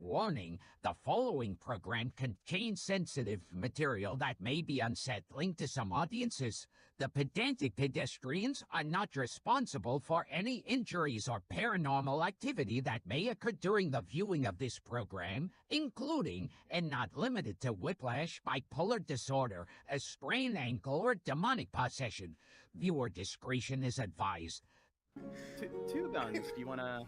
Warning, the following program contains sensitive material that may be unsettling to some audiences. The Pedantic Pedestrians are not responsible for any injuries or paranormal activity that may occur during the viewing of this program, including, and not limited to, whiplash, bipolar disorder, a sprained ankle, or demonic possession. Viewer discretion is advised. Two guns. Do you want to,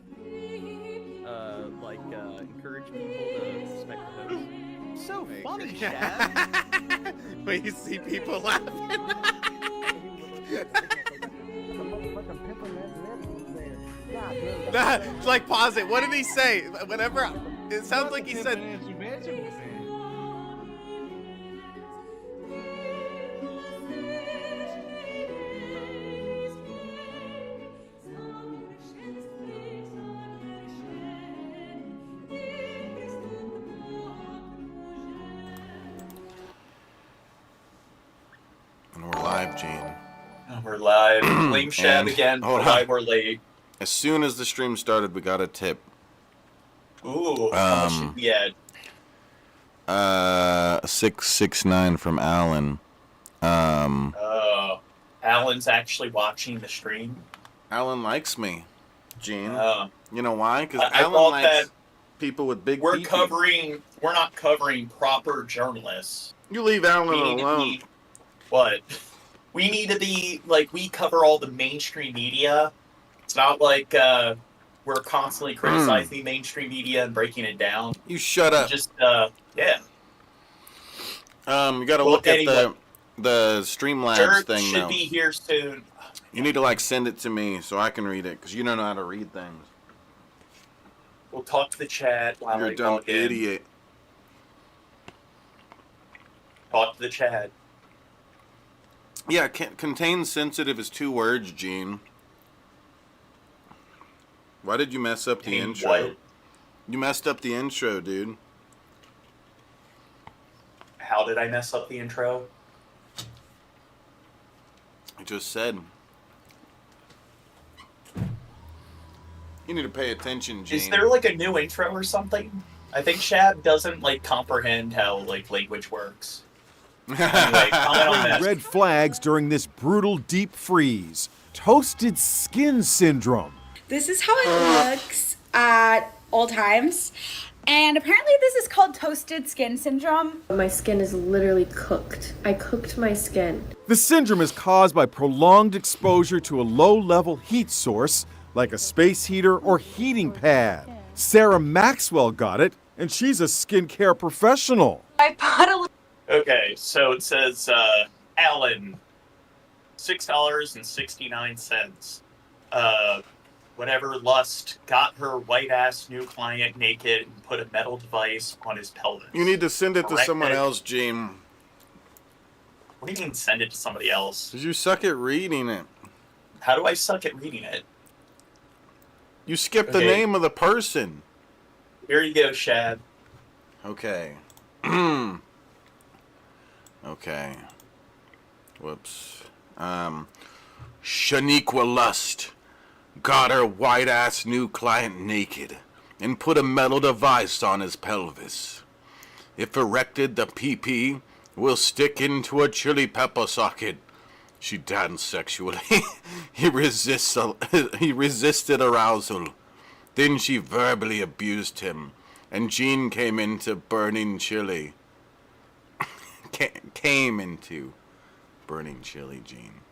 encourage people to respect the host? So funny, Chad. When you see people laughing. Nah, it's like, pause it. What did he say? Whenever, it sounds like he said. And we're live, Gene. We're live. Blame Shab again for why we're late. As soon as the stream started, we got a tip. Ooh, how much did we get? 669 from Alan. Alan's actually watching the stream. Alan likes me, Gene. You know why? Because I Alan likes that people with big we're PP. we're not covering proper journalists. You leave Alan alone. What? We need to be, like, we cover all the mainstream media. It's not like we're constantly criticizing the mainstream media and breaking it down. You shut up. Just, yeah. You gotta look at the StreamLabs Dirt thing should now. be here soon. You need to, like, send it to me so I can read it, because you don't know how to read things. We'll talk to the chat while You're I a dumb log in. idiot. Talk to the chat. Yeah, contain sensitive is 2 words, Gene. Why did you mess up the intro? What? You messed up the intro, dude. How did I mess up the intro? I just said. You need to pay attention, Gene. Is there, like, a new intro or something? I think Shab doesn't, like, comprehend how, like, language works. Anyway, comment on this. Red flags during this brutal deep freeze. Toasted skin syndrome. This is how it looks at all times. And apparently this is called toasted skin syndrome. My skin is literally cooked. I cooked my skin. The syndrome is caused by prolonged exposure to a low-level heat source, like a space heater or heating pad. Sarah Maxwell got it, and she's a skincare professional. I bought a Okay, so it says, Alan, $6.69. Whenever Lust got her white-ass new client naked and put a metal device on his pelvis. You need to send it to Correct someone it. else, Gene. What do you mean send it to somebody else? Because you suck at reading it. How do I suck at reading it? You skipped the Okay. name of the person. Here you go, Shad. Okay. Okay. Whoops. Shaniqua Lust got her white-ass new client naked and put a metal device on his pelvis. If erected, the PP will stick into a chili pepper socket. She danced sexually. He resisted arousal. Then she verbally abused him, and Gene came into burning chili. Came into burning chili, Gene.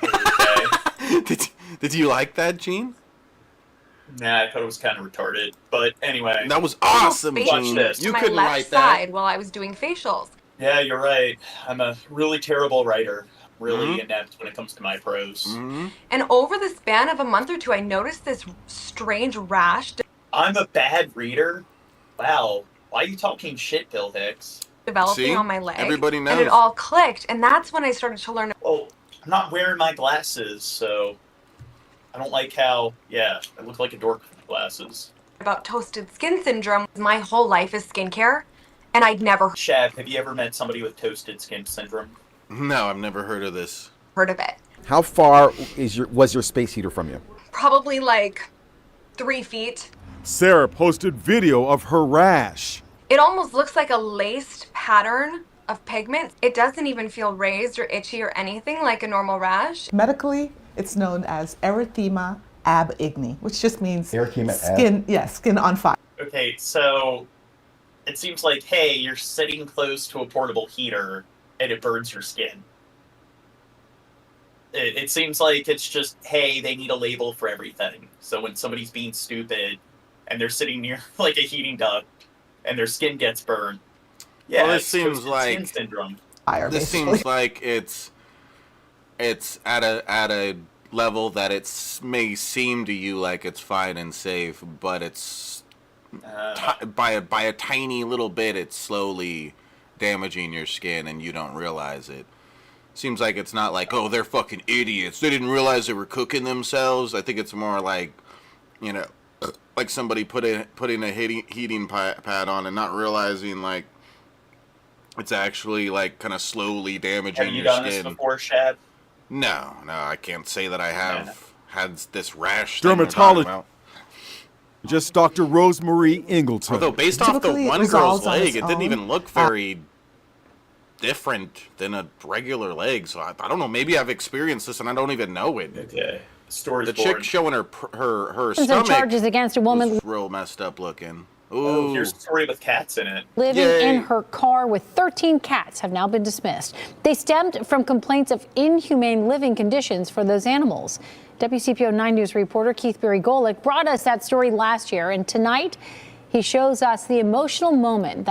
Okay. Did you like that, Gene? Nah, I thought it was kind of retarded. But anyway. That was awesome, Watch Gene. this. You my couldn't left write side that. while I was doing facials. Yeah, you're right. I'm a really terrible writer. Really inept when it comes to my prose. And over the span of a month or two, I noticed this strange rash I'm a bad reader? Wow. Why are you talking shit, Bill Hicks? developing See? on my leg. Everybody And knows. it all clicked. And that's when I started to learn Well, I'm not wearing my glasses, so I don't like how, I look like a dork with my glasses. about toasted skin syndrome. My whole life is skincare, and I'd never Shab, have you ever met somebody with toasted skin syndrome? No, I've never heard of this. heard of it. How far was your space heater from you? Probably like 3 feet. Sarah posted video of her rash. It almost looks like a laced pattern of pigment. It doesn't even feel raised or itchy or anything like a normal rash. Medically, it's known as erythema ab igni, which just means skin on fire. Okay, so it seems like, hey, you're sitting close to a portable heater and it burns your skin. It seems like it's just, hey, they need a label for everything. So when somebody's being stupid and they're sitting near like a heating duct and their skin gets burned, yeah, well, this seems like skin syndrome. This seems like it's at a level that it may seem to you like it's fine and safe, but it's by a tiny little bit, it's slowly damaging your skin and you don't realize it. Seems like it's not like, oh, they're fucking idiots, they didn't realize they were cooking themselves. I think it's more like, you know, like somebody putting a heating pad on and not realizing like it's actually like kind of slowly damaging your skin. Have you done this before, Shad? No, I can't say that I have had this rash. Dermatologist. Just Dr. Rosemarie Ingleton. Although based off the one girl's leg, it didn't even look very different than a regular leg. So I don't know. Maybe I've experienced this and I don't even know it. Okay. The chick showing her stomach charges against a woman was real messed up looking. Ooh. Oh, here's a story with cats in it. Living in her car with 13 cats have now been dismissed. They stemmed from complaints of inhumane living conditions for those animals. WCPO 9 News reporter Keith Berry-Golick brought us that story last year, and tonight he shows us the emotional moment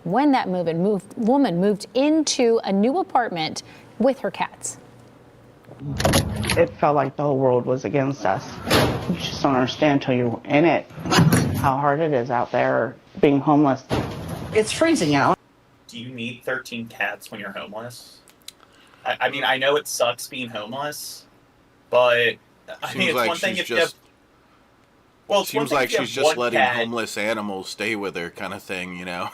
when that woman moved into a new apartment with her cats. It felt like the whole world was against us. You just don't understand until you're in it how hard it is out there being homeless. It's freezing out. Do you need 13 cats when you're homeless? I mean, I know it sucks being homeless, but I mean, it's one thing if you have... Well, it seems like she's just letting homeless animals stay with her kind of thing, you know?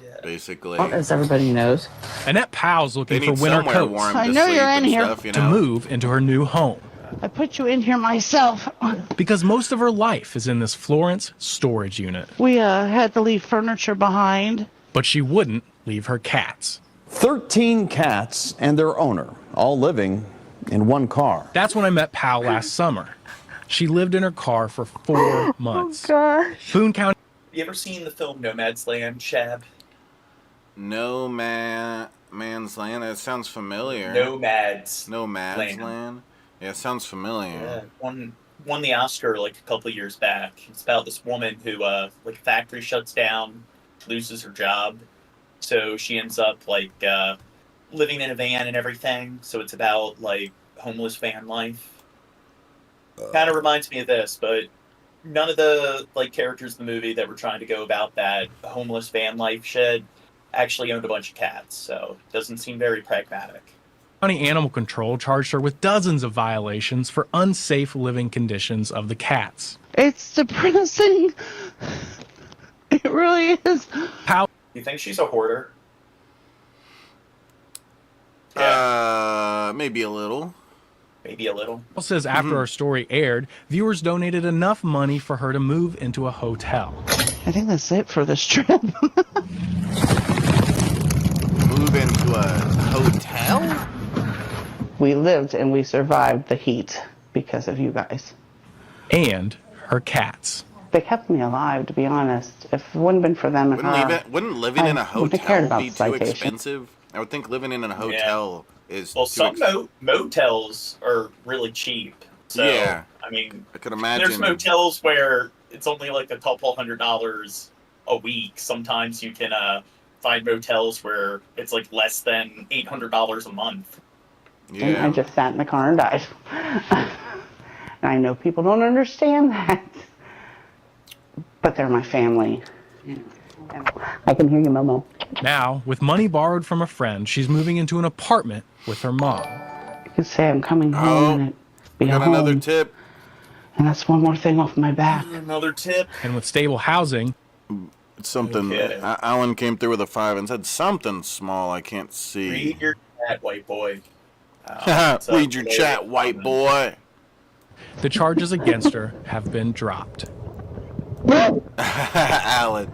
Yeah. Basically. Well, as everybody knows. Annette Powell's looking for winter coats. I know you're in here. Stuff, you know? To move into her new home. I put you in here myself. Because most of her life is in this Florence storage unit. We had to leave furniture behind. But she wouldn't leave her cats. 13 cats and their owner, all living in one car. That's when I met Powell last summer. She lived in her car for 4 months. Oh, gosh. Boone County. Have you ever seen the film Nomad's Land, Shab? No man's land. It sounds familiar. Nomad's Land. Yeah, it sounds familiar. Yeah, won the Oscar like a couple of years back. It's about this woman who like a factory shuts down, loses her job, so she ends up like living in a van and everything. So it's about like homeless van life. Kind of reminds me of this, but none of the like characters in the movie that were trying to go about that homeless van life shit actually owned a bunch of cats, so it doesn't seem very pragmatic. County Animal Control charged her with dozens of violations for unsafe living conditions of the cats. It's depressing. It really is. You think she's a hoarder? Maybe a little. Maybe a little. Paul says after our story aired, viewers donated enough money for her to move into a hotel. I think that's it for this trip. Move into a hotel? We lived and we survived the heat because of you guys. And her cats. They kept me alive, to be honest. If it wouldn't have been for them, wouldn't living in a hotel be too expensive? I would think living in a hotel is some motels are really cheap. So, yeah, I mean, I could imagine. There's motels where it's only like a couple $100 a week. Sometimes you can find motels where it's like less than $800 a month. Yeah. And I just sat in the car and died. And I know people don't understand that. But they're my family. I can hear you, Momo. Now, with money borrowed from a friend, she's moving into an apartment with her mom. You could say I'm coming home and be got home. Another tip. And that's one more thing off my back. Another tip. And with stable housing. It's something. Okay. Alan came through with a 5 and said something small I can't see. Read your chat, white boy. Read your chat, white boy. The charges against her have been dropped. Alan.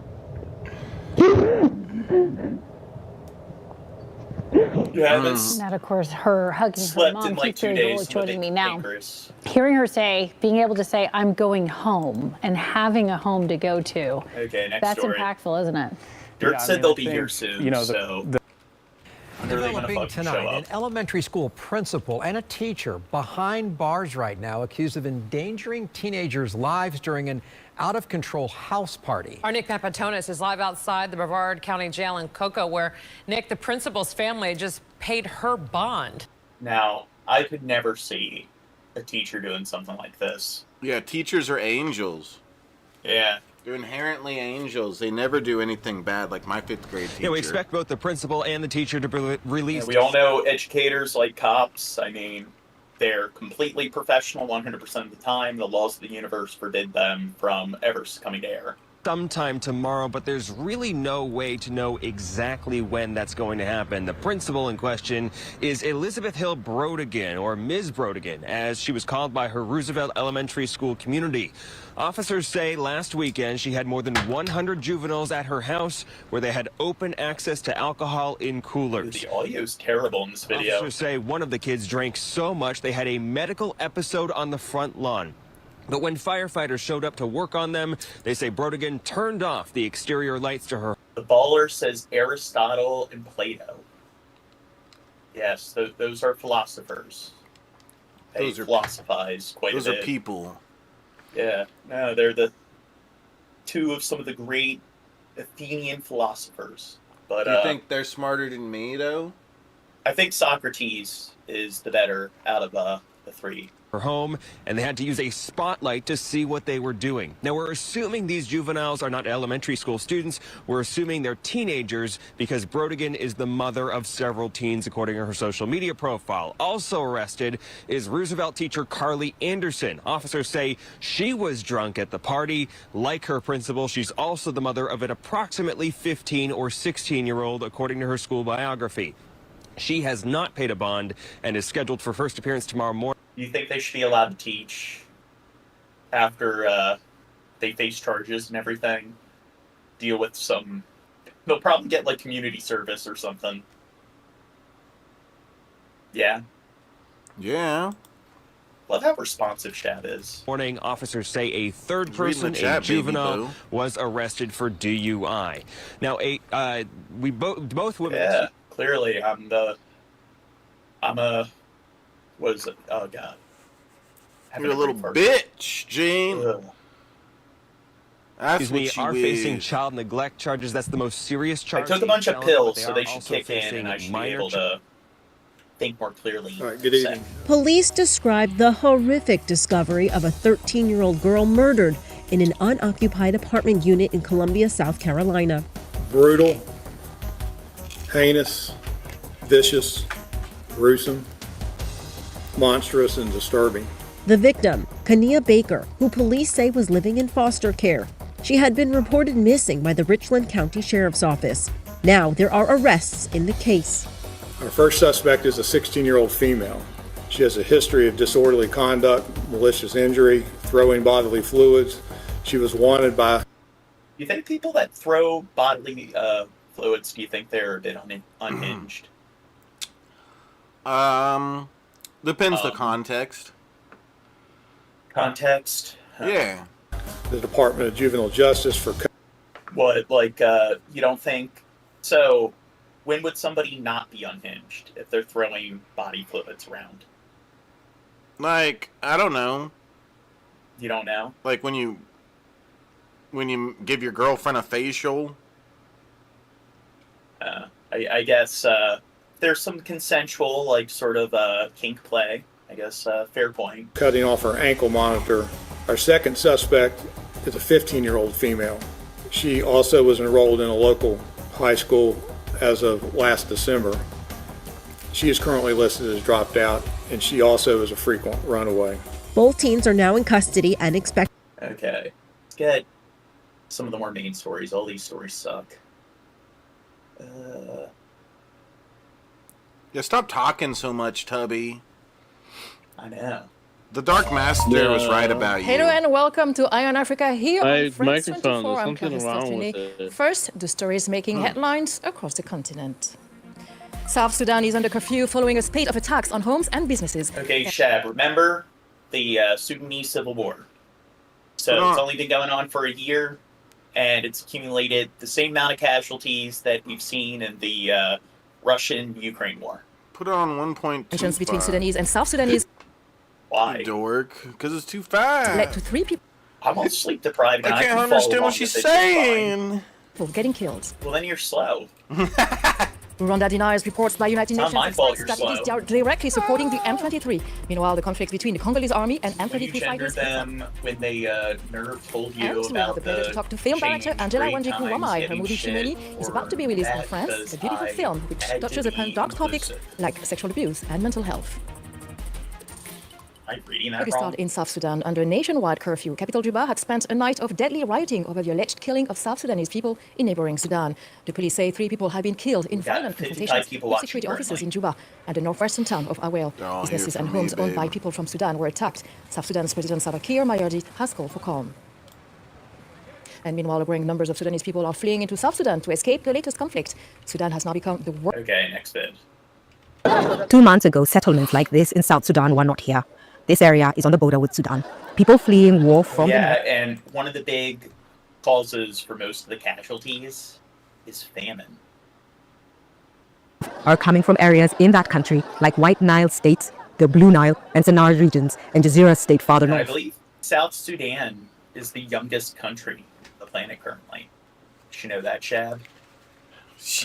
Yeah, And that, of course, her hugging her slept mom. in like Keith 2 Berry days. Gold joining me now. Dangerous. Hearing her say, being able to say, I'm going home, and having a home to go to. Okay, next That's story. impactful, isn't it? Dirt said they'll be here soon, so... Developing tonight, an elementary school principal and a teacher behind bars right now accused of endangering teenagers' lives during an out-of-control house party. Our Nick Papatonis is live outside the Brevard County Jail in Cocoa, where, Nick, the principal's family just paid her bond. Now, I could never see a teacher doing something like this. Yeah, teachers are angels. Yeah. They're inherently angels. They never do anything bad, like my 5th grade teacher. Yeah, we expect both the principal and the teacher to be released. We all know educators, like cops, I mean, they're completely professional 100% of the time. The laws of the universe forbid them from ever coming to air. Sometime tomorrow, but there's really no way to know exactly when that's going to happen. The principal in question is Elizabeth Hill Brodigan, or Ms. Brodigan, as she was called by her Roosevelt Elementary School community. Officers say last weekend she had more than 100 juveniles at her house where they had open access to alcohol in coolers. The audio is terrible in this video. Officers say one of the kids drank so much they had a medical episode on the front lawn. But when firefighters showed up to work on them, they say Brodigan turned off the exterior lights to her. The baller says Aristotle and Plato. Yes, those are philosophers. They philosophize quite a bit. Those are people. Yeah, no, they're the two of some of the great Athenian philosophers. But Do you think they're smarter than me, though? I think Socrates is the better out of the three. Her home, and they had to use a spotlight to see what they were doing. Now, we're assuming these juveniles are not elementary school students. We're assuming they're teenagers because Brodigan is the mother of several teens, according to her social media profile. Also arrested is Roosevelt teacher Carly Anderson. Officers say she was drunk at the party. Like her principal, she's also the mother of an approximately 15 or 16-year-old, according to her school biography. She has not paid a bond and is scheduled for first appearance tomorrow morning. You think they should be allowed to teach after they face charges and everything? Deal with some... They'll probably get, like, community service or something. Yeah. Yeah. Love how responsive Shab is. Morning, officers say a third person, the chat, a juvenile, baby boo. was arrested for DUI. Now, both women... Yeah, clearly I'm a... What is it? Oh, God. You're a little bitch, Gene. That's Excuse me, what she are is. facing child neglect charges. That's the most serious I charge. took a bunch of But pills, they so are they should also kick in, facing and I should be minor able to think more clearly. All right, good evening. Police described the horrific discovery of a 13-year-old girl murdered in an unoccupied apartment unit in Columbia, South Carolina. Brutal, heinous, vicious, gruesome, monstrous, and disturbing. The victim, Kania Baker, who police say was living in foster care. She had been reported missing by the Richland County Sheriff's Office. Now there are arrests in the case. Our first suspect is a 16-year-old female. She has a history of disorderly conduct, malicious injury, throwing bodily fluids. She was wanted by... You think people that throw bodily fluids, do you think they're a bit unhinged? Depends the context. Context? Yeah. The Department of Juvenile Justice for... What, like, you don't think... So, when would somebody not be unhinged if they're throwing body fluids around? Like, I don't know. You don't know? Like when you give your girlfriend a facial. I guess there's some consensual, like, sort of kink play. I guess fair point. Cutting off her ankle monitor. Our second suspect is a 15-year-old female. She also was enrolled in a local high school as of last December. She is currently listed as dropped out, and she also is a frequent runaway. Both teens are now in custody and expect... Okay. Let's get some of the more main stories. All these stories suck. Yeah, stop talking so much, Tubby. I know. The Dark Master was right about you. Hello and welcome to Eye on Africa here My on France microphone, 24. I'm there's something Clarisse wrong with Fortuné. it. First, the stories making headlines across the continent. South Sudan is under curfew following a spate of attacks on homes and businesses. Okay, Shab, remember the Sudanese civil war? So it's only been going on for a year, and it's accumulated the same amount of casualties that we've seen in the Russian-Ukraine war. Put it on 1.2. Tensions between Sudanese and South Sudanese. Why? Dork. Because it's too fast. Led to 3 people. I'm all sleep deprived. I can't understand what she's saying. Getting killed. Well, then you're slow. Rwanda denies reports by United It's not Nations my fault that you're it is slow. directly supporting the M23. Meanwhile, the conflict between the Congolese army and When you M23 gender fighters. them, when they Nerve told you And we about have the pleasure to talk to film director Angela Wanjiku-Wamai. Her movie Chimeni is about to be released in France. A beautiful film which touches upon dark topics like sexual abuse and mental health. I'm reading that It wrong. started in South Sudan under a nationwide curfew. Capital Juba had spent a night of deadly rioting over the alleged killing of South Sudanese people in neighboring Sudan. The police say 3 people have been killed in violent 55 confrontations people with watching security officers currently. in Juba and the northwestern town of Awel. all Businesses here and for me, homes owned by babe. people from Sudan were attacked. South Sudan's President Salva Kiir Mayardit has called for calm. And meanwhile, growing numbers of Sudanese people are fleeing into South Sudan to escape the latest conflict. Sudan has now become the worst. Okay, next bit. 2 months ago, settlements like this in South Sudan were not here. This area is on the border with Sudan. People fleeing war from the north And one of the big causes for most of the casualties is famine. are coming from areas in that country like White Nile states, the Blue Nile and Sennar regions, and Jazeera state farther And I north. believe South Sudan is the youngest country on the planet currently. Did you know that, Shab?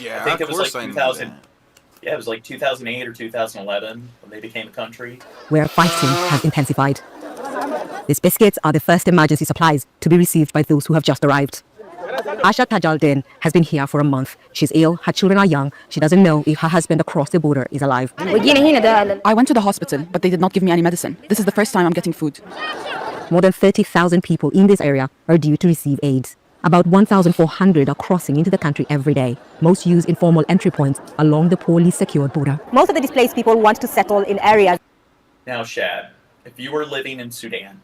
Yeah, I think of it was course like I know 2000. that. Yeah, it was like 2008 or 2011 when they became a country. Where fighting has intensified. These biscuits are the first emergency supplies to be received by those who have just arrived. Asha Tajaldin has been here for a month. She's ill, her children are young. She doesn't know if her husband across the border is alive. I went to the hospital, but they did not give me any medicine. This is the first time I'm getting food. More than 30,000 people in this area are due to receive aid. About 1,400 are crossing into the country every day. Most use informal entry points along the poorly secured border. Most of the displaced people want to settle in areas. Now, Shab, if you were living in Sudan,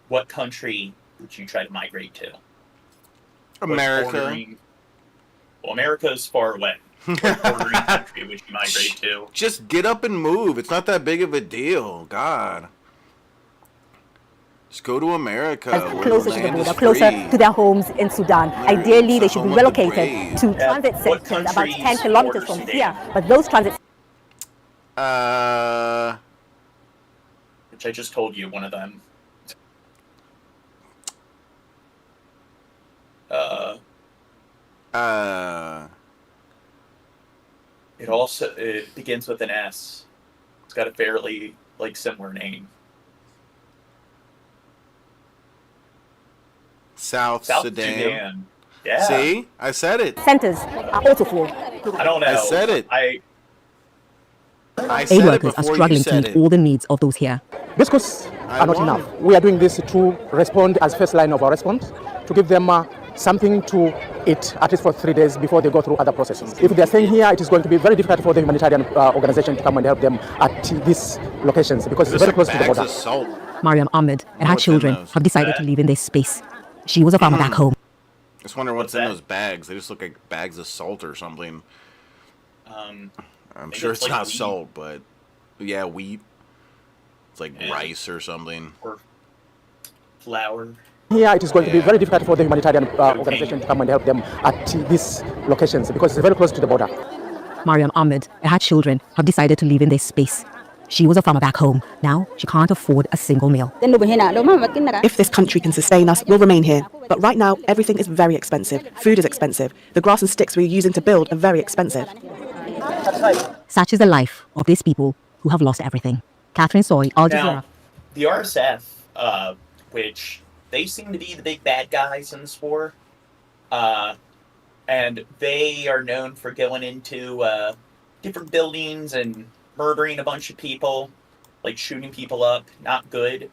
what country would you try to migrate to? America. Well, America is far away. What bordering country would you migrate to? Just get up and move. It's not that big of a deal. God. Just go to America. where Closer to the land is border, closer free. to their homes in Sudan. Ideally, they should be home of the relocated brave. to transit what centers about countries 10 kilometers from border here. But those transit Which I just told you, one of them. It begins with an S. It's got a fairly similar name. South Sudan. Yeah. See? I said it. centers are also full. I don't know. I said it. I said Aid it workers are before you struggling to said meet it. all the needs of those here. Biscuits are not enough. We are doing this to respond as first line of our response, to give them something to eat at least for 3 days before they go through other processes. If they are staying here, it is going to be very difficult for the humanitarian organization to come and help them at these locations because it's very close to the border. Mariam Ahmed and her children have decided to live in this space. She was a farmer back home. Just wonder what's in those bags. They just look like bags of salt or something. I'm sure it's not salt, but yeah, wheat. It's like rice or something. Or flour. Here, it is going to be very difficult for the humanitarian organization to come and help them at these locations because it's very close to the border. Mariam Ahmed and her children have decided to live in this space. She was a farmer back home. Now she can't afford a single meal. If this country can sustain us, we'll remain here. But right now, everything is very expensive. Food is expensive. The grass and sticks we're using to build are very expensive. Such is the life of these people who have lost everything. Catherine Soy, Al Jazeera. Now, the RSF, which they seem to be the big bad guys in this war, and they are known for going into different buildings and murdering a bunch of people, like shooting people up, not good.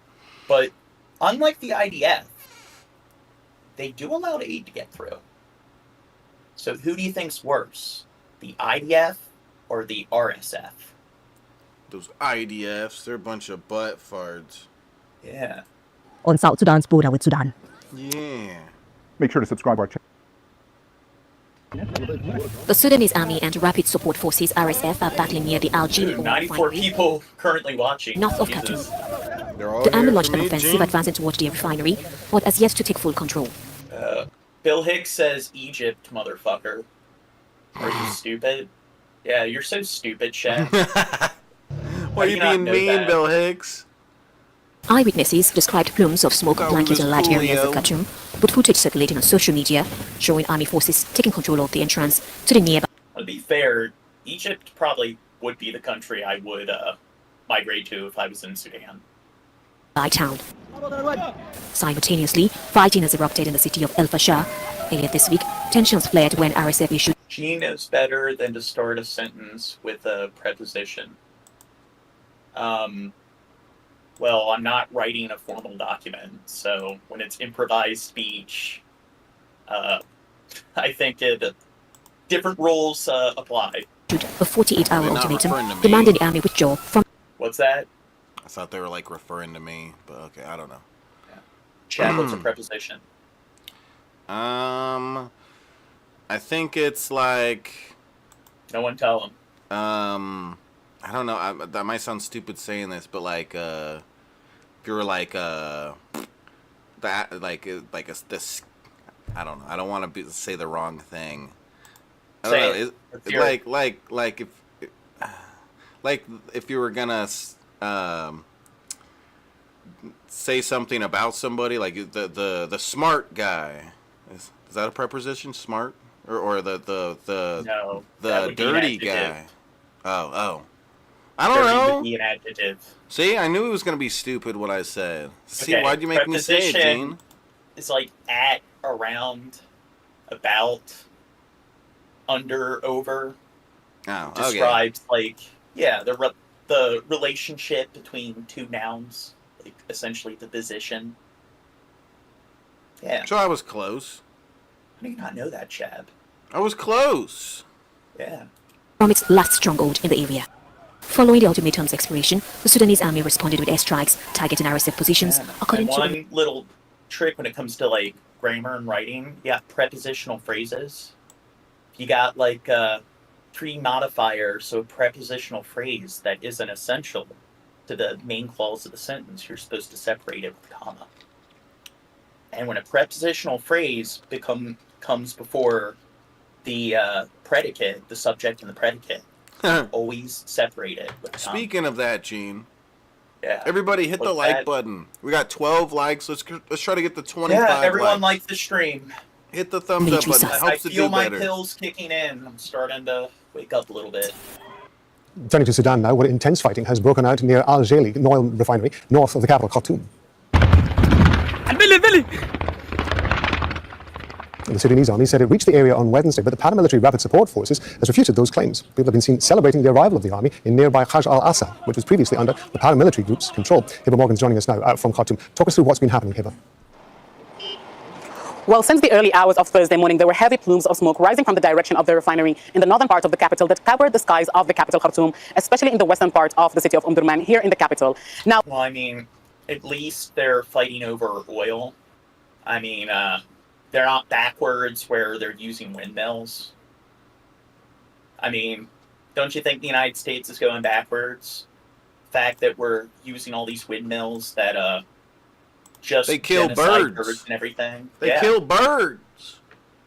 But unlike the IDF, they do allow aid to get through. So who do you think's worse, the IDF or the RSF? Those IDFs, they're a bunch of butt farts. Yeah. On South Sudan's border with Sudan. Yeah. Make sure to subscribe to our channel. The Sudanese Army and Rapid Support Forces (RSF) are battling near the Al-Jili 94 people currently watching. north of Jesus. Khartoum. The army launched an offensive advancing towards the refinery, but has yet to take full control. Bill Hicks says Egypt, motherfucker. Are you stupid? Yeah, you're so stupid, Shaq. Why are you being mean, Bill Hicks? Eyewitnesses described plumes of smoke blanketing large areas of Khartoum, with footage circulating on social media showing army forces taking control of the entrance to the nearby. To be fair, Egypt probably would be the country I would migrate to if I was in Sudan. Town. Simultaneously, fighting has erupted in the city of El Fasher. Earlier this week, tensions flared when RSF issued. Gene knows better than to start a sentence with a preposition. Well, I'm not writing a formal document, so when it's improvised speech, I think different rules apply. A 48-hour ultimatum demanding the army withdraw from. What's that? I thought they were like referring to me, but okay, I don't know. Chad, what's a preposition? I think it's like. No one tell him. I don't know. That might sound stupid saying this, but like, if you were like, this. I don't know. I don't want to say the wrong thing. I don't know. Like if you were gonna say something about somebody, like the smart guy. Is that a preposition? Smart or the no, dirty guy? Oh. I don't know. Would be an adjective. See, I knew it was gonna be stupid what I said. See, Okay, why'd you make me say it, Gene? It's like at, around, about, under, over. Oh, Describes the relationship between two nouns, like essentially the position. Yeah. So I was close. How do you not know that, Chad? I was close. Yeah. From its last stronghold in the area. Following the ultimatum's expiration, the Sudanese army responded with airstrikes targeting RSF positions. According And to one little trick when it comes to like grammar and writing, you got prepositional phrases. You got like pre-modifier, so a prepositional phrase that isn't essential to the main clause of the sentence. You're supposed to separate it with comma. And when a prepositional phrase comes before the predicate, the subject and the predicate, always separate it with comma. Speaking of that, Gene. Yeah. Everybody hit the like button. We got 12 likes. Let's try to get the 25 Yeah, everyone likes. like the stream. Hit the thumbs up button. It I helps to feel do my better. pills kicking in. I'm starting to wake up a little bit. Turning to Sudan now, where intense fighting has broken out near Al-Jili, an oil refinery, north of the capital, Khartoum. The Sudanese army said it reached the area on Wednesday, but the paramilitary Rapid Support Forces has refuted those claims. People have been seen celebrating the arrival of the army in nearby Hajj al-Assa, which was previously under the paramilitary group's control. Hiba Morgan's joining us now from Khartoum. Talk us through what's been happening, Hiba. Well, since the early hours of Thursday morning, there were heavy plumes of smoke rising from the direction of the refinery in the northern part of the capital that covered the skies of the capital, Khartoum, especially in the western part of the city of Omdurman, here in the capital. Now, well, I mean, at least they're fighting over oil. I mean, they're not backwards where they're using windmills. I mean, don't you think the United States is going backwards? The fact that we're using all these windmills that just they kill birds and everything. They kill birds.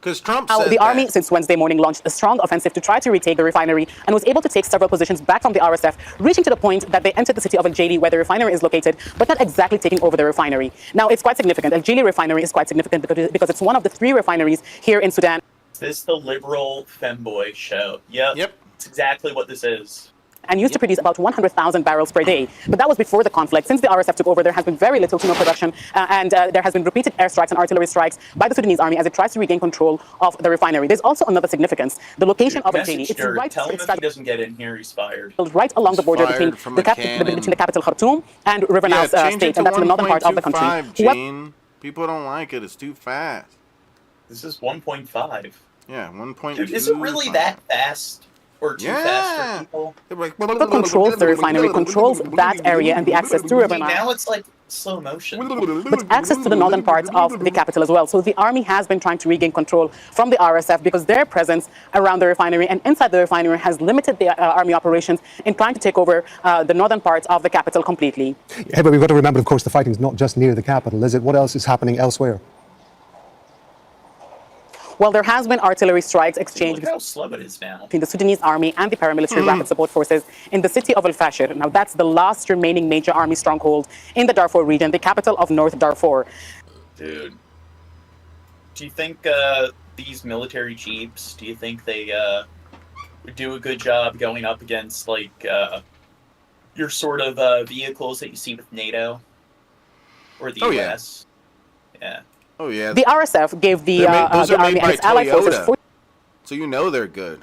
Because Trump said the army since Wednesday morning launched a strong offensive to try to retake the refinery and was able to take several positions back from the RSF, reaching to the point that they entered the city of Al-Jili where the refinery is located, but not exactly taking over the refinery. Now, it's quite significant. Al-Jili refinery is quite significant because it's one of the 3 refineries here in Sudan. Is this the liberal femboy show? Yep. It's exactly what this is. And used to produce about 100,000 barrels per day. But that was before the conflict. Since the RSF took over, there has been very little to no production, and there has been repeated airstrikes and artillery strikes by the Sudanese army as it tries to regain control of the refinery. There's also another significance. The location of Al-Jili, it's right. Tell him if he doesn't get in here, he's fired. Right along the border between the capital Khartoum and River Nile state, and that's the northern part of the country. Gene. People don't like it. It's too fast. This is 1.5. Yeah, 1.2. Dude, is it really that fast? Or too fast for people. Whoever controls the refinery controls that area and the access to River Nile. Now it's like slow motion. But access to the northern parts of the capital as well. So the army has been trying to regain control from the RSF because their presence around the refinery and inside the refinery has limited the army operations in trying to take over the northern parts of the capital completely. Yeah, but we've got to remember, of course, the fighting's not just near the capital, is it? What else is happening elsewhere? Well, there has been artillery strikes exchanged Look how slow it is now. between the Sudanese army and the paramilitary rapid support forces in the city of Al-Fashir. Now, that's the last remaining major army stronghold in the Darfur region, the capital of North Darfur. Dude, do you think these military jeeps, do you think they do a good job going up against, like, your sort of vehicles that you see with NATO or the US? Yeah. Oh, yeah. The RSF gave the Those are army made and by its allied forces Toyota. So you know they're good.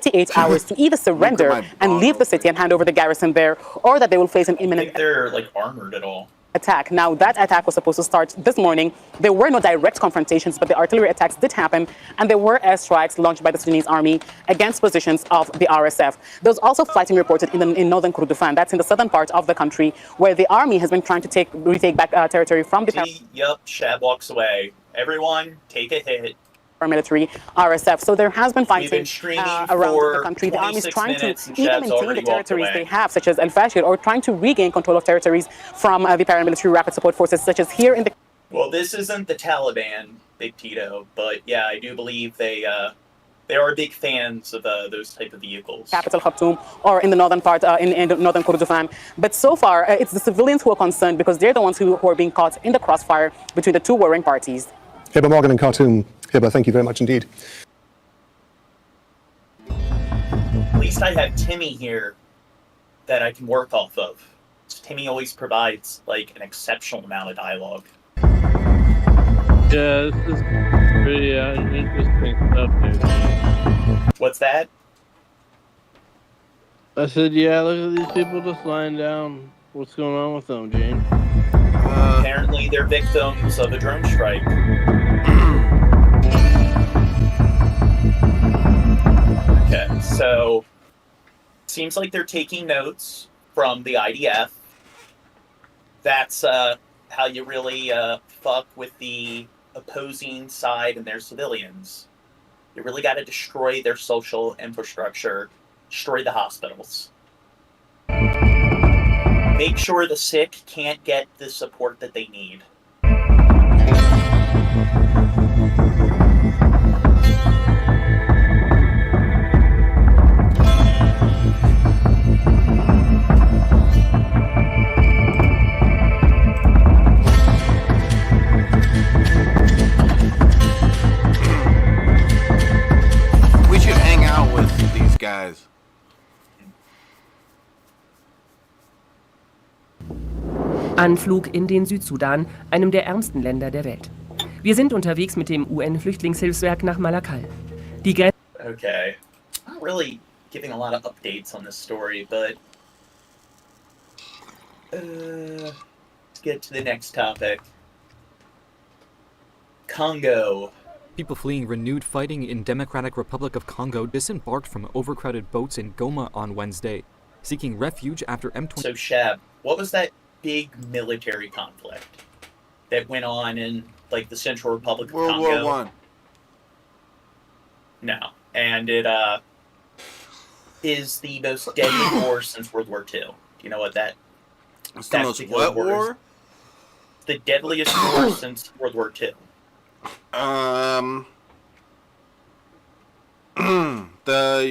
48 hours to either surrender and leave the city and hand over the garrison there, or that they will face an I imminent think they're, like, armored at all. attack. Now, that attack was supposed to start this morning. There were no direct confrontations, but the artillery attacks did happen, and there were airstrikes launched by the Sudanese army against positions of the RSF. There was also fighting reported in northern Kordofan, that's in the southern part of the country, where the army has been trying to retake back territory from the Yup, Shab walks away. Everyone, take a hit. paramilitary RSF. So there has been We've fighting been streaming around for the country. The army is 26 trying to minutes and either Shab's maintain the already walked territories away. they have, such as Al-Fashir, or trying to regain control of territories from the paramilitary rapid support forces, such as here in the... Well, this isn't the Taliban, Big Tito, but yeah, I do believe they are big fans of those type of vehicles. capital Khartoum, or in the northern part, in northern Kordofan. But so far, it's the civilians who are concerned because they're the ones who are being caught in the crossfire between the two warring parties. Hiba Morgan in Khartoum. Hiba, thank you very much indeed. At least I have Timmy here that I can work off of. Timmy always provides, like, an exceptional amount of dialogue. Yeah, this is pretty interesting stuff, dude. What's that? I said, yeah, look at these people just lying down. What's going on with them, Gene? Apparently they're victims of a drone strike. Okay, so seems like they're taking notes from the IDF. That's how you really fuck with the opposing side and their civilians. You really got to destroy their social infrastructure, destroy the hospitals. Make sure the sick can't get the support that they need. We should hang out with these guys. Anflug in den Südsudan, einem der ärmsten Länder der Welt. Wir sind unterwegs mit dem UN-Flüchtlingshilfswerk nach Malakal. Die Grenze. Okay. I'm not really giving a lot of updates on this story, but let's get to the next topic. Congo. People fleeing renewed fighting in Democratic Republic of Congo disembarked from overcrowded boats in Goma on Wednesday, seeking refuge after M20. So, Shab, what was that big military conflict that went on in, like, the Central Republic of Congo? World War I. No. And it is the most deadly war since World War II. Do you know what that... It's the most what war? The deadliest war since World War II. The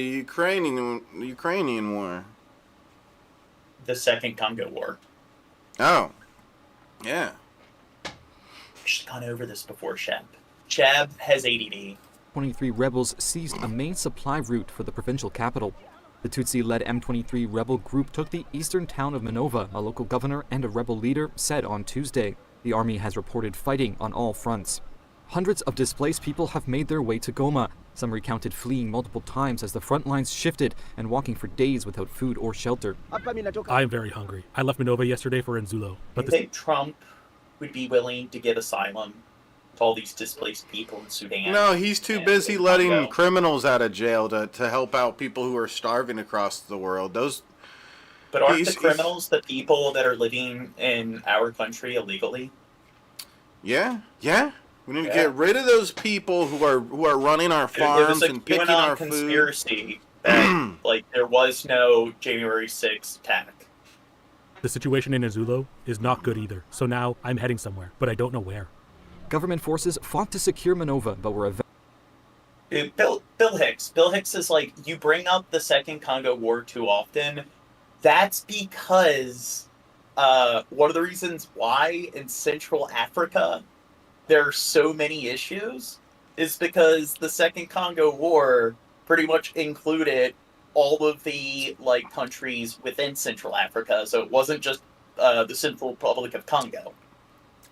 Ukrainian war. The Second Congo War. Oh. Yeah. We should have gone over this before, Shab. Shab has ADD. 23 rebels seized a main supply route for the provincial capital. The Tutsi-led M23 rebel group took the eastern town of Minova, a local governor and a rebel leader said on Tuesday. The army has reported fighting on all fronts. Hundreds of displaced people have made their way to Goma. Some recounted fleeing multiple times as the front lines shifted and walking for days without food or shelter. I am very hungry. I left Minova yesterday for Nzulo, but Do you think Trump would be willing to give asylum to all these displaced people in Sudan. No, he's too busy letting criminals out of jail to help out people who are starving across the world. But aren't the criminals the people that are living in our country illegally? Yeah. We need to get rid of those people who are running our farms and picking our food. Conspiracy that like there was no January 6th attack. The situation in Azulo is not good either. So now I'm heading somewhere, but I don't know where. Government forces fought to secure Minova, but were Dude, Bill Hicks. Bill Hicks is like, you bring up the Second Congo War too often. That's because one of the reasons why in Central Africa there are so many issues is because the Second Congo War pretty much included all of the like countries within Central Africa. So it wasn't just the Central Republic of Congo.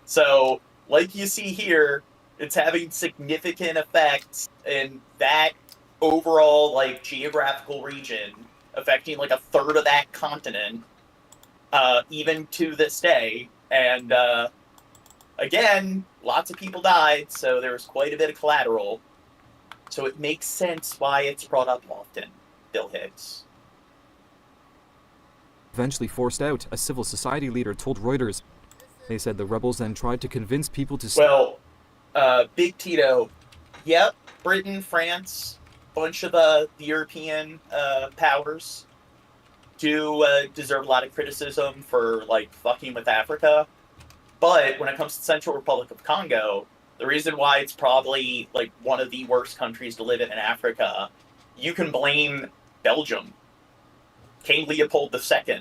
So like you see here, it's having significant effects in that overall like geographical region, affecting like a third of that continent, even to this day. And again, lots of people died, so there was quite a bit of collateral. So it makes sense why it's brought up often, Bill Hicks. eventually forced out, a civil society leader told Reuters. They said the rebels then tried to convince people to... Well, Big Tito, yep, Britain, France, bunch of the European powers do deserve a lot of criticism for, like, fucking with Africa. But when it comes to the Central Republic of Congo, the reason why it's probably, like, one of the worst countries to live in Africa, you can blame Belgium, King Leopold II,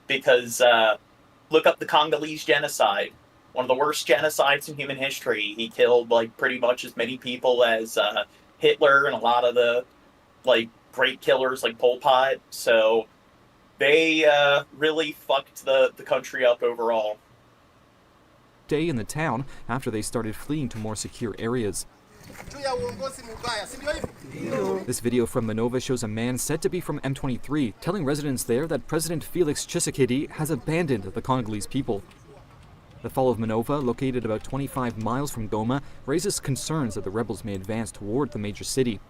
because look up the Congolese genocide. One of the worst genocides in human history. He killed, like, pretty much as many people as Hitler and a lot of the, like, great killers like Pol Pot. So they really fucked the country up overall. Stay in the town after they started fleeing to more secure areas. This video from Minova shows a man said to be from M23 telling residents there that President Felix Tshisekedi has abandoned the Congolese people. The fall of Minova, located about 25 miles from Goma, raises concerns that the rebels may advance toward the major city.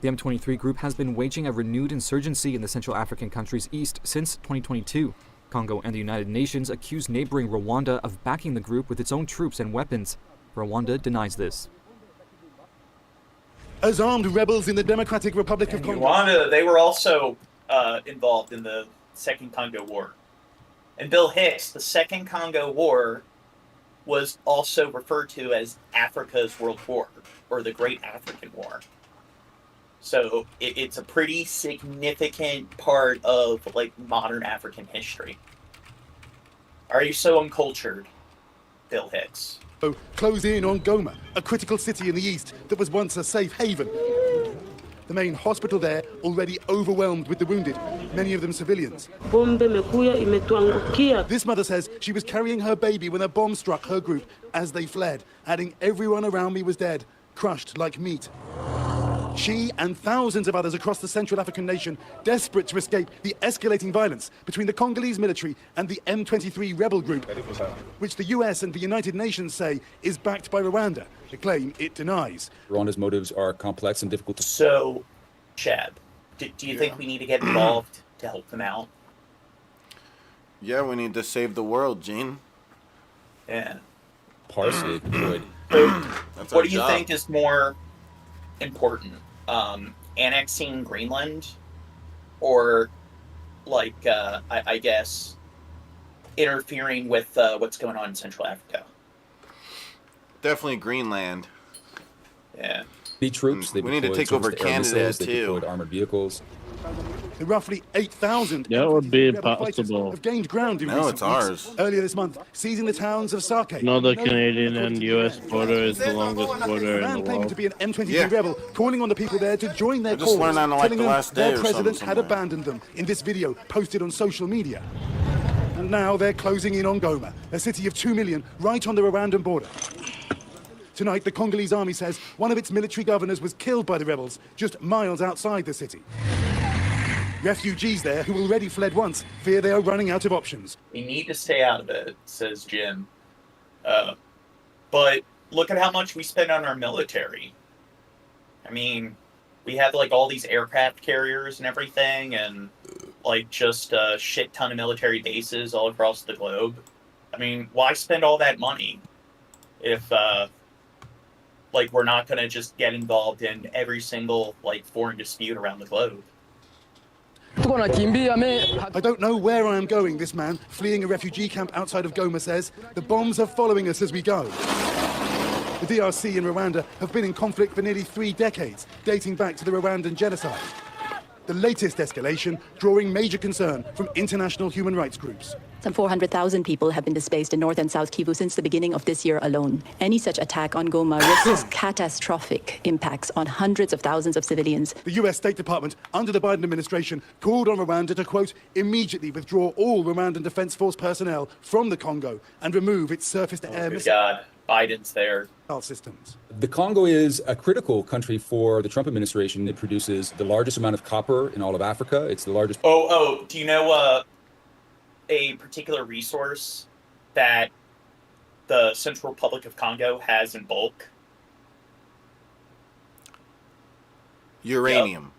The M23 group has been waging a renewed insurgency in the Central African country's east since 2022. Congo and the United Nations accuse neighboring Rwanda of backing the group with its own troops and weapons. Rwanda denies this. As armed rebels in the Democratic Republic of Congo. Rwanda, they were also involved in the Second Congo War. And Bill Hicks, the Second Congo War was also referred to as Africa's World War, or the Great African War. So it's a pretty significant part of, like, modern African history. Are you so uncultured, Bill Hicks? Close in on Goma, a critical city in the east that was once a safe haven. The main hospital there already overwhelmed with the wounded, many of them civilians. This mother says she was carrying her baby when a bomb struck her group as they fled, adding, "Everyone around me was dead, crushed like meat." She and thousands of others across the Central African nation, desperate to escape the escalating violence between the Congolese military and the M23 rebel group, which the US and the United Nations say is backed by Rwanda, a claim it denies. Rwanda's motives are complex and difficult to... So, Chad, do you think we need to get involved to help them out? Yeah, we need to save the world, Gene. Yeah. Parse would. What do you think is more important? Annexing Greenland, or, like, I guess, interfering with what's going on in Central Africa? Definitely Greenland. Yeah. The troops, they we need to take over Canada, too. Armored vehicles. The roughly 8,000 that would be rebel fighters impossible. have gained ground in No, recent it's weeks. ours. Earlier this month, seizing the towns of Sake. No, the Canadian and U.S. border is the longest border in Man the claiming world. to be an M23 rebel, calling on the people there to join their I just cause, learned that on, like, telling the them last day their or president something had somewhere. abandoned them in this video posted on social media. And now they're closing in on Goma, a city of 2 million right on the Rwandan border. Tonight, the Congolese army says one of its military governors was killed by the rebels just miles outside the city. Refugees there, who already fled once, fear they are running out of options. We need to stay out of it, says Jim. But look at how much we spend on our military. I mean, we have like all these aircraft carriers and everything, and like just a shit ton of military bases all across the globe. I mean, why spend all that money if like we're not going to just get involved in every single like foreign dispute around the globe? I don't know where I am going, this man, fleeing a refugee camp outside of Goma, says. The bombs are following us as we go. The DRC and Rwanda have been in conflict for nearly 3 decades, dating back to the Rwandan genocide. The latest escalation drawing major concern from international human rights groups. Some 400,000 people have been displaced in North and South Kivu since the beginning of this year alone. Any such attack on Goma risks catastrophic impacts on hundreds of thousands of civilians. The US State Department, under the Biden administration, called on Rwanda to, quote, immediately withdraw all Rwandan Defense Force personnel from the Congo and remove its surface-to-air missile God, Biden's there. Systems. The Congo is a critical country for the Trump administration. It produces the largest amount of copper in all of Africa. It's the largest. Oh, do you know a particular resource that the Central Republic of Congo has in bulk? Uranium.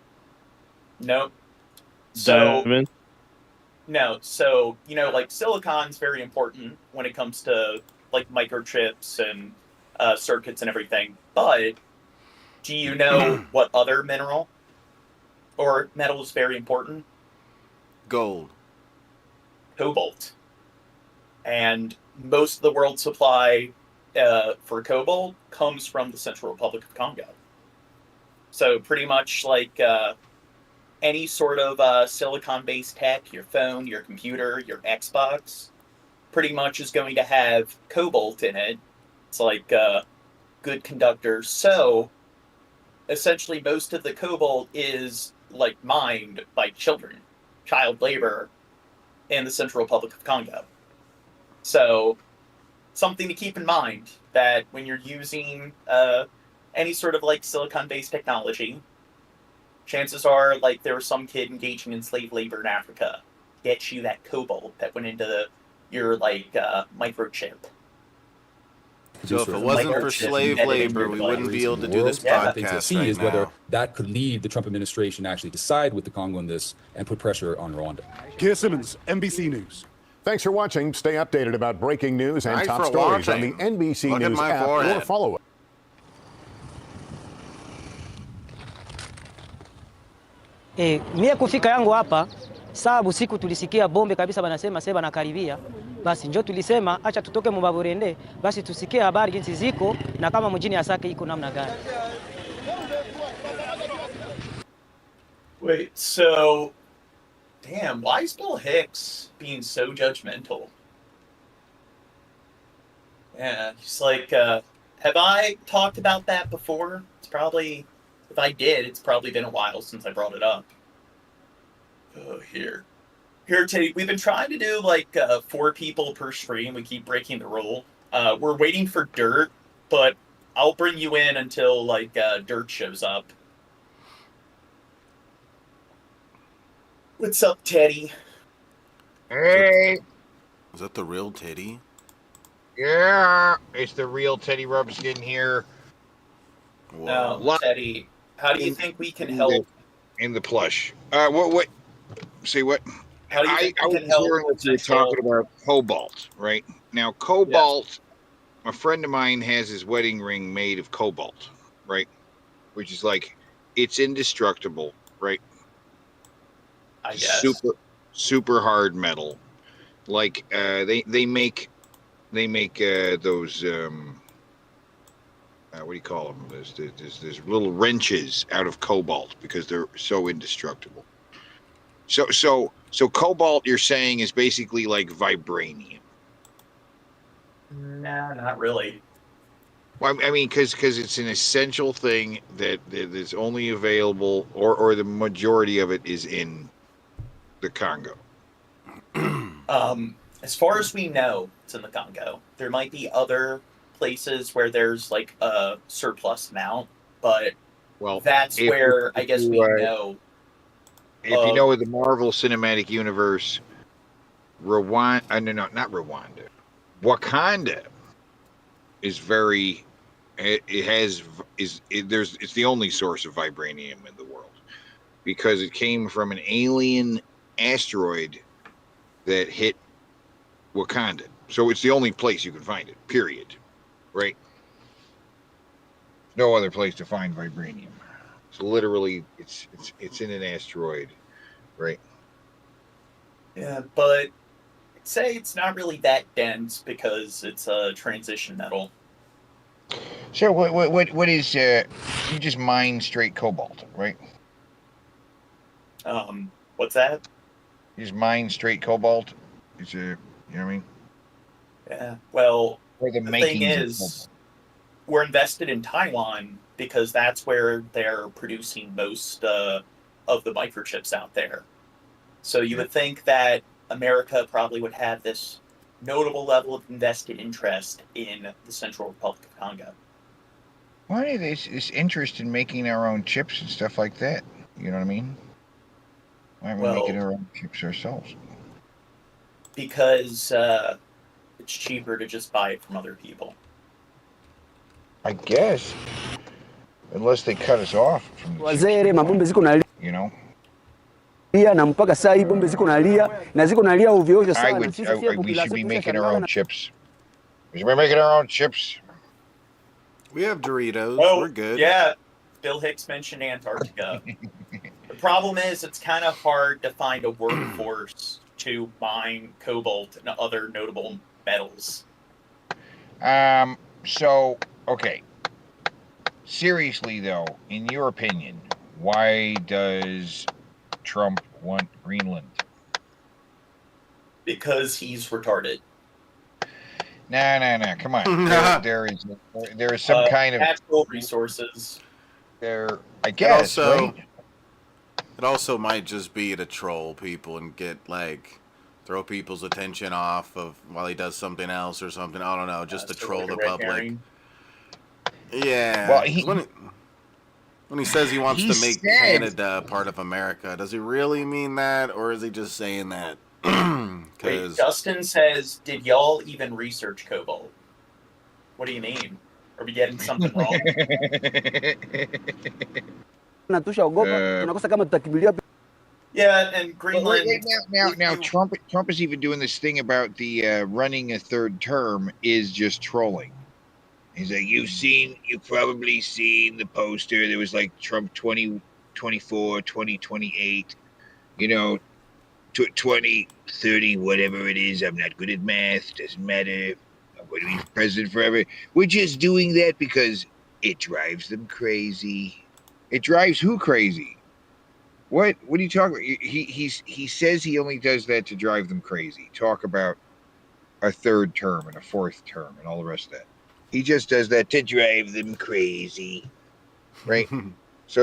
Nope. So, no. So, you know, like silicon's very important when it comes to like microchips and circuits and everything. But do you know what other mineral or metal is very important? Gold. Cobalt. And most of the world's supply for cobalt comes from the Central Republic of Congo. So pretty much like any sort of silicon-based tech, your phone, your computer, your Xbox, pretty much is going to have cobalt in it. It's like a good conductor. So essentially most of the cobalt is like mined by children, child labor in the Central Republic of Congo. So something to keep in mind that when you're using any sort of like silicon-based technology, chances are like there was some kid engaging in slave labor in Africa, get you that cobalt that went into your like microchip. So if it wasn't for slave labor, we wouldn't be able to do this podcast right is now. whether that could lead the Trump administration to actually decide with the Congo on this and put pressure on Rwanda. Keir Simmons, NBC News. Thanks for watching. Stay updated about breaking news and Thanks top for stories watching. on the NBC Look at News my app forehead. or follow it. Mie kufika yangu hapa saa busiku tulisikia bombe kabisa, banasema sasa banakaribia. Basi njoo tulisema acha tutoke Mubaburende, basi tusikie habari jinsi ziko na kama mjini Asake iko namna gani. Wait, so damn, why is Bill Hicks being so judgmental? Yeah, he's like, have I talked about that before? It's probably, if I did, it's probably been a while since I brought it up. Oh, here, Teddy, we've been trying to do like 4 people per stream. We keep breaking the rule. We're waiting for Dirt, but I'll bring you in until like Dirt shows up. What's up, Teddy? Hey. Is that the real Teddy? Yeah, it's the real Teddy Rubskin here. No, Teddy, how do you think we can help? In the plush. What? Say what? How do you think I we was can help? hearing what you were talking about cobalt, right? Now, cobalt, a friend of mine has his wedding ring made of cobalt, right? Which is like, it's indestructible, right? I guess. Super hard metal. Like, they make those, what do you call them? There's little wrenches out of cobalt because they're so indestructible. So cobalt, you're saying, is basically like vibranium. Nah, not really. Well, I mean, because it's an essential thing that is only available, or the majority of it is in the Congo. As far as we know, it's in the Congo. There might be other places where there's like a surplus amount, but that's where I guess we know. If you know the Marvel Cinematic Universe, not Rwanda. Wakanda is very it's the only source of vibranium in the world because it came from an alien asteroid that hit Wakanda. So it's the only place you can find it, period. Right? No other place to find vibranium. So literally it's in an asteroid, right? Yeah, but I'd say it's not really that dense because it's a transition metal. So what is you just mine straight cobalt, right? What's that? You just mine straight cobalt. It's you know what I mean? Yeah. Well, the thing makings of is, we're invested in Taiwan because that's where they're producing most of the microchips out there. So you would think that America probably would have this notable level of invested interest in the Central Republic of Congo. Why is this interest in making our own chips and stuff like that? You know what I mean? Why aren't we making our own chips ourselves? Because it's cheaper to just buy it from other people. I guess. Unless they cut us off from the Wazere mabombe ziko nalia. You know? Na mpaka saa hii bombe ziko nalia na ziko nalia ovyo ovyo sana. We should be making our own chips. We should be making our own chips. We have Doritos. Oh, we're good. Yeah. Bill Hicks mentioned Antarctica. The problem is it's kind of hard to find a workforce to mine cobalt and other notable metals. So, okay. Seriously, though, in your opinion, why does Trump want Greenland? Because he's retarded. No. Come on. there is some kind of natural resources. There, I guess. It also might just be to troll people and get throw people's attention off of while he does something else or something. I don't know, just to troll the public. Herring. Yeah. Well, when he says he wants to make Canada part of America, does he really mean that, or is he just saying that? Wait, Dustin says, "Did y'all even research cobalt?" What do you mean? Are we getting something wrong? Yeah, and Greenland. Now, Trump is even doing this thing about the running a third term is just trolling. He's like, you've probably seen the poster. There was like Trump 2024, 2028, 2030, whatever it is. I'm not good at math. Doesn't matter. I'm going to be president forever. We're just doing that because it drives them crazy. It drives who crazy? What are you talking about? He says he only does that to drive them crazy. Talk about a third term and a fourth term and all the rest of that. He just does that to drive them crazy, right? So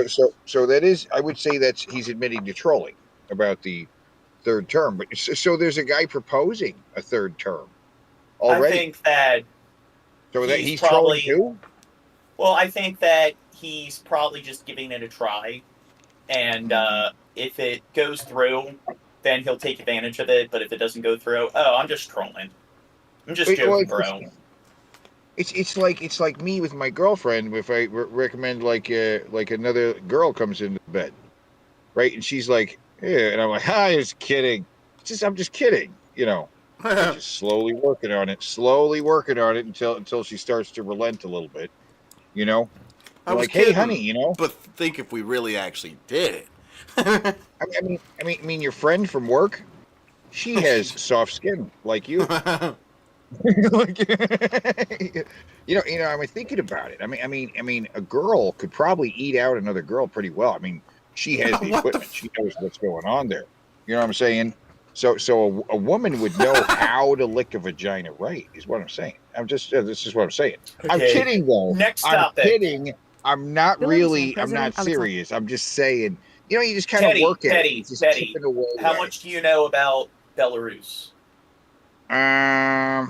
that is, I would say he's admitting to trolling about the third term. But so there's a guy proposing a third term already. I think that. So that he's trolling too. Well, I think that he's probably just giving it a try, and if it goes through, then he'll take advantage of it. But if it doesn't go through, I'm just trolling. I'm just joking, bro. It's like me with my girlfriend. If I recommend like another girl comes into bed, right, and she's like, yeah, and I'm like, I'm just kidding. I'm just kidding, I'm just slowly working on it until she starts to relent a little bit, I was like, kidding, hey, honey, But think if we really actually did it. I mean, your friend from work, she has soft skin like you. I'm thinking about it. I mean, a girl could probably eat out another girl pretty well. I mean, she has the equipment. She knows what's going on there. You know what I'm saying? So a woman would know how to lick a vagina right, is what I'm saying. This is what I'm saying. Okay. I'm kidding, though. Next topic. I'm kidding. I'm not serious. I'm just saying, you just kind of work at it. Teddy, how much do you know about Belarus? I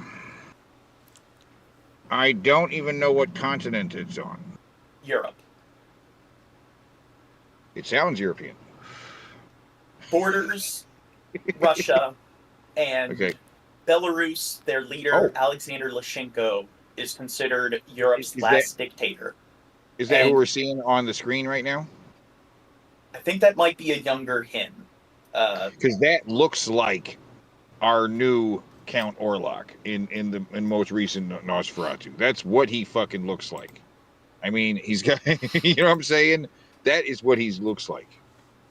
don't even know what continent it's on. Europe. It sounds European. Borders Russia and Belarus. Their leader, Alexander Lukashenko, is considered Europe's Is last dictator. Is that And who we're seeing on the screen right now? I think that might be a younger him. Because that looks like our new Count Orlok in most recent Nosferatu. That's what he fucking looks like. I mean, he's got, you know what I'm saying? That is what he looks like.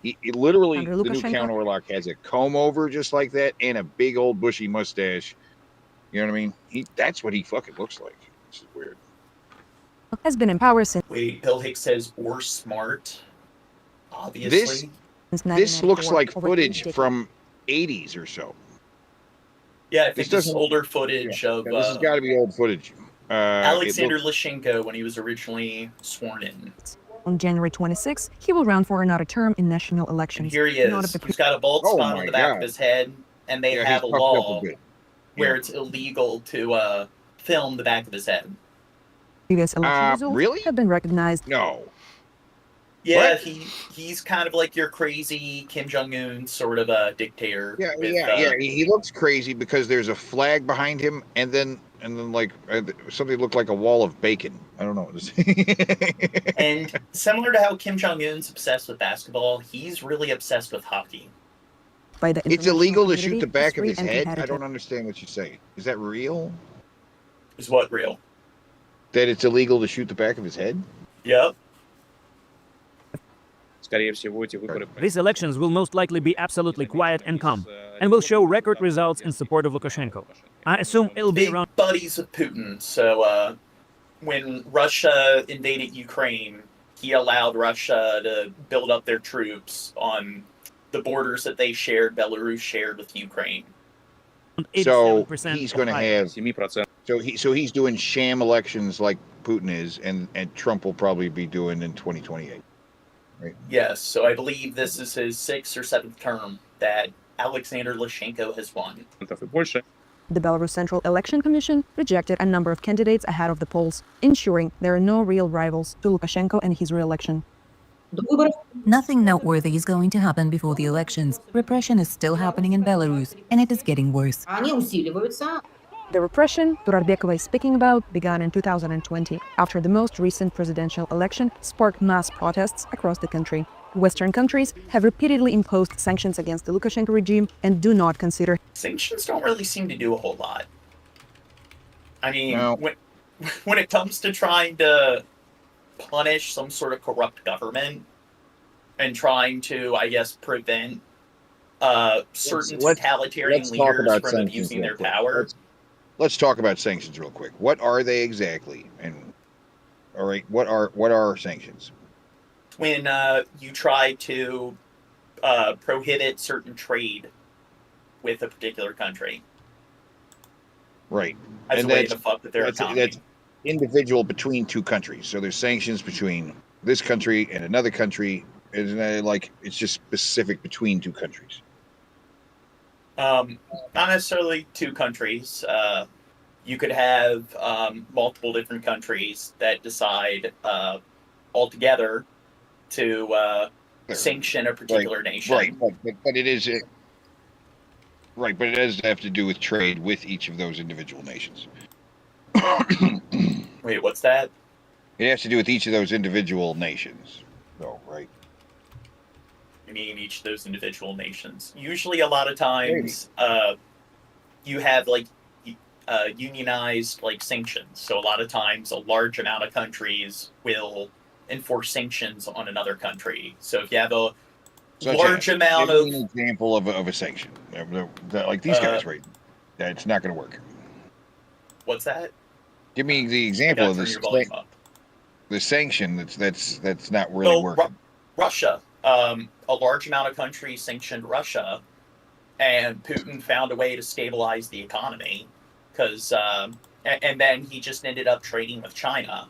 He literally, Under the new Lukashenko? Count Orlok has a comb over just like that and a big old bushy mustache. You know what I mean? That's what he fucking looks like. This is weird. Has been in power since. Wait, Bill Hicks says, or smart. Obviously. This looks 1994, like over footage 3 decades. from 80s or so. Yeah, I think This this is doesn't- older footage of This has got to be old footage. Alexander Lukashenko when he was originally sworn in. On January 26, he will run for another term in national elections. Here he Not is. of the He's got a bald Oh spot my on the back God. of his head, and they Yeah, have a he's puffed up a law bit. where Yeah. it's illegal to film the back of his head. previous election results really? have been recognized. No. Yeah, What? he's kind of like your crazy Kim Jong-un sort of a dictator. Yeah, with, yeah. He looks crazy because there's a flag behind him, and then like something looked like a wall of bacon. I don't know. And similar to how Kim Jong-un's obsessed with basketball, he's really obsessed with hockey. By the It's international illegal to community shoot the as back of free his and head. I competitive. don't understand what you say. Is that real? Is what real? That it's illegal to shoot the back of his head? Yep. These elections will most likely be absolutely quiet and calm, and will show record results in support of Lukashenko. I assume it'll be Big around. buddies with Putin. So when Russia invaded Ukraine, he allowed Russia to build up their troops on the borders that they shared, Belarus shared with Ukraine. So 87% he's going to have. So he's doing sham elections like Putin is, and Trump will probably be doing in 2028. Right. Yes, so I believe this is his 6th or 7th term that Alexander Lukashenko has won. The Belarus Central Election Commission rejected a number of candidates ahead of the polls, ensuring there are no real rivals to Lukashenko and his re-election. Nothing noteworthy is going to happen before the elections. Repression is still happening in Belarus, and it is getting worse. The repression Turarbekova is speaking about began in 2020, after the most recent presidential election sparked mass protests across the country. Western countries have repeatedly imposed sanctions against the Lukashenko regime and do not consider Sanctions don't really seem to do a whole lot. I mean, No. when it comes to trying to punish some sort of corrupt government and trying to, I guess, prevent certain totalitarian let's talk leaders about from sanctions abusing real their quick. power. Let's talk about sanctions real quick. What are they exactly? And all right, what are sanctions? When you try to prohibit certain trade with a particular country. Right. As And a way to fuck with their economy. That's individual between two countries. So there's sanctions between this country and another country. Isn't it like it's just specific between two countries? Not necessarily two countries. You could have multiple different countries that decide altogether to sanction a particular nation. Right, but it is right, but it does have to do with trade with each of those individual nations. Wait, what's that? It has to do with each of those individual nations, though, right? I mean, each of those individual nations. Usually, a lot of times, you have like unionized like sanctions. So a lot of times, a large amount of countries will enforce sanctions on another country. So if you have a large amount give of me an example of a sanction, like these guys, right? That's not going to work. what's that? Give me the example of this. The sanction that's not really working. Russia. A large amount of countries sanctioned Russia, and Putin found a way to stabilize the economy, because and then he just ended up trading with China.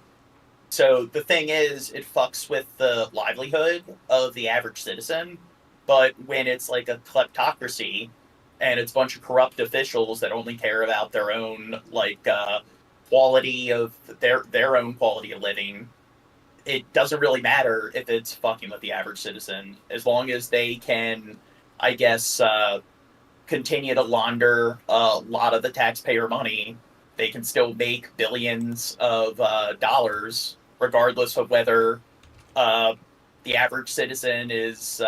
So the thing is, it fucks with the livelihood of the average citizen, but when it's like a kleptocracy and it's a bunch of corrupt officials that only care about their own quality of their own quality of living, it doesn't really matter if it's fucking with the average citizen, as long as they can, I guess, continue to launder a lot of the taxpayer money they can still make billions of dollars, regardless of whether the average citizen is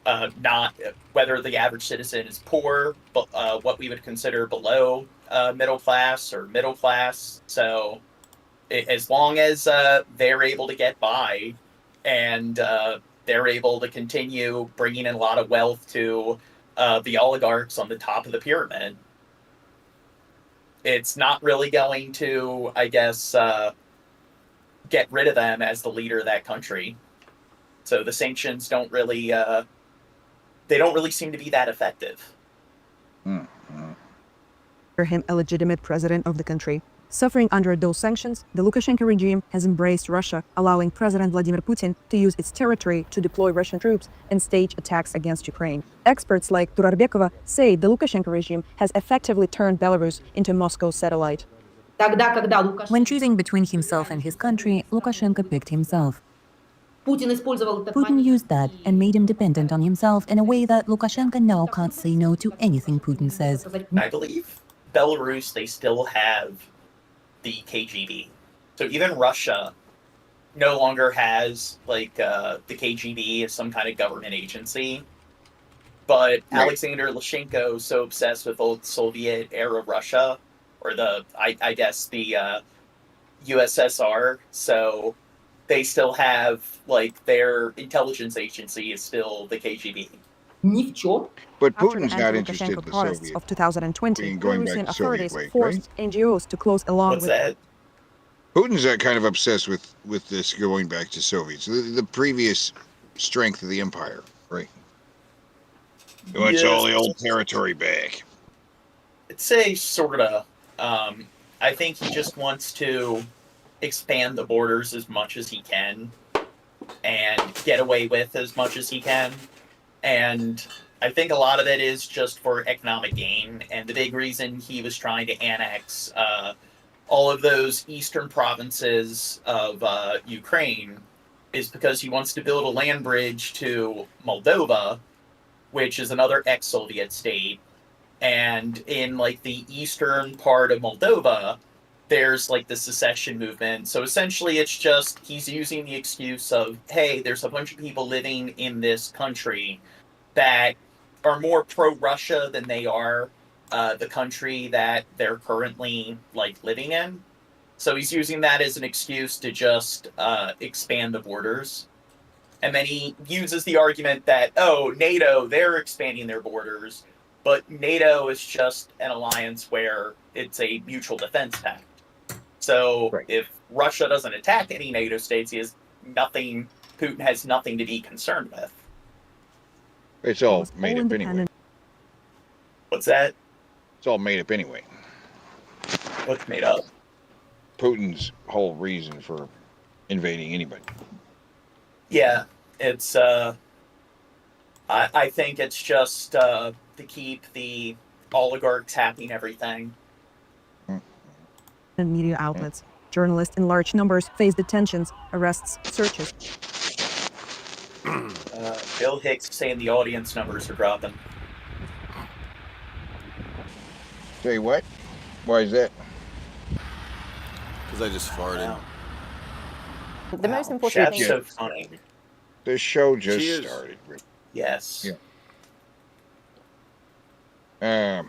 not, whether the average citizen is poor, but what we would consider below middle class or middle class. So as long as they're able to get by and they're able to continue bringing in a lot of wealth to the oligarchs on the top of the pyramid, it's not really going to, I guess, get rid of them as the leader of that country. So the sanctions don't really, they don't really seem to be that effective. For him, a legitimate president of the country. Suffering under those sanctions, the Lukashenko regime has embraced Russia, allowing President Vladimir Putin to use its territory to deploy Russian troops and stage attacks against Ukraine. Experts like Turarbekova say the Lukashenko regime has effectively turned Belarus into Moscow's satellite. When choosing between himself and his country, Lukashenko picked himself. Putin used that and made him dependent on himself in a way that Lukashenko now can't say no to anything Putin says. I believe Belarus, they still have the KGB. So even Russia no longer has like the KGB as some kind of government agency. But right. Alexander Lukashenko is so obsessed with old Soviet era Russia, or I guess the USSR. So they still have like their intelligence agency is still the KGB. But Putin's not interested in the protests Soviet of 2020, going back Belarusian to Soviet authorities way, forced right? NGOs to close along What's with that? Putin's kind of obsessed with this going back to Soviets, the previous strength of the empire, right? He wants all the old territory back. I'd say sorta. I think he just wants to expand the borders as much as he can and get away with as much as he can. And I think a lot of it is just for economic gain. And the big reason he was trying to annex all of those eastern provinces of Ukraine is because he wants to build a land bridge to Moldova, which is another ex-Soviet state. And in like the eastern part of Moldova, there's like the secession movement. So essentially it's just he's using the excuse of, hey, there's a bunch of people living in this country that are more pro-Russia than they are the country that they're currently like living in. So he's using that as an excuse to just expand the borders. And then he uses the argument that, oh, NATO, they're expanding their borders, but NATO is just an alliance where it's a mutual defense pact. So if Russia doesn't attack any NATO states, Putin has nothing to be concerned with. It's all made up anyway. What's that? It's all made up anyway. What's made up? Putin's whole reason for invading anybody. Yeah, it's I think it's just to keep the oligarchs happy and everything. And media outlets. Journalists in large numbers face detentions, arrests, searches. Bill Hicks saying the audience numbers are dropping. Say what? Why is that? Because I just farted. The most important That's thing. so funny. The show just started. Yes. Yeah.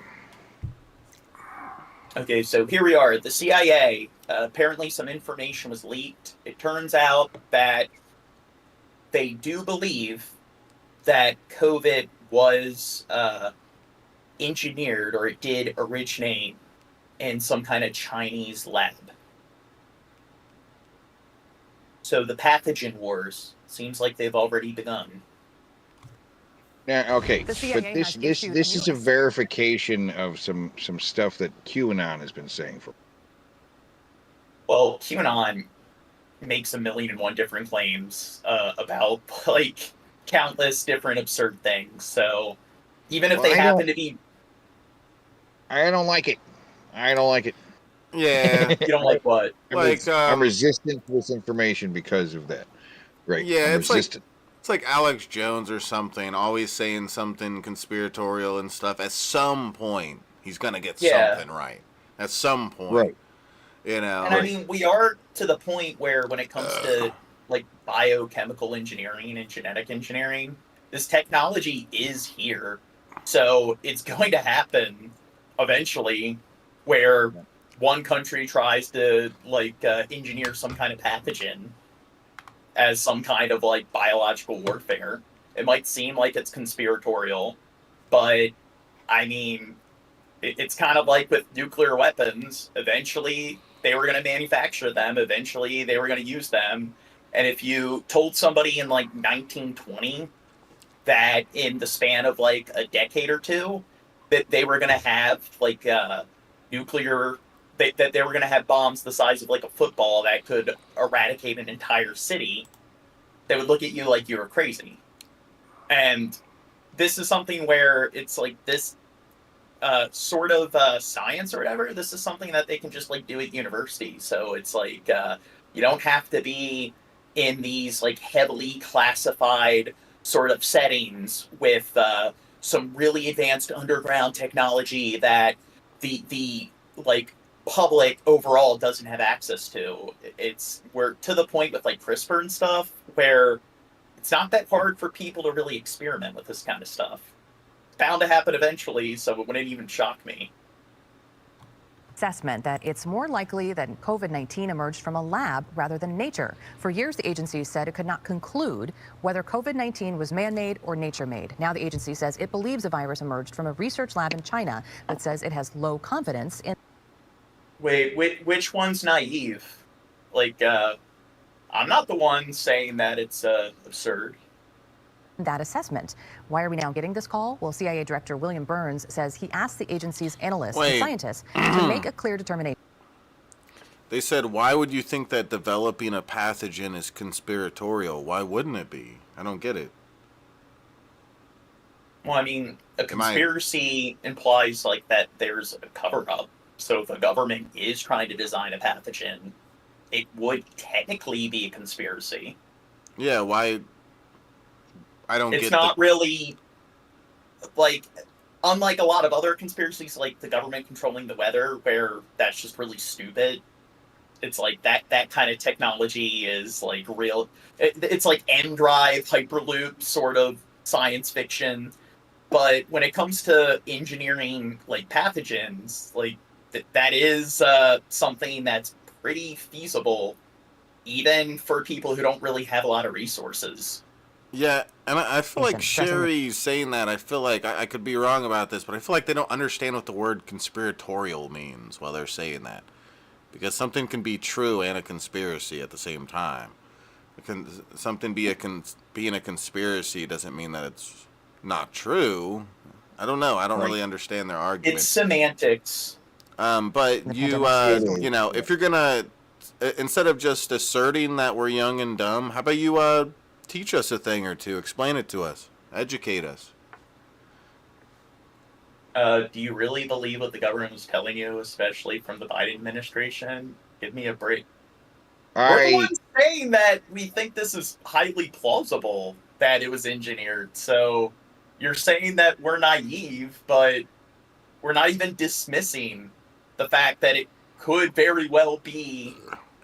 Okay, so here we are. The CIA, apparently some information was leaked. It turns out that they do believe that COVID was engineered, or it did originate in some kind of Chinese lab. So the pathogen wars seems like they've already begun. Now, okay, The but CIA this has issued is a new- verification of some stuff that QAnon has been saying for. Well, QAnon makes 1,000,001 different claims about like countless different absurd things. So even if Well, they I happen don't- to be, I don't like it. I don't like it. Yeah. you don't like what? I'm resistant to this information because of that. Right. Yeah, I'm it's like resistant. it's like Alex Jones or something, always saying something conspiratorial and stuff. At some point, he's gonna get Yeah. something right. at some point. Right. You know. And I mean, we are to the point where when it comes to like biochemical engineering and genetic engineering, this technology is here. So it's going to happen eventually where one country tries to engineer some kind of pathogen as some kind of like biological warfare. It might seem like it's conspiratorial, but I mean, it's kind of like with nuclear weapons. Eventually, they were going to manufacture them. Eventually, they were going to use them. And if you told somebody in like 1920 that in the span of like a decade or two that they were going to have like nuclear, that they were going to have bombs the size of like a football that could eradicate an entire city, they would look at you like you were crazy. And this is something where it's like this sort of science or whatever. This is something that they can just like do at university. So it's like you don't have to be in these like heavily classified sort of settings with some really advanced underground technology that the like public overall doesn't have access to. We're to the point with like CRISPR and stuff where it's not that hard for people to really experiment with this kind of stuff. It's bound to happen eventually, so it wouldn't even shock me. Assessment that it's more likely that COVID-19 emerged from a lab rather than nature. For years, the agency said it could not conclude whether COVID-19 was man-made or nature-made. Now the agency says it believes the virus emerged from a research lab in China, but says it has low confidence in... Wait, which one's naive? Like, I'm not the one saying that it's absurd. that assessment. Why are we now getting this call? Well, CIA Director William Burns says he asked the agency's analysts and scientists to make a clear determination. They said, why would you think that developing a pathogen is conspiratorial? Why wouldn't it be? I don't get it. Well, I mean, a conspiracy implies like that there's a cover-up. So if a government is trying to design a pathogen, it would technically be a conspiracy. Yeah, why? I don't get it. It's not really, like, unlike a lot of other conspiracies, like the government controlling the weather, where that's just really stupid. It's like that kind of technology is like real. It's like M-Drive, Hyperloop sort of science fiction. But when it comes to engineering like pathogens, like that is something that's pretty feasible, even for people who don't really have a lot of resources. Yeah, and I feel like Sherry's saying that. I feel like I could be wrong about this, but I feel like they don't understand what the word conspiratorial means while they're saying that. Because something can be true and a conspiracy at the same time. Something being a conspiracy doesn't mean that it's not true. I don't know. I don't really understand their argument. It's semantics. But you know, if you're gonna, instead of just asserting that we're young and dumb, how about you teach us a thing or two, explain it to us, educate us. Do you really believe what the government was telling you, especially from the Biden administration? Give me a break. We're the ones saying that we think this is highly plausible that it was engineered. So you're saying that we're naive, but we're not even dismissing the fact that it could very well be.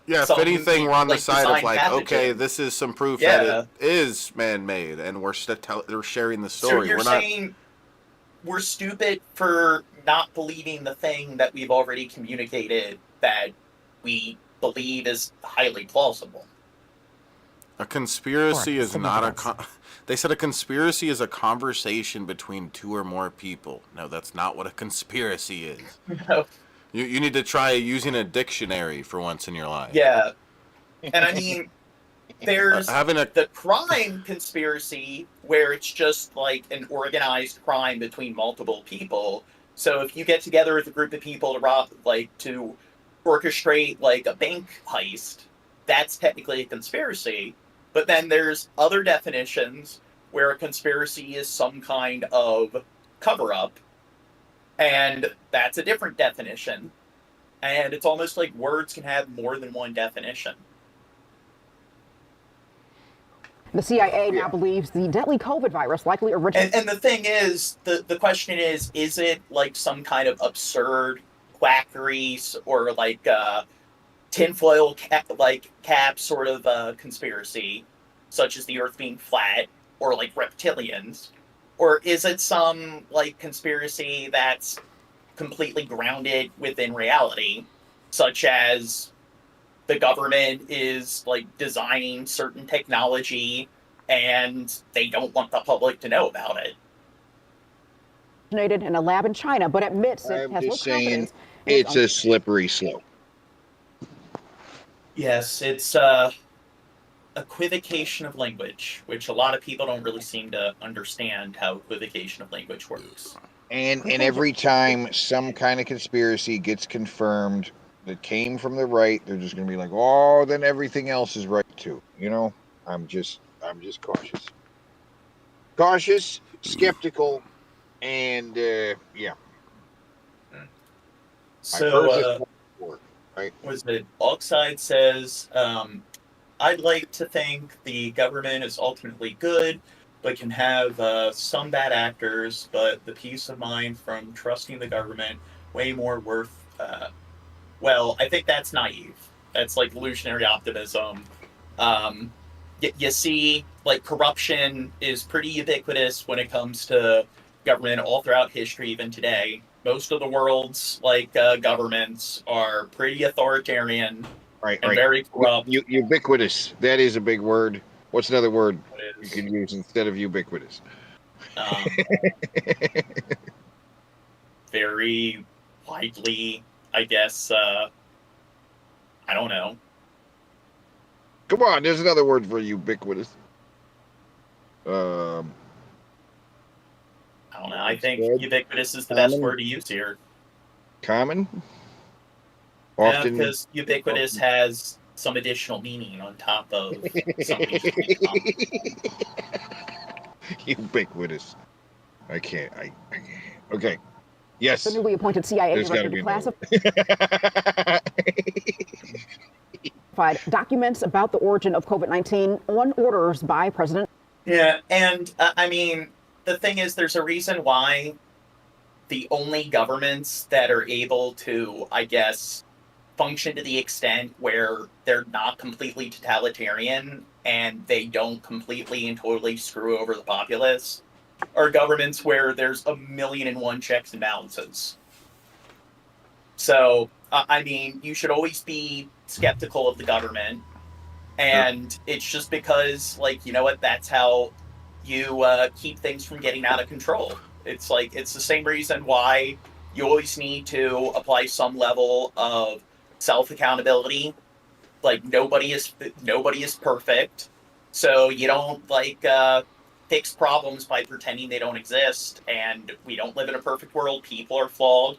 Yeah, if anything, we're on the side of like, pathogen. Okay, this is some proof that it is man-made, and we're sharing the story. So you're saying we're stupid for not believing the thing that we've already communicated that we believe is highly plausible. A conspiracy is not they said a conspiracy is a conversation between two or more people. No, that's not what a conspiracy is. No. You need to try using a dictionary for once in your life. Yeah. And I mean, there's the crime conspiracy where it's just like an organized crime between multiple people. So if you get together with a group of people to orchestrate like a bank heist, that's technically a conspiracy. But then there's other definitions where a conspiracy is some kind of cover-up, and that's a different definition. And it's almost like words can have more than one definition. The CIA now believes the deadly COVID virus likely originated. And the thing is, the question is it like some kind of absurd, quackery or like tinfoil cap sort of conspiracy, such as the Earth being flat or like reptilians, or is it some like conspiracy that's completely grounded within reality, such as the government is like designing certain technology and they don't want the public to know about it? In a lab in China, but admits it I'm has just no saying confidence. it's a slippery slope. Yes, it's equivocation of language, which a lot of people don't really seem to understand how equivocation of language works. And every time some kind of conspiracy gets confirmed that came from the right, they're just going to be like, oh, then everything else is right too. You know, I'm just cautious. Cautious, skeptical, and yeah. So, was it Oxide says, I'd like to think the government is ultimately good, but can have some bad actors, but the peace of mind from trusting the government way more worth. Well, I think that's naive. That's like illusionary optimism. You see, like, corruption is pretty ubiquitous when it comes to government all throughout history, even today. Most of the world's governments are pretty authoritarian and very corrupt. Ubiquitous. That is a big word. What's another word you can use instead of ubiquitous? Very widely, I guess. I don't know. Come on, there's another word for ubiquitous. I don't know. I think ubiquitous is the best word to use here. Common? Often, because ubiquitous has some additional meaning on top of something. Ubiquitous. I can't. Okay. Yes. The newly appointed CIA director declassified documents about the origin of COVID-19 on orders by President. Yeah, and I mean, the thing is, there's a reason why the only governments that are able to, I guess, function to the extent where they're not completely totalitarian and they don't completely and totally screw over the populace are governments where there's 1,000,001 checks and balances. So, I mean, you should always be skeptical of the government, and it's just because, like, you know what, that's how you keep things from getting out of control. It's like, it's the same reason why you always need to apply some level of self-accountability. Like, nobody is perfect, so you don't fix problems by pretending they don't exist. And we don't live in a perfect world. People are flawed,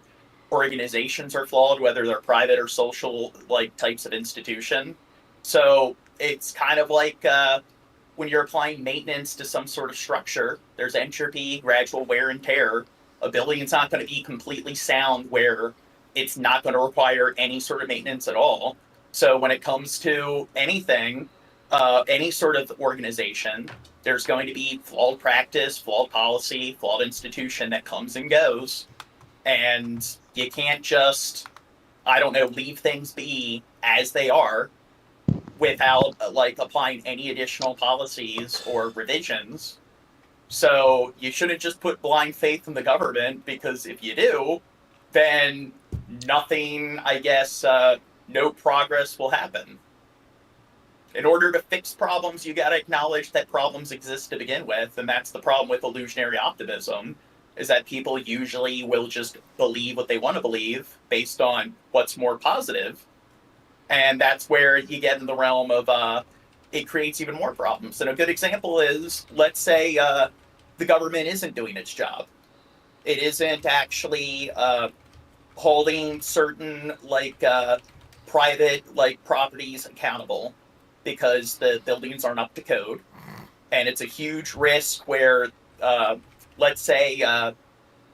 organizations are flawed, whether they're private or social types of institution. So it's kind of like when you're applying maintenance to some sort of structure, there's entropy, gradual wear and tear. A building's not going to be completely sound where it's not going to require any sort of maintenance at all. So when it comes to anything, any sort of organization, there's going to be flawed practice, flawed policy, flawed institution that comes and goes. And you can't just, leave things be as they are without applying any additional policies or revisions. So you shouldn't just put blind faith in the government, because if you do, then nothing, no progress will happen. In order to fix problems, you got to acknowledge that problems exist to begin with, and that's the problem with illusionary optimism, is that people usually will just believe what they want to believe based on what's more positive, and that's where you get in the realm of it creates even more problems. And a good example is, let's say the government isn't doing its job. It isn't actually holding certain private properties accountable because the buildings aren't up to code, and it's a huge risk where let's say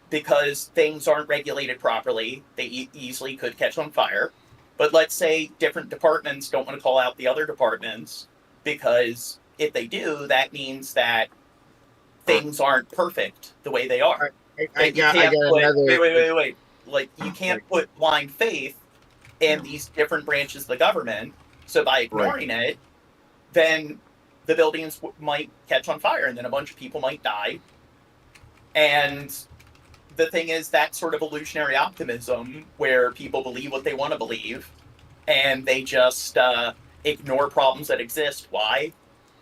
because things aren't regulated properly, they easily could catch on fire. But let's say different departments don't want to call out the other departments, because if they do, that means that things aren't perfect the way they are. I got another. Wait. Like, you can't put blind faith in these different branches of the government. So by ignoring it, then the buildings might catch on fire, and then a bunch of people might die. And the thing is, that sort of illusionary optimism where people believe what they want to believe, and they just ignore problems that exist. Why?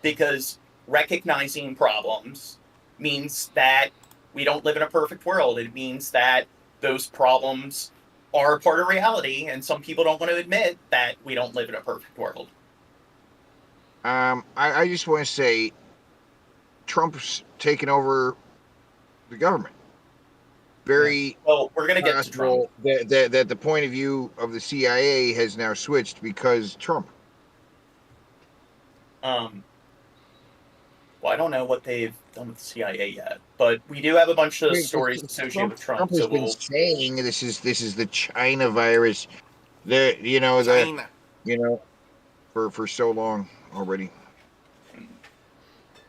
Because recognizing problems means that we don't live in a perfect world. It means that those problems are part of reality, and some people don't want to admit that we don't live in a perfect world. I just want to say Trump's taken over the government. Very well, we're going to get to Trump. That the point of view of the CIA has now switched because Trump. Well, I don't know what they've done with the CIA yet, but we do have a bunch of stories associated with Trump. Trump has been saying this is the China virus, for so long already.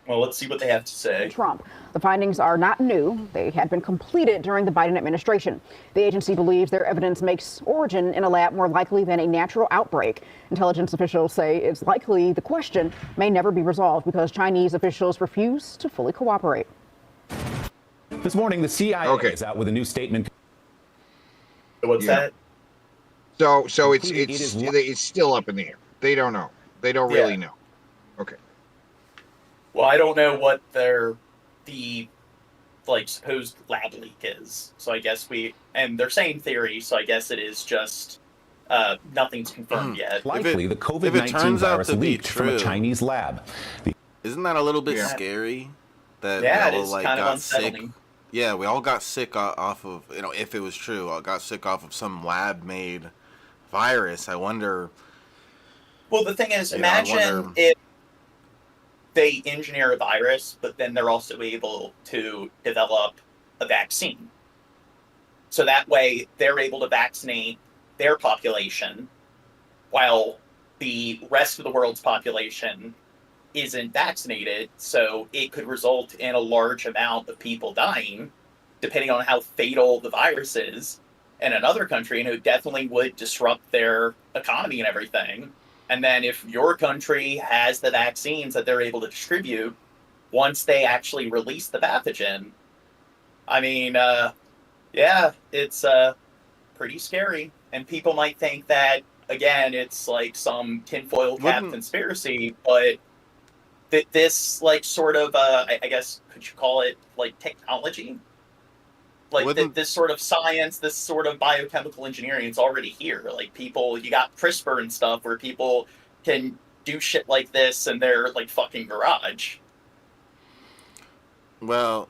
Well, let's see what they have to say. Trump. The findings are not new. They had been completed during the Biden administration. The agency believes their evidence makes origin in a lab more likely than a natural outbreak. Intelligence officials say it's likely the question may never be resolved because Chinese officials refuse to fully cooperate. This morning, the CIA is out with a new statement. What's that? So it's still up in the air. They don't know. They don't really know. Okay. Well, I don't know what the supposed lab leak is. So I guess and they're saying theory, so I guess it is just nothing's confirmed yet. Likely the COVID-19 virus leaked from a Chinese lab. Isn't that a little bit scary? That it is kind of unsettling. Sick? Yeah, we all got sick off of, if it was true, I got sick off of some lab-made virus. I wonder... Well, the thing is, imagine if they engineer a virus, but then they're also able to develop a vaccine. So that way they're able to vaccinate their population while the rest of the world's population isn't vaccinated. So it could result in a large amount of people dying, depending on how fatal the virus is in another country, and it definitely would disrupt their economy and everything. And then if your country has the vaccines that they're able to distribute, once they actually release the pathogen, I mean, it's pretty scary. And people might think that, again, it's like some tinfoil cap conspiracy, but this sort of, I guess, could you call it like technology? Like this sort of science, this sort of biochemical engineering, it's already here. Like people, you got CRISPR and stuff where people can do shit like this in their fucking garage. Well,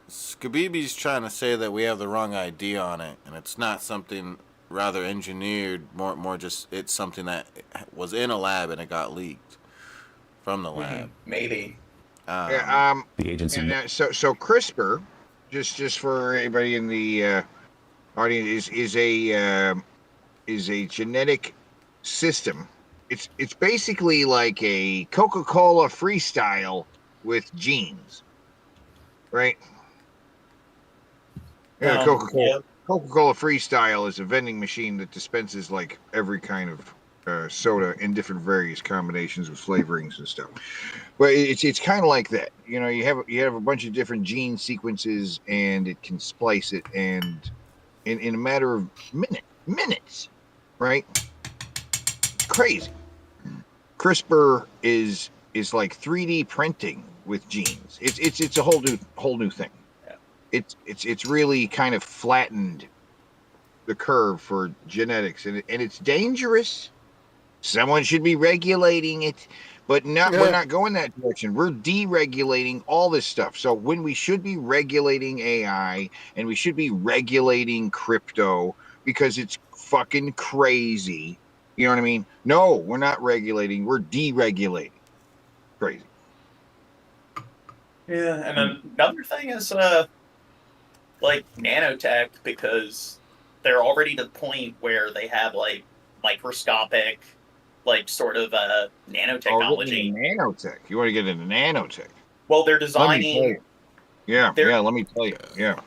Skabibi's trying to say that we have the wrong idea on it, and it's not something rather engineered, more just it's something that was in a lab and it got leaked from the lab. Maybe. The agency. So CRISPR, just for everybody in the audience, is a genetic system. It's basically like a Coca-Cola freestyle with genes, right? Yeah, Coca-Cola freestyle is a vending machine that dispenses like every kind of soda in different various combinations with flavorings and stuff. But it's kind of like that. You have a bunch of different gene sequences, and it can splice it, and in a matter of minutes, right? Crazy. CRISPR is like 3D printing with genes. It's a whole new thing. Yeah. It's really kind of flattened the curve for genetics, and it's dangerous. Someone should be regulating it, but we're not going that direction. We're deregulating all this stuff. So when we should be regulating AI and we should be regulating crypto because it's fucking crazy. You know what I mean? No, we're not regulating. We're deregulating. Crazy. Yeah, and then another thing is nanotech, because they're already to the point where they have microscopic sort of nanotechnology. Nanotech. You want to get into nanotech? Well, they're designing. Let me tell you. Yeah.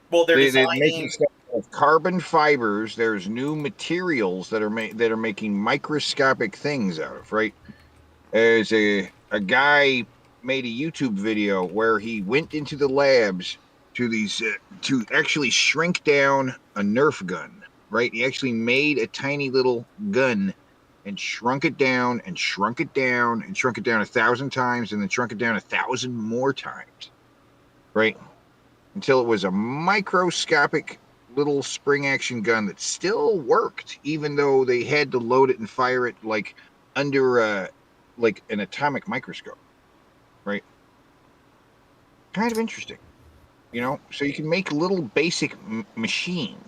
Well, they're designing making stuff carbon fibers. There's new materials that are making microscopic things out of. Right. There's a guy made a YouTube video where he went into the labs to these to actually shrink down a Nerf gun. Right. He actually made a tiny little gun and shrunk it down and shrunk it down and shrunk it down 1,000 times and then shrunk it down 1,000 more times. Right. Until it was a microscopic little spring action gun that still worked, even though they had to load it and fire it like under like an atomic microscope. Right. Kind of interesting. You know, so you can make little basic machines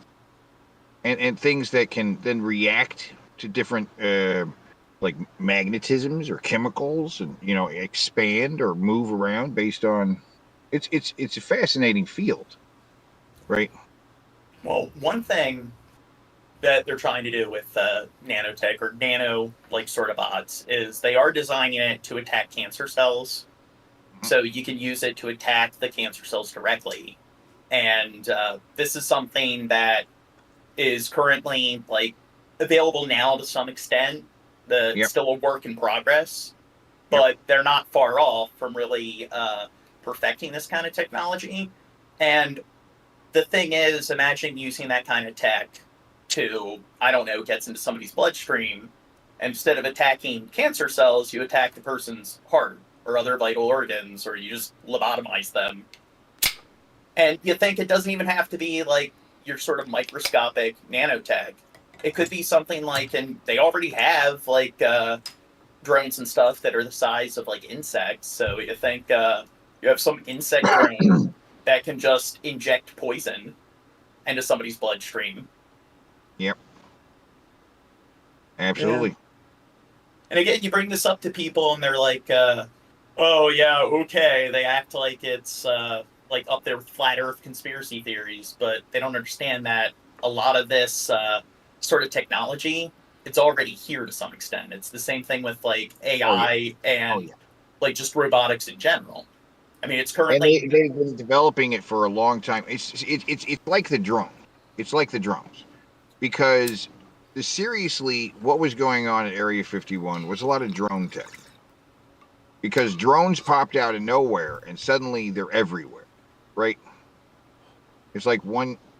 and things that can then react to different like magnetisms or chemicals, and you know, expand or move around based on it's a fascinating field, right? Well, one thing that they're trying to do with nanotech or nano like sort of bots is they are designing it to attack cancer cells, so you can use it to attack the cancer cells directly. And this is something that is currently like available now to some extent. It's still a work in progress, but they're not far off from really perfecting this kind of technology. And the thing is, imagine using that kind of tech to, I don't know, gets into somebody's bloodstream, and instead of attacking cancer cells, you attack the person's heart or other vital organs, or you just lobotomize them. And you think it doesn't even have to be like your sort of microscopic nanotech. It could be something like, and they already have like drones and stuff that are the size of like insects. So you think you have some insect drone that can just inject poison into somebody's bloodstream. Yep. Absolutely. Yeah. And again, you bring this up to people and they're like, oh yeah, okay. They act like it's like up there with flat earth conspiracy theories, but they don't understand that a lot of this sort of technology, it's already here to some extent. It's the same thing with like AI and like just robotics in general. I mean, it's currently... And they've been developing it for a long time. It's like the drone. It's like the drones. Because seriously, what was going on at Area 51 was a lot of drone tech. Because drones popped out of nowhere and suddenly they're everywhere, right? It's like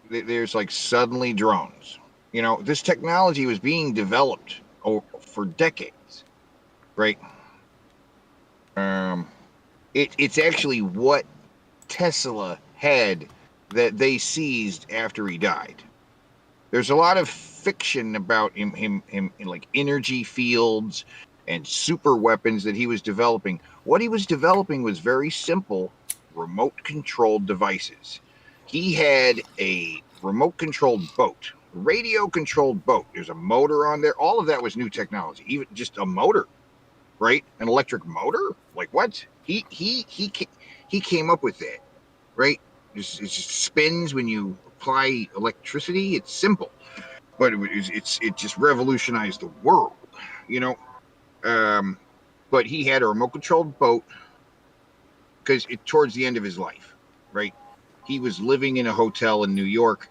there's like suddenly drones. You know, this technology was being developed for decades, right? It's actually what Tesla had that they seized after he died. There's a lot of fiction about him in like energy fields and super weapons that he was developing. What he was developing was very simple, remote-controlled devices. He had a remote-controlled boat, radio-controlled boat. There's a motor on there. All of that was new technology, even just a motor, right? An electric motor? Like what? He came up with that, right? It just spins when you apply electricity. It's simple, but it just revolutionized the world, you know. But he had a remote-controlled boat because towards the end of his life, right? He was living in a hotel in New York,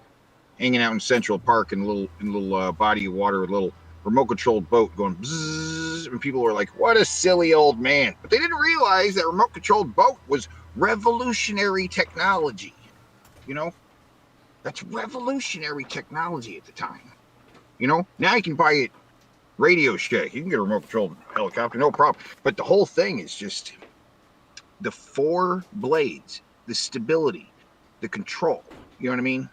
hanging out in Central Park in a little body of water, a little remote-controlled boat going bzzz, and people were like, "What a silly old man!" But they didn't realize that remote-controlled boat was revolutionary technology. You know, that's revolutionary technology at the time. You know, now you can buy it Radio Shack. You can get a remote-controlled helicopter, no problem. But the whole thing is just the 4 blades, the stability, the control. You know what I mean?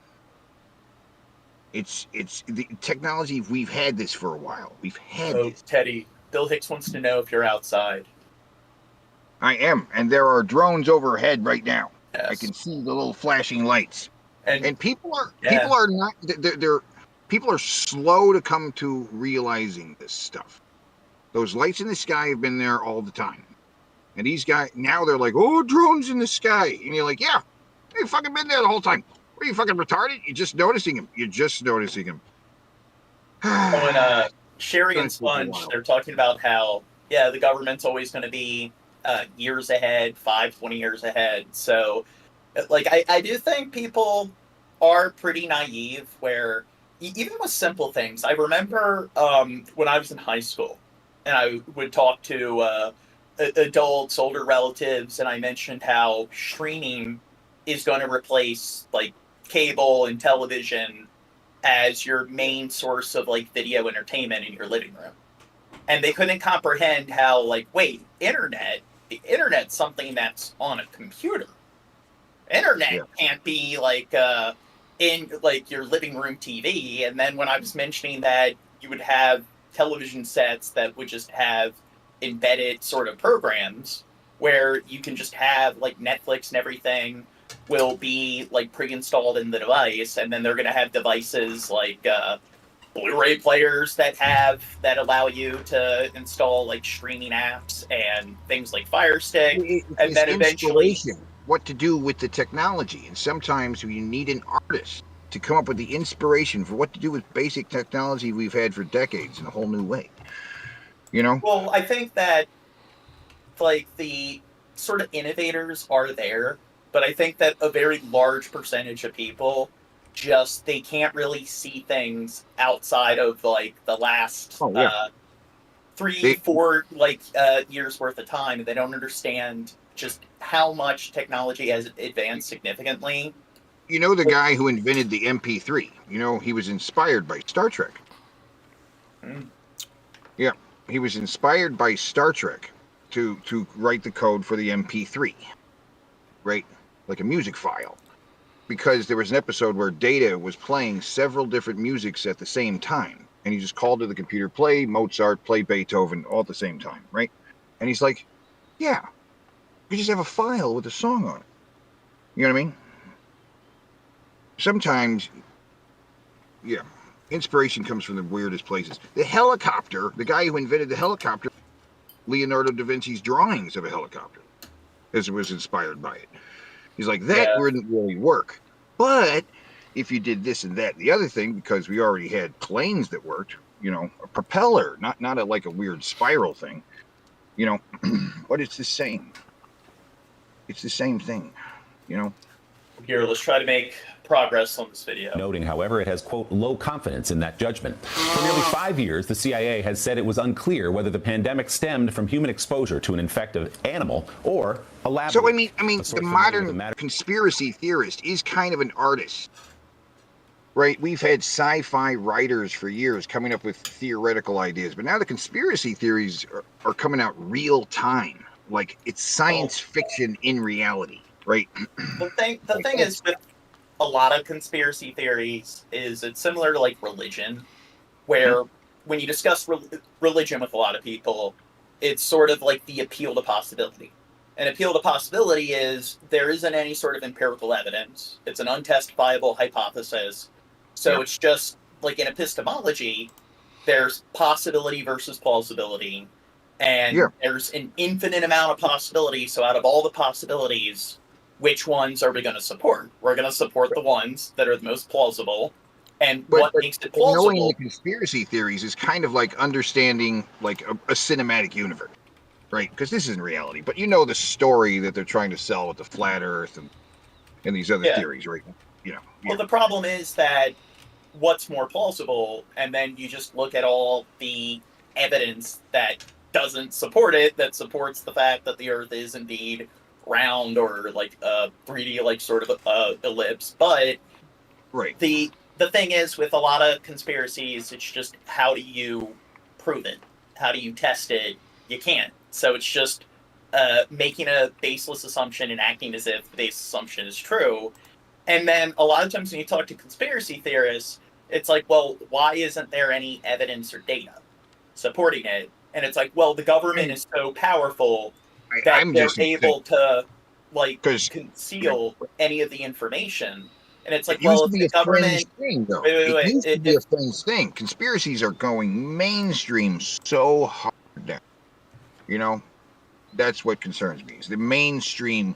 It's the technology. We've had this for a while. We've had this. Teddy, Bill Hicks wants to know if you're outside. I am, and there are drones overhead right now. Yes. I can see the little flashing lights. And people are not. People are slow to come to realizing this stuff. Those lights in the sky have been there all the time, and these guys now they're like, "Oh, drones in the sky," and you're like, "Yeah, they've fucking been there the whole time. What are you fucking retarded? You're just noticing them. You're just noticing them." When Sherry and Sponge, they're talking about how the government's always going to be years ahead, 5-20 years ahead. So, like, I do think people are pretty naive where even with simple things, I remember when I was in high school and I would talk to adults, older relatives, and I mentioned how streaming is going to replace like cable and television as your main source of like video entertainment in your living room. And they couldn't comprehend how like, wait, the internet's something that's on a computer. Internet can't be like in like your living room TV. And then when I was mentioning that you would have television sets that would just have embedded sort of programs where you can just have like Netflix and everything will be like pre-installed in the device, and then they're going to have devices like Blu-ray players that allow you to install like streaming apps and things like Fire Stick, and then eventually what to do with the technology. And sometimes you need an artist to come up with the inspiration for what to do with basic technology we've had for decades in a whole new way. You know? Well, I think that like the sort of innovators are there, but I think that a very large percentage of people just they can't really see things outside of like the last 3-4 years worth of time, and they don't understand just how much technology has advanced significantly. You know the guy who invented the MP3, you know, he was inspired by Star Trek. Yeah, he was inspired by Star Trek to write the code for the MP3, right? Like a music file. Because there was an episode where Data was playing several different musics at the same time. And he just called to the computer, play Mozart, play Beethoven, all at the same time, right? And he's like, yeah, you just have a file with a song on it. You know what I mean? Sometimes, yeah, inspiration comes from the weirdest places. The helicopter, the guy who invented the helicopter, Leonardo da Vinci's drawings of a helicopter, as it was inspired by it. He's like, that wouldn't really work. But if you did this and that and the other thing, because we already had planes that worked, you know, a propeller, not like a weird spiral thing, you know, but it's the same. It's the same thing, you know. Here, let's try to make progress on this video. Noting, however, it has, quote, low confidence in that judgment. For nearly 5 years, the CIA has said it was unclear whether the pandemic stemmed from human exposure to an infected animal or a lab. So, I mean, the modern conspiracy theorist is kind of an artist, right? We've had sci-fi writers for years coming up with theoretical ideas, but now the conspiracy theories are coming out real time. Like, it's science fiction in reality, right? The thing is with a lot of conspiracy theories is it's similar to like religion, where when you discuss religion with a lot of people, it's sort of like the appeal to possibility. An appeal to possibility is there isn't any sort of empirical evidence. It's an untestifiable hypothesis. So it's just like in epistemology, there's possibility versus plausibility. And there's an infinite amount of possibility. So out of all the possibilities, which ones are we going to support? We're going to support the ones that are the most plausible. And what makes it plausible? Knowing the conspiracy theories is kind of like understanding like a cinematic universe, right? Because this isn't reality. But you know the story that they're trying to sell with the flat Earth and these other theories, right? You know. Well, the problem is that what's more plausible, and then you just look at all the evidence that doesn't support it, that supports the fact that the Earth is indeed round or like a 3D like sort of ellipse. But the thing is with a lot of conspiracies, it's just how do you prove it? How do you test it? You can't. So it's just making a baseless assumption and acting as if the base assumption is true. And then a lot of times when you talk to conspiracy theorists, it's like, well, why isn't there any evidence or data supporting it? And it's like, well, the government is so powerful that they're able to like conceal any of the information. And it's like, well, if the government it used to be a fringe thing. Conspiracies are going mainstream so hard now. You know, that's what concerns me. Is the mainstream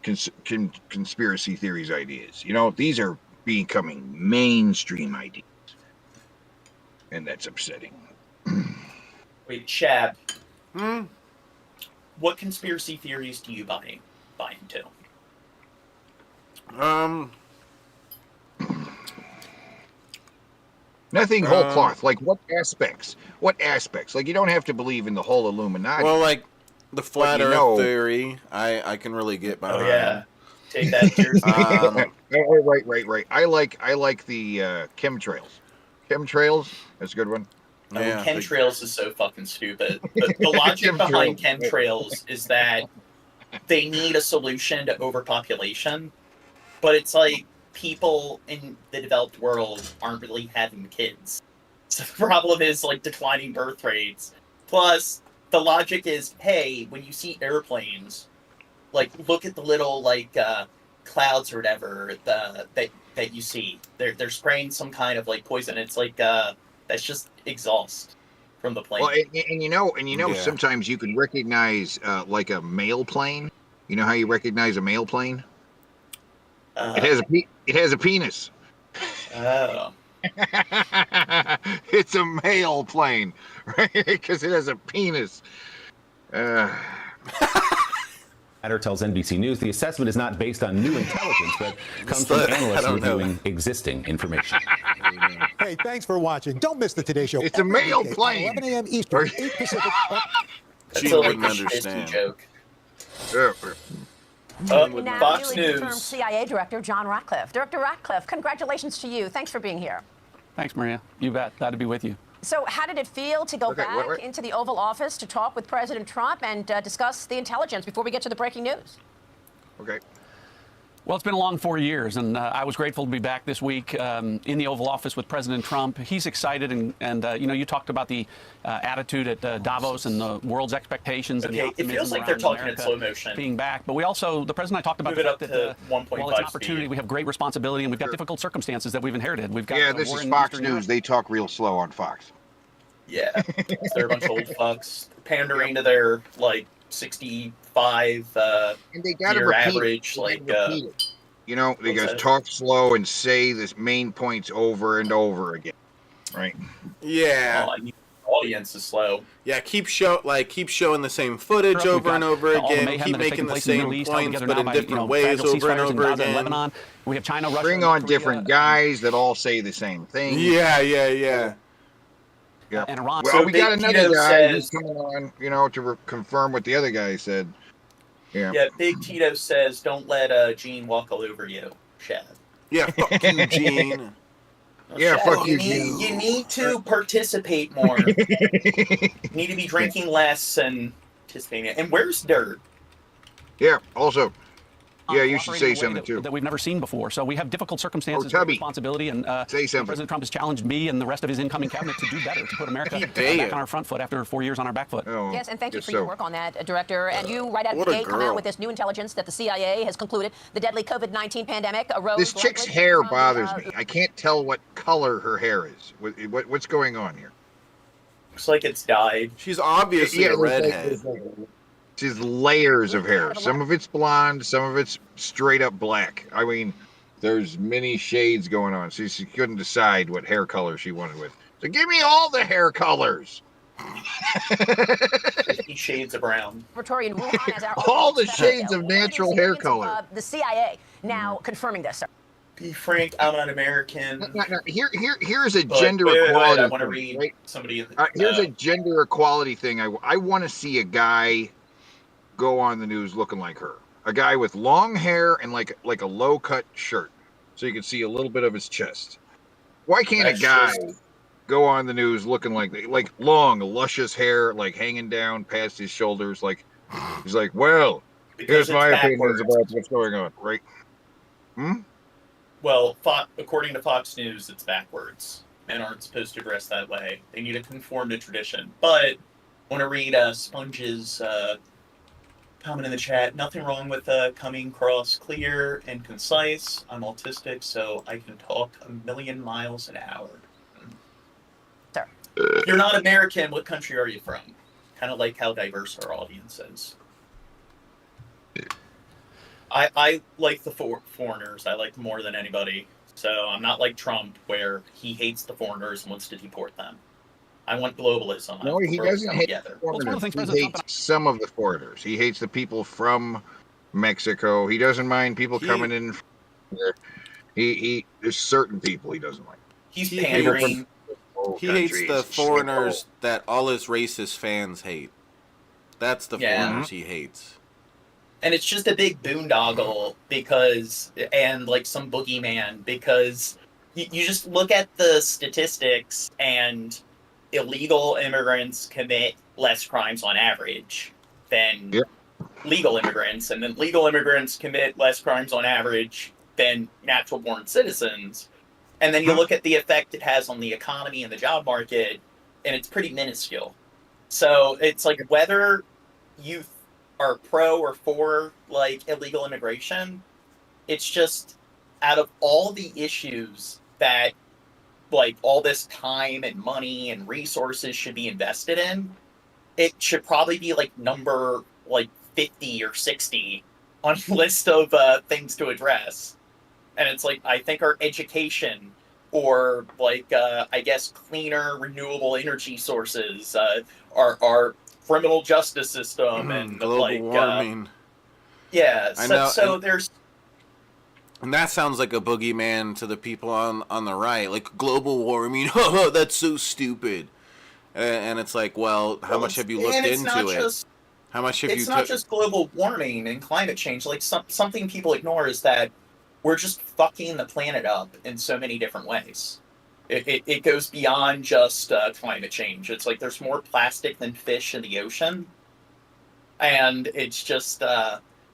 conspiracy theories ideas. You know, these are becoming mainstream ideas, and that's upsetting. Wait, Chad. What conspiracy theories do you buy into? Nothing whole cloth. Like what aspects? What aspects? Like you don't have to believe in the whole Illuminati. Well, like the flat Earth theory, I can really get behind. Oh yeah, take that seriously. Right. I like the chemtrails. Chemtrails, that's a good one. Yeah, chemtrails is so fucking stupid. The logic behind chemtrails is that they need a solution to overpopulation, but it's like people in the developed world aren't really having kids. So the problem is like declining birth rates. Plus, the logic is, hey, when you see airplanes, like look at the little like clouds or whatever that you see. They're spraying some kind of like poison. It's like that's just exhaust from the plane. Well, and you know, sometimes you can recognize like a mail plane. You know how you recognize a mail plane? It has a penis. Oh. It's a mail plane, right? Because it has a penis. Matter tells NBC News the assessment is not based on new intelligence, but comes from analysts reviewing existing information. Hey, thanks for watching. Don't miss the Today Show. It's a mail plane. 11 a.m. Eastern, 8 Pacific. She wouldn't understand. Joke. Now, Fox newly confirmed News. CIA Director John Ratcliffe. Director Ratcliffe, congratulations to you. Thanks for being here. Thanks, Maria. You bet. Glad to be with you. So how did it feel to go back into the Oval Office to talk with President Trump and discuss the intelligence before we get to the breaking news? Okay. Well, it's been a long 4 years, and I was grateful to be back this week in the Oval Office with President Trump. He's excited, and you know, you talked about the attitude at Davos and the world's expectations and the optimism it feels like they're around talking America in slow motion. being back. But we also, the President and I talked about Move the it up fact to that while 1.5 it's an opportunity, speed. we have great responsibility, and we've got difficult circumstances that we've inherited. We've got This war is in Fox Eastern News. Europe. They talk real slow on Fox. Yeah, they're a bunch of old fucks pandering to their like 65 and they gotta year repeat average. it. You know, they gotta talk slow and say this main points over and over again, right? Yeah. Oh, the audience is slow. Yeah, keep showing the same footage over and over again. Keep making the same points, but in different ways over and over again. Lebanon. We have China, Russia. Bring on different guys that all say the same thing. Yeah. And Iran. Well, So we got Big another Tito guy says- who's coming on, you know, to confirm what the other guy said. Yeah, Big Tito says, "Don't let Gene walk all over you, Chad." Yeah, fuck you, Gene. Yeah, Chad, fuck you, need, Gene. You need to participate more. You need to be drinking less and participating. And where's Dirt? Yeah, also. Yeah, you should say operating in a way something too. that we've never seen before. So we have difficult circumstances, Tubby. responsibility, and Say something. President Trump has challenged me and the rest of his incoming cabinet to do better, to put America back on our front foot after 4 years on our back foot. Yes, and thank you for your work on that, Director. And you, right out of What the a gate, come girl. out with this new intelligence that the CIA has concluded the deadly COVID-19 pandemic arose. This chick's likely hair from, bothers me. I can't tell what color her hair is. What's going on here? Looks like it's dyed. She's obviously a redhead. She's layers of hair. Some of it's blonde, some of it's straight up black. I mean, there's many shades going on. So she couldn't decide what hair color she wanted with. So give me all the hair colors. 50 shades of brown. Laboratory in Wuhan as our All the special shades of natural hair color. The CIA now confirming this, sir. Be frank, I'm not American. Here's a But gender wait, equality. I want to thing, read right? somebody in the, Here's a gender equality thing. I want to see a guy go on the news looking like her. A guy with long hair and like a low cut shirt, so you can see a little bit of his chest. Why can't a guy go on the news looking like long, luscious hair, like hanging down past his shoulders? Like he's like, well, Because here's my it's opinions backwards. about what's going on, right? Well, according to Fox News, it's backwards. Men aren't supposed to dress that way. They need to conform to tradition. But I want to read Sponge's comment in the chat. Nothing wrong with coming across clear and concise. I'm autistic, so I can talk a million miles an hour. Sir. You're not American. What country are you from? Kind of like how diverse our audience is. I like the foreigners. I like them more than anybody. So I'm not like Trump, where he hates the foreigners and wants to deport them. I want globalism. No, he doesn't hate together. foreigners. He hates some of the foreigners. He hates the people from Mexico. He doesn't mind people coming in. There's certain people he doesn't like. He's pandering. He hates the foreigners that all his racist fans hate. That's the foreigners he hates. And it's just a big boondoggle and like some boogeyman, because you just look at the statistics, and illegal immigrants commit less crimes on average than legal immigrants, and then legal immigrants commit less crimes on average than natural-born citizens. And then you look at the effect it has on the economy and the job market, and it's pretty minuscule. So it's like, whether you are pro or for like illegal immigration, it's just, out of all the issues that like all this time and money and resources should be invested in, it should probably be like number like 50 or 60 on a list of things to address. And it's like, I think our education, or like I guess cleaner renewable energy sources, our criminal justice system, and global warming. I know. So there's. And that sounds like a boogeyman to the people on the right, like global warming. That's so stupid. And it's like, well, how much have you looked into it? How much have you? It's not just global warming and climate change. Like something people ignore is that we're just fucking the planet up in so many different ways. It goes beyond just climate change. It's like there's more plastic than fish in the ocean, and it's just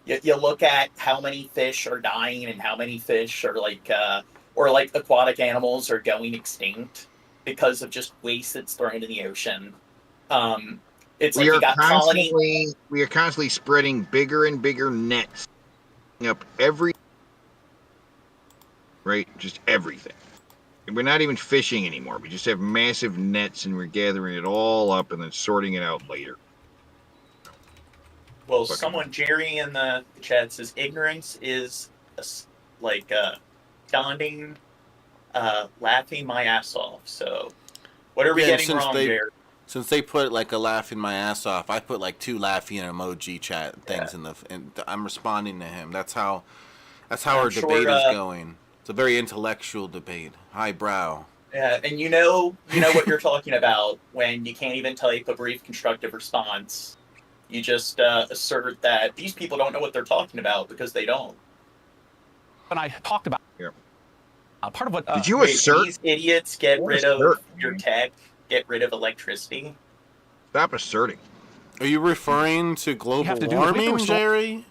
you look at how many fish are dying and how many fish are like aquatic animals are going extinct because of just waste that's thrown in the ocean. It's like you got colony. We are constantly spreading bigger and bigger nets up just everything. And we're not even fishing anymore. We just have massive nets, and we're gathering it all up and then sorting it out later. Well, Jerry in the chat says ignorance is like standing, laughing my ass off. So, what are we getting wrong, Jerry? Since they put like a laughing my ass off, I put like 2 laughing emoji chat things and I'm responding to him. That's how our debate is going. It's a very intellectual debate, highbrow. Yeah, and you know what you're talking about when you can't even type a brief constructive response. You just assert that these people don't know what they're talking about because they don't. When I talked about part of what did you assert? These idiots get rid of your tech, get rid of electricity. Stop asserting. Are you referring to global warming, Jerry?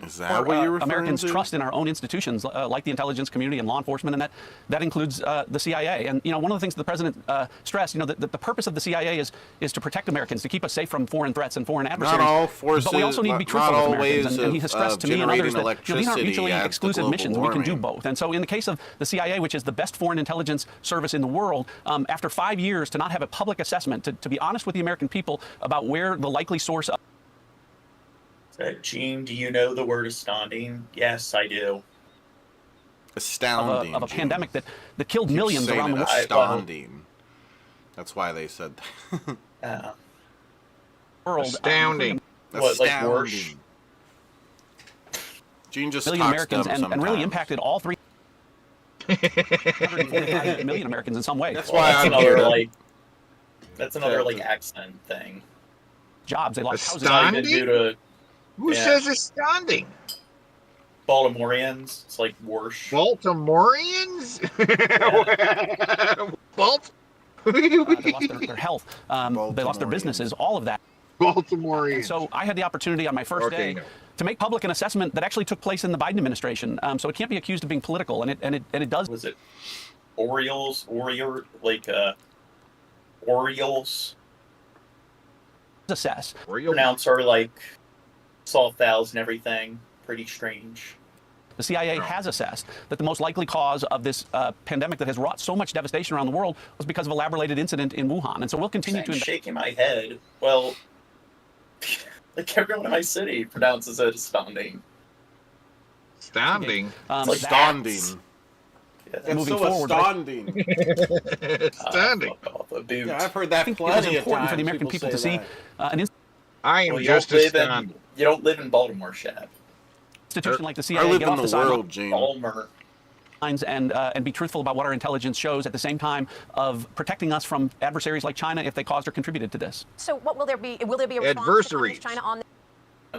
Is that what you're referring Americans to? trust in our own institutions, like the intelligence community and law enforcement, and that includes the CIA. And one of the things that the president stressed, that the purpose of the CIA is to protect Americans, to keep us safe from foreign threats and foreign adversaries. Not all forces, but we also need to be truthful with Americans. And he has stressed to me and others that these aren't mutually exclusive missions. We can do both. And so, in the case of the CIA, which is the best foreign intelligence service in the world, after 5 years to not have a public assessment, to be honest with the American people about where the likely source of Gene, do you know the word astounding? Yes, I do. Astounding. Of a pandemic that killed millions around the world. Astounding. That's why they said that. Astounding. What, like worse? Gene just million Americans and really impacted all 345 million Americans in some way. That's why I'm here. That's another accent thing. Jobs. They lost houses. Who says astounding? Baltimoreans. It's like worse. Baltimoreans? They lost their health. They lost their businesses. All of that. Baltimoreans. And so I had the opportunity on my first day to make public an assessment that actually took place in the Biden administration. So it can't be accused of being political, and it does. Was it Orioles? Orioles? Assess. Pronounce our soft vowels and everything. Pretty strange. The CIA has assessed that the most likely cause of this pandemic that has wrought so much devastation around the world was because of a lab-related incident in Wuhan. And so we'll continue to... I'm shaking my head. Well, everyone in my city pronounces it astounding. Astounding? Astounding. Yeah, moving forward, astounding. Astounding. Yeah, I've heard that plenty of times. It's important for the American people to see I am just astounded. You don't live in Baltimore, Shad. Institution like the CIA. I live in the world, Gene. and be truthful about what our intelligence shows at the same time of protecting us from adversaries like China if they caused or contributed to this. So what will there be? Will there be a response to Communist China on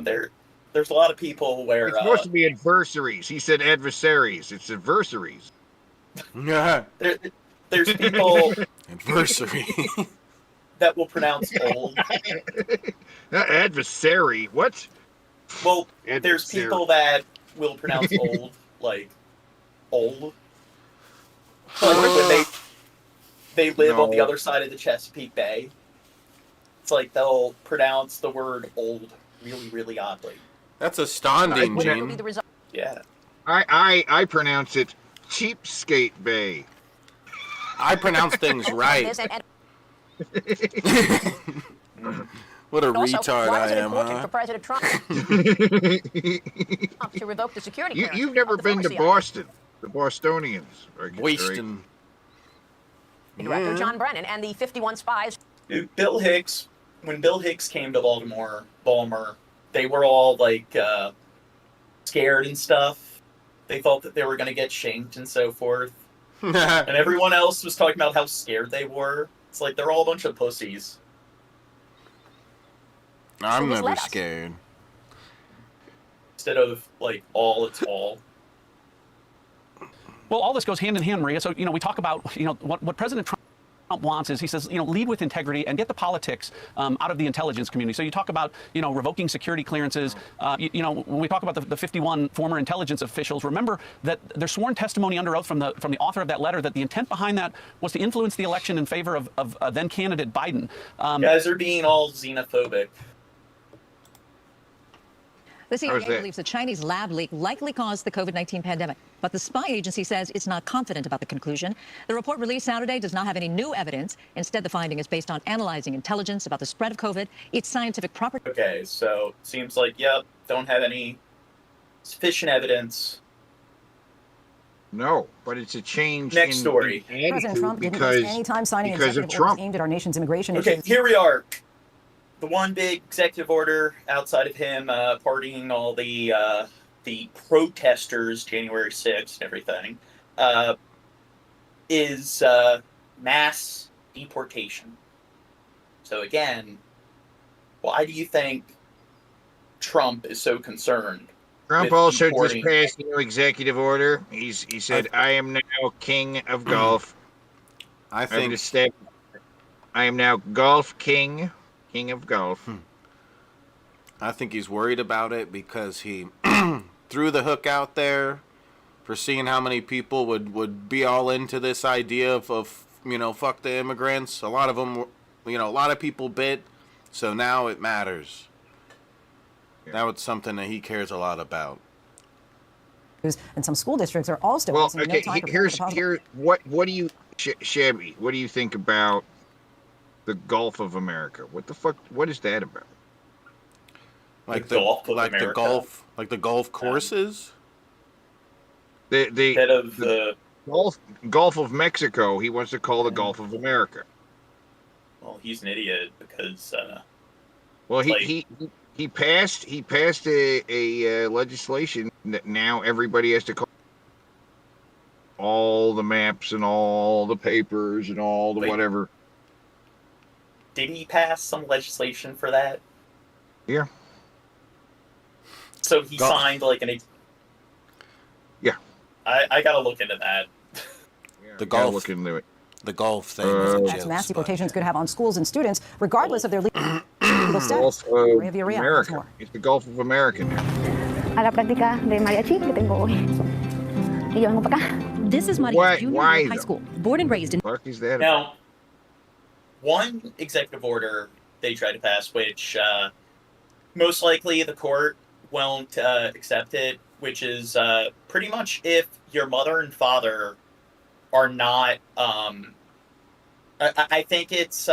this? There's a lot of people where It's supposed to be adversaries. He said adversaries. It's adversaries. There's people adversary that will pronounce old. Adversary. What? Well, there's people that will pronounce old like old. Like when they live on the other side of the Chesapeake Bay. It's like they'll pronounce the word old really, really oddly. That's astounding, Gene. Yeah. I pronounce it Cheapskate Bay. I pronounce things right. What a retard why is I it am, important huh? for President Trump to revoke the security clearance? You've never been to Boston. The Bostonians. Wasting. Director John Brennan and the 51 spies. Dude, when Bill Hicks came to Baltimore, they were all like scared and stuff. They thought that they were going to get shanked and so forth. And everyone else was talking about how scared they were. It's like they're all a bunch of pussies. I'm never scared. Instead of like it's all. Well, all this goes hand in hand, Maria. So, we talk about, what President Trump wants is, he says, lead with integrity and get the politics out of the intelligence community. So you talk about, revoking security clearances. When we talk about the 51 former intelligence officials, remember that their sworn testimony under oath from the author of that letter that the intent behind that was to influence the election in favor of then candidate Biden. You guys are being all xenophobic. The CIA believes the Chinese lab leak likely caused the COVID-19 pandemic, but the spy agency says it's not confident about the conclusion. The report released Saturday does not have any new evidence. Instead, the finding is based on analyzing intelligence about the spread of COVID, its scientific properties. Okay, so it seems like, don't have any sufficient evidence. No, but it's a change. Next story. In President Trump didn't waste any time signing executive orders aimed at our nation's immigration Okay, issues. here we are. The one big executive order outside of him pardoning all the protesters January 6th and everything is mass deportation. So again, why do you think Trump is so concerned? Trump also just passed a new executive order. He said, "I am now king of golf." I think I am now golf king. King of golf. I think he's worried about it because he threw the hook out there for seeing how many people would be all into this idea of fuck the immigrants. A lot of them, a lot of people bit, so now it matters. Yeah. Now it's something that he cares a lot about. And some school districts are also here's what do you Shabby? What do you think about the Gulf of America? What the fuck? What is that about? Like the golf courses? The Gulf of Mexico. He wants to call the Gulf of America. Well, he's an idiot because. Well, he passed a legislation that now everybody has to call all the maps and all the papers and all the whatever. Did he pass some legislation for that? Yeah. So he signed like an. Yeah. I gotta look into that. The golf. Look into it. The golf thing. Mass deportations could have on schools and students, regardless of their legal status. America. It's the Gulf of America now. A la práctica de mariachi que tengo hoy. Y yo vengo para acá. This is Maria Junior High School, born and raised in. Now, one executive order they tried to pass, which most likely the court won't accept it, which is pretty much if your mother and father are not, I think it's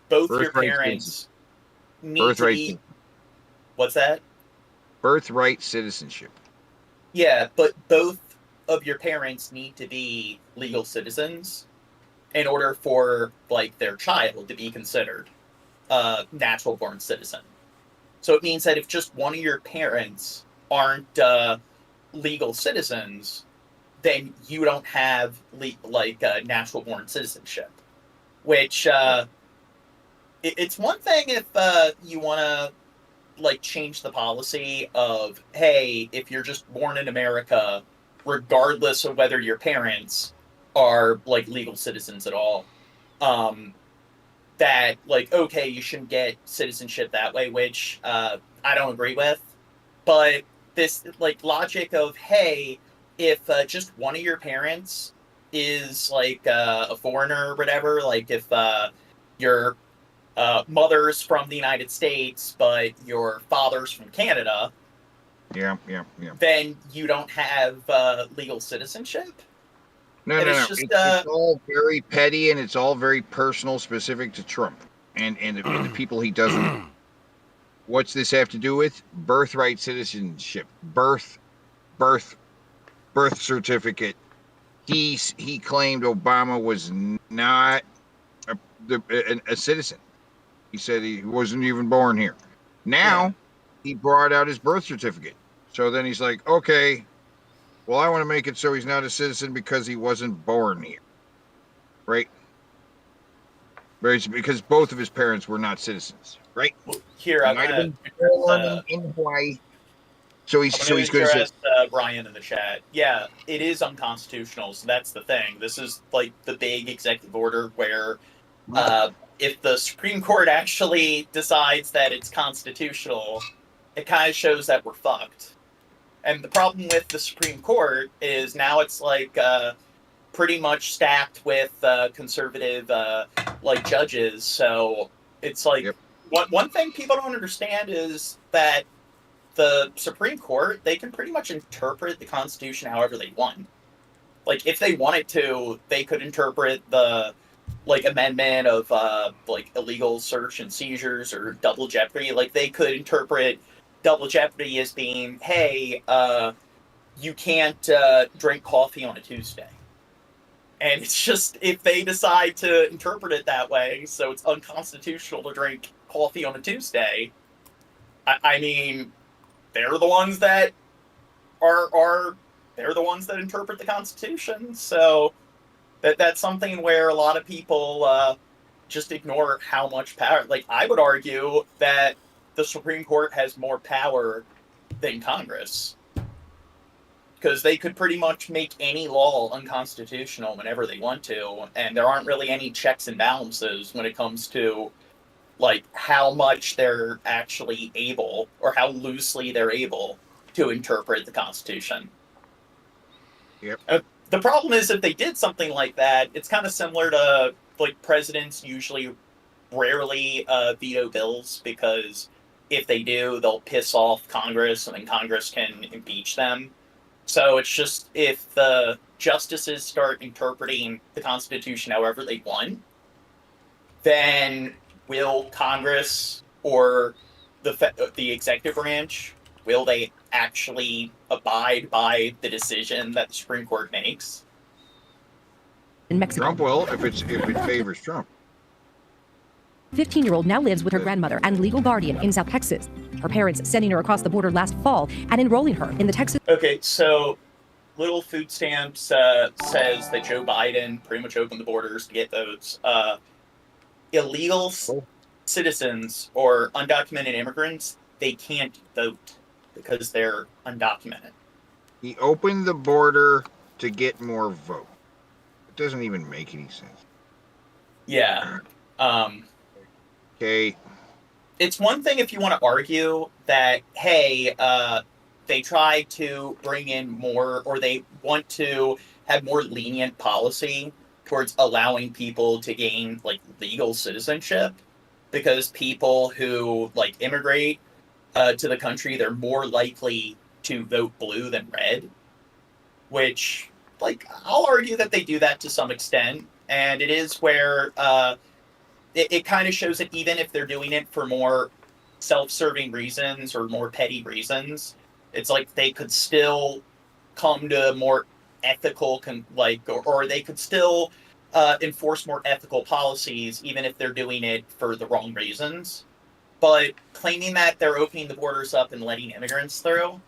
both your parents need to be. What's that? Birthright citizenship. Yeah, but both of your parents need to be legal citizens in order for like their child to be considered a natural born citizen. So it means that if just one of your parents aren't legal citizens, then you don't have natural born citizenship, which it's one thing if you want to change the policy of, hey, if you're just born in America, regardless of whether your parents are legal citizens at all, that okay, you shouldn't get citizenship that way, which I don't agree with. But this logic of, hey, if just one of your parents is a foreigner or whatever, if your mother's from the United States but your father's from Canada, then you don't have legal citizenship. No. It's all very petty, and it's all very personal, specific to Trump and the people he doesn't. What's this have to do with? Birthright citizenship, birth certificate. He claimed Obama was not a citizen. He said he wasn't even born here. Now he brought out his birth certificate. So then he's like, okay, well, I want to make it so he's not a citizen because he wasn't born here, right? Because both of his parents were not citizens, right? Here, I might have been born in Hawaii. So he's going to say, Brian in the chat. Yeah, it is unconstitutional. So that's the thing. This is the big executive order where if the Supreme Court actually decides that it's constitutional, it kind of shows that we're fucked. And the problem with the Supreme Court is now it's pretty much stacked with conservative judges. So it's one thing people don't understand is that the Supreme Court, they can pretty much interpret the Constitution however they want. If they wanted to, they could interpret the amendment of illegal search and seizures or double jeopardy. They could interpret double jeopardy as being, hey, you can't drink coffee on a Tuesday. And it's just, if they decide to interpret it that way, so it's unconstitutional to drink coffee on a Tuesday, I mean, they're the ones that they're the ones that interpret the Constitution. So that's something where a lot of people just ignore how much power. I would argue that the Supreme Court has more power than Congress, because they could pretty much make any law unconstitutional whenever they want to, and there aren't really any checks and balances when it comes to how much they're actually able, or how loosely they're able to interpret the Constitution. Yep. The problem is, if they did something like that, it's kind of similar to presidents usually rarely veto bills, because if they do, they'll piss off Congress, and then Congress can impeach them. So it's just, if the justices start interpreting the Constitution however they want, then will Congress or the executive branch, will they actually abide by the decision that the Supreme Court makes? In Mexico, Trump will, if it favors Trump. 15-year-old now lives with her grandmother and legal guardian in South Texas. Her parents sending her across the border last fall and enrolling her in the Texas. Okay, so Little Food Stamps says that Joe Biden pretty much opened the borders to get votes. Illegal citizens or undocumented immigrants, they can't vote because they're undocumented. He opened the border to get more vote. It doesn't even make any sense. Yeah. Okay. It's one thing if you want to argue that, hey, they try to bring in more, or they want to have more lenient policy towards allowing people to gain legal citizenship, because people who immigrate to the country, they're more likely to vote blue than red, which I'll argue that they do that to some extent. And it is where it kind of shows that even if they're doing it for more self-serving reasons or more petty reasons, it's they could still come to more ethical, or they could still enforce more ethical policies, even if they're doing it for the wrong reasons. But claiming that they're opening the borders up and letting immigrants through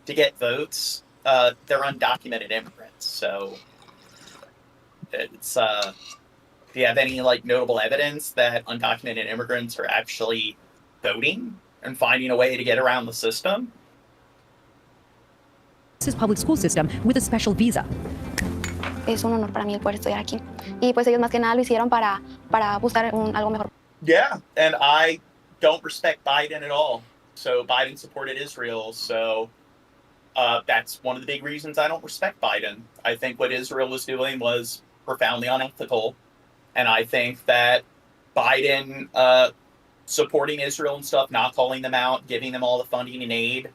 to get votes, they're undocumented immigrants. So it's do you have any like notable evidence that undocumented immigrants are actually voting and finding a way to get around the system? This public school system with a special visa. Es un honor para mí el poder estudiar aquí. Y pues ellos más que nada lo hicieron para buscar algo mejor. Yeah, and I don't respect Biden at all. So Biden supported Israel, so that's one of the big reasons I don't respect Biden. I think what Israel was doing was profoundly unethical, and I think that Biden supporting Israel and stuff, not calling them out, giving them all the funding and aid,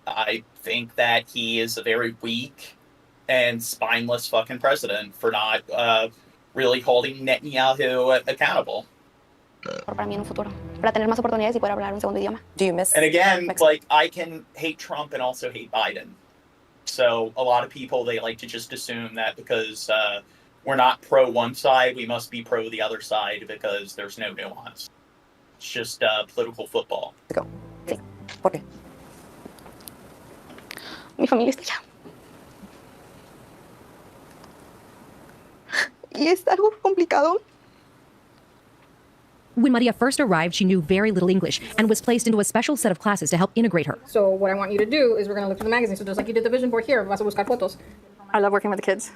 I think that he is a very weak and spineless fucking president for not really holding Netanyahu accountable. Para mí en un futuro, para tener más oportunidades y poder hablar un segundo idioma. Do you miss? And again, like, I can hate Trump and also hate Biden. So a lot of people, they like to just assume that because we're not pro one side, we must be pro the other side because there's no nuance. It's just political football. Go. Sí. ¿Por qué? Mi familia está allá. Y es algo complicado. When Maria first arrived, she knew very little English and was placed into a special set of classes to help integrate her. So what I want you to do is we're going to look through the magazine. So just like you did the vision board here, vas a buscar fotos. I love working with the kids.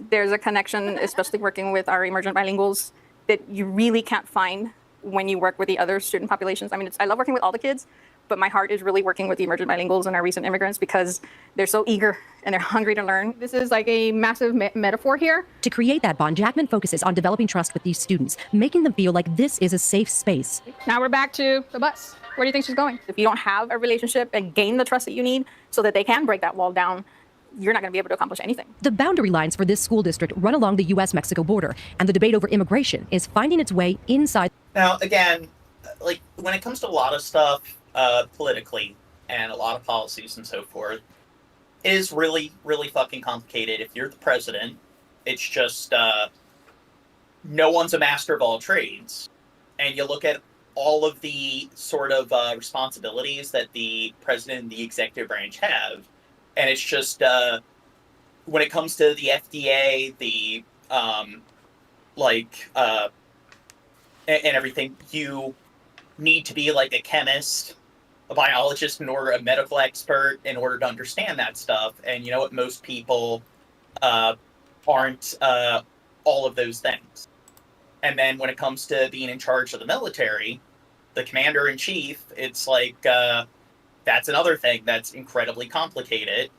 There's a connection, especially working with our emergent bilinguals, that you really can't find when you work with the other student populations. I mean, I love working with all the kids, but my heart is really working with the emergent bilinguals and our recent immigrants because they're so eager and they're hungry to learn. This is like a massive metaphor here. To create that bond, Jackman focuses on developing trust with these students, making them feel like this is a safe space. Now we're back to the bus. Where do you think she's going? If you don't have a relationship and gain the trust that you need so that they can break that wall down, you're not going to be able to accomplish anything. The boundary lines for this school district run along the U.S.-Mexico border, and the debate over immigration is finding its way inside. Now, again, like, when it comes to a lot of stuff politically and a lot of policies and so forth, it is really, really fucking complicated. If you're the president, it's just no one's a master of all trades. And you look at all of the sort of responsibilities that the president and the executive branch have, and it's just when it comes to the FDA, the and everything, you need to be like a chemist, a biologist, a medical expert in order to understand that stuff. And you know what? Most people aren't all of those things. And then when it comes to being in charge of the military, the commander-in-chief, it's like that's another thing that's incredibly complicated,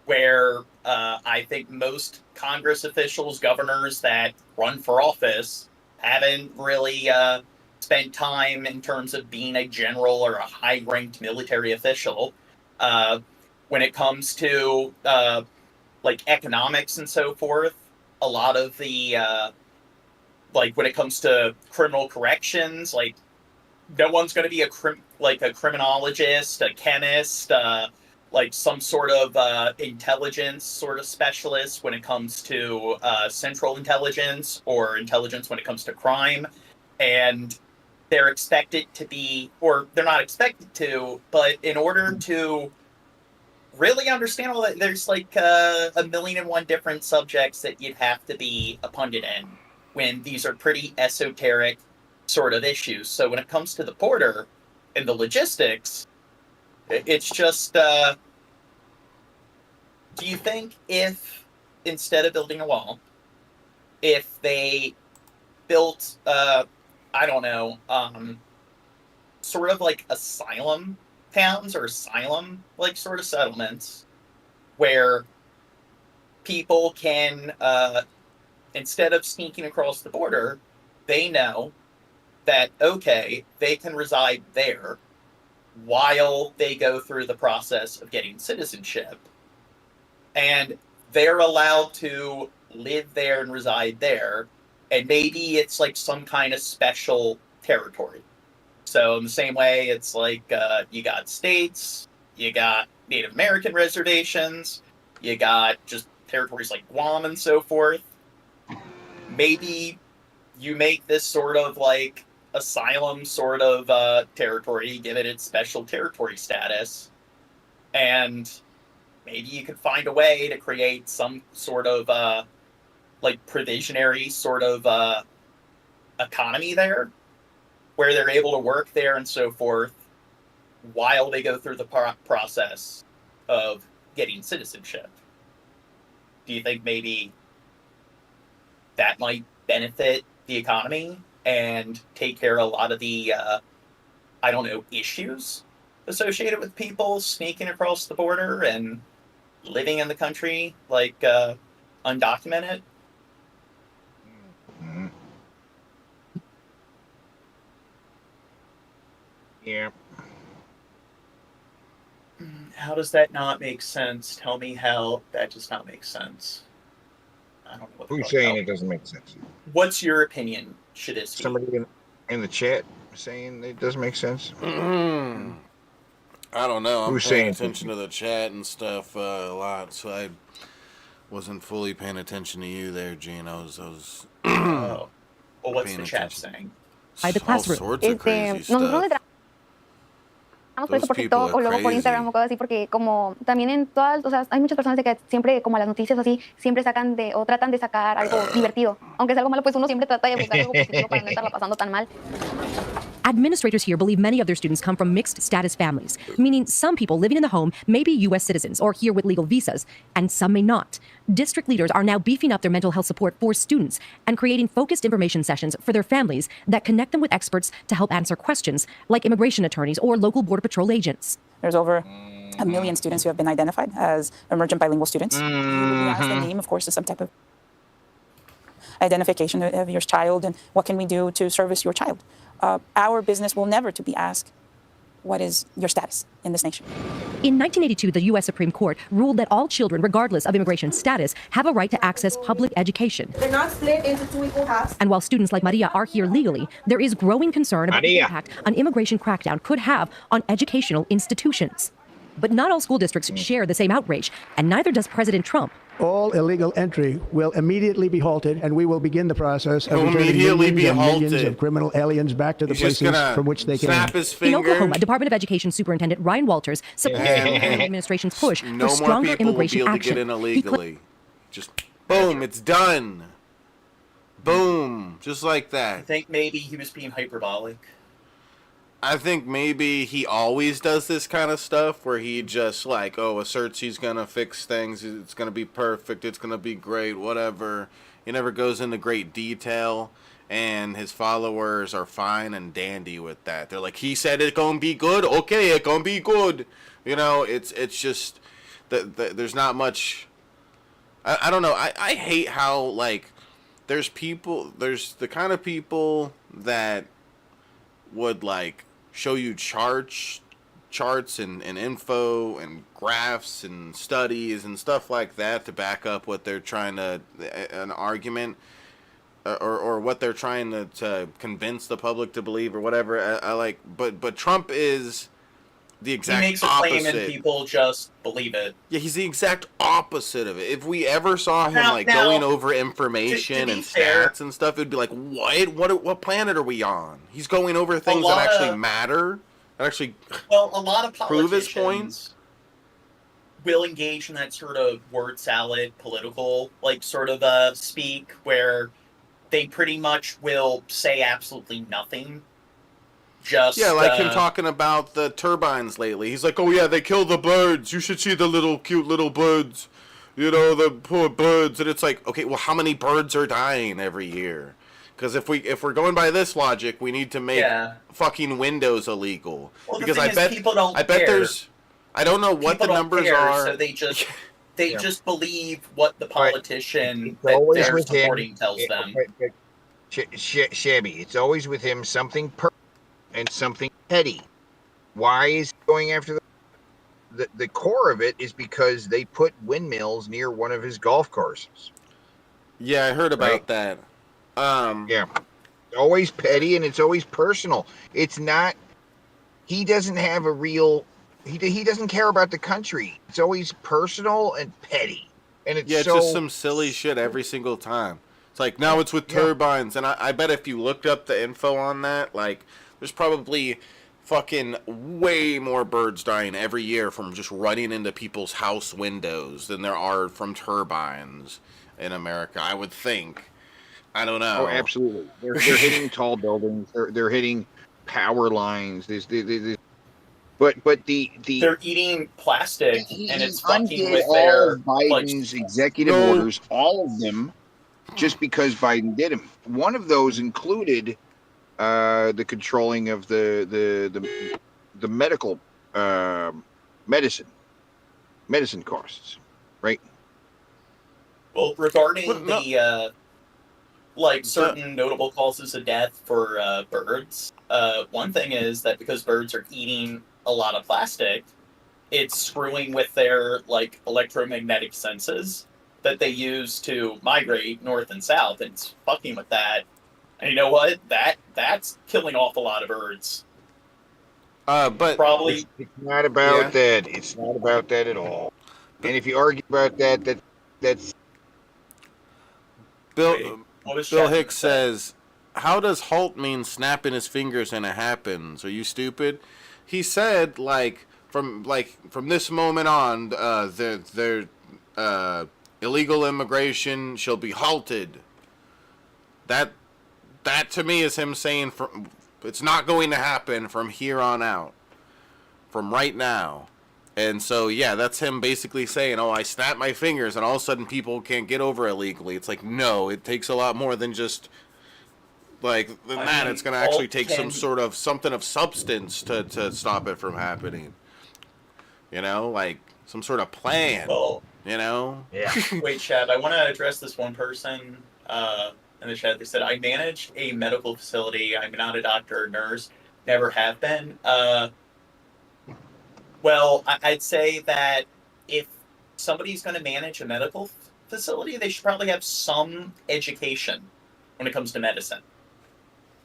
where I think most Congress officials, governors that run for office haven't really spent time in terms of being a general or a high-ranked military official. When it comes to like economics and so forth, a lot of the like when it comes to criminal corrections, like no one's going to be a criminologist, a chemist, like some sort of intelligence sort of specialist when it comes to central intelligence or intelligence when it comes to crime. And they're expected to be, or they're not expected to, but in order to really understand all that, there's like a million and one different subjects that you'd have to be a pundit in when these are pretty esoteric sort of issues. So when it comes to the border and the logistics, it's just, do you think if instead of building a wall, if they built, I don't know, sort of like asylum towns or asylum like sort of settlements where people can, instead of sneaking across the border, they know that, okay, they can reside there while they go through the process of getting citizenship. And they're allowed to live there and reside there. And maybe it's like some kind of special territory. So in the same way, it's like you got states, you got Native American reservations, you got just territories like Guam and so forth. Maybe you make this sort of like asylum sort of territory, give it its special territory status, and maybe you could find a way to create some sort of like provisionary sort of economy there, where they're able to work there and so forth while they go through the process of getting citizenship. Do you think maybe that might benefit the economy and take care of a lot of the, I don't know, issues associated with people sneaking across the border and living in the country like undocumented? Yeah. How does that not make sense? Tell me how that does not make sense. I don't know what. Who's saying it doesn't make sense? What's your opinion, Shadisky? Somebody in the chat saying it doesn't make sense. I don't know. I'm Who's paying saying attention to the chat and stuff a lot, so I wasn't fully paying attention to you there, Gene. I was well, what's the chat saying? By the classroom. All sorts of crazy stuff. Por eso por TikTok o luego por Instagram o cosas así, porque como también en todas, o sea, hay muchas personas de que siempre, como las noticias así, siempre sacan de, o tratan de sacar algo divertido. Aunque es algo malo, pues uno siempre trata de buscar algo positivo para no estarla pasando tan mal. Administrators here believe many of their students come from mixed status families, meaning some people living in the home may be U.S. citizens or here with legal visas, and some may not. District leaders are now beefing up their mental health support for students and creating focused information sessions for their families that connect them with experts to help answer questions, like immigration attorneys or local Border Patrol agents. There's over 1 million students who have been identified as emergent bilingual students. You would ask the name, of course, is some type of identification of your child and what can we do to service your child. Our business will never to be asked, what is your status in this nation? In 1982, the U.S. Supreme Court ruled that all children, regardless of immigration status, have a right to access public education. They're not split into 2 equal halves. And while students like Maria are here legally, there is growing concern about the impact an immigration crackdown could have on educational institutions. But not all school districts share the same outrage, and neither does President Trump. All illegal entry will immediately be halted, and we will begin the process of returning Immediately millions be and millions halted. of criminal aliens back to the He's just places gonna from which they snap came. his finger. In Oklahoma, Department of Education Superintendent Ryan Walters supported the administration's push No for more stronger people will be immigration able to action. get in illegally. Just boom, it's done. Boom, just like I that. think maybe he was being hyperbolic. I think maybe he always does this kind of stuff where he just like, asserts he's gonna fix things, it's gonna be perfect, it's gonna be great, whatever. He never goes into great detail, and his followers are fine and dandy with that. They're like, he said it's gonna be good, okay, it's gonna be good. You know, it's just there's not much. I don't know. I hate how like there's the kind of people that would like show you charts and info and graphs and studies and stuff like that to back up what they're trying to an argument or what they're trying to convince the public to believe or whatever. I like, but Trump is the exact He makes a opposite. claim and people just believe it. Yeah, he's the exact opposite of it. If we ever saw him Now- going over information to and be fair- stats and stuff, it'd be like, what planet are we on? He's going over things that lot actually of- matter, that actually Well, a lot of prove his politicians will engage in that sort of word salad political like sort of speak where they pretty much will say absolutely nothing. Just Yeah, like him talking about the turbines lately. He's like, oh yeah, they kill the birds. You should see the little cute little birds. You know, the poor birds. And it's like, okay, well, how many birds are dying every year? Because if we're going by this logic, we need to make fucking windows illegal. Well, the because thing is, people don't care. there's, I don't know what People the don't numbers care, are. So they just believe what the politician It's that always they're with him. supporting tells them. Shabby, it's always with him something personal and something petty. Why is he going after the core of it is because they put windmills near one of his golf courses. Yeah, I heard about that. Yeah, always petty and it's always personal. It's not. He doesn't have a real. He doesn't care about the country. It's always personal and petty, and it's It's just some silly shit every single time. It's like, now it's with turbines, and I bet if you looked up the info on that, like, there's probably fucking way more birds dying every year from just running into people's house windows than there are from turbines in America, I would think. I don't know. Oh, absolutely. They're hitting tall buildings. They're hitting power lines. But they're eating plastic and it's fucking with all their of Biden's executive orders, all of them, just because Biden did them. One of those included the controlling of the medical medicine costs, right? Well, regarding the certain notable causes of death for birds, one thing is that because birds are eating a lot of plastic, it's screwing with their electromagnetic senses that they use to migrate north and south, and it's fucking with that. And you know what? That's killing off a lot of birds. But probably it's not about that. It's not about that at all. And if you argue about that's Bill Hicks says, "How does halt mean snapping his fingers and it happens? Are you stupid?" He said, from this moment on, their illegal immigration shall be halted. That to me is him saying it's not going to happen from here on out, from right now. And so, yeah, that's him basically saying, oh, I snap my fingers and all of a sudden people can't get over illegally. It's like, no, it takes a lot more than just it's going to actually take something of substance to stop it from happening. You know, like some sort of plan. Well, you know? Yeah. Wait, Chad, I want to address this one person in the chat. They said, I manage a medical facility. I'm not a doctor or nurse. Never have been. Well, I'd say that if somebody's going to manage a medical facility, they should probably have some education when it comes to medicine.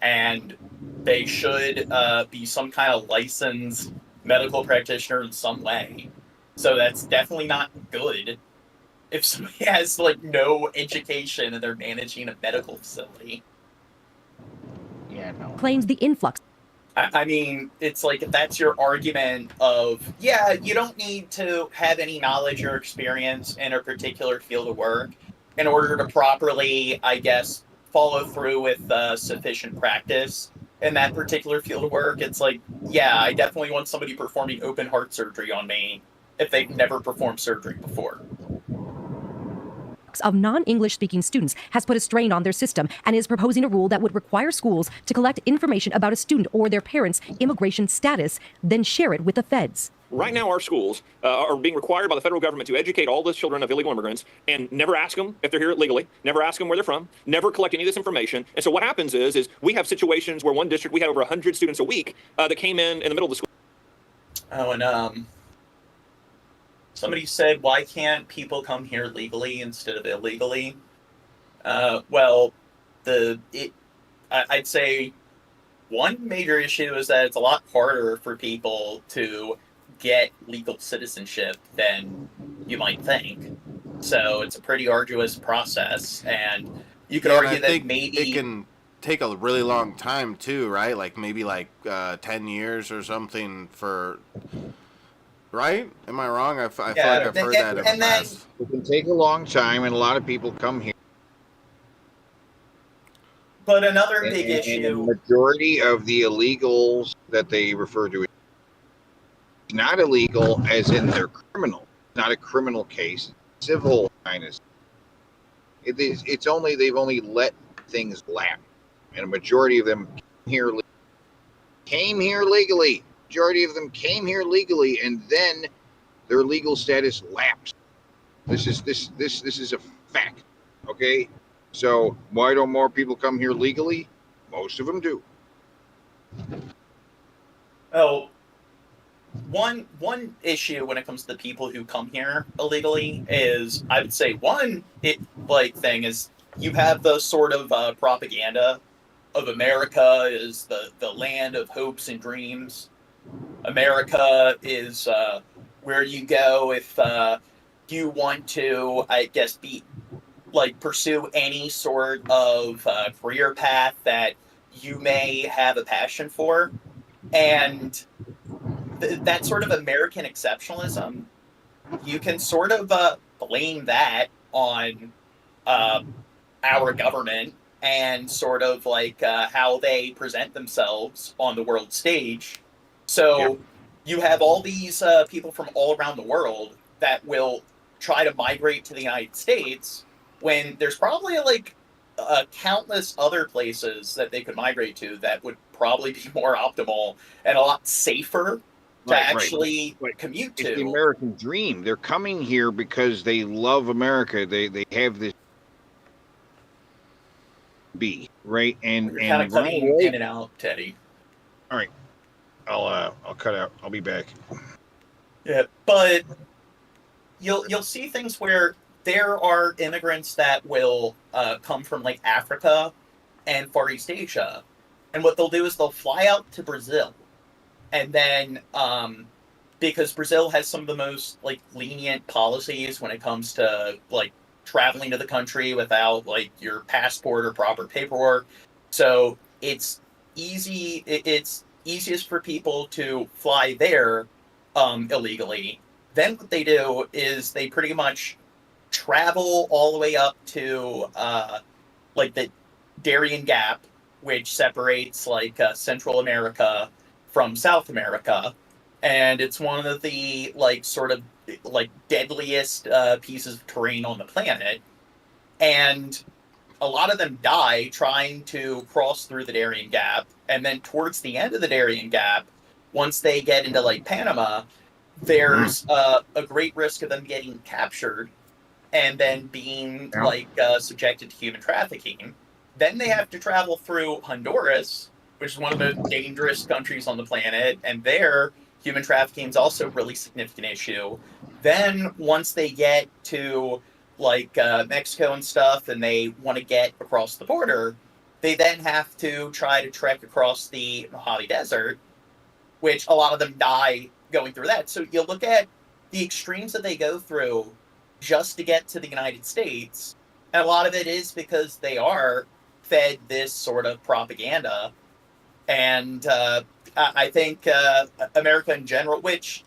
And they should be some kind of licensed medical practitioner in some way. So that's definitely not good if somebody has no education and they're managing a medical facility. Yeah, no. Claims the influx. I mean, it's if that's your argument of, yeah, you don't need to have any knowledge or experience in a particular field of work in order to properly, I guess, follow through with sufficient practice in that particular field of work. It's yeah, I definitely want somebody performing open heart surgery on me if they've never performed surgery before. Of non-English speaking students has put a strain on their system and is proposing a rule that would require schools to collect information about a student or their parents' immigration status, then share it with the feds. Right now, our schools are being required by the federal government to educate all the children of illegal immigrants and never ask them if they're here legally, never ask them where they're from, never collect any of this information. And so what happens is we have situations where one district, we had over 100 students a week that came in the middle of the school. Oh, and somebody said, why can't people come here legally instead of illegally? Well, I'd say one major issue is that it's a lot harder for people to get legal citizenship than you might think. So it's a pretty arduous process, and you could argue that maybe it can take a really long time too, right? Maybe 10 years or something for. Right? Am I wrong? I feel like I've heard that in the past. It can take a long time, and a lot of people come here. But another big issue. The majority of the illegals that they refer to is not illegal, as in they're criminal. Not a criminal case, civil kind of. It's only they've only let things lapse, and a majority of them came here legally. Majority of them came here legally, and then their legal status lapsed. This is a fact. Okay, so why don't more people come here legally? Most of them do. Oh, one issue when it comes to the people who come here illegally is, I would say, thing is you have the sort of propaganda of America is the land of hopes and dreams. America is where you go if you want to, I guess, pursue any sort of career path that you may have a passion for. And that sort of American exceptionalism, you can sort of blame that on our government and sort of like how they present themselves on the world stage. So you have all these people from all around the world that will try to migrate to the United States when there's probably like countless other places that they could migrate to that would probably be more optimal and a lot safer to actually commute to. It's the American dream. They're coming here because they love America. They have this right, and You're kind of cutting in and out, Teddy. All right, I'll cut out. I'll be back. Yeah, but you'll see things where there are immigrants that will come from like Africa and Far East Asia, and what they'll do is they'll fly out to Brazil, and then because Brazil has some of the most like lenient policies when it comes to like traveling to the country without like your passport or proper paperwork, so it's easy. It's easiest for people to fly there illegally. Then what they do is they pretty much travel all the way up to like the Darien Gap, which separates like Central America from South America, and it's one of the like sort of like deadliest pieces of terrain on the planet, and a lot of them die trying to cross through the Darien Gap, and then towards the end of the Darien Gap, once they get into like Panama, there's a great risk of them getting captured and then being like subjected to human trafficking. Then they have to travel through Honduras, which is one of the dangerous countries on the planet, and there human trafficking is also a really significant issue. Then once they get to like Mexico and stuff and they want to get across the border, they then have to try to trek across the Mojave Desert, which a lot of them die going through that. So you look at the extremes that they go through just to get to the United States, and a lot of it is because they are fed this sort of propaganda. And I think America in general, which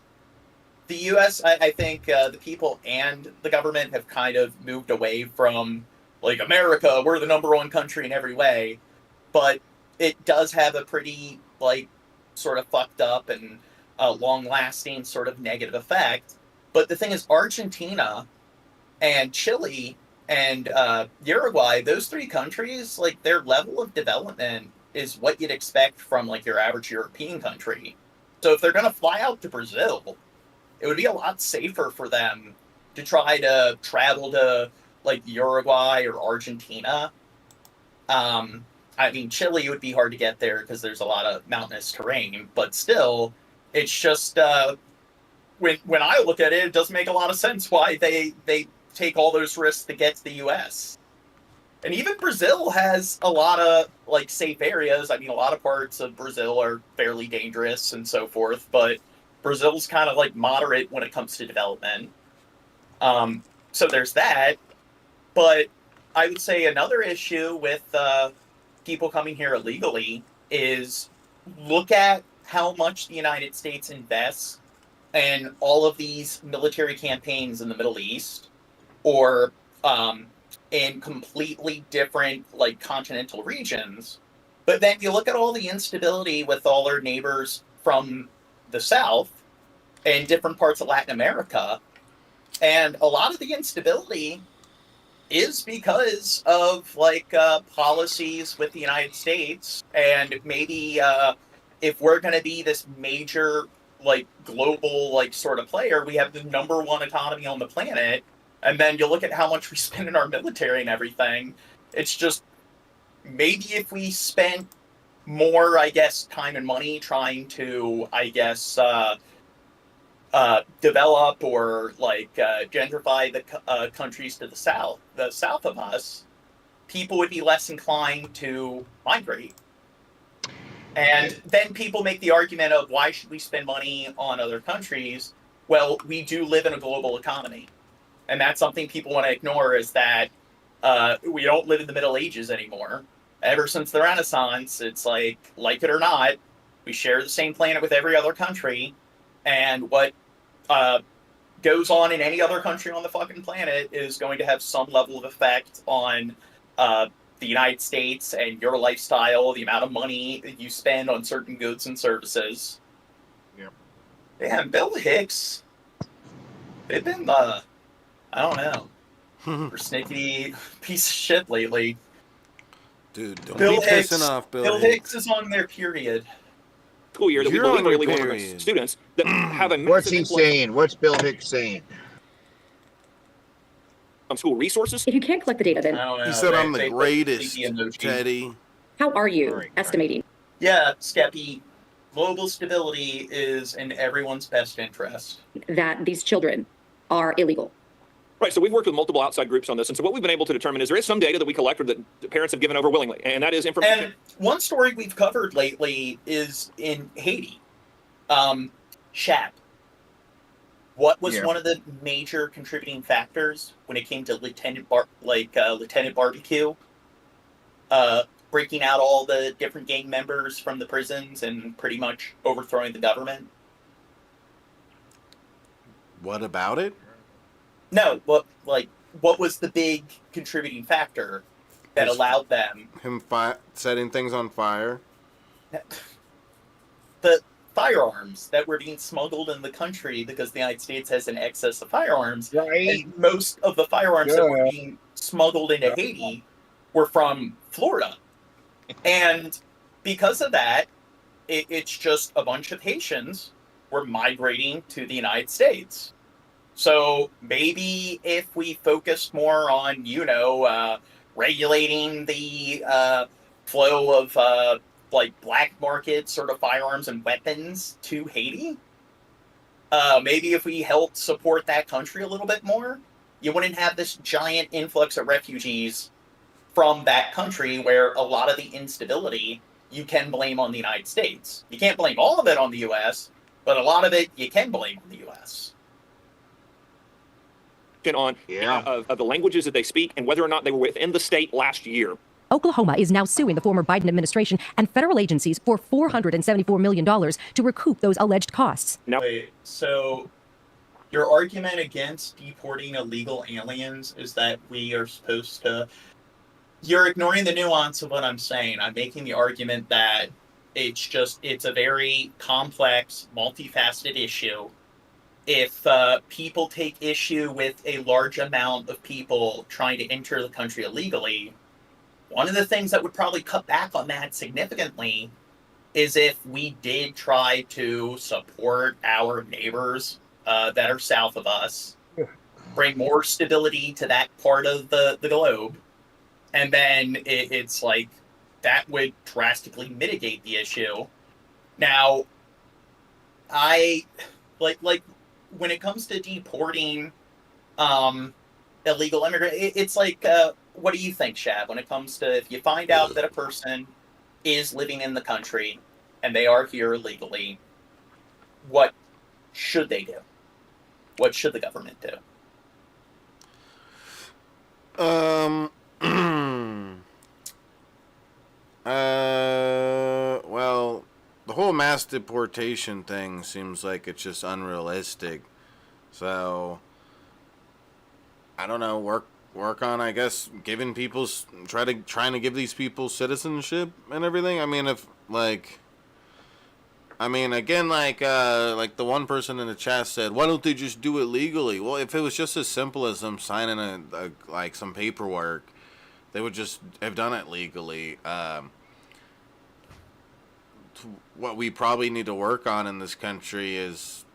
the U.S., I think the people and the government have kind of moved away from, like, America, we're the number one country in every way, but it does have a pretty, like, sort of fucked up and long-lasting sort of negative effect. But the thing is, Argentina and Chile and Uruguay, those three countries, like, their level of development is what you'd expect from, like, your average European country. So if they're going to fly out to Brazil, it would be a lot safer for them to try to travel to, like, Uruguay or Argentina. I mean, Chile would be hard to get there because there's a lot of mountainous terrain, but still, it's just, when I look at it, it doesn't make a lot of sense why they take all those risks to get to the U.S. And even Brazil has a lot of, like, safe areas. I mean, a lot of parts of Brazil are fairly dangerous and so forth, but Brazil's kind of, like, moderate when it comes to development. So there's that. But I would say another issue with people coming here illegally is look at how much the United States invests in all of these military campaigns in the Middle East, or in completely different, like, continental regions. But then you look at all the instability with all our neighbors from the South and different parts of Latin America, and a lot of the instability is because of, like, policies with the United States, and maybe if we're going to be this major, like, global, like, sort of player, we have the number one economy on the planet, and then you look at how much we spend in our military and everything, it's just, maybe if we spent more, I guess, time and money trying to, I guess, develop or, like, gentrify the countries to the south of us, people would be less inclined to migrate. And then people make the argument of, why should we spend money on other countries? Well, we do live in a global economy. And that's something people want to ignore, is that we don't live in the Middle Ages anymore. Ever since the Renaissance, it's like it or not, We share the same planet with every other country, and what goes on in any other country on the fucking planet is going to have some level of effect on the United States and your lifestyle, the amount of money that you spend on certain goods and services. Yep. Damn, Bill Hicks. They've been, I don't know, persnickety piece of shit lately. Dude, don't Bill be Hicks, pissing off Bill Hicks is on their period. School year that we You're believe on are your illegal period. immigrant students that have a What's massive he influx saying? What's Bill Hicks saying? on school resources. If you can't collect the data, then I don't know. He said, I'm the They greatest, put the emoji. Teddy. how are you estimating? Yeah, Skeppy, global stability is in everyone's best interest. That these children are illegal? Right, so we've worked with multiple outside groups on this, and so what we've been able to determine is there is some data that we collect or that the parents have given over willingly, and that is information. And one story we've covered lately is in Haiti. Shap. What was one of the major contributing factors when it came to Lieutenant Barbecue? Breaking out all the different gang members from the prisons and pretty much overthrowing the government? What about it? No, what was the big contributing factor that allowed them? Him setting things on fire? The firearms that were being smuggled in the country because the United States has an excess of firearms. Right. And most of the firearms that were being smuggled into Haiti were from Florida. And because of that, it's just a bunch of Haitians were migrating to the United States. So maybe if we focused more on, regulating the flow of black market sort of firearms and weapons to Haiti, maybe if we helped support that country a little bit more, you wouldn't have this giant influx of refugees from that country where a lot of the instability you can blame on the United States. You can't blame all of it on the U.S., but a lot of it you can blame on the U.S. On of the languages that they speak and whether or not they were within the state last year. Oklahoma is now suing the former Biden administration and federal agencies for $474 million to recoup those alleged costs. Wait, so your argument against deporting illegal aliens is that we are supposed to... You're ignoring the nuance of what I'm saying. I'm making the argument that it's a very complex, multifaceted issue. If people take issue with a large amount of people trying to enter the country illegally, one of the things that would probably cut back on that significantly is if we did try to support our neighbors that are south of us, bring more stability to that part of the globe, and then it's like that would drastically mitigate the issue. Now, I like when it comes to deporting illegal immigrants, it's like, what do you think, Shab, when it comes to if you find out that a person is living in the country and they are here illegally, what should they do? What should the government do? Well, the whole mass deportation thing seems like it's just unrealistic. So, I don't know, work on, I guess, giving people, trying to give these people citizenship and everything. I mean, again, like the one person in the chat said, why don't they just do it legally? Well, if it was just as simple as them signing some paperwork, they would just have done it legally. What we probably need to work on in this country is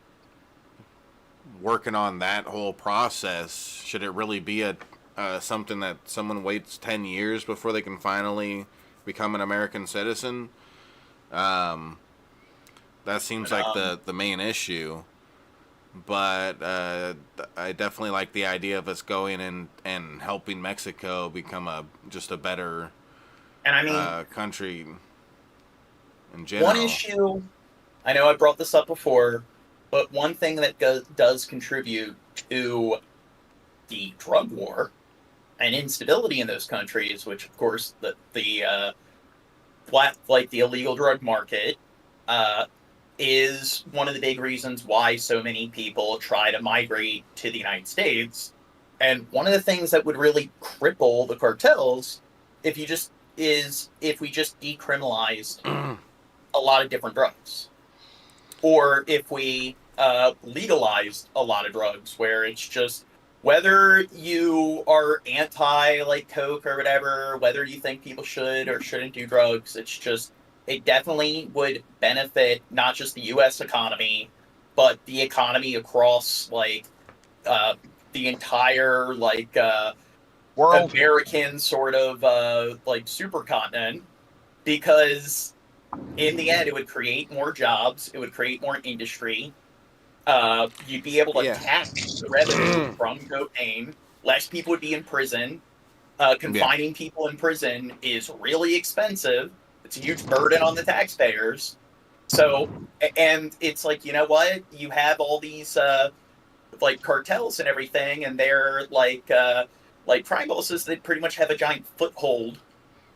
working on that whole process. Should it really be something that someone waits 10 years before they can finally become an American citizen? That seems like the main issue. But I definitely like the idea of us going and helping Mexico become just a better country in general. One issue, I know I brought this up before, but one thing that does contribute to the drug war and instability in those countries, which of course the illegal drug market is one of the big reasons why so many people try to migrate to the United States. And one of the things that would really cripple the cartels if we just decriminalized a lot of different drugs, or if we legalized a lot of drugs, where it's just, whether you are anti like Coke or whatever, whether you think people should or shouldn't do drugs, it's just, it definitely would benefit not just the U.S. economy, but the economy across like the entire like world, American sort of like supercontinent, because in the end it would create more jobs, it would create more industry. You'd be able to tax the revenue from cocaine. Less people would be in prison. Confining people in prison is really expensive. It's a huge burden on the taxpayers. So, and it's like, you know what? You have all these like cartels and everything, and they're like crime bosses that pretty much have a giant foothold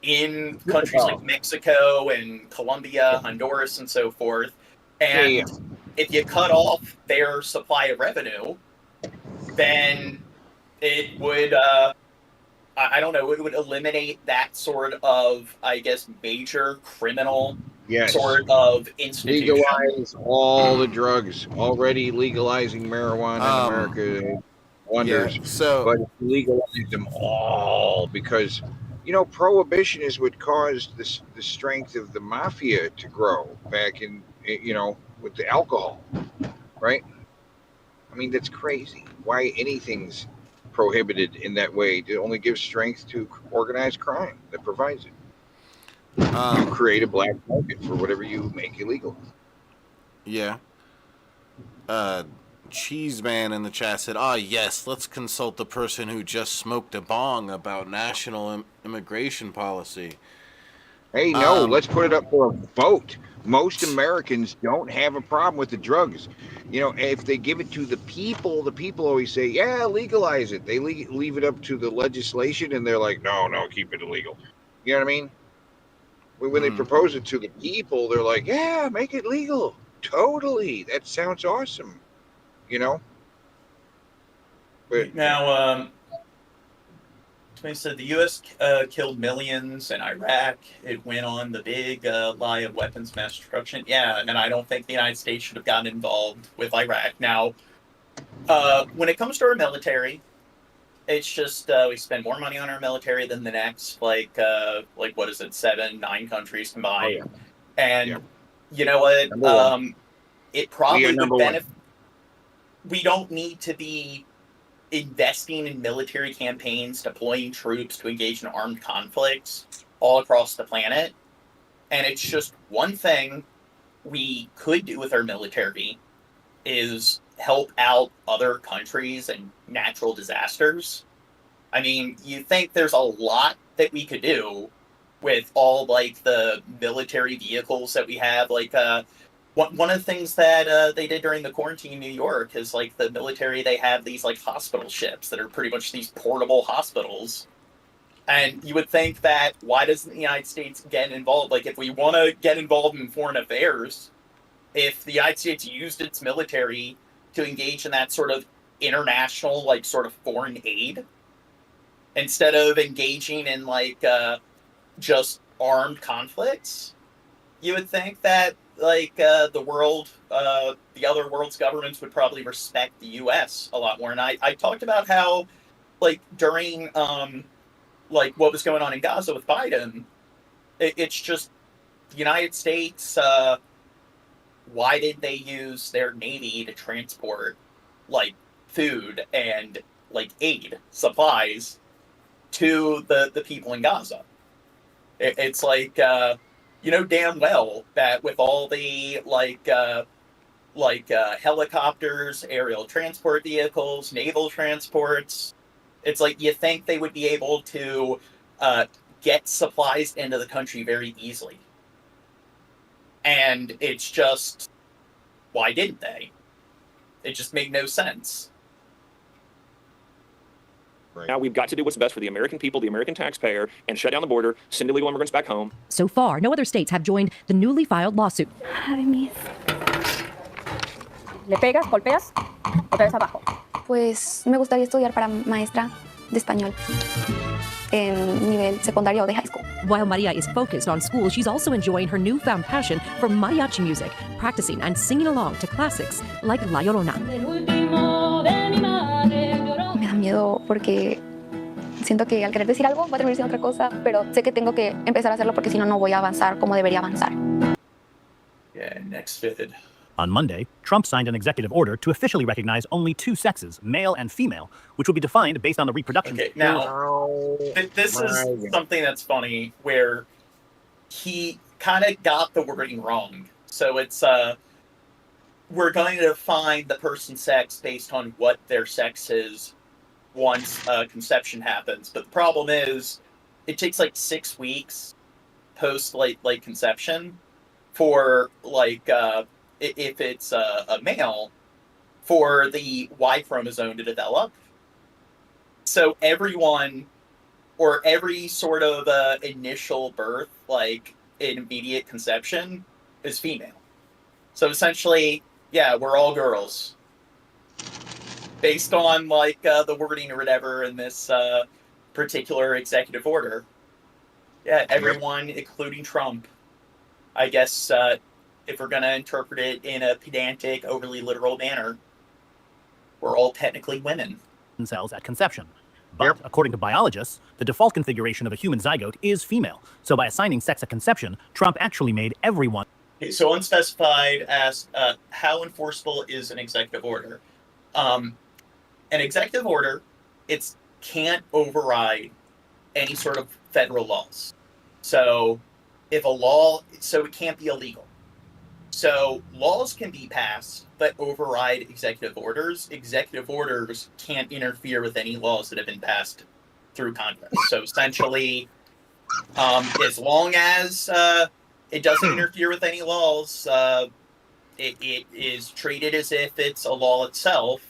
in countries like Mexico and Colombia, Honduras, and so forth. And if you cut off their supply of revenue, then it would, I don't know, it would eliminate that sort of, I guess, major criminal sort of institution. Legalize all the drugs. Already legalizing marijuana in America wonders. But legalize them all, because, you know, prohibition is what caused the strength of the mafia to grow back in, you know, with the alcohol, right? I mean, that's crazy. Why anything's prohibited in that way? To only give strength to organized crime that provides it. You create a black market for whatever you make illegal. Yeah. Cheese Man in the chat said, yes, let's consult the person who just smoked a bong about national immigration policy. Hey, no, let's put it up for a vote. Most Americans don't have a problem with the drugs. You know, if they give it to the people always say, yeah, legalize it. They leave it up to the legislation, and they're like, no, keep it illegal. You know what I mean? When they propose it to the people, they're like, yeah, make it legal. Totally. That sounds awesome. You know? But now, somebody said the U.S. Killed millions in Iraq. It went on the big lie of weapons mass destruction. Yeah, and I don't think the United States should have gotten involved with Iraq. Now, when it comes to our military, it's just we spend more money on our military than the next, like what is it, 7, 9 countries combined. And you know what? It probably would benefit. We don't need to be investing in military campaigns, deploying troops to engage in armed conflicts all across the planet. And it's just one thing we could do with our military is help out other countries and natural disasters. I mean, you think there's a lot that we could do with all like the military vehicles that we have. Like one of the things that they did during the quarantine in New York is like the military, they have these like hospital ships that are pretty much these portable hospitals. And you would think that why doesn't the United States get involved? Like if we want to get involved in foreign affairs, if the United States used its military to engage in that sort of international, like sort of foreign aid, instead of engaging in like just armed conflicts, you would think that like the world, the other world's governments would probably respect the U.S. a lot more. And I talked about how like during like what was going on in Gaza with Biden, it's just the United States, why did they use their Navy to transport like food and like aid, supplies to the people in Gaza? It's like, you know damn well that with all the helicopters, aerial transport vehicles, naval transports, it's like you think they would be able to get supplies into the country very easily. And it's just, why didn't they? It just made no sense. Now we've got to do what's best for the American people, the American taxpayer, and shut down the border, send illegal immigrants back home. So far, no other states have joined the newly filed lawsuit. Ay, mis. ¿Le pegas, golpeas o te ves abajo? Pues me gustaría estudiar para maestra de español en nivel secundario de high school. While Maria is focused on school, she's also enjoying her newfound passion for mariachi music, practicing and singing along to classics like La Llorona. Me da miedo porque siento que al querer decir algo va a terminar siendo otra cosa, pero sé que tengo que empezar a hacerlo porque si no, no voy a avanzar como debería avanzar. Yeah, next vid. On Monday, Trump signed an executive order to officially recognize only two sexes, male and female, which will be defined based on the reproduction. Okay, now, this is something that's funny, where he kind of got the wording wrong. So it's, we're going to define the person's sex based on what their sex is once conception happens. But the problem is, it takes like 6 weeks post late conception for if it's a male, for the Y chromosome to develop. So everyone, or every sort of initial birth, like an immediate conception, is female. So essentially, yeah, we're all girls. Based on the wording or whatever in this particular executive order. Yeah, everyone, including Trump, I guess, if we're going to interpret it in a pedantic, overly literal manner, we're all technically women. Cells at conception. But according to biologists, the default configuration of a human zygote is female. So by assigning sex at conception, Trump actually made everyone. Okay, so unspecified as how enforceable is an executive order. An executive order, it can't override any sort of federal laws. So if a law, so it can't be illegal. So laws can be passed that override executive orders. Executive orders can't interfere with any laws that have been passed through Congress. So essentially, as long as it doesn't interfere with any laws, it is treated as if it's a law itself.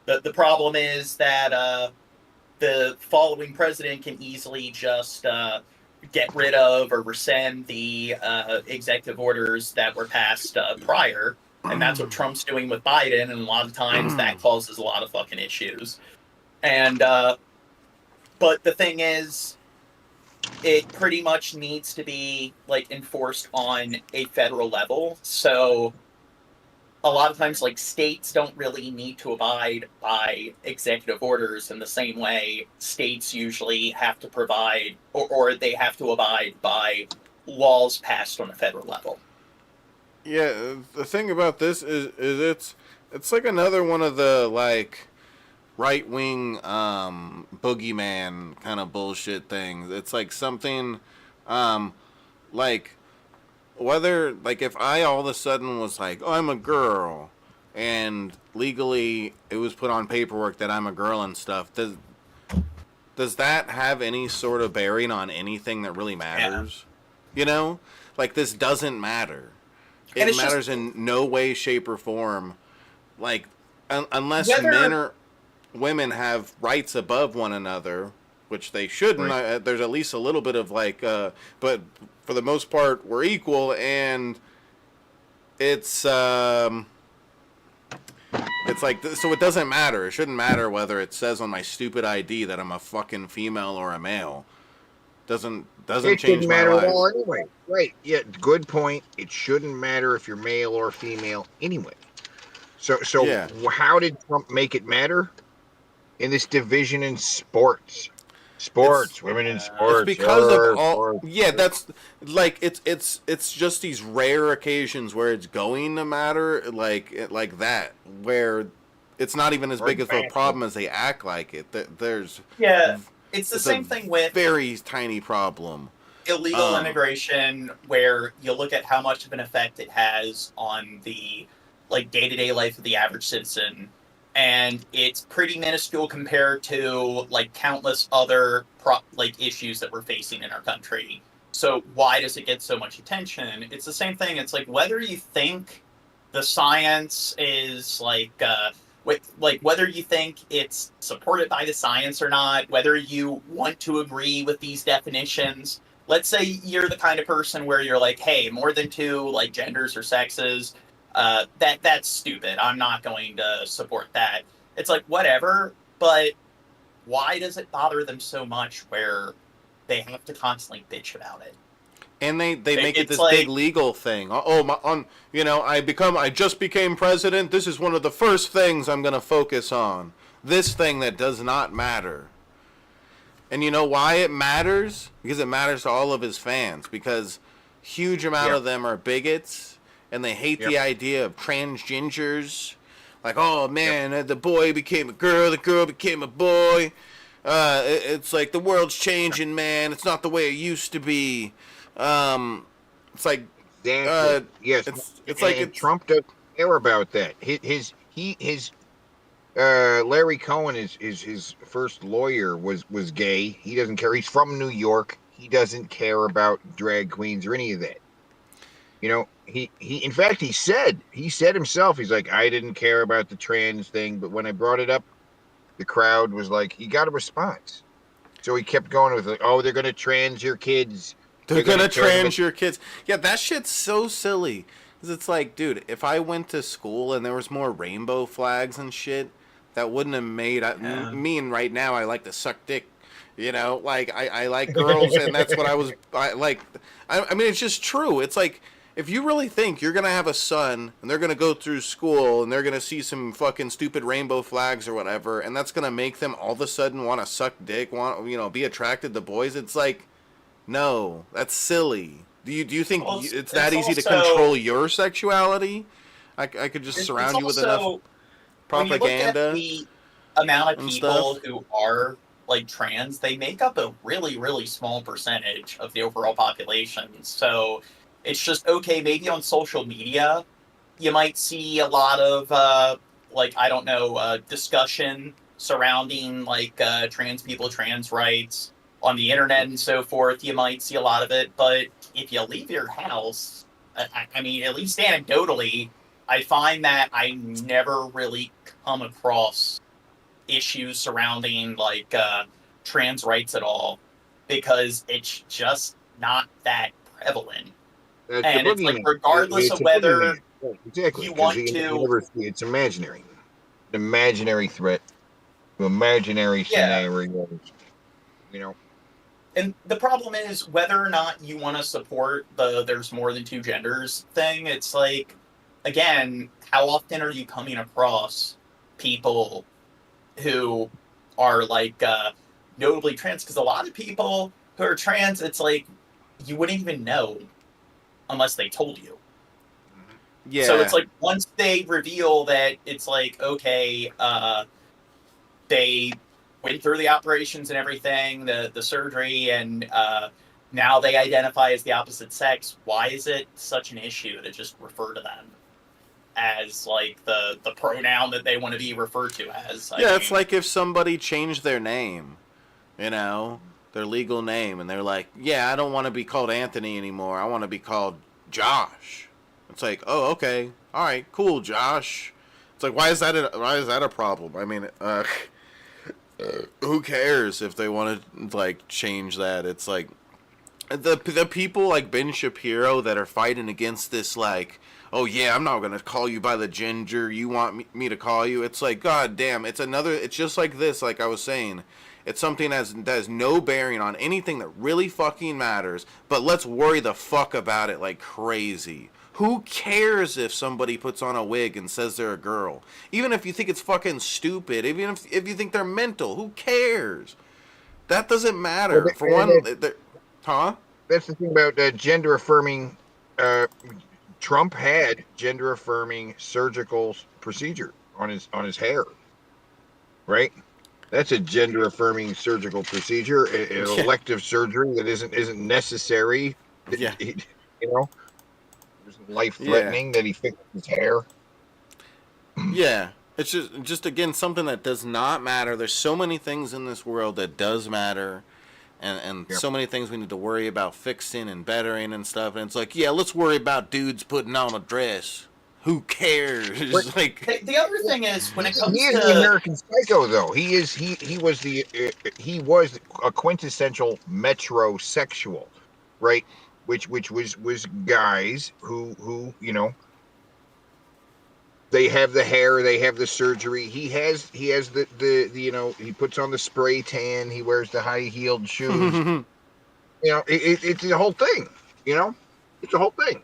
The problem is that the following president can easily just get rid of or rescind the executive orders that were passed prior. And that's what Trump's doing with Biden. And a lot of times that causes a lot of fucking issues. And, but the thing is, it pretty much needs to be enforced on a federal level. So a lot of times states don't really need to abide by executive orders in the same way states usually have to provide or they have to abide by laws passed on a federal level. Yeah, the thing about this is it's like another one of the right-wing boogeyman kind of bullshit things. It's like something whether if I all of a sudden was oh, I'm a girl, and legally it was put on paperwork that I'm a girl and stuff, does that have any sort of bearing on anything that really matters? Yeah. You know, this doesn't matter. It matters in no way, shape, or form. Unless men or women have rights above one another, which they shouldn't. Right. There's at least a little bit of but for the most part, we're equal, and it's so it doesn't matter. It shouldn't matter whether it says on my stupid ID that I'm a fucking female or a male. Doesn't change my matter life. at all anyway. Right? Yeah. Good point. It shouldn't matter if you're male or female anyway. So yeah. How did Trump make it matter in this division in sports? Women in sports. It's because of all. Yeah, that's it's just these rare occasions where it's going to matter like that, where it's not even as big of a problem as they act like it. There's it's the same thing with very tiny problem. Illegal immigration, where you look at how much of an effect it has on the day-to-day life of the average citizen. And it's pretty minuscule compared to countless other issues that we're facing in our country. So why does it get so much attention? It's the same thing. It's whether you think the science is like whether you think it's supported by the science or not, whether you want to agree with these definitions. Let's say you're the kind of person where you're like, hey, more than two like genders or sexes, that's stupid. I'm not going to support that. It's like, whatever, but why does it bother them so much where they have to constantly bitch about it? And they make it this like, big legal thing. I just became president. This is one of the first things I'm going to focus on. This thing that does not matter. And you know why it matters? Because it matters to all of his fans. Because huge amount of them are bigots, and they hate the idea of transgenders. Like, oh man, the boy became a girl, the girl became a boy. It's like the world's changing, man. It's not the way it used to be. It's like yes, it's like Trump doesn't care about that. Larry Cohen is his first lawyer was gay. He doesn't care. He's from New York. He doesn't care about drag queens or any of that. You know, he in fact he said himself, he's like, I didn't care about the trans thing, but when I brought it up, the crowd was like, he got a response. So he kept going with like, oh, they're gonna trans your kids. They're gonna trans your kids. Yeah, that shit's so silly. Cause it's like, dude, if I went to school and there was more rainbow flags and shit, that wouldn't have made me. And right now, I like to suck dick. You know, like I like girls, and that's what I like. I mean, it's just true. It's like, if you really think you're gonna have a son and they're gonna go through school and they're gonna see some fucking stupid rainbow flags or whatever, and that's gonna make them all of a sudden want to suck dick, be attracted to boys, it's like, no, that's silly. Do you think it's that easy to control your sexuality? I could just surround you with enough propaganda. When you look at the amount of people stuff. who are like trans, they make up a really, really small percentage of the overall population. So it's just, okay, maybe on social media, you might see a lot of, discussion surrounding, trans people, trans rights. On the internet and so forth, you might see a lot of it. But if you leave your house, I mean, at least anecdotally, I find that I never really come across issues surrounding, trans rights at all. Because it's just not that prevalent. And it's like, regardless of whether you want to... It's imaginary. An imaginary threat to imaginary scenarios. You know? And the problem is, whether or not you want to support the there's more than two genders thing, it's like, again, how often are you coming across people who are, notably trans? Because a lot of people who are trans, it's like, you wouldn't even know unless they told you. Yeah. So it's like, once they reveal that it's like, okay, they went through the operations and everything, the surgery, and now they identify as the opposite sex, why is it such an issue to just refer to them as, the pronoun that they want to be referred to as? It's like if somebody changed their name, their legal name, and they're like, I don't want to be called Anthony anymore, I want to be called Josh. It's like, oh, okay, all right, cool, Josh. It's like, why is that a problem? I mean, who cares if they want to change that? It's like the people like Ben Shapiro that are fighting against this, oh yeah, I'm not gonna call you by the gender you want me to call you. It's like, god damn, it's just like this, like I was saying, it's something that has no bearing on anything that really fucking matters, but let's worry the fuck about it like crazy. Who cares if somebody puts on a wig and says they're a girl? Even if you think it's fucking stupid, even if you think they're mental, who cares? That doesn't matter. That's the thing about gender affirming. Trump had gender affirming surgical procedure on his hair, right? That's a gender affirming surgical procedure, an elective surgery that isn't necessary. Yeah. Life-threatening that he fixed his hair. Yeah, it's just again something that does not matter. There's so many things in this world that does matter, and so many things we need to worry about fixing and bettering and stuff. And it's like, let's worry about dudes putting on a dress. Who cares? Like the other thing is when it comes he is to the American Psycho, though. He was a quintessential metrosexual, right? Which was guys who they have the hair, they have the surgery. He has the he puts on the spray tan, he wears the high heeled shoes. It's the whole thing. It's the whole thing.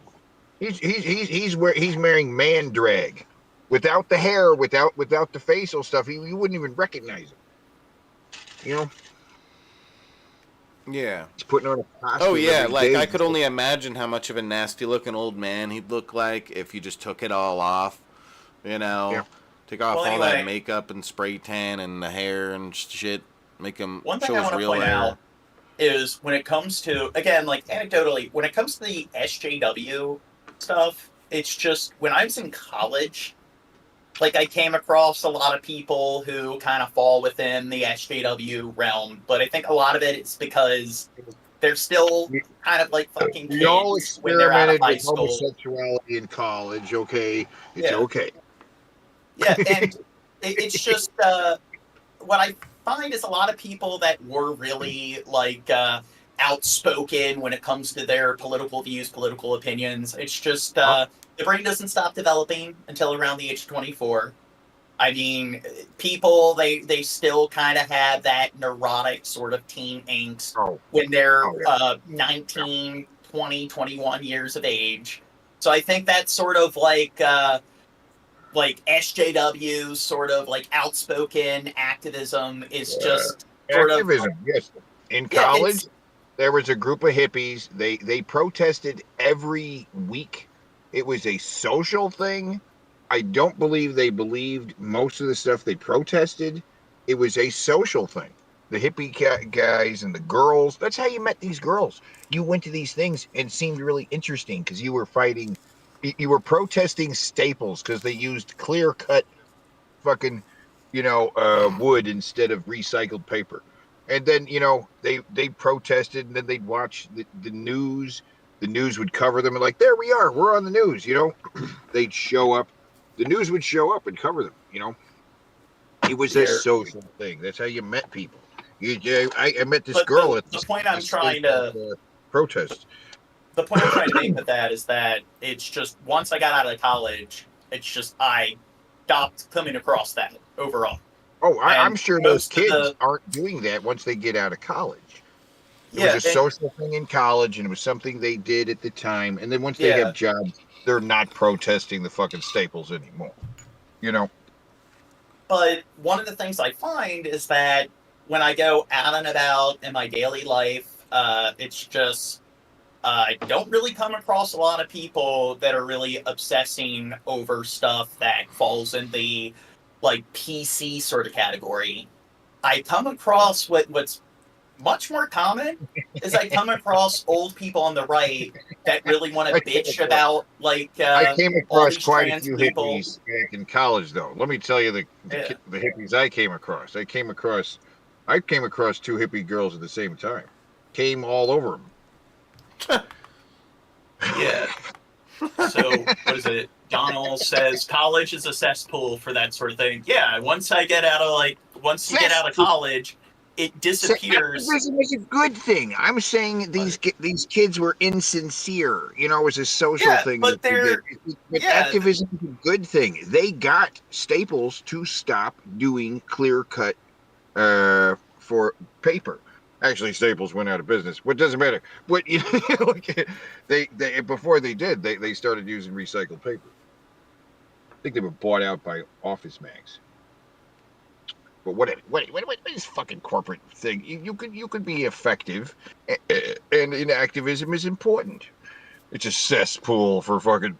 He's marrying man drag, without the hair, without the facial stuff. You wouldn't even recognize him. Yeah. He's putting on a costume. Oh yeah, every like day. I could only imagine how much of a nasty looking old man he'd look like if you just took it all off. Take off all anyway, that makeup and spray tan and the hair and shit. Make him one thing show I his want to real point hair. out is when it comes to, again, like anecdotally, when it comes to the SJW stuff, it's just when I was in college, like I came across a lot of people who kind of fall within the SJW realm, but I think a lot of it is because they're still kind of like fucking We all kids when they're out of experimented high with school. homosexuality in college. Okay, it's Yeah. okay. Yeah, and it's just what I find is a lot of people that were really like outspoken when it comes to their political views, political opinions. It's just the brain doesn't stop developing until around the age of 24. I mean, people, they still kind of have that neurotic sort of teen angst when they're 19, 20, 21 years of age. So I think that's sort of like SJW, sort of like outspoken activism is just sort Activism, of yes. In Yeah, college, there was a group of hippies. They protested every week. It was a social thing. I don't believe they believed most of the stuff they protested. It was a social thing. The hippie guys and the girls. That's how you met these girls. You went to these things and seemed really interesting because you were fighting. You were protesting Staples because they used clear-cut fucking, wood instead of recycled paper. And then, they protested, and then they'd watch the news. The news would cover them, and like, there we are, we're on the news, They'd show up. The news would show up and cover them, It was a social thing. That's how you met people. I met this girl at the point I'm trying to protest. The point I'm trying to make with that is that it's just once I got out of college, it's just I stopped coming across that overall. Oh, I'm sure those most of kids aren't doing that once they get out of college. It Yeah, was a social thing in college, and it was something they did at the time. And then once they have jobs, they're not protesting the fucking Staples anymore. But one of the things I find is that when I go out and about in my daily life, it's just I don't really come across a lot of people that are really obsessing over stuff that falls in the like PC sort of category. I come across what's much more common is I come across old people on the right that really want to bitch about like I came all across these quite a trans few people. hippies back in college, though. Let me tell you the hippies I came across. I came across two hippie girls at the same time. Came all over them. Yeah. So what is it? Donald says college is a cesspool for that sort of thing. Yeah. Once you get out of college, it disappears. Activism is a good thing. I'm saying these kids were insincere. It was a social thing. But activism is a good thing. They got Staples to stop doing clear cut for paper. Actually, Staples went out of business. What doesn't matter. But they before they did, they started using recycled paper. I think they were bought out by Office Max. But what is fucking corporate thing? You could be effective, and activism is important. It's a cesspool for fucking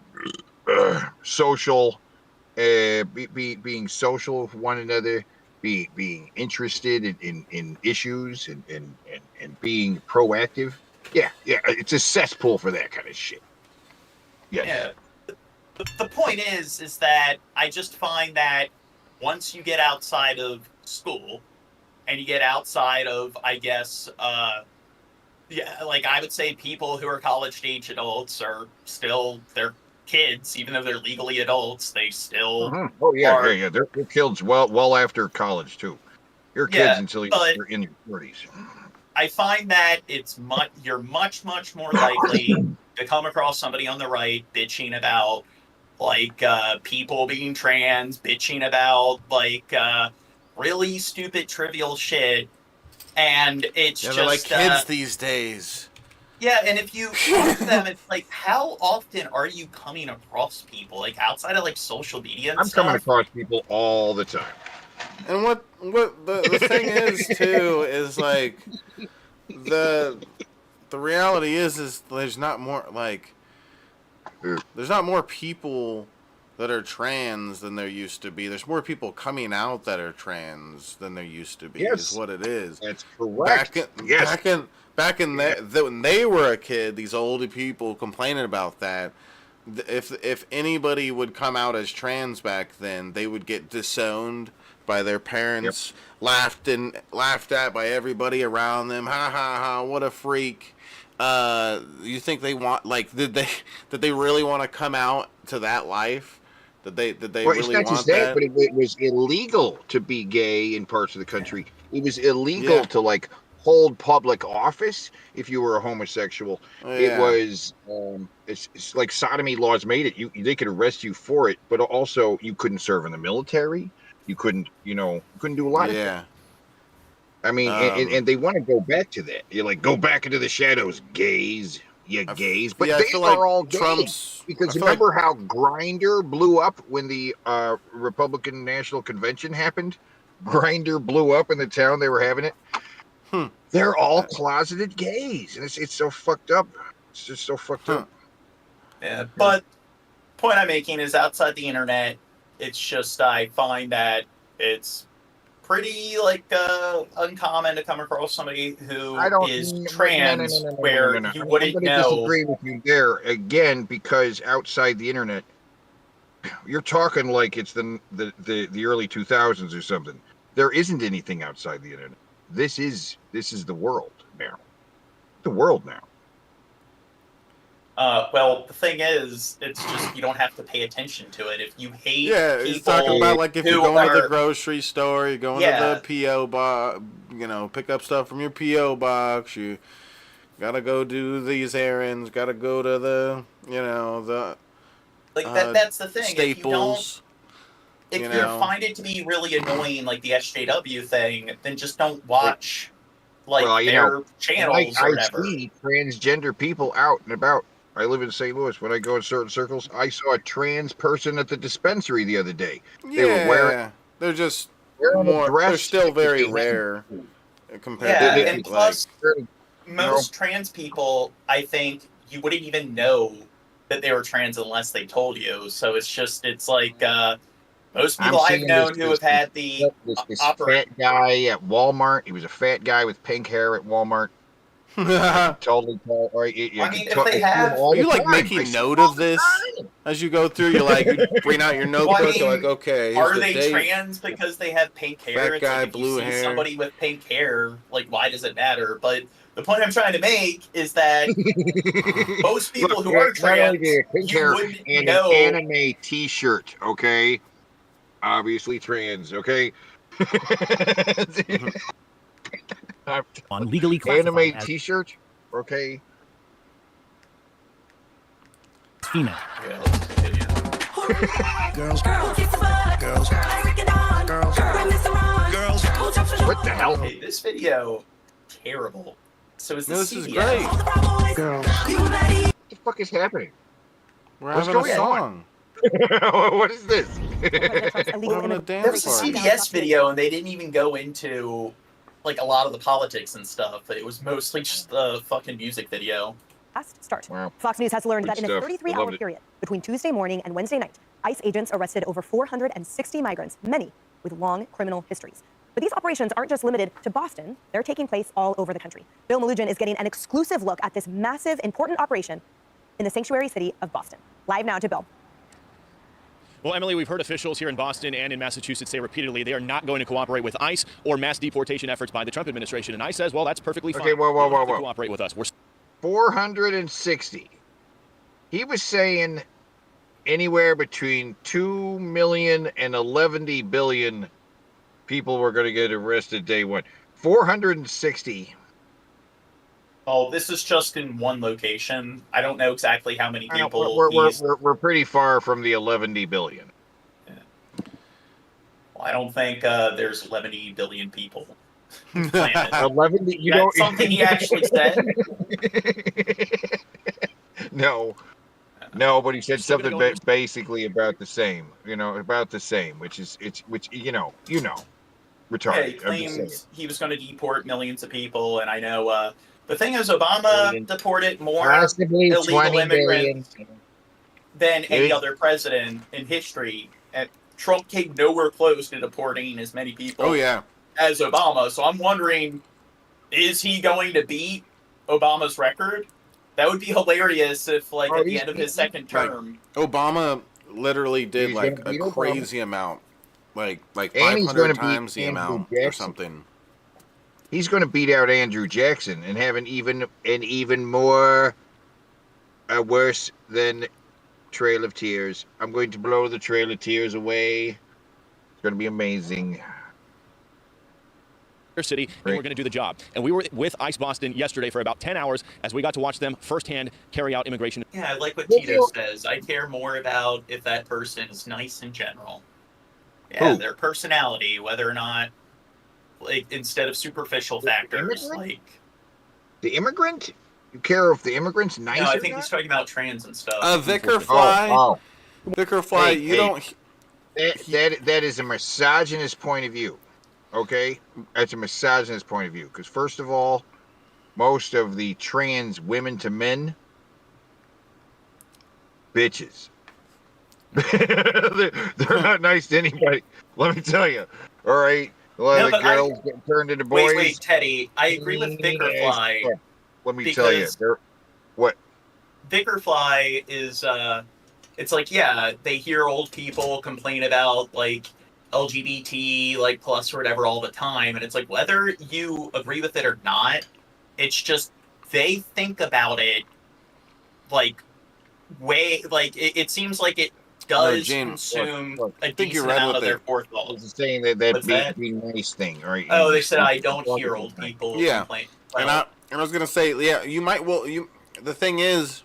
social, being social with one another, being interested in issues and being proactive. Yeah, it's a cesspool for that kind of shit. Yes. Yeah. The point is that I just find that once you get outside of school and you get outside of, I guess, like I would say people who are college age adults are still, they're kids, even though they're legally adults, they still Oh yeah, are. yeah. They're kids well after college too. You're kids until you're in your 40s. I find that you're much more likely to come across somebody on the right bitching about people being trans, bitching about really stupid trivial shit, and it's Yeah, just they're like kids these days. Yeah, and if you ask them, it's like, how often are you coming across people outside of social media and I'm stuff? coming across people all the time. And what the thing is too is the reality is there's not more people that are trans than there used to be. There's more people coming out that are trans than there used to be. Yes. Is what it is. That's correct. Back in when they were a kid, these older people complaining about that. If anybody would come out as trans back then, they would get disowned by their parents, laughed at by everybody around them. Ha ha ha! What a freak! You think they want did they really want to come out to that life? Did they Well, really it's not want just that, but it was illegal to be gay in parts of the country. It was illegal to hold public office if you were a homosexual. It was it's like sodomy laws made it. They could arrest you for it, but also you couldn't serve in the military. You couldn't do a lot of things. I mean, and they want to go back to that. You're like, go back into the shadows, gays. You gays, but they are all gays. Because remember how Grindr blew up when the Republican National Convention happened? Grindr blew up in the town they were having it. They're all closeted gays, and it's so fucked up. It's just so fucked up. Yeah, but point I'm making is outside the internet, it's just I find that it's pretty uncommon to come across somebody who is trans where you wouldn't know. I disagree with you there again, because outside the internet, you're talking like it's the early 2000s or something. There isn't anything outside the internet. This is the world now. The world now. Well, the thing is, it's just you don't have to pay attention to it. If you hate it's people talking about if you're going to the grocery store, you're going to the P.O. box, pick up stuff from your P.O. box, you gotta go do these errands, gotta go to the, that's the thing. Staples. If you find it to be really annoying, like the SJW thing, then just don't watch their channels or whatever. I see transgender people out and about. I live in St. Louis. When I go in certain circles, I saw a trans person at the dispensary the other day. They were wearing. They're just more. They're still very rare compared to. And plus, most trans people, I think, you wouldn't even know that they were trans unless they told you. So it's most people I've known who have had this fat guy at Walmart. He was a fat guy with pink hair at Walmart. Totally tall. Right? I mean, if they have, are you making note of this as you go through? You're you bring out your notebook. You're like, okay. Are they trans because they have pink hair? Fat guy, if blue you see hair. Somebody with pink hair, why does it matter? But the point I'm trying to make is that most people who are trans, you wouldn't know. An anime T-shirt, okay? Obviously trans, okay? On legally classified anime T-shirt, okay? Female. Girls. What the hell? Hey, this video, terrible. So is this is great. Girls. What the fuck is happening? What's going on? What is this? There was a CBS video, and they didn't even go into a lot of the politics and stuff. It was mostly just the fucking music video. Fast start. Wow. Fox News has learned that in a 33-hour period between Tuesday morning and Wednesday night, ICE agents arrested over 460 migrants, many with long criminal histories. But these operations aren't just limited to Boston. They're taking place all over the country. Bill Malugin is getting an exclusive look at this massive, important operation in the sanctuary city of Boston. Live now to Bill. Well, Emily, we've heard officials here in Boston and in Massachusetts say repeatedly they are not going to cooperate with ICE or mass deportation efforts by the Trump administration. And ICE says, well, that's perfectly fine. Okay, whoa. Cooperate with us. 460. He was saying anywhere between 2 million and 11 billion people were going to get arrested day one. 460. Oh, this is just in one location. I don't know exactly how many people. We're pretty far from the 11 billion. Well, I don't think there's 11 billion people. 11. You know something he actually said. No, but he said something basically about the same. About the same, which you know, retarded. Yeah, he claimed he was going to deport millions of people, and I know the thing is, Obama deported more possibly illegal immigrants than any other president in history, and Trump came nowhere close to deporting as many people. Oh yeah. As Obama. So I'm wondering, is he going to beat Obama's record? That would be hilarious if, like, at the end of his second term, Obama literally did like a crazy amount, like 500 times the amount or something. He's going to beat out Andrew Jackson and have an even more worse than Trail of Tears. I'm going to blow the Trail of Tears away. It's going to be amazing. City, and we're going to do the job. And we were with ICE Boston yesterday for about 10 hours as we got to watch them firsthand carry out immigration. yeah, I like what Tito says. I care more about if that person is nice in general. Yeah, their personality, whether or not, like, instead of superficial factors, like the immigrant. You care if the immigrant's nice? No, I think he's talking about trans and stuff. Vickerfly. Vickerfly, you don't. That is a misogynist point of view. Okay, that's a misogynist point of view. Because first of all, most of the trans women to men, bitches. they're not nice to anybody. Let me tell you. All right, a lot of the girls get turned into boys. Wait, Teddy. I agree with Vickerfly. Let me tell you, what Vickerfly is. It's like, yeah, they hear old people complain about, like, LGBT, like, plus or whatever all the time, and it's like, whether you agree with it or not, it's just they think about it like it seems like it does consume a decent amount of their forethought. It's saying that be nice thing, right? Oh, they said I don't hear old people complain. And I was gonna say, yeah, you might. Well, the thing is,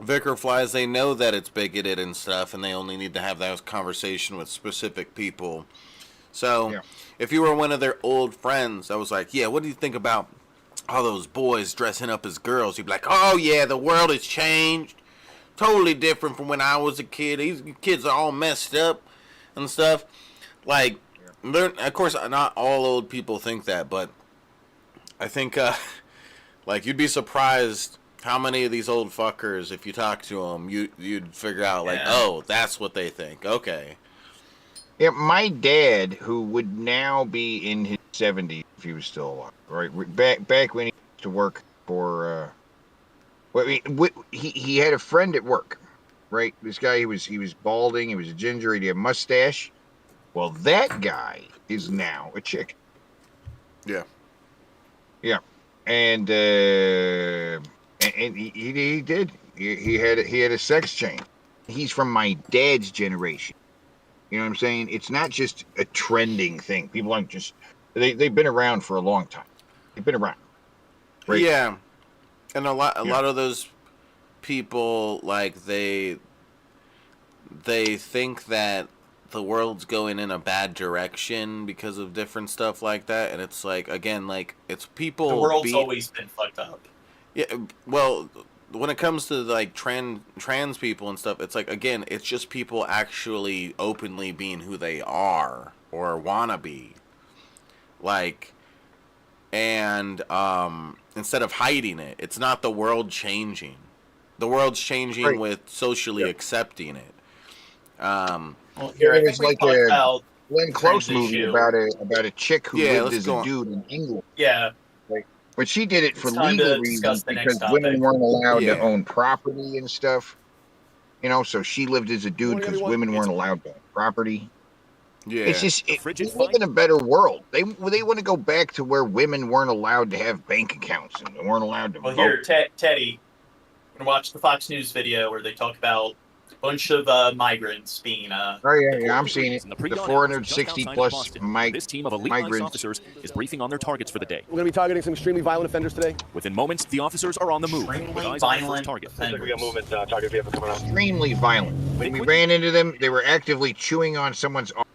Vickerflies, they know that it's bigoted and stuff, and they only need to have that conversation with specific people. So, if you were one of their old friends that was like, yeah, what do you think about all those boys dressing up as girls? You'd be like, oh, yeah, the world has changed. Totally different from when I was a kid. These kids are all messed up and stuff. Like, of course, not all old people think that, but I think, like, you'd be surprised how many of these old fuckers, if you talk to them, you'd figure out, like, oh, that's what they think. Okay. Yeah, my dad, who would now be in his 70s if he was still alive, right? Back when he used to work for, he had a friend at work, right? This guy, he was balding, he was a ginger, he had a mustache. Well, that guy is now a chick. Yeah. Yeah. And he did. He had a sex change. He's from my dad's generation. You know what I'm saying? It's not just a trending thing. People aren't just they've been around for a long time. They've been around. Right? Yeah. And a lot of those people, like, they think that the world's going in a bad direction because of different stuff like that, and it's like, again, like, it's people. The world's always been fucked up. Yeah, well, when it comes to, like, trans people and stuff, it's like, again, it's just people actually openly being who they are or wanna be, like, and instead of hiding it, it's not the world changing. The world's changing with socially accepting it. Well, here, I think we talked about Glenn Close movie about a chick who lived as a dude in England. Yeah. But she did it for legal reasons because women weren't allowed to own property and stuff. You know, so she lived as a dude because women weren't allowed to own property. Yeah. It's just, we live in a better world. They want to go back to where women weren't allowed to have bank accounts and weren't allowed to vote. Here, Teddy, I'm going to watch the Fox News video where they talk about bunch of migrants being. Oh yeah, I'm seeing it. The 460 plus This team of elite ICE migrants. officers is briefing on their targets for the day. We're going to be targeting some extremely violent offenders today. Within moments, the officers are on the move. With eyes on their first target. Target vehicle coming out. Extremely violent. When we ran into them, they were actively chewing on someone's arm.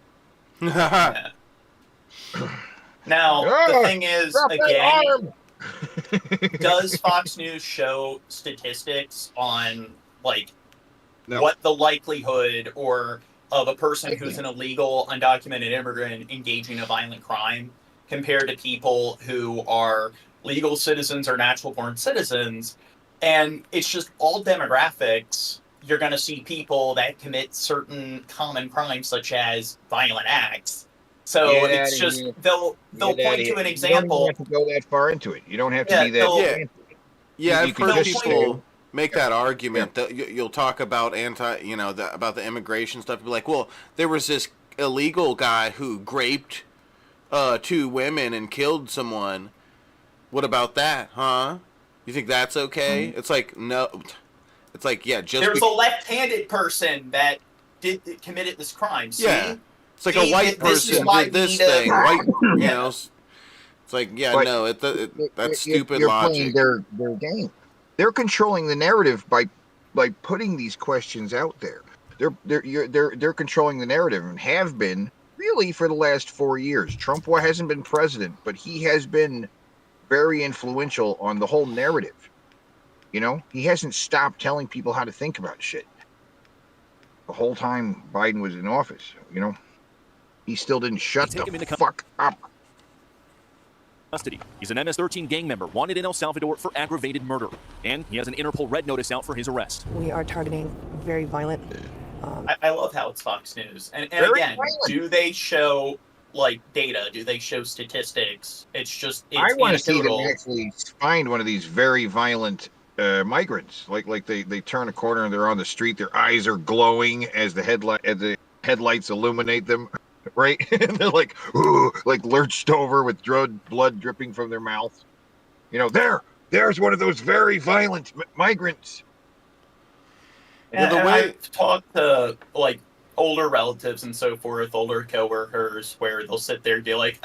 Now, Ah, the thing is, drop that again, arm! does Fox News show statistics on, like, No. what the likelihood or of a person who's an illegal, undocumented immigrant engaging in a violent crime compared to people who are legal citizens or natural-born citizens? And it's just all demographics. You're going to see people that commit certain common crimes, such as violent acts. So Get it's outta just here. they'll Get point outta to here. an You example. don't even have to go that far into it. You don't have to Yeah, be that. they'll- Yeah. Yeah, You I've can heard just people make that argument that you'll talk about about the immigration stuff. Be like, well, there was this illegal guy who raped 2 women and killed someone. What about that, huh? You think that's okay? It's like, no. It's like, yeah, just There's a left-handed person that committed this crime. See? yeah. It's like See, a white this is person why did we this need to- thing. White, you Yeah. know. It's like, yeah, But no, that's stupid You're logic. playing their game. They're controlling the narrative by putting these questions out there. They're controlling the narrative and have been really for the last 4 years. Trump hasn't been president, but he has been very influential on the whole narrative. You know, he hasn't stopped telling people how to think about shit. The whole time Biden was in office, you know, he still didn't shut the fuck up. Custody. He's an MS-13 gang member wanted in El Salvador for aggravated murder. And he has an Interpol red notice out for his arrest. We are targeting very violent. I love how it's Fox News. And Very again, violent. do they show, like, data? Do they show statistics? It's I want to see them anecdotal. actually find one of these very violent migrants. Like they turn a corner and they're on the street. Their eyes are glowing as the headlights illuminate them. Right? And they're like, ooh, like lurched over with blood dripping from their mouths. You know, there's one of those very violent migrants. And I've talked to, like, older relatives and so forth, older coworkers, where they'll sit there and be like,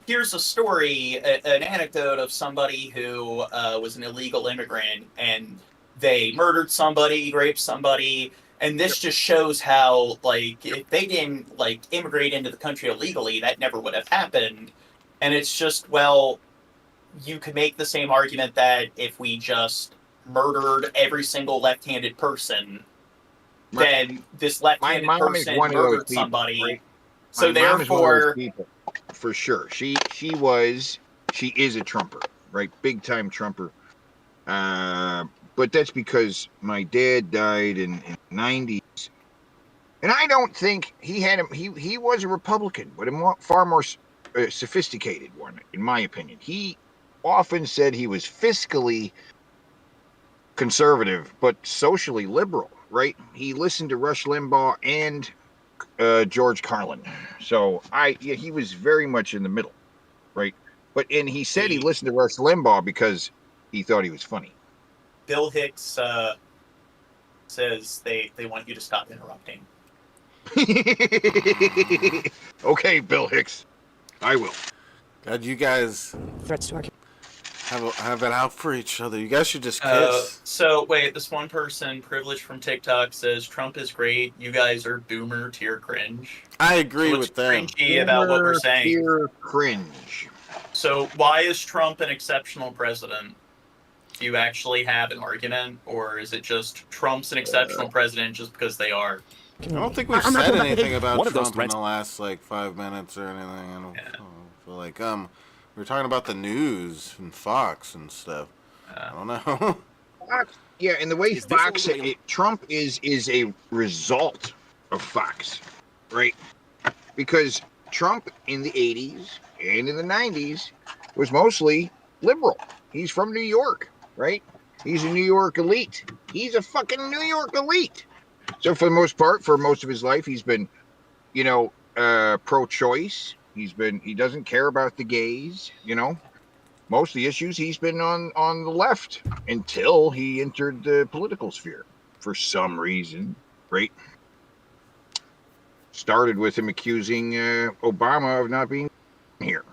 here's a story, an anecdote of somebody who was an illegal immigrant, and they murdered somebody, raped somebody, and this just shows how, like, if they didn't, like, immigrate into the country illegally, that never would have happened. And it's just, well, you could make the same argument that if we just murdered every single left-handed person, then this left-handed My mom is person one of those murdered people, somebody. right? So My mom is one of those therefore, people, for sure. She is a Trumper, right? Big time Trumper. But that's because my dad died in the 90s. And I don't think he was a Republican, but a far more sophisticated one, in my opinion. He often said he was fiscally conservative, but socially liberal, right? He listened to Rush Limbaugh and George Carlin. So he was very much in the middle, right? And he said he listened to Rush Limbaugh because he thought he was funny. Bill Hicks says they want you to stop interrupting. Okay, Bill Hicks, I will. God, you guys threats to our have it out for each other. You guys should just kiss. So wait, this one person, privileged from TikTok, says Trump is great. You guys are boomer tier cringe. I agree So with it's them. cringy about what we're saying. Tier cringe. So why is Trump an exceptional president? Do you actually have an argument, or is it just Trump's an exceptional president just because they are? I don't think we've said anything about Trump in the last 5 minutes or anything. I don't feel like we were talking about the news and Fox and stuff. I don't know. Fox, yeah, and the way Fox, Trump is a result of Fox, right? Because Trump in the 80s and in the 90s was mostly liberal. He's from New York, right? He's a New York elite. He's a fucking New York elite. So for the most part, for most of his life, he's been, pro-choice. He doesn't care about the gays, Most of the issues he's been on the left until he entered the political sphere. for some reason, right? Started with him accusing Obama of not being here,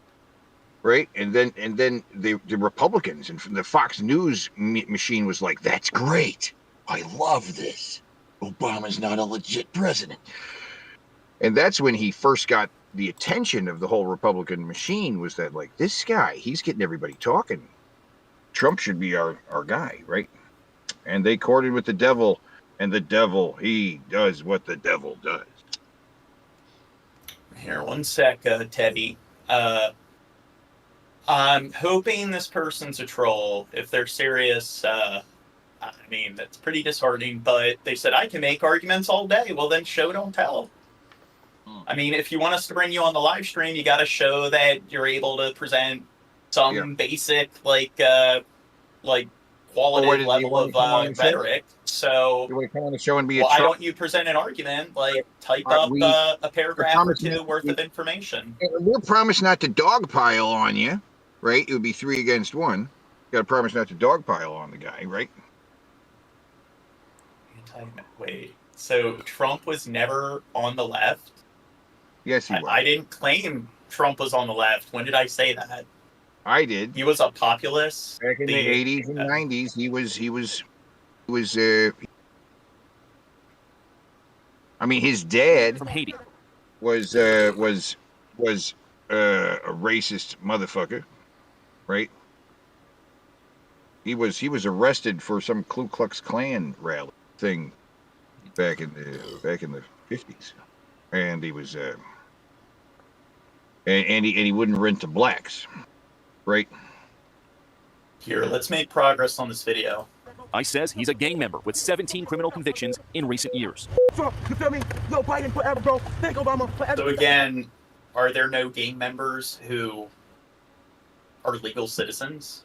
right? And then the Republicans and from the Fox News machine was like, "That's great. I love this. Obama's not a legit president." And that's when he first got the attention of the whole Republican machine, was that, like, this guy, he's getting everybody talking. Trump should be our guy, right? And they courted with the devil, and the devil, he does what the devil does. Here, one sec, Teddy. I'm hoping this person's a troll. If they're serious, I mean, that's pretty disheartening, but they said, I can make arguments all day. Well, then show, don't tell. I mean, if you want us to bring you on the live stream, you got to show that you're able to present some basic, like qualitative level of rhetoric. So, you want to come on the show and be why don't you present an argument? Like, type up a paragraph or two worth of information. We'll promise not to dogpile on you, right? It would be 3 against 1. You got to promise not to dogpile on the guy, right? Wait, so Trump was never on the left? Yes, he was. I didn't claim Trump was on the left. When did I say that? I did. He was a populist. Back in the 80s and 90s, he was. I mean, his dad from Haiti was a racist motherfucker, right? He was arrested for some Ku Klux Klan rally thing back in the 50s, and he was and he wouldn't rent to blacks, right? Here, let's make progress on this video. ICE says he's a gang member with 17 criminal convictions in recent years. You feel me? Yo, Biden forever, bro. Thank Obama forever. So again, are there no gang members who are legal citizens?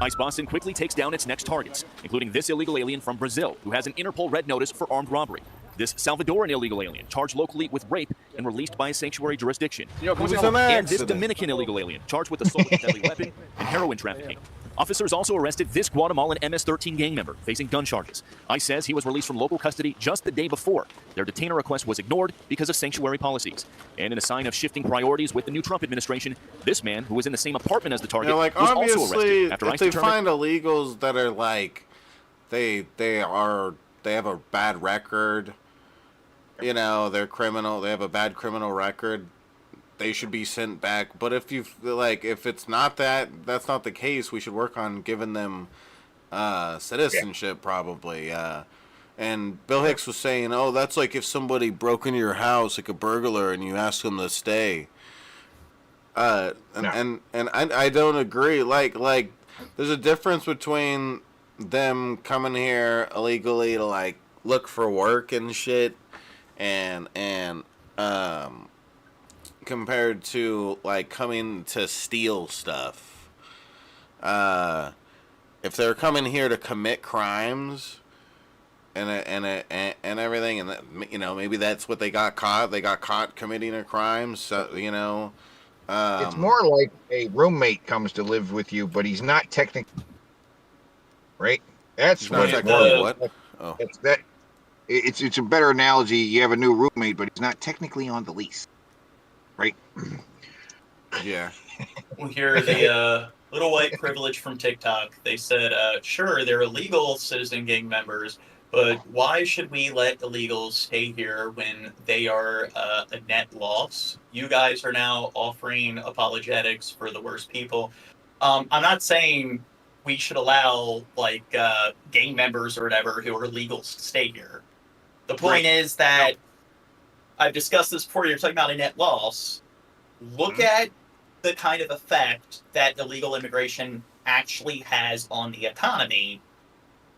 ICE Boston quickly takes down its next targets, including this illegal alien from Brazil who has an Interpol red notice for armed robbery. This Salvadoran illegal alien charged locally with rape and released by a sanctuary jurisdiction. And this Dominican illegal alien charged with assault with a deadly weapon and heroin trafficking. Officers also arrested this Guatemalan MS-13 gang member facing gun charges. ICE says he was released from local custody just the day before. Their detainer request was ignored because of sanctuary policies. And in a sign of shifting priorities with the new Trump administration, this man, who was in the same apartment as the target, was also arrested after ICE they determined... find illegals that are like, they have a bad record, you know, they're criminal, they have a bad criminal record, they should be sent back. But if it's not that's not the case, we should work on giving them citizenship, probably. And Bill Hicks was saying, oh, that's like if somebody broke into your house, like a burglar, and you ask them to stay. And I don't agree. Like there's a difference between them coming here illegally to like look for work and shit, and compared to like coming to steal stuff. If they're coming here to commit crimes and everything, and you know, maybe that's what they got caught. They got caught committing a crime. So you know, it's more like a roommate comes to live with you, but he's not technically right. That's what. What? Oh. It's that. It's a better analogy. You have a new roommate, but he's not technically on the lease. Right. Yeah. We'll hear the little white privilege from TikTok. They said, sure, they're illegal citizen gang members, but why should we let illegals stay here when they are a net loss? You guys are now offering apologetics for the worst people. I'm not saying we should allow like gang members or whatever who are illegals to stay here. The point is that I've discussed this before. You're talking about a net loss. Look at the kind of effect that illegal immigration actually has on the economy,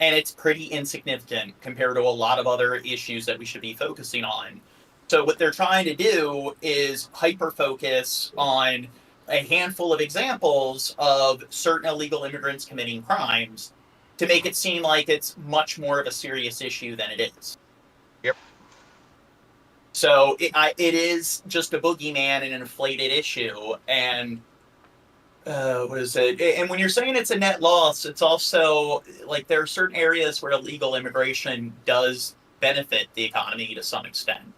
and it's pretty insignificant compared to a lot of other issues that we should be focusing on. So what they're trying to do is hyper-focus on a handful of examples of certain illegal immigrants committing crimes to make it seem like it's much more of a serious issue than it is. Yep. So it is just a boogeyman and an inflated issue. And what is it? And when you're saying it's a net loss, it's also like there are certain areas where illegal immigration does benefit the economy to some extent.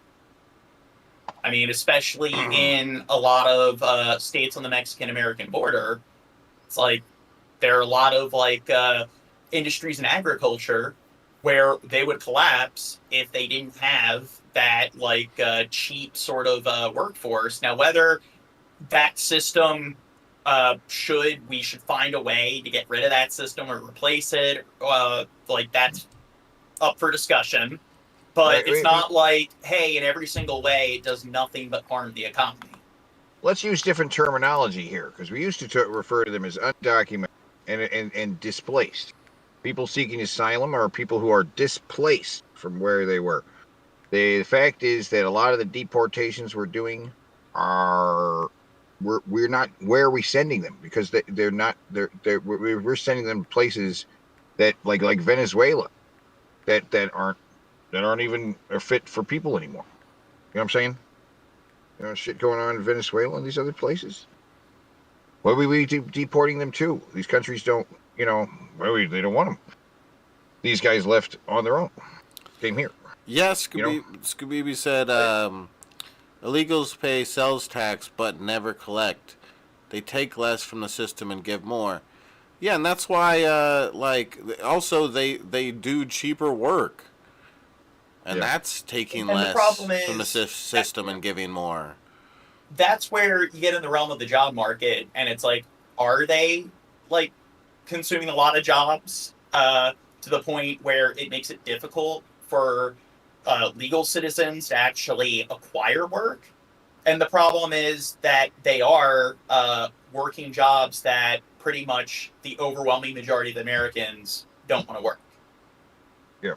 I mean, especially in a lot of states on the Mexican-American border, it's like there are a lot of like industries in agriculture where they would collapse if they didn't have that like cheap sort of workforce. Now, whether that system we should find a way to get rid of that system or replace it, like that's up for discussion. But it's not like, hey, in every single way, it does nothing but harm the economy. Let's use different terminology here, because we used to refer to them as undocumented and displaced. People seeking asylum are people who are displaced from where they were. The fact is that a lot of the deportations we're doing we're not, where are we sending them? Because we're sending them places that like Venezuela that aren't even fit for people anymore. You know what I'm saying? You know, shit going on in Venezuela and these other places. What are we deporting them to? These countries don't, they don't want them. These guys left on their own. Came here. Yes, Scooby said illegals pay sales tax but never collect. They take less from the system and give more. Yeah, and that's why, also they do cheaper work. And that's taking less from the system and giving more. That's where you get in the realm of the job market, and it's like, are they like consuming a lot of jobs to the point where it makes it difficult for legal citizens to actually acquire work? And the problem is that they are working jobs that pretty much the overwhelming majority of the Americans don't want to work. Yeah.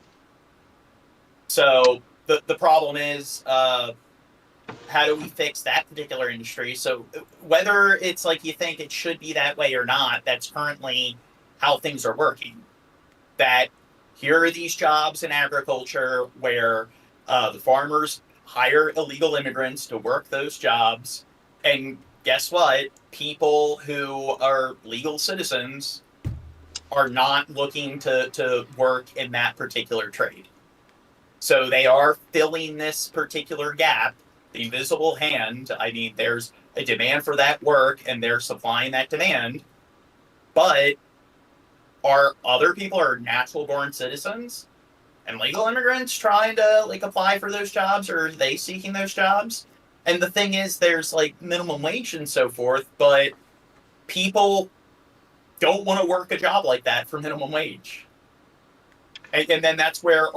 So the problem is, how do we fix that particular industry? So whether it's like you think it should be that way or not, that's currently how things are working. That here are these jobs in agriculture where the farmers hire illegal immigrants to work those jobs. And guess what? People who are legal citizens are not looking to work in that particular trade. So they are filling this particular gap, the invisible hand. I mean, there's a demand for that work and they're supplying that demand. But are other people are natural born citizens and legal immigrants trying to like apply for those jobs, or are they seeking those jobs? And the thing is, there's like minimum wage and so forth, but people don't want to work a job like that for minimum wage. And then that's where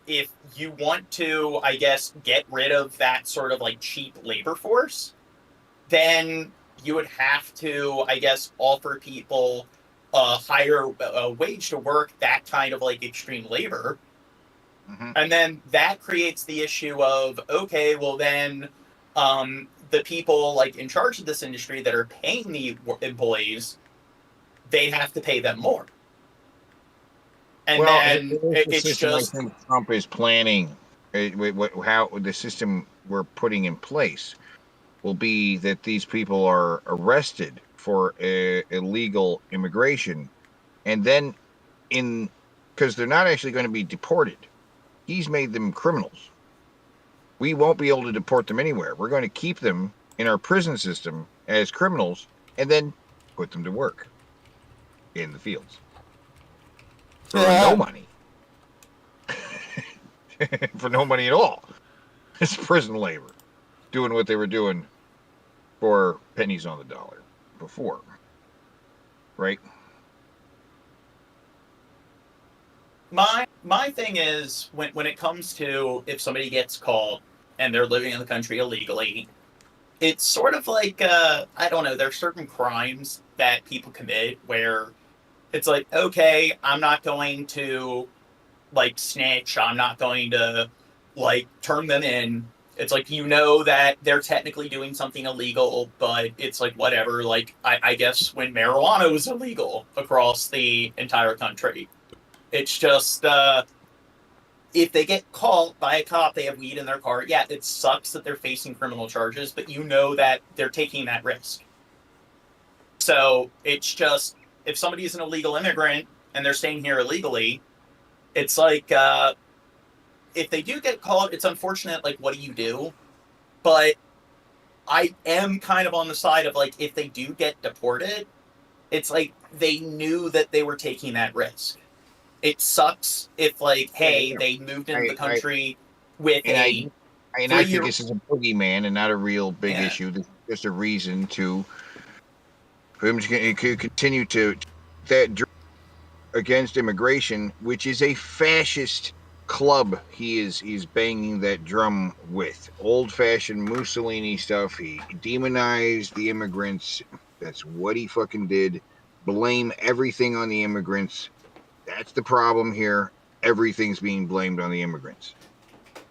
if you want to, I guess, get rid of that sort of like cheap labor force, then you would have to, I guess, offer people a higher wage to work that kind of like extreme labor. Mm-hmm. And then that creates the issue of, okay, well then the people like in charge of this industry that are paying the employees, they have to pay them more. And then it's just Trump is planning how the system we're putting in place will be that these people are arrested for illegal immigration, and then because they're not actually going to be deported, he's made them criminals. We won't be able to deport them anywhere. We're going to keep them in our prison system as criminals and then put them to work in the fields. For no money. For no money at all. It's prison labor. Doing what they were doing for pennies on the dollar before. Right? My thing is, when it comes to if somebody gets caught and they're living in the country illegally, it's sort of like, I don't know, there's certain crimes that people commit where it's like, okay, I'm not going to, like, snitch. I'm not going to, like, turn them in. It's like, you know that they're technically doing something illegal, but it's like, whatever. Like, I guess when marijuana was illegal across the entire country, it's just, if they get caught by a cop, they have weed in their car. Yeah, it sucks that they're facing criminal charges, but you know that they're taking that risk. So it's just, if somebody is an illegal immigrant and they're staying here illegally, it's like, if they do get caught, it's unfortunate, like, what do you do? But I am kind of on the side of, like, if they do get deported, it's like they knew that they were taking that risk. It sucks if, like, hey, they moved into the country with I think this is a boogeyman and not a real big issue. This is just a reason for him to continue to that against immigration, which is a fascist club he's banging that drum with. Old-fashioned Mussolini stuff. He demonized the immigrants. That's what he fucking did. Blame everything on the immigrants. That's the problem here. Everything's being blamed on the immigrants,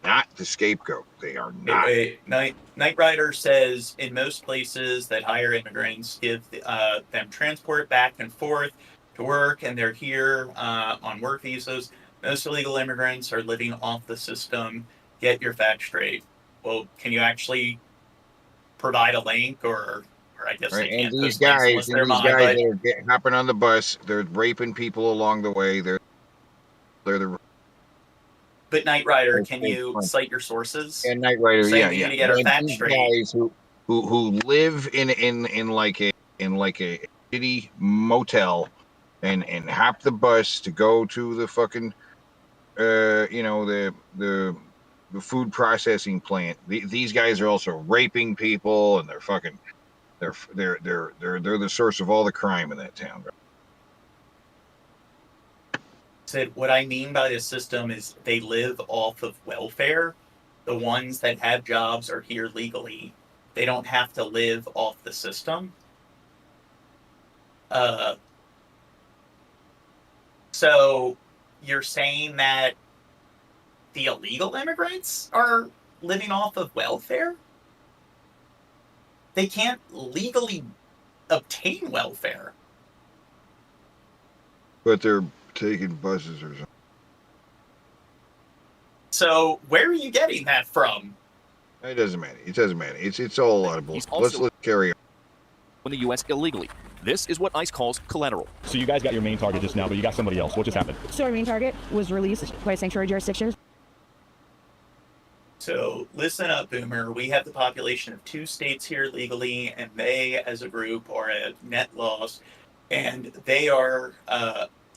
not the scapegoat. They are not. Knight Rider says in most places that hire immigrants, give them transport back and forth to work, and they're here on work visas. Most illegal immigrants are living off the system. Get your facts straight. Well, can you actually provide a link, or I guess they can't. And these guys are hopping on the bus. They're raping people along the way. They're the. But Knight Rider, can you cite your sources? And Knight Rider, Saying yeah. that you need to get our facts straight. Guys who live in like a shitty motel and hop the bus to go to the fucking the food processing plant. These guys are also raping people, and they're fucking they're the source of all the crime in that town. Said what I mean by this system is they live off of welfare. The ones that have jobs are here legally. They don't have to live off the system. So you're saying that the illegal immigrants are living off of welfare? They can't legally obtain welfare. But they're taking buses or something. So where are you getting that from? It doesn't matter. It's all a lot of bullshit. Let's carry on. In the U.S. illegally. This is what ICE calls collateral. So you guys got your main target just now, but you got somebody else. What just happened? So our main target was released by sanctuary jurisdictions. So listen up, Boomer. We have the population of 2 states here legally, and they, as a group, are at net loss. And they are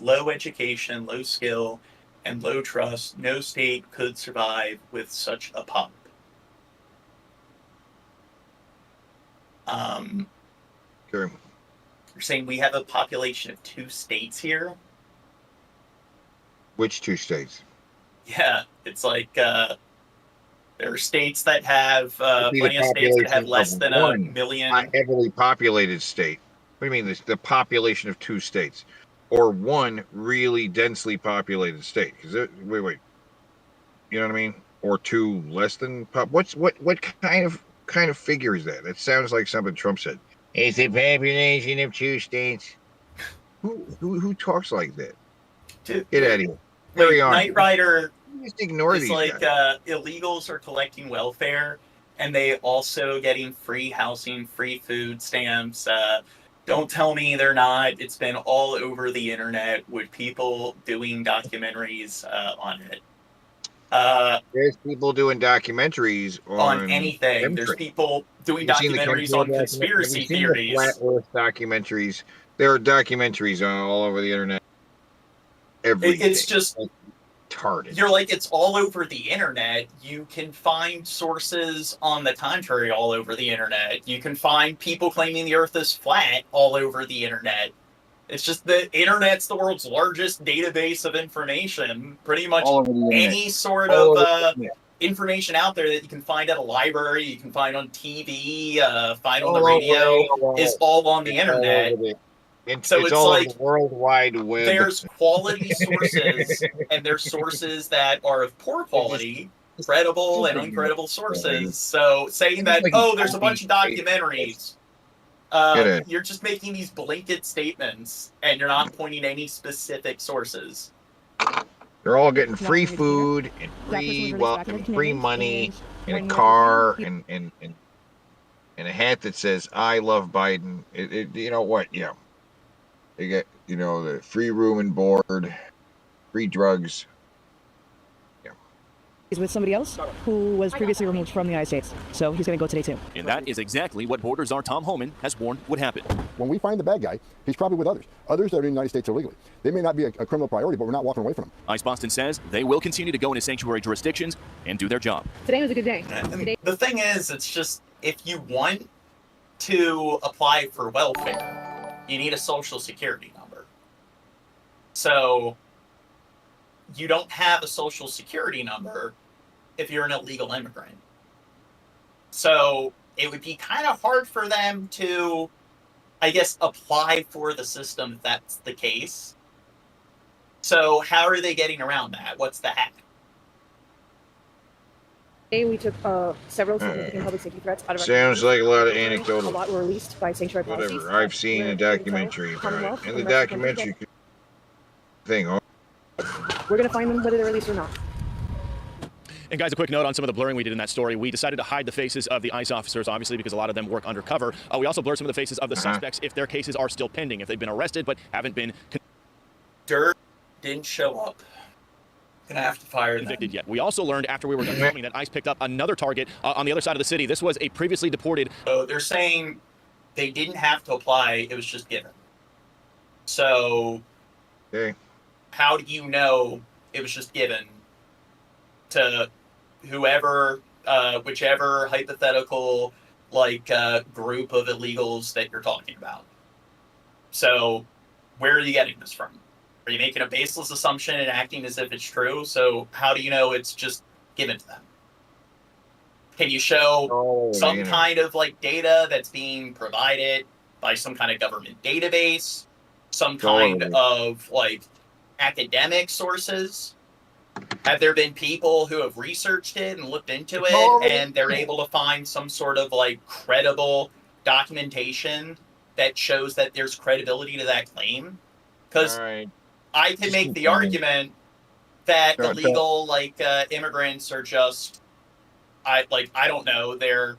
low education, low skill, and low trust. No state could survive with such a pop. Sure. You're saying we have a population of 2 states here? Which 2 states? Yeah, it's like there are states that have plenty of states that have less than a million. A heavily populated state. What do you mean? The population of 2 states, or one really densely populated state? Because wait, you know what I mean? Or 2 less than what kind of figure is that? That sounds like something Trump said. It's a population of 2 states. Who talks like that? Get out of here. Carry on. Knight Rider. Just ignore these like guys. Illegals are collecting welfare, and they also getting free housing, free food stamps. Don't tell me they're not. It's been all over the internet with people doing documentaries on it. There's people doing documentaries on anything. There's people doing documentaries on conspiracy theories. The Flat Earth documentaries. There are documentaries all over the internet. It's just retarded. You're like, it's all over the internet. You can find sources on the contrary all over the internet. You can find people claiming the Earth is flat all over the internet. It's just the internet's the world's largest database of information. Pretty much any sort of information out there that you can find at a library, you can find on TV, find on the radio, is all on the internet. So it's all like the World Wide Web. There's quality sources, and there's sources that are of poor quality, credible and uncredible sources. So saying that, there's a bunch of documentaries, you're just making these blanket statements, and you're not pointing any specific sources. They're all getting free food and free money and a car and and a hat that says "I love Biden." You know what? Yeah, they get the free room and board, free drugs. He's with somebody else who was previously removed from the United States. So he's going to go today, too. And that is exactly what Border Czar Tom Homan has warned would happen. When we find the bad guy, he's probably with others that are in the United States illegally. They may not be a criminal priority, but we're not walking away from them. ICE Boston says they will continue to go into sanctuary jurisdictions and do their job. Today was a good day. The thing is, it's just, if you want to apply for welfare, you need a social security number. So you don't have a social security number if you're an illegal immigrant. So it would be kind of hard for them to, I guess, apply for the system if that's the case. So how are they getting around that? What's the hack? Today we took several significant public safety threats out of our Sounds like a lot of anecdotal. A lot were released by sanctuary policies. Whatever. I've seen a documentary about it. And the documentary thing. We're going to find them whether they're released or not. And guys, a quick note on some of the blurring we did in that story. We decided to hide the faces of the ICE officers, obviously, because a lot of them work undercover. We also blurred some of the faces of the suspects if their cases are still pending, if they've been arrested but haven't been Dirt didn't show up. Gonna have to fire them. Convicted yet. We also learned after we were done filming that ICE picked up another target on the other side of the city. This was a previously deported. So they're saying they didn't have to apply, it was just given. So how do you know it was just given to whoever, whichever hypothetical group of illegals that you're talking about? So where are you getting this from? Are you making a baseless assumption and acting as if it's true? So how do you know it's just given to them? Can you show some kind of data that's being provided by some kind of government database, some kind of academic sources? Have there been people who have researched it and looked into it and they're able to find some sort of credible documentation that shows that there's credibility to that claim? Because I can make the argument that illegal immigrants are just I don't know, they're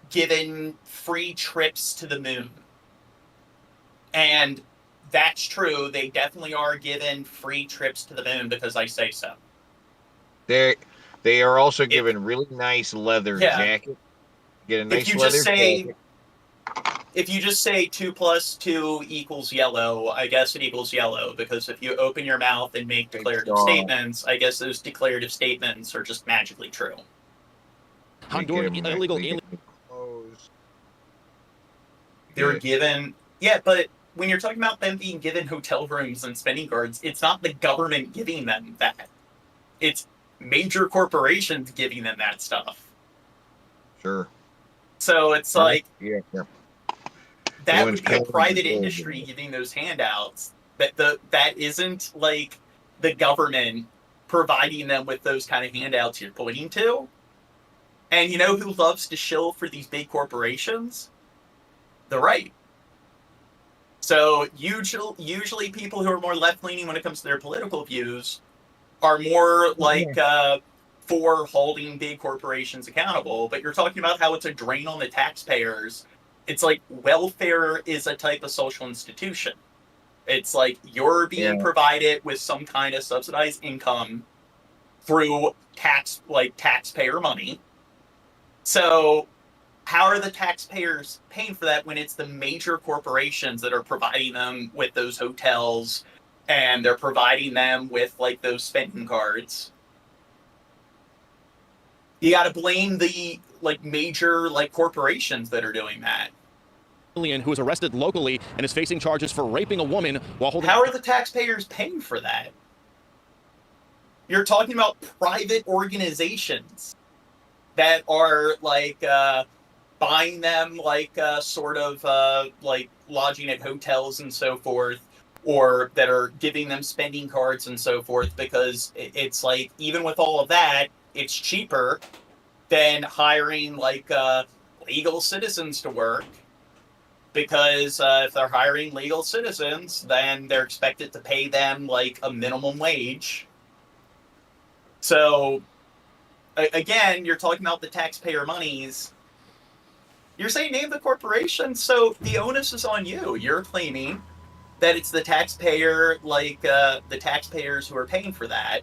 given free trips to the moon. And that's true. They definitely are given free trips to the moon because I say so. They are also given really nice leather jacket. Get a nice leather jacket. If you just say 2 + 2 = yellow, I guess it equals yellow, because if you open your mouth and make declarative statements, I guess those declarative statements are just magically true. Honduran illegal aliens. They were given, but when you're talking about them being given hotel rooms and spending cards, it's not the government giving them that. It's major corporations giving them that stuff. Sure. So it's that would be a private industry giving those handouts. That isn't the government providing them with those kind of handouts you're pointing to. And you know who loves to shill for these big corporations? The right. So usually people who are more left-leaning when it comes to their political views are more for holding big corporations accountable. But you're talking about how it's a drain on the taxpayers. It's welfare is a type of social institution. It's you're being provided with some kind of subsidized income through taxpayer money. So how are the taxpayers paying for that when it's the major corporations that are providing them with those hotels and they're providing them with those spending cards? You got to blame the major corporations that are doing that. Who was arrested locally and is facing charges for raping a woman while holding. How are the taxpayers paying for that? You're talking about private organizations that are buying them lodging at hotels and so forth, or that are giving them spending cards and so forth, because it's even with all of that, it's cheaper than hiring legal citizens to work, because if they're hiring legal citizens, then they're expected to pay them a minimum wage. So again, you're talking about the taxpayer monies. You're saying name the corporation, so the onus is on you. You're claiming that it's the taxpayer, the taxpayers who are paying for that,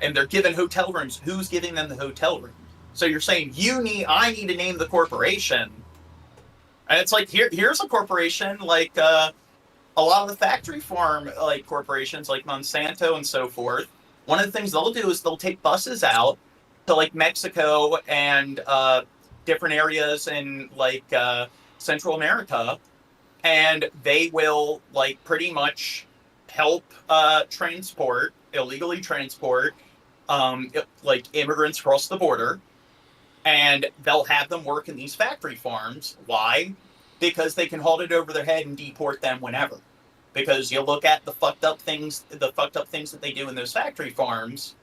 and they're given hotel rooms. Who's giving them the hotel room? So you're saying I need to name the corporation, and it's like here's a corporation like a lot of the factory farm corporations like Monsanto and so forth. One of the things they'll do is they'll take buses out to like Mexico and different areas in Central America, and they will pretty much help illegally transport immigrants across the border, and they'll have them work in these factory farms. Why? Because they can hold it over their head and deport them whenever. Because you look at the fucked up things that they do in those factory farms,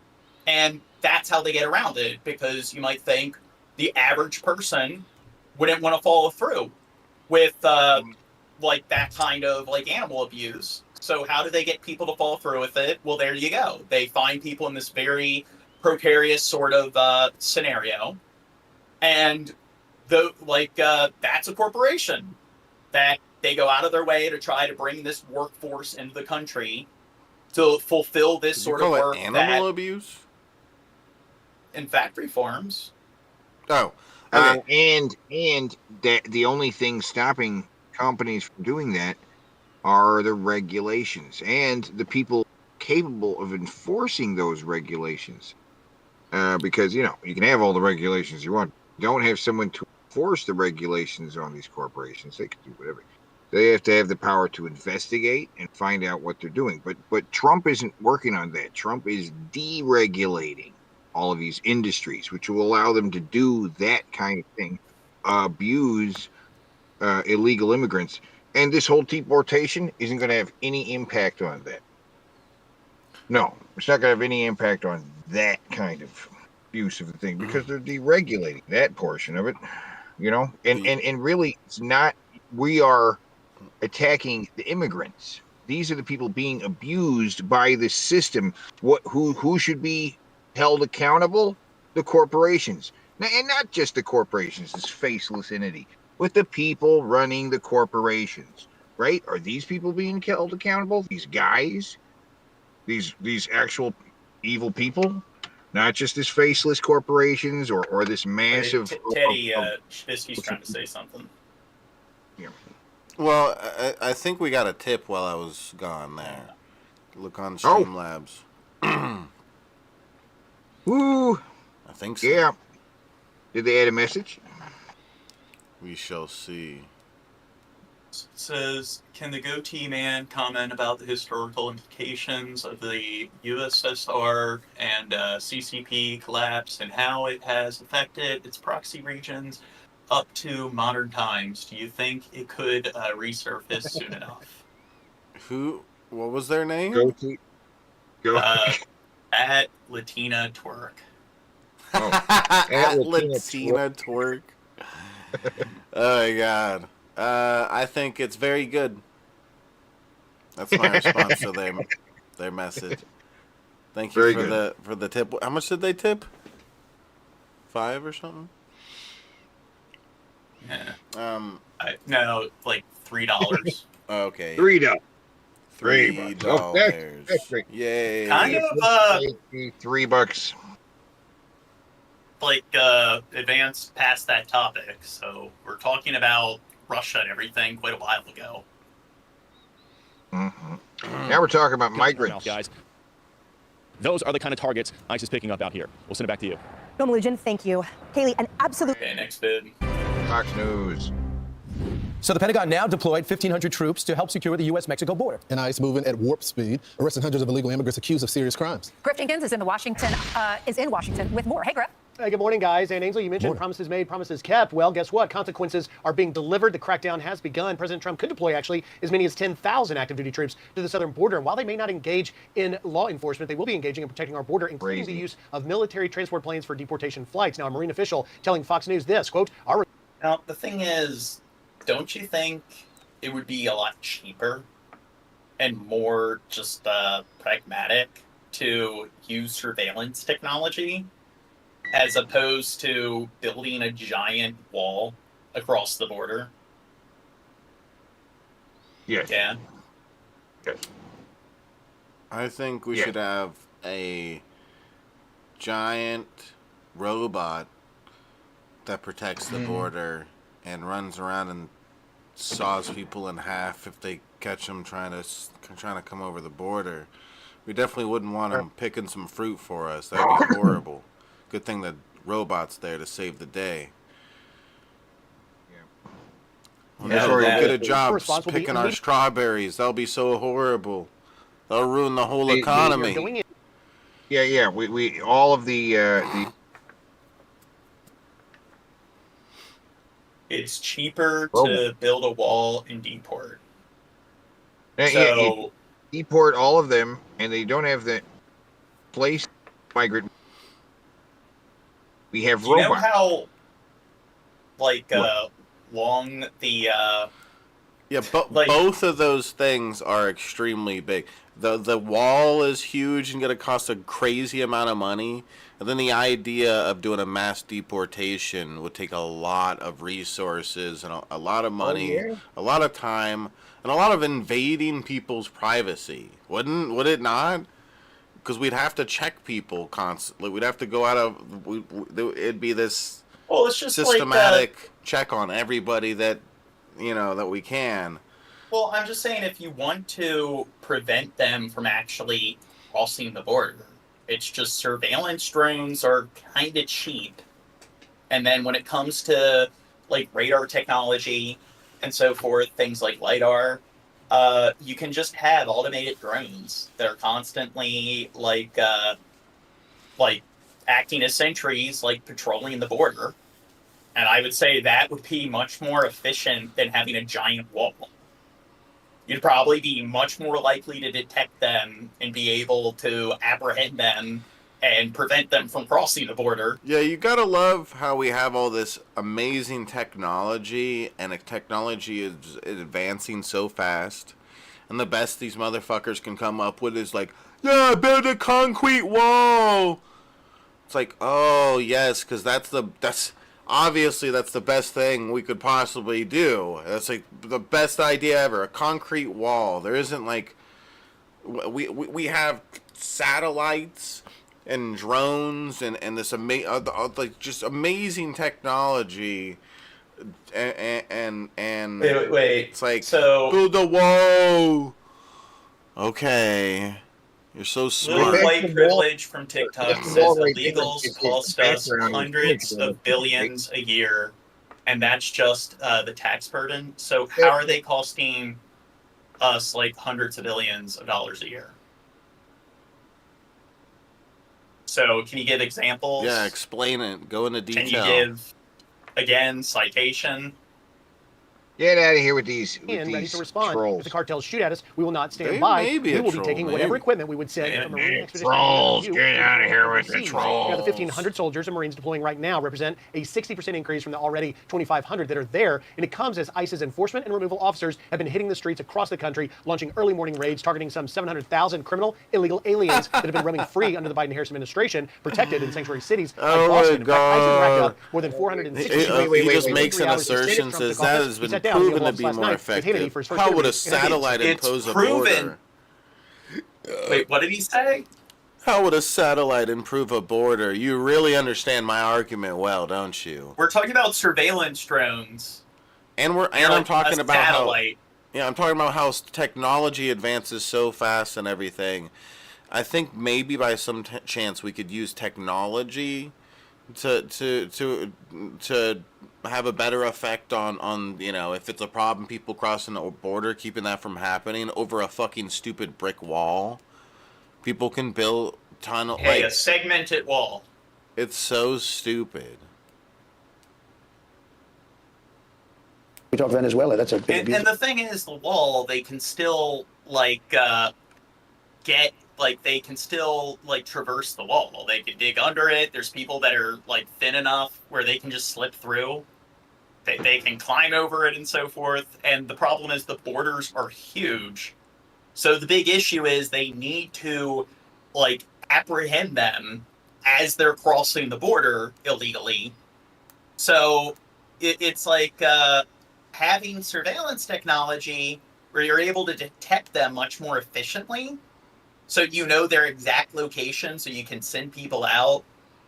and that's how they get around it. Because you might think the average person wouldn't want to follow through with that kind of animal abuse. So how do they get people to follow through with it? Well, there you go. They find people in this very precarious sort of scenario, and that's a corporation that they go out of their way to try to bring this workforce into the country to fulfill this sort of work. Animal abuse in factory farms. Oh, okay. And the only thing stopping companies from doing that are the regulations and the people capable of enforcing those regulations. Because you can have all the regulations you want. Don't have someone to enforce the regulations on these corporations. They can do whatever. They have to have the power to investigate and find out what they're doing. But Trump isn't working on that. Trump is deregulating all of these industries, which will allow them to do that kind of thing, abuse illegal immigrants. And this whole deportation isn't going to have any impact on that. No, it's not going to have any impact on that kind of abuse of the thing because they're deregulating that portion of it, and really it's not. We are attacking the immigrants. These are the people being abused by the system. Who should be held accountable? The corporations. And not just the corporations, this faceless entity, but the people running the corporations, right? Are these people being held accountable? These guys? These actual evil people? Not just this faceless corporations or this massive... Teddy Schbisky's trying to say something. Yeah. Well, I think we got a tip while I was gone there. Look on StreamLabs. Ooh. I think so. Yeah. Did they add a message? We shall see. It says, can the goatee man comment about the historical implications of the USSR and CCP collapse and how it has affected its proxy regions up to modern times? Do you think it could resurface soon enough? What was their name? Goatee. At Latina Twerk. Oh. At Latina Twerk. Oh my god. I think it's very good. That's my response to their message. Thank you for the tip. How much did they tip? 5 or something? Yeah. No, like $3. Okay. $3. $3. That's great. Yay. Kind of $3. Advanced past that topic. So we're talking about Russia and everything quite a while ago. Mm-hmm. Now we're talking about migrants. Guys, those are the kind of targets ICE is picking up out here. We'll send it back to you. Bill Malugin, thank you. Haley, an absolute... Okay, next bid. Fox News. So the Pentagon now deployed 1,500 troops to help secure the U.S.-Mexico border. And ICE moving at warp speed, arresting hundreds of illegal immigrants accused of serious crimes. Griff Jenkins is in Washington with more. Hey, Griff. Hey, good morning, guys. And Ainsley, you mentioned promises made, promises kept. Well, guess what? Consequences are being delivered. The crackdown has begun. President Trump could deploy, actually, as many as 10,000 active duty troops to the southern border. And while they may not engage in law enforcement, they will be engaging in protecting our border, including the use of military transport planes for deportation flights. Now, a Marine official telling Fox News this, quote, Now, the thing is, don't you think it would be a lot cheaper and more just pragmatic to use surveillance technology as opposed to building a giant wall across the border. Yes. Yeah. Yes. I think we should have a giant robot that protects the border and runs around and saws people in half if they catch them trying to come over the border. We definitely wouldn't want them picking some fruit for us. That'd be horrible. Good thing the robot's there to save the day. We'll never get a job picking our strawberries. That'll be so horrible. That'll ruin the whole economy. Yeah. We all of the. It's cheaper to build a wall in deport. So deport all of them, and they don't have the place migrant. We have robots. You know how, long the both of those things are extremely big. The wall is huge and going to cost a crazy amount of money, and then the idea of doing a mass deportation would take a lot of resources and a lot of money, a lot of time, and a lot of invading people's privacy. Would it not? Because we'd have to check people constantly. We'd have to go out of. It'd be this it's just systematic check on everybody that we can. Well, I'm just saying, if you want to prevent them from actually crossing the border, it's just surveillance drones are kind of cheap. And then when it comes to radar technology and so forth, things like LiDAR, you can just have automated drones that are constantly acting as sentries, patrolling the border. And I would say that would be much more efficient than having a giant wall. You'd probably be much more likely to detect them and be able to apprehend them and prevent them from crossing the border. Yeah, you gotta love how we have all this amazing technology, and technology is advancing so fast. And the best these motherfuckers can come up with is build a concrete wall. It's oh yes, because that's obviously that's the best thing we could possibly do. That's the best idea ever. A concrete wall. There isn't we have satellites and drones and this just amazing technology. And wait. It's build a wall. Okay. You're so smart. Little white privilege from TikTok says illegals cost us hundreds of billions a year, and that's just the tax burden. So how are they costing us hundreds of billions of dollars a year? So can you give examples? Yeah, explain it. Go into detail. Can you give, again, citation? Get out of here with these ready to respond. trolls. If the cartels shoot at us, we will not stand They by. may be We a will be troll, taking maybe. whatever equipment we would send from a Marine expedition. Trolls, get out of here with the trolls. The 1,500 soldiers and Marines deploying right now represent a 60% increase from the already 2,500 that are there, and it comes as ICE's enforcement and removal officers have been hitting the streets across the country, launching early morning raids targeting some 700,000 criminal, illegal aliens that have been roaming free under the Biden-Harris administration, protected in sanctuary cities like Boston. In fact, ICE has racked up more than 460. He just makes an assertion, says that has been proven to be more effective. How would a satellite impose a border? Wait, what did he say? How would a satellite improve a border? You really understand my argument well, don't you? We're talking about surveillance drones. And I'm talking about how technology advances so fast and everything. I think maybe by some chance we could use technology to have a better effect on if it's a problem, people crossing the border, keeping that from happening over a fucking stupid brick wall. People can build tunnel a segmented wall. It's so stupid. We talk Venezuela. That's a big. And the thing is, the wall, they can still traverse the wall. They can dig under it. There's people that are thin enough where they can just slip through. They can climb over it and so forth. And the problem is the borders are huge. So the big issue is they need to apprehend them as they're crossing the border illegally. So it's like having surveillance technology where you're able to detect them much more efficiently. So you know their exact location, so you can send people out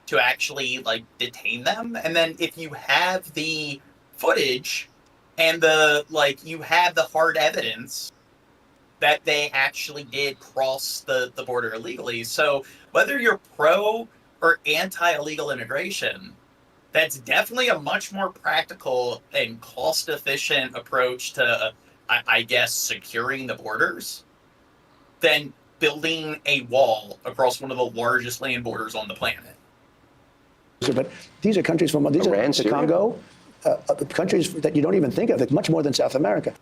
to actually like detain them. And then if you have the footage and you have the hard evidence that they actually did cross the border illegally. So whether you're pro or anti-illegal immigration, that's definitely a much more practical and cost-efficient approach to, I guess, securing the borders than building a wall across one of the largest land borders on the planet. But these are countries from the Congo, countries that you don't even think of. It's much more than South America.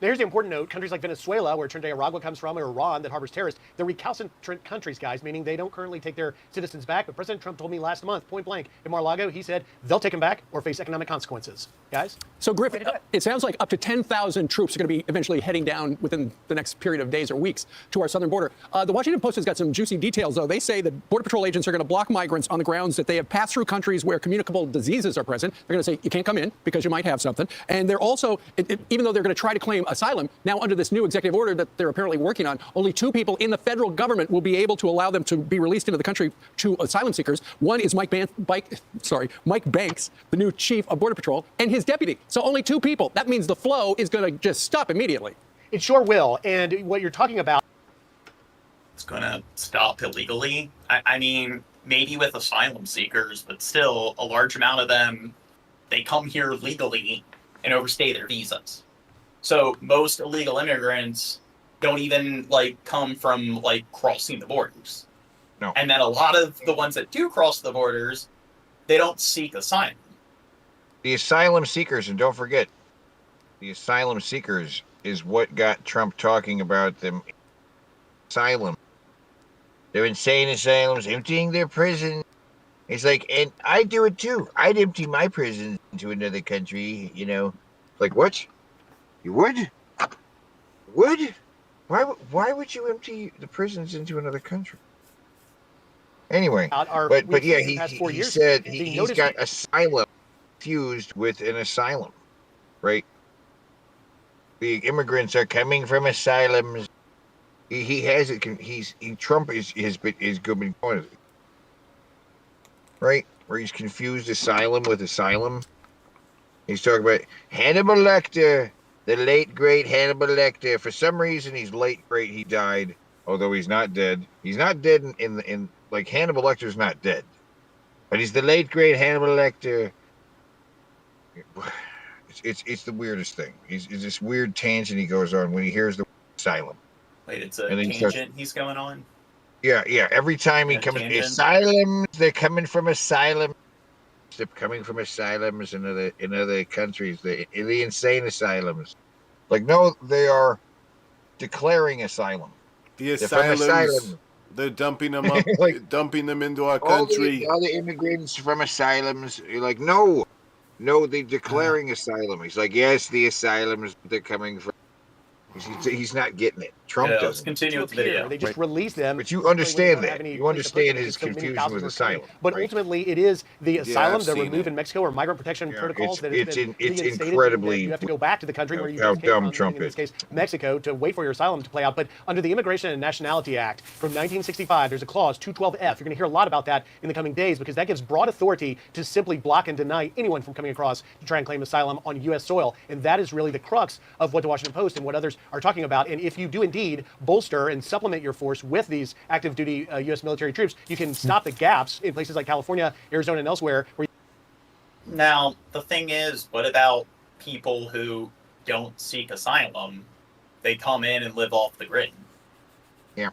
Now, here's the important note. Countries like Venezuela, where Trinidad Aragua comes from, or Iran, that harbors terrorists, they're recalcitrant countries, guys, meaning they don't currently take their citizens back. But President Trump told me last month, point blank, in Mar-a-Lago, he said they'll take them back or face economic consequences. Guys? So, Griff, it sounds like up to 10,000 troops are going to be eventually heading down within the next period of days or weeks to our southern border. The Washington Post has got some juicy details, though. They say that Border Patrol agents are going to block migrants on the grounds that they have passed through countries where communicable diseases are present. They're going to say, you can't come in because you might have something. And they're also, even though they're going to try to claim asylum, now under this new executive order that they're apparently working on, only 2 people in the federal government will be able to allow them to be released into the country to asylum seekers. One is Mike Banks, the new chief of Border Patrol, and his deputy. So only 2 people. That means the flow is going to just stop immediately. It sure will. And what you're talking about, it's going to stop illegally. I mean, maybe with asylum seekers, but still a large amount of them, they come here legally and overstay their visas. So most illegal immigrants don't even come from crossing the borders. No. And then a lot of the ones that do cross the borders, they don't seek asylum. The asylum seekers, and don't forget, the asylum seekers is what got Trump talking about them. Asylum. They're insane asylums, emptying their prison. It's like, and I do it too. I'd empty my prison into another country, Like, what? You would? Would? Why would you empty the prisons into another country? Anyway, but yeah, he said he's got asylum fused with an asylum, right? The immigrants are coming from asylums. He has it. Trump is going on, right? Where he's confused asylum with asylum. He's talking about Hannibal Lecter, the late great Hannibal Lecter. For some reason, he's late great. He died, although he's not dead. He's not dead in like Hannibal Lecter's not dead, but he's the late great Hannibal Lecter. It's the weirdest thing. It's this weird tangent he goes on when he hears the asylum. Wait, it's a tangent he's going on? Yeah. Every time he comes, asylums, they're coming from asylum. They're coming from asylums in other countries. The insane asylums. Like, no, they are declaring asylum. The asylums. They're dumping them up, dumping them into our country. All the immigrants from asylums. You're like, no, they're declaring asylum. He's like, yes, the asylums they're coming from. He's not getting it. Trump doesn't. Let's continue with the video. They just released them. But you understand that. You understand his confusion with asylum. But ultimately, it is the asylum that removed in Mexico or migrant protection protocols. It's incredibly. You have to go back to the country where you how came dumb from, Trump in this is. case, Mexico, to wait for your asylum to play out. But under the Immigration and Nationality Act from 1965, there's a clause, 212F. You're going to hear a lot about that in the coming days because that gives broad authority to simply block and deny anyone from coming across to try and claim asylum on U.S. soil. And that is really the crux of what the Washington Post and what others are talking about. And if you do indeed bolster and supplement your force with these active duty U.S. military troops, you can stop the gaps in places like California, Arizona, and elsewhere. Now, the thing is, what about people who don't seek asylum? They come in and live off the grid. Yeah.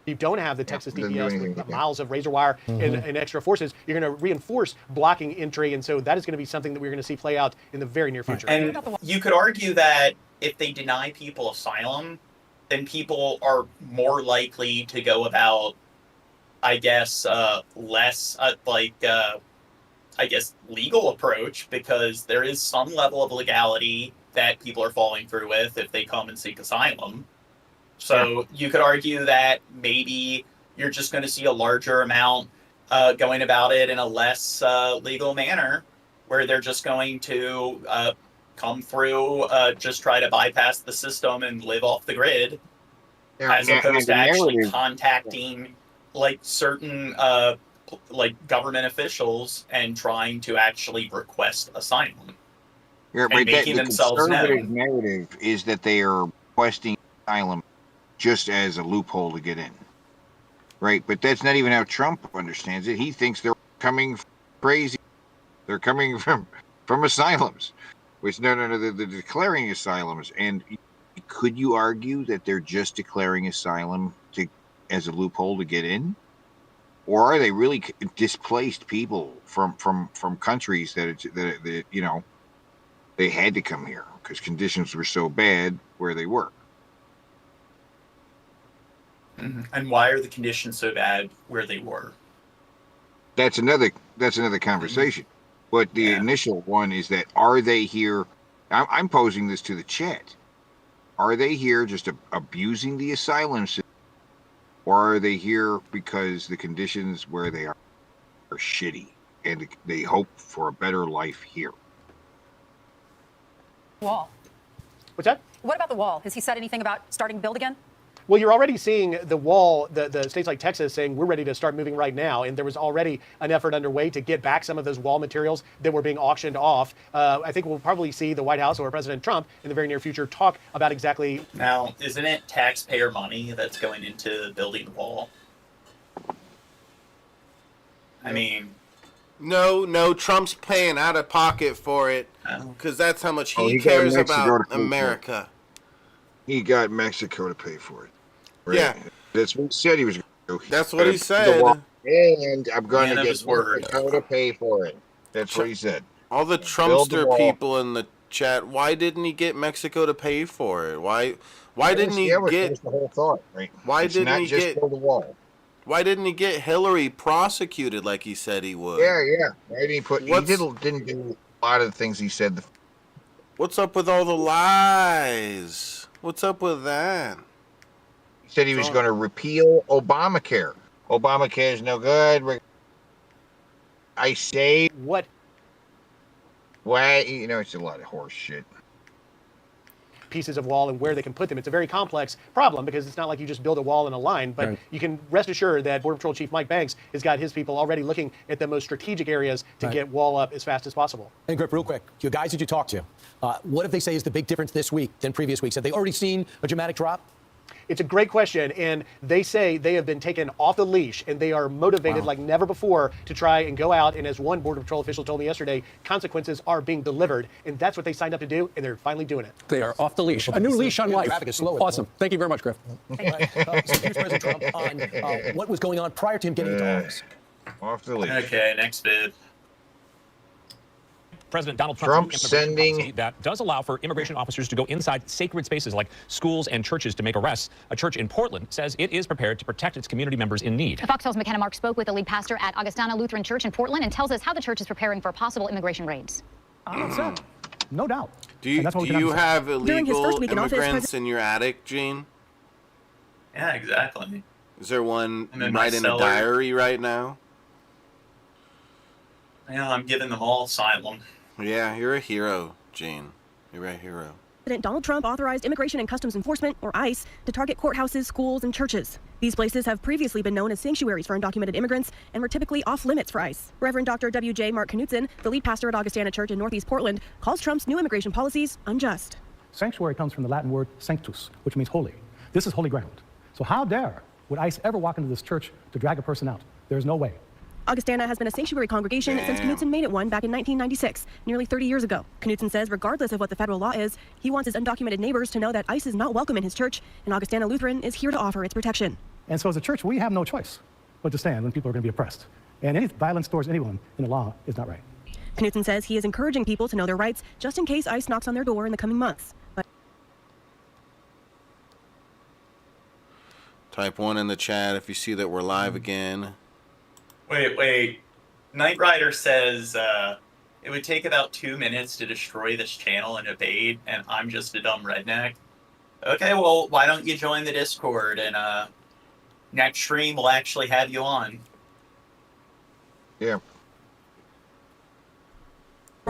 You don't have the Texas DPS with miles of razor wire and extra forces. You're going to reinforce blocking entry. And so that is going to be something that we're going to see play out in the very near future. And you could argue that if they deny people asylum, then people are more likely to go about, I guess, less legal approach, because there is some level of legality that people are falling through with if they come and seek asylum. So you could argue that maybe you're just going to see a larger amount going about it in a less legal manner, where they're just going to come through, just try to bypass the system and live off the grid, as opposed to actually contacting like certain like government officials and trying to actually request asylum. Yeah, and making the themselves conservative known. narrative is that they are requesting asylum just as a loophole to get in. Right, but that's not even how Trump understands it. He thinks they're coming crazy. They're coming from asylums, which no, they're declaring asylums. And could you argue that they're just declaring asylum as a loophole to get in, or are they really displaced people from countries that you know they had to come here because conditions were so bad where they were? And why are the conditions so bad where they were? That's another conversation. But the initial one is that, are they here? I'm posing this to the chat. Are they here just abusing the asylum system, or are they here because the conditions where they are shitty and they hope for a better life here? Wall. What's that? What about the wall? Has he said anything about starting to build again? Well, you're already seeing the wall, the states like Texas saying we're ready to start moving right now. And there was already an effort underway to get back some of those wall materials that were being auctioned off. I think we'll probably see the White House or President Trump in the very near future talk about exactly. Now, isn't it taxpayer money that's going into building the wall? I mean. No, Trump's paying out of pocket for it because that's how much he got cares Mexico about to pay for it. America. He got Mexico to pay for it. Right? Yeah. That's what he said he was going to do. That's what he said. And I'm going to Man of get his word. Mexico to pay for it. That's what he said. All the Trumpster people in the chat, why didn't he get Mexico to pay for it? Why didn't he get That's the whole thought, right? Why It's didn't not he just get build a wall? Why didn't he get Hillary prosecuted like he said he would? Yeah. Right? He didn't do a lot of the things he said. What's up with all the lies? What's up with that? He said he was going to repeal Obamacare. Obamacare is no good. I say what? Why? You know, it's a lot of horse shit. Pieces of wall and where they can put them. It's a very complex problem because it's not like you just build a wall in a line, but you can rest assured that Border Patrol Chief Mike Banks has got his people already looking at the most strategic areas to get wall up as fast as possible. And Griff, real quick, you guys that you talk to, what if they say is the big difference this week than previous weeks? Have they already seen a dramatic drop? It's a great question, and they say they have been taken off the leash, and they are motivated like never before to try and go out, and as one Border Patrol official told me yesterday, consequences are being delivered, and that's what they signed up to do, and they're finally doing it. They are off the leash. A new leash on life. Traffic is slower. Awesome. Thank you very much, Griff. So here's President Trump on what was going on prior to him getting into office. Off the leash. Okay, next bit. President Donald Trump Trump's sending policy that does allow for immigration officers to go inside sacred spaces like schools and churches to make arrests. A church in Portland says it is prepared to protect its community members in need. Fox News' McKenna Mark spoke with the lead pastor at Augustana Lutheran Church in Portland and tells us how the church is preparing for possible immigration raids. No doubt. Do you have illegal immigrants in your attic, Gene? Yeah, exactly. Is there one I'm in my right in a cellar. diary right now? Yeah, I'm giving them all asylum. Yeah, you're a hero, Gene. You're a hero. President Donald Trump authorized Immigration and Customs Enforcement, or ICE, to target courthouses, schools, and churches. These places have previously been known as sanctuaries for undocumented immigrants and were typically off limits for ICE. Reverend Dr. W.J. Mark Knutson, the lead pastor at Augustana Church in Northeast Portland, calls Trump's new immigration policies unjust. Sanctuary comes from the Latin word sanctus, which means holy. This is holy ground. So how dare would ICE ever walk into this church to drag a person out? There's no way. Augustana has been a sanctuary congregation since Knutson made it one back in 1996, nearly 30 years ago. Knutson says regardless of what the federal law is, he wants his undocumented neighbors to know that ICE is not welcome in his church, and Augustana Lutheran is here to offer its protection. And so as a church, we have no choice but to stand when people are going to be oppressed. And any violence towards anyone in the law is not right. Knutson says he is encouraging people to know their rights just in case ICE knocks on their door in the coming months. But Type 1 in the chat if you see that we're live again. Wait. Knight Rider says it would take about 2 minutes to destroy this channel and evade, and I'm just a dumb redneck. Okay, well, why don't you join the Discord, and next stream we'll actually have you on. Yeah.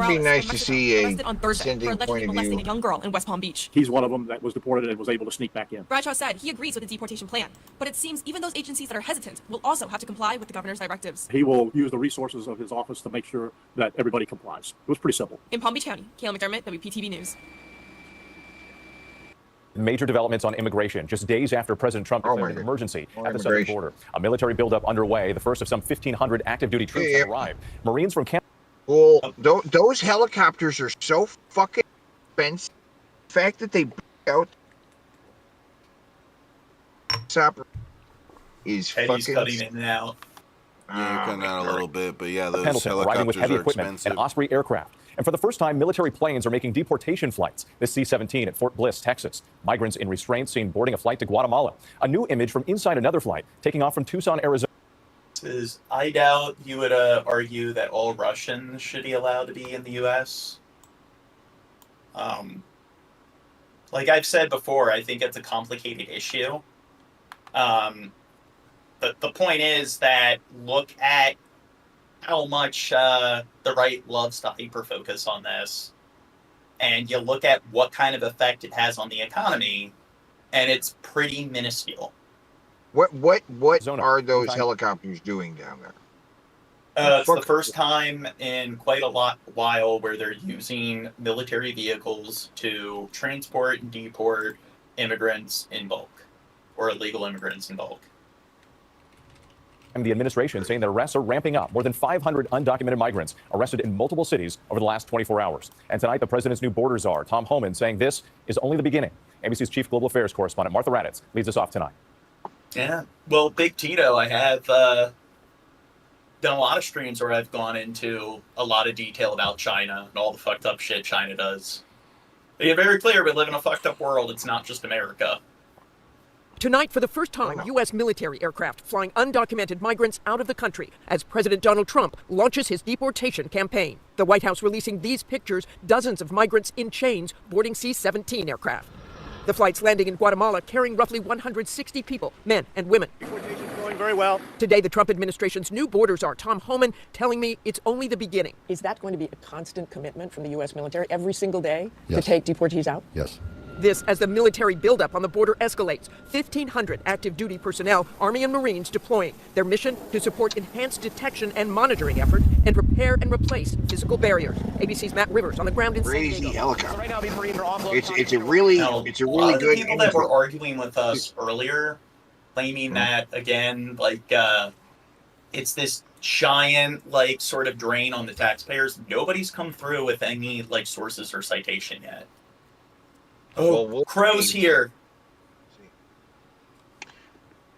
It'd be nice to see a arrested on Thursday for dissenting allegedly point of molesting view. a young girl in West Palm Beach. He's one of them that was deported and was able to sneak back in. Bradshaw said he agrees with the deportation plan, but it seems even those agencies that are hesitant will also have to comply with the governor's directives. He will use the resources of his office to make sure that everybody complies. It was pretty simple. In Palm Beach County, Kayla McDermott, WPTV News. Major developments on immigration just days after President Trump declared an emergency at the southern border. A military buildup underway. The first of some 1,500 active duty troops have arrived. Marines from Canada. Well, those helicopters are so fucking expensive. The fact that they bring out is Eddie's fucking cutting in and out. Yeah, you're cutting out a little bit, but yeah, those Pendleton arriving with helicopters heavy are equipment expensive. and Osprey aircraft. And for the first time, military planes are making deportation flights. This C-17 at Fort Bliss, Texas. Migrants in restraint seen boarding a flight to Guatemala. A new image from inside another flight taking off from Tucson, Arizona. I doubt you would argue that all Russians should be allowed to be in the U.S. Like I've said before, I think it's a complicated issue. But the point is that look at how much the right loves to hyper-focus on this, and you look at what kind of effect it has on the economy, and it's pretty minuscule. What are those helicopters doing down there? It's the first time in quite a while where they're using military vehicles to transport and deport immigrants in bulk, or illegal immigrants in bulk. And the administration saying that arrests are ramping up. More than 500 undocumented migrants arrested in multiple cities over the last 24 hours. And tonight, the president's new border czar, Tom Homan, saying this is only the beginning. ABC's chief global affairs correspondent, Martha Raddatz, leads us off tonight. Yeah, well, Big Tito, I have done a lot of streams where I've gone into a lot of detail about China and all the fucked up shit China does. They get very clear we live in a fucked up world. It's not just America. Tonight, for the first time, U.S. military aircraft flying undocumented migrants out of the country as President Donald Trump launches his deportation campaign. The White House releasing these pictures, dozens of migrants in chains boarding C-17 aircraft. The flights landing in Guatemala carrying roughly 160 people, men and women. Going very well. Today, the Trump administration's new border czar, Tom Homan, telling me it's only the beginning. Is that going to be a constant commitment from the U.S. military every single day to Yes. take deportees out? Yes. This as the military buildup on the border escalates. 1,500 active duty personnel, Army and Marines deploying. Their mission to support enhanced detection and monitoring efforts and repair and replace physical barriers. ABC's Matt Rivers on the ground in San Crazy Diego. helicopter. Right now, these Marines are offloading. It's a really A lot good. of the people that were arguing with us earlier, claiming that again, it's this giant sort of drain on the taxpayers. Nobody's come through with any sources or citation yet. Oh, Crow's here.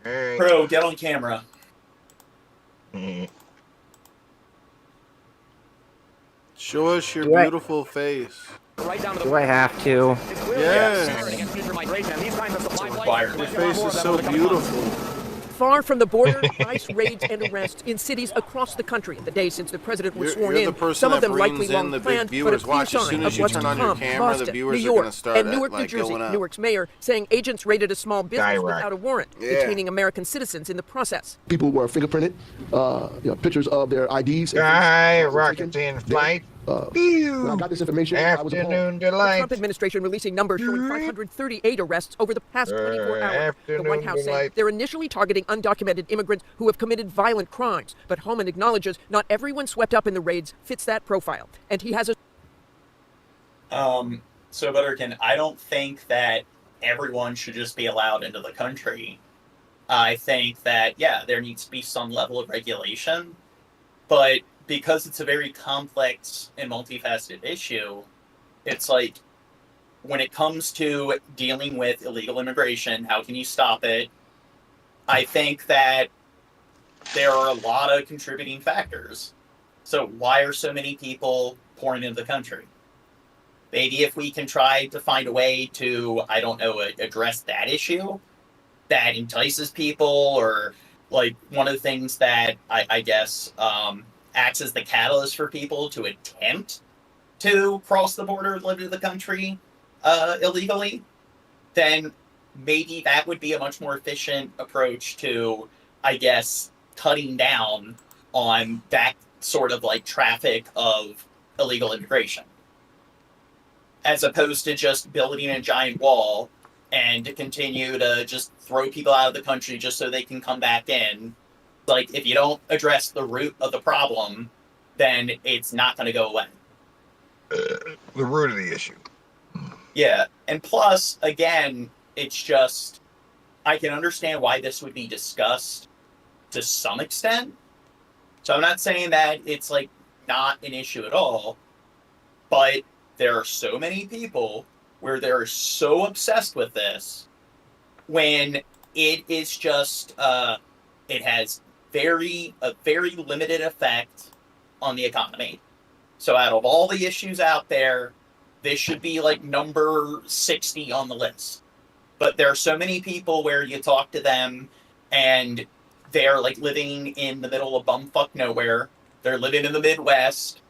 Right. Crow, get on camera. Show us your beautiful face. Do I have to? Yes. Your face is so beautiful. Far from the border, ICE raids and arrests in cities across the country in the days since the president was sworn You're the in. person Some of that them likely brings in long the big planned, but a viewers. clear Watch, as sign soon of as you what's turn to on your come. camera, the Boston, viewers New are gonna York, start and Newark, New Jersey. going up. Newark's mayor saying agents raided a small business without a warrant, Yeah. detaining American citizens in the process. People were fingerprinted, pictures of their IDs. Guy, rockets in flight. When I got this information, I was Afternoon The delight. Trump administration releasing numbers showing 538 arrests over the past 24 hours. The White Afternoon House saying delight. they're initially targeting undocumented immigrants who have committed violent crimes. But Homan acknowledges not everyone swept up in the raids fits that profile. And he has a... So Butterkin, I don't think that everyone should just be allowed into the country. I think that, yeah, there needs to be some level of regulation, but because it's a very complex and multifaceted issue, it's like when it comes to dealing with illegal immigration, how can you stop it? I think that there are a lot of contributing factors. So why are so many people pouring into the country? Maybe if we can try to find a way to, I don't know, address that issue that entices people, or one of the things that I guess acts as the catalyst for people to attempt to cross the border and live in the country illegally, then maybe that would be a much more efficient approach to, I guess, cutting down on that sort of traffic of illegal immigration, as opposed to just building a giant wall and to continue to just throw people out of the country just so they can come back in. Like, if you don't address the root of the problem, then it's not going to go away. The root of the issue. Yeah, and plus, again, it's just, I can understand why this would be discussed to some extent. So I'm not saying that it's, like, not an issue at all, but there are so many people where they're so obsessed with this when it is just, it has a very limited effect on the economy. So out of all the issues out there, this should be like number 60 on the list. But there are so many people where you talk to them and they're like living in the middle of bumfuck nowhere. They're living in the Midwest.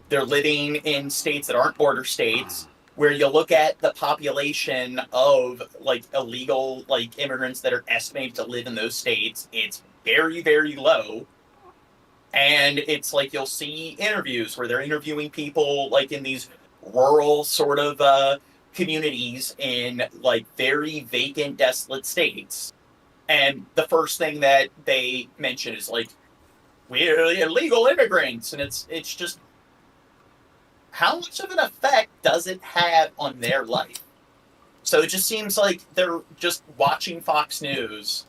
They're living in states that aren't border states, where you look at the population of like illegal like immigrants that are estimated to live in those states. It's very, very low. And it's like you'll see interviews where they're interviewing people like in these rural sort of communities in like very vacant, desolate states. And the first thing that they mention is like, we're illegal immigrants. And it's just, how much of an effect does it have on their life? So it just seems like they're just watching Fox News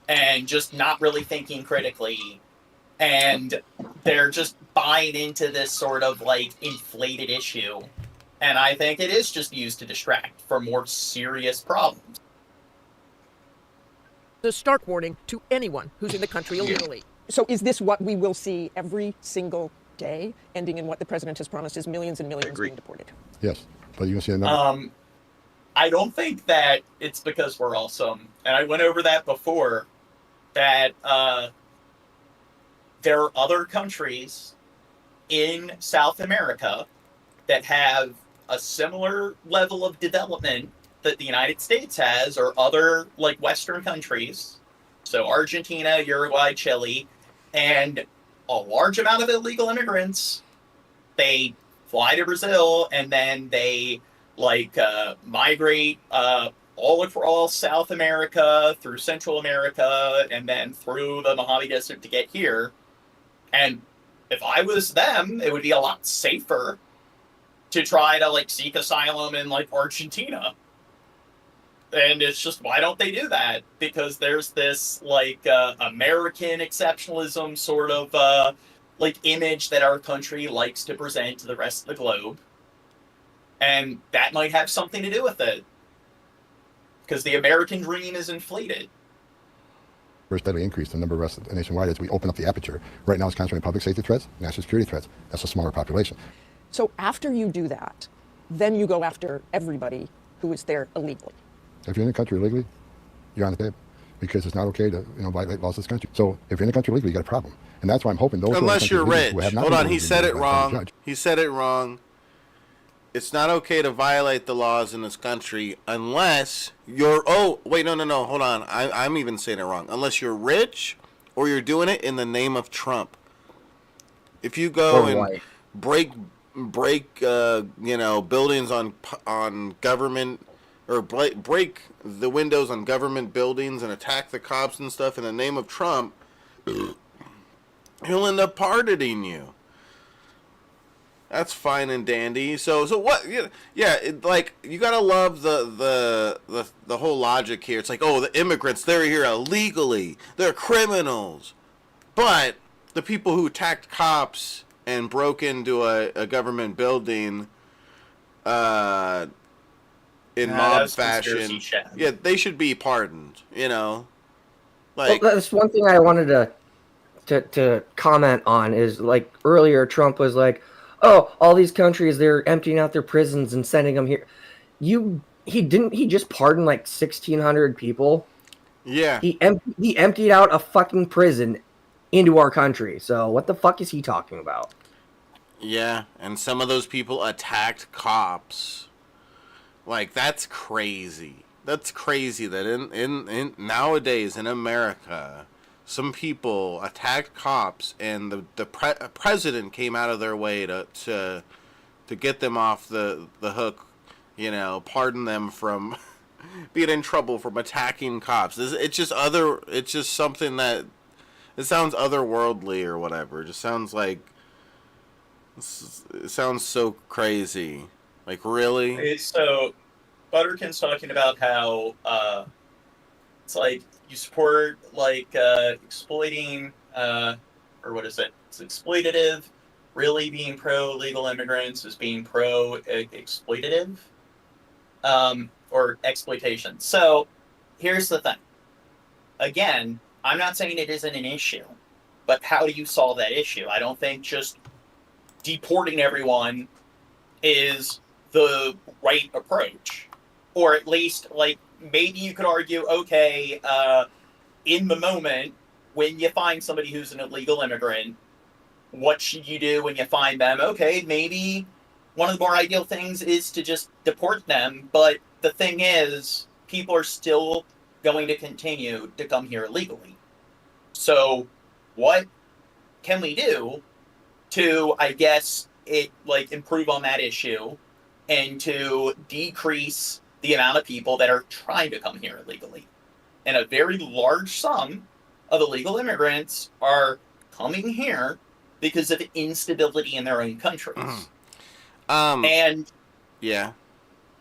and just not really thinking critically. And they're just buying into this sort of like inflated issue. And I think it is just used to distract from more serious problems. A stark warning to anyone who's in the country illegally. So is this what we will see every single day, ending in what the president has promised is millions and millions being deported? Yes, but you can see another. I don't think that it's because we're awesome. And I went over that before, that there are other countries in South America that have a similar level of development that the United States has, or other like Western countries. So Argentina, Uruguay, Chile, and a large amount of illegal immigrants. They fly to Brazil and then they like migrate all across South America, through Central America, and then through the Mojave Desert to get here. And if I was them, it would be a lot safer to try to like seek asylum in like Argentina. And it's just, why don't they do that? Because there's this like American exceptionalism sort of like image that our country likes to present to the rest of the globe. And that might have something to do with it. Because the American dream is inflated. We're steadily increased the number of arrests nationwide as we open up the aperture. Right now it's concentrating public safety threats, national security threats. That's a smaller population. So after you do that, then you go after everybody who is there illegally. If you're in the country illegally, you're on the table, because it's not okay to violate laws of this country. So if you're in the country illegally, you got a problem, and that's why I'm hoping those. Unless you're rich. Hold on, he said it wrong. He said it wrong. It's not okay to violate the laws in this country unless you're. Oh wait, no, hold on. I'm even saying it wrong. Unless you're rich, or you're doing it in the name of Trump. If you go and break buildings on government. Or break the windows on government buildings and attack the cops and stuff in the name of Trump, he'll end up pardoning you. That's fine and dandy. So what? Yeah, like you gotta love the whole logic here. It's like, oh, the immigrants, they're here illegally, they're criminals, but the people who attacked cops and broke into a government building, in mob fashion, yeah, they should be pardoned. Like, well, that's one thing I wanted to comment on is, like, earlier Trump was like, oh, all these countries, they're emptying out their prisons and sending them here. He just pardoned like 1,600 people. Yeah, he emptied out a fucking prison into our country. So what the fuck is he talking about? Yeah, and some of those people attacked cops. Like, that's crazy. That's crazy that in nowadays in America, some people attacked cops, and the president came out of their way to get them off the hook, you know, pardon them from being in trouble from attacking cops. It's just something that, it sounds otherworldly or whatever. It just sounds like, it sounds so crazy. Like, really? So Butterkin's talking about how it's like you support like exploiting or what is it? It's exploitative. Really being pro illegal immigrants is being pro exploitative or exploitation. So here's the thing. Again, I'm not saying it isn't an issue, but how do you solve that issue? I don't think just deporting everyone is the right approach. Or at least, like, maybe you could argue, okay, in the moment, when you find somebody who's an illegal immigrant, what should you do when you find them? Okay, maybe one of the more ideal things is to just deport them, but the thing is, people are still going to continue to come here illegally. So what can we do to, I guess, improve on that issue and to decrease the amount of people that are trying to come here illegally? And a very large sum of illegal immigrants are coming here because of instability in their own countries. And yeah,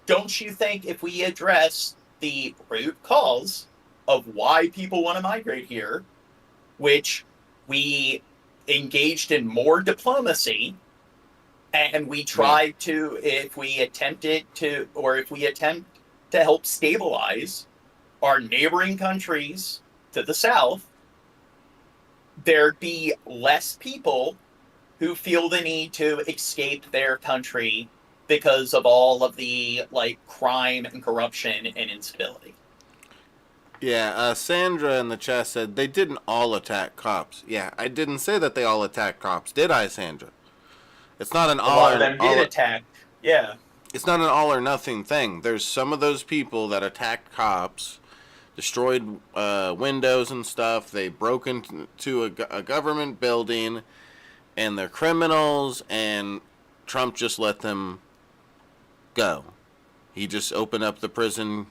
don't you think if we address the root cause of why people want to migrate here, which we engaged in more diplomacy, and we tried to, if we attempt to help stabilize our neighboring countries to the south, there'd be less people who feel the need to escape their country because of all of the crime and corruption and instability. Yeah, Sandra in the chat said they didn't all attack cops. Yeah, I didn't say that they all attacked cops, did I, Sandra? It's not an all. A lot of them did attack. Yeah. It's not an all or nothing thing. There's some of those people that attacked cops, destroyed windows and stuff. They broke into a government building, and they're criminals. And Trump just let them go. He just opened up the prison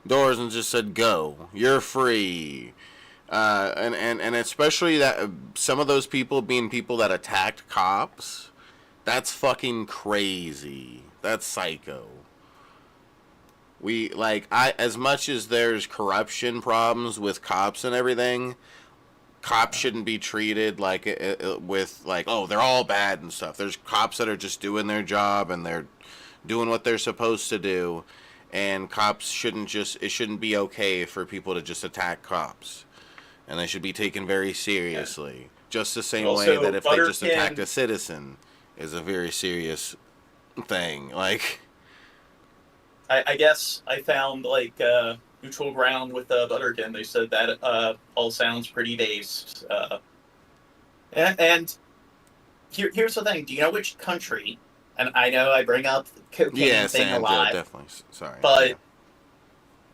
doors and just said, "Go, you're free." And especially that some of those people being people that attacked cops, that's fucking crazy. That's psycho. As much as there's corruption problems with cops and everything, cops shouldn't be treated oh, they're all bad and stuff. There's cops that are just doing their job and they're doing what they're supposed to do. And cops it shouldn't be okay for people to just attack cops. And they should be taken very seriously. Yeah. Just the same way that if they just attacked a citizen is a very serious thing. I guess I found neutral ground with Butterkin. They said that all sounds pretty based. And here's the thing. Do you know which country? And I know I bring up the cocaine thing a lot. Definitely. Sorry. But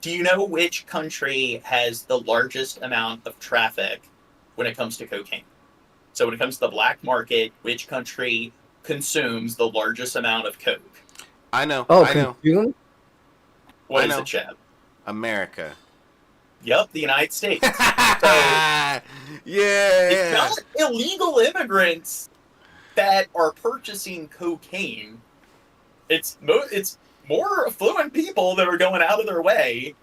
do you know which country has the largest amount of traffic when it comes to cocaine? So when it comes to the black market, which country consumes the largest amount of coke? I know. Oh, I know. Consume? What is it, Chad? America. Yep, the United States. So, yeah. It's not illegal immigrants that are purchasing cocaine. It's more affluent people that are going out of their way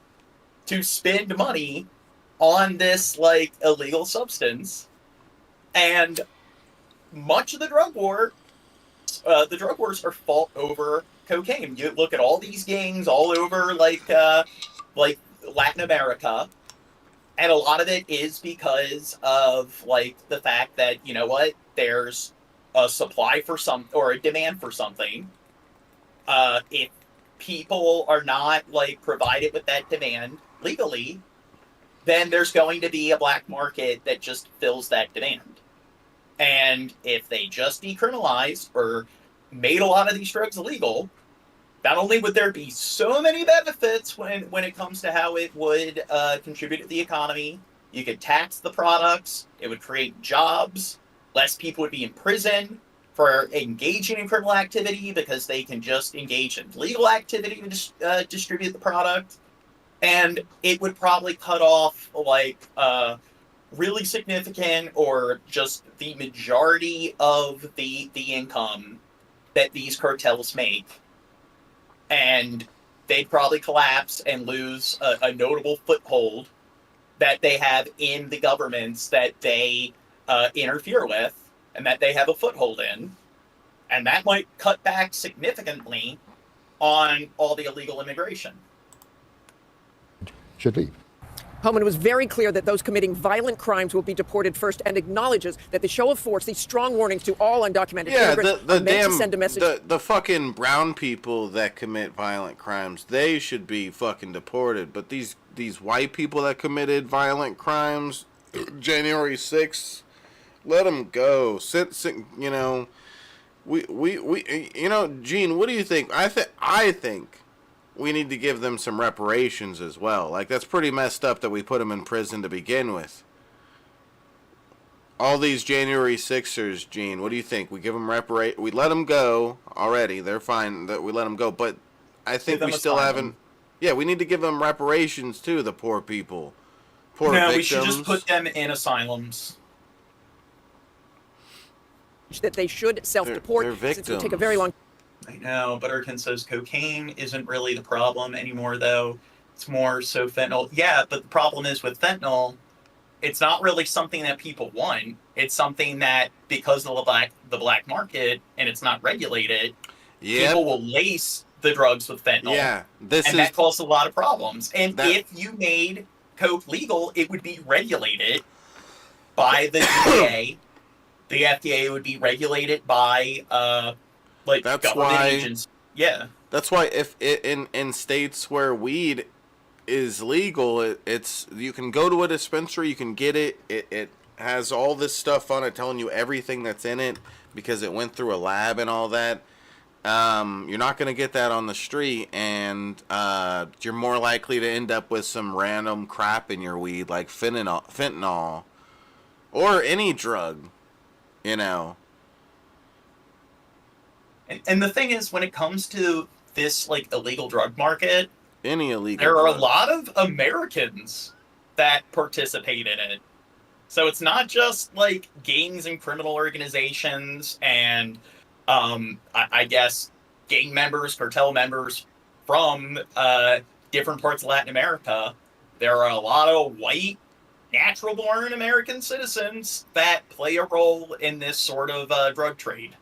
to spend money on this illegal substance. And much of the drug wars are fought over cocaine. You look at all these gangs all over Latin America, and a lot of it is because of the fact that, you know what, there's a supply for or a demand for something. If people are not provided with that demand legally, then there's going to be a black market that just fills that demand. And if they just decriminalized or made a lot of these drugs illegal, not only would there be so many benefits when it comes to how it would contribute to the economy You could tax the products. It would create jobs. Less people would be in prison for engaging in criminal activity because they can just engage in legal activity to distribute the product. And it would probably cut off like really significant or just the majority of the income that these cartels make. And they'd probably collapse and lose a notable foothold that they have in the governments that they interfere with and that they have a foothold in. And that might cut back significantly on all the illegal immigration. Should leave. Homan was very clear that those committing violent crimes will be deported first and acknowledges that the show of force, these strong warnings to all undocumented immigrants are meant to send a message. The fucking brown people that commit violent crimes, they should be fucking deported. But these white people that committed violent crimes, January 6th, let them go. You know, you know, Gene, what do you think? I think we need to give them some reparations as well. Like, that's pretty messed up that we put them in prison to begin with. All these January 6ers, Gene, what do you think? We give them we let them go already. They're fine that we let them go. But I think we still haven't... Yeah, we need to give them reparations too, the poor people. Poor victims. We should just put them in asylums. That they should self-deport since it would take a very long... I know, Butterkin says cocaine isn't really the problem anymore, though. It's more so fentanyl. Yeah, but the problem is with fentanyl, it's not really something that people want. It's something that, because of the black market and it's not regulated, people will lace the drugs with fentanyl. Yeah, that causes a lot of problems. And if you made coke legal, it would be regulated by the DEA. The FDA would be regulated by government agents. Yeah. That's why if in states where weed is legal, it's you can go to a dispensary, you can get it. It has all this stuff on it telling you everything that's in it because it went through a lab and all that. You're not going to get that on the street, and you're more likely to end up with some random crap in your weed like fentanyl or any drug, you know. And the thing is, when it comes to this illegal drug market, there are a lot of Americans that participate in it. So it's not just gangs and criminal organizations and I guess gang members, cartel members from different parts of Latin America. There are a lot of white, natural-born American citizens that play a role in this sort of drug trade.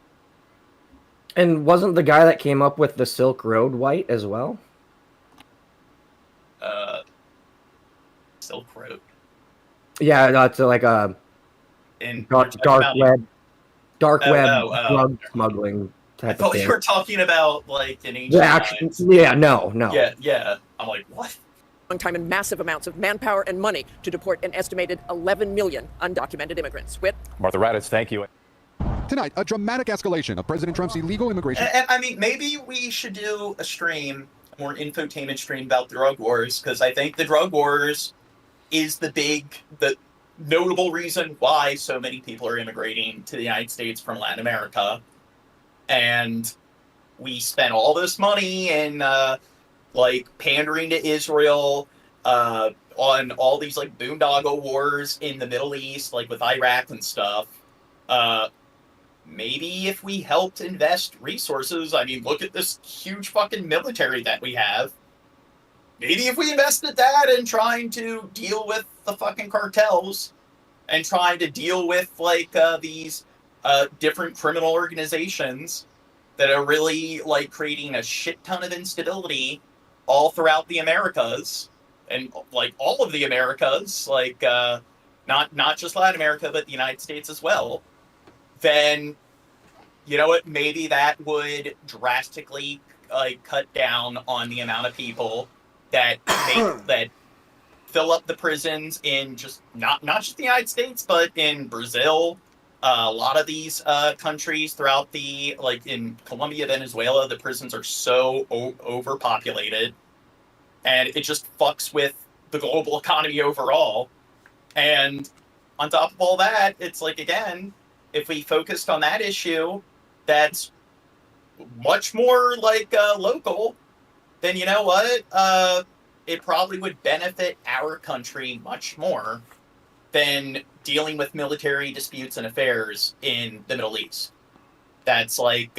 And wasn't the guy that came up with the Silk Road white as well? Silk Road. Yeah, that's like a dark web drug smuggling type of thing. I thought you were talking about an ancient times. No. Yeah. I'm like, what? Long time and massive amounts of manpower and money to deport an estimated 11 million undocumented immigrants. Whit? Martha Raddatz, thank you. Tonight, a dramatic escalation of President Trump's illegal immigration. And I mean, maybe we should do a more infotainment stream about the drug wars, because I think the drug wars is the notable reason why so many people are immigrating to the United States from Latin America. And we spent all this money in pandering to Israel on all these boondoggle wars in the Middle East, with Iraq and stuff. Maybe if we helped invest resources, I mean, look at this huge fucking military that we have. Maybe if we invested that in trying to deal with the fucking cartels and trying to deal with these different criminal organizations that are really creating a shit ton of instability all throughout the Americas and all of the Americas, not just Latin America, but the United States as well, then you know what? Maybe that would drastically cut down on the amount of people that that fill up the prisons in just not just the United States, but in Brazil, a lot of these countries throughout the in Colombia, Venezuela, the prisons are so overpopulated, and it just fucks with the global economy overall. And on top of all that, it's like, again, if we focused on that issue that's much more like local, then you know what? It probably would benefit our country much more than dealing with military disputes and affairs in the Middle East. That's like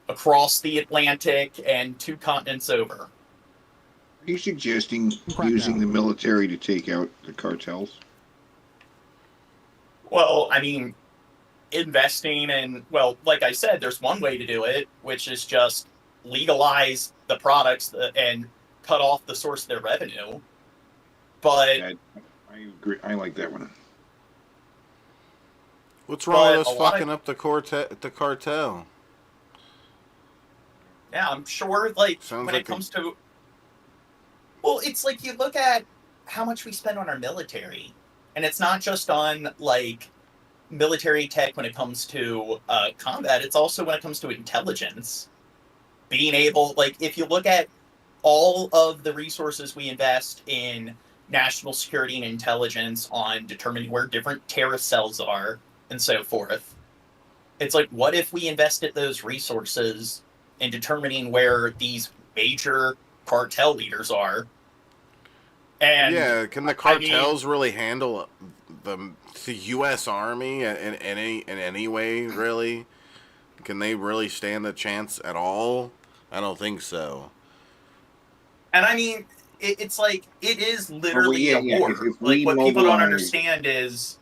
across the Atlantic and 2 continents over. Are you suggesting using the military to take out the cartels? Well, I mean, investing in, well, like I said, there's one way to do it, which is just legalize the products and cut off the source of their revenue. But I agree. I like that one. What's wrong with us fucking up the cartel? Yeah, I'm sure, like, Sounds when like it comes to... Well, it's like you look at how much we spend on our military, and it's not just on, like, military tech when it comes to combat, it's also when it comes to intelligence. Being able, like, if you look at all of the resources we invest in national security and intelligence on determining where different terrorist cells are and so forth, it's like, what if we invested those resources in determining where these major cartel leaders are? And yeah, can the cartels really handle the U.S. Army in any way, really? Can they really stand a chance at all? I don't think so. And I mean, it's like, it is literally a war. Like, what people don't understand is,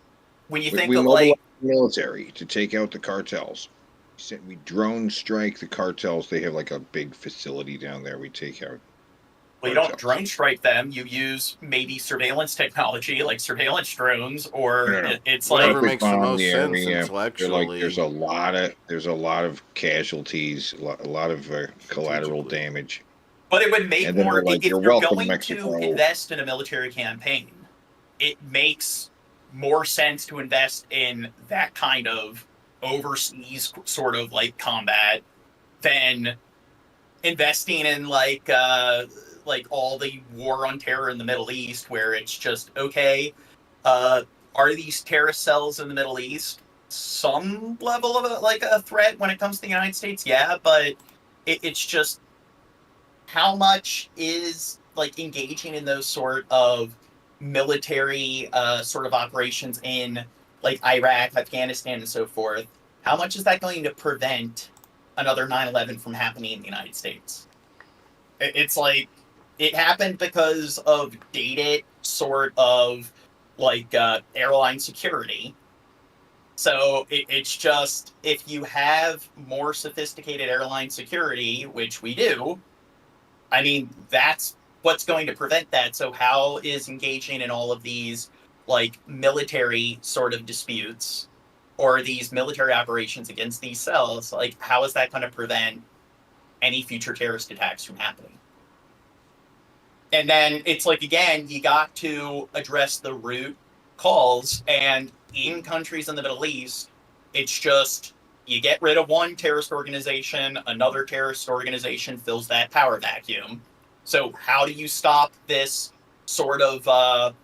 when you think of, like... military to take out the cartels. We drone strike the cartels. They have, like, a big facility down there we take out. Well, you don't drone strike them. You use maybe surveillance technology, like surveillance drones, or it's whatever like... makes the most sense intellectually. Like, there's a lot of casualties, a lot of collateral damage. But it would make more, like, if you're going Mexico. to invest in a military campaign, it makes more sense to invest in that kind of overseas sort of like combat than investing in like all the war on terror in the Middle East, where it's just, okay, are these terrorist cells in the Middle East some level of a threat when it comes to the United States? Yeah, but it's just, how much is like engaging in those sort of military sort of operations in like Iraq, Afghanistan, and so forth, how much is that going to prevent another 9/11 from happening in the United States? It's like, it happened because of dated sort of like airline security. So it's just, if you have more sophisticated airline security, which we do, I mean, that's what's going to prevent that. So how is engaging in all of these like military sort of disputes or these military operations against these cells, like, how is that going to prevent any future terrorist attacks from happening? And then it's like, again, you got to address the root cause. And in countries in the Middle East, it's just, you get rid of one terrorist organization, another terrorist organization fills that power vacuum. So how do you stop this sort of,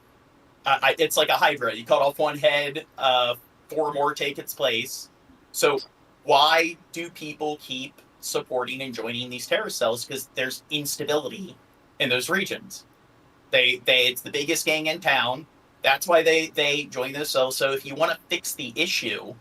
it's like a hydra. You cut off one head, 4 more take its place. So why do people keep supporting and joining these terrorist cells? Because there's instability in those regions. It's the biggest gang in town. That's why they join those cells. So if you want to fix the issue,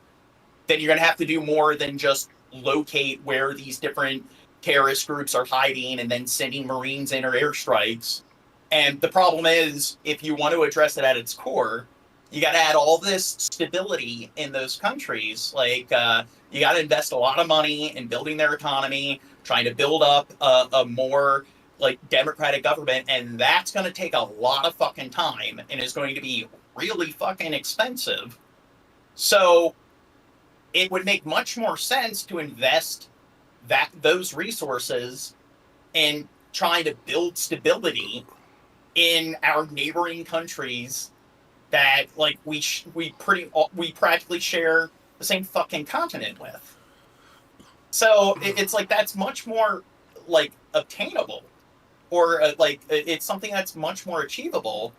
then you're going to have to do more than just locate where these different terrorist groups are hiding and then sending Marines in or airstrikes. And the problem is, if you want to address it at its core, you got to add all this stability in those countries. Like, you got to invest a lot of money in building their economy, trying to build up a more like democratic government, and that's going to take a lot of fucking time and is going to be really fucking expensive. So it would make much more sense to invest those resources in trying to build stability in our neighboring countries that like we practically share the same fucking continent with. So it's like, that's much more like obtainable, or like it's something that's much more achievable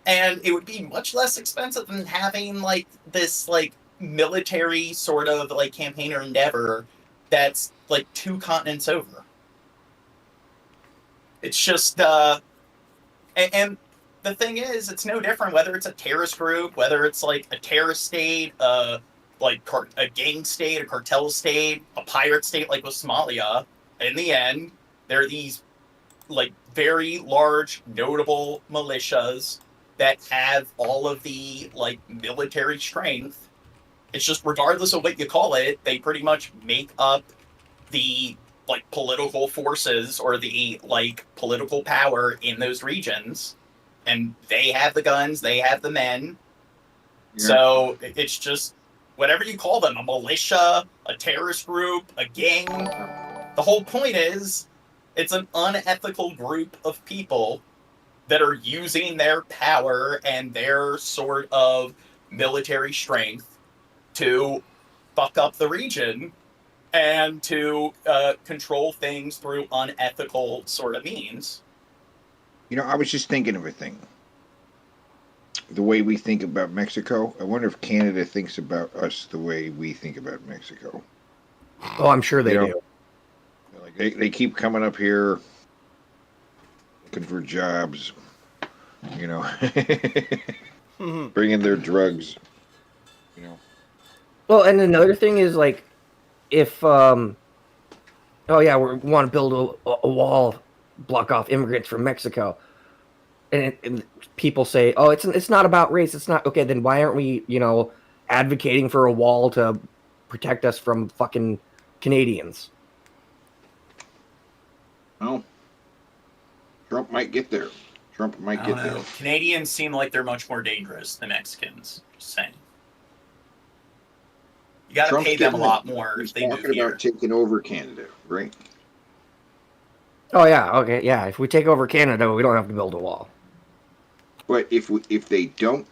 And it would be much less expensive than having like this like military sort of like campaign or endeavor that's like 2 continents over. It's just and the thing is, it's no different whether it's a terrorist group, whether it's like a terrorist state, like a gang state, a cartel state, a pirate state like with Somalia. In the end, there are these like very large, notable militias that have all of the like military strength. It's just regardless of what you call it, they pretty much make up the like political forces or the like political power in those regions. And they have the guns, they have the men. Yeah. So it's just whatever you call them, a militia, a terrorist group, a gang. The whole point is it's an unethical group of people that are using their power and their sort of military strength to fuck up the region and to control things through unethical sort of means. You know, I was just thinking of a thing. The way we think about Mexico, I wonder if Canada thinks about us the way we think about Mexico. Oh, I'm sure they do. Like they keep coming up here looking for jobs, you know, bringing their drugs, you know. Well, and another thing is like, if oh yeah, we want to build a wall, block off immigrants from Mexico, and people say, oh, it's not about race, it's not okay. Then why aren't we, you know, advocating for a wall to protect us from fucking Canadians? Well, Trump might get there. Trump might get there. Canadians seem like they're much more dangerous than Mexicans. Just saying. You got to pay them a lot more. He's talking about taking over Canada, right? Oh yeah, okay, yeah. If we take over Canada, we don't have to build a wall. But if they don't,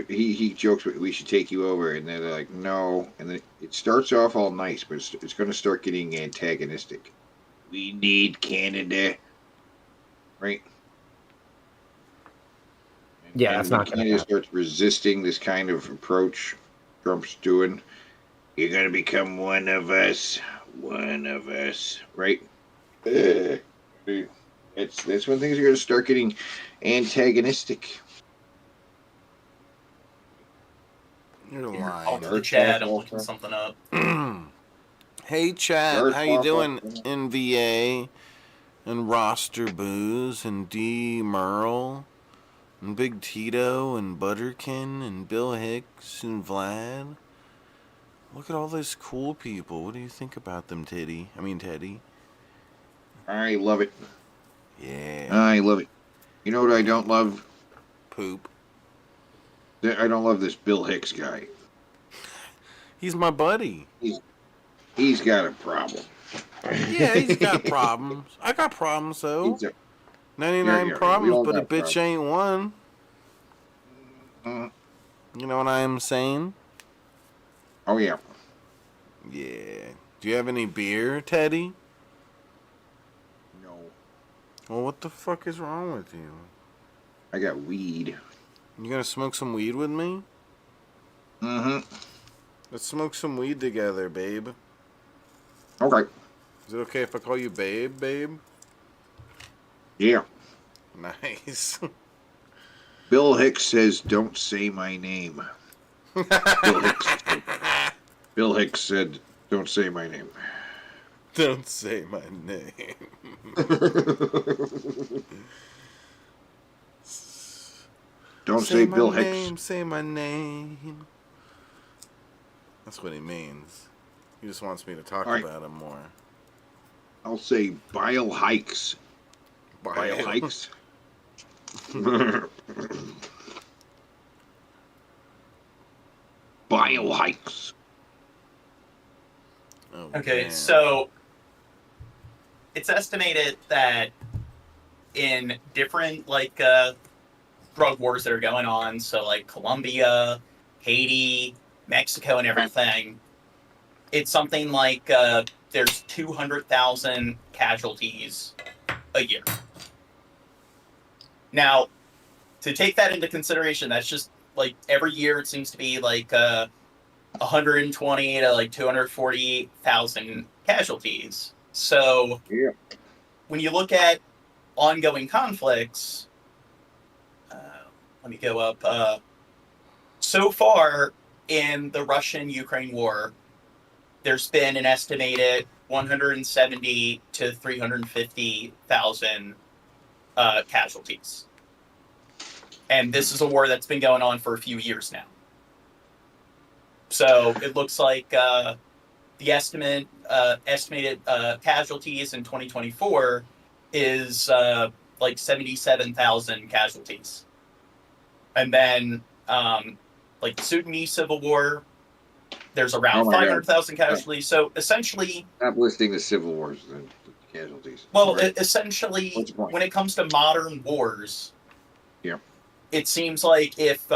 he jokes, we should take you over, and they're like, no. And then it starts off all nice, but it's going to start getting antagonistic. We need Canada, right? Yeah, that's not Canada starts resisting this kind of approach Trump's doing. You're going to become one of us, right? That's when things are going to start getting antagonistic. You're lying. I'll to the chat. I'm looking something up. Hey, Chad, how you doing? NVA and Roster Booze and D Merle and Big Tito and Butterkin and Bill Hicks and Vlad. Look at all those cool people. What do you think about them, Teddy? I love it. Yeah. I love it. You know what I don't love? Poop. I don't love this Bill Hicks guy. He's my buddy. He's got a problem. Yeah, he's got problems. I got problems, though. 99 problems, but a bitch ain't one. You know what I'm saying? Oh, yeah. Yeah. Do you have any beer, Teddy? No. Well, what the fuck is wrong with you? I got weed. You gonna smoke some weed with me? Mm-hmm. Let's smoke some weed together, babe. Okay. Is it okay if I call you babe? Yeah. Nice. Bill Hicks says, don't say my name. Bill Hicks said, don't say my name. Don't say my name. Don't say Bill Hicks. Say my name. That's what he means. He just wants me to talk about him more. I'll say Bile Hikes. Bile Hikes? Bile Hikes. Oh, okay, so it's estimated that in different like drug wars that are going on, so like Colombia, Haiti, Mexico, and everything, it's something like there's 200,000 casualties a year. Now, to take that into consideration, that's just like every year it seems to be like 120 to like 240,000 casualties. So when you look at ongoing conflicts, let me go up. So far in the Russian-Ukraine war, there's been an estimated 170 to 350,000 casualties. And this is a war that's been going on for a few years now. So it looks like the estimated casualties in 2024 is like 77,000 casualties. And then like the Sudanese civil war, there's around 500,000 casualties. So essentially, not listing the civil wars and casualties. Well, essentially, when it comes to modern wars, it seems like if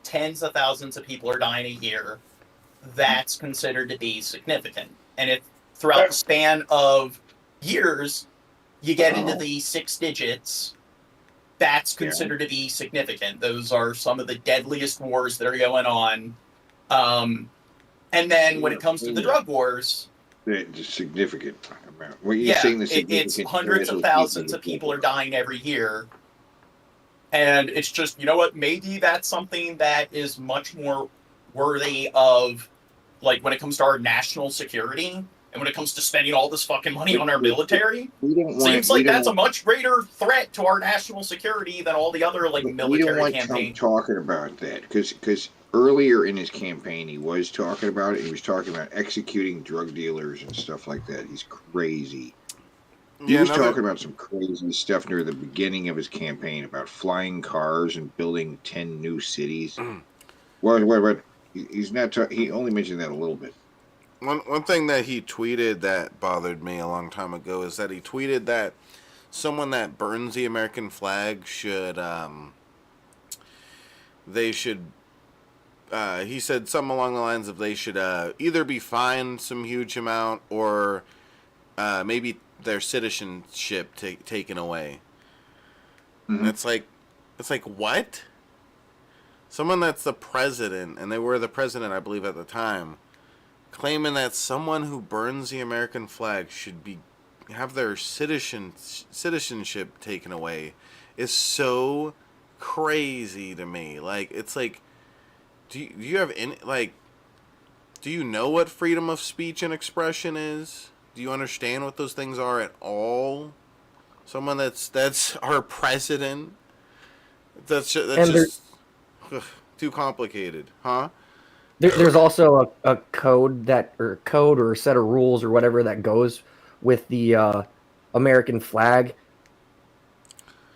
tens of thousands of people are dying a year, that's considered to be significant. And if throughout the span of years, you get into the 6 digits, that's considered to be significant. Those are some of the deadliest wars that are going on. And then when it comes to the drug wars, it's significant amount. What you're saying, it's hundreds of thousands of people are dying every year. And it's just, you know what, maybe that's something that is much more worthy of, like, when it comes to our national security, and when it comes to spending all this fucking money on our military, seems like that's a much greater threat to our national security than all the other, like, military campaigns. Trump talking about that, because earlier in his campaign, he was talking about it. He was talking about executing drug dealers and stuff like that. He's crazy. He was talking about some crazy stuff near the beginning of his campaign about flying cars and building 10 new cities. What? He's not. He only mentioned that a little bit. One thing that he tweeted that bothered me a long time ago is that he tweeted that someone that burns the American flag should. They should. He said something along the lines of they should either be fined some huge amount or maybe their citizenship taken away. And it's like what? Someone that's the president, and they were the president, I believe, at the time, claiming that someone who burns the American flag should have their citizenship taken away is so crazy to me. Like, it's like, do you have any, like, do you know what freedom of speech and expression is? Do you understand what those things are at all? Someone that's our president. That's just too complicated, huh? There's also a code or a set of rules or whatever that goes with the American flag.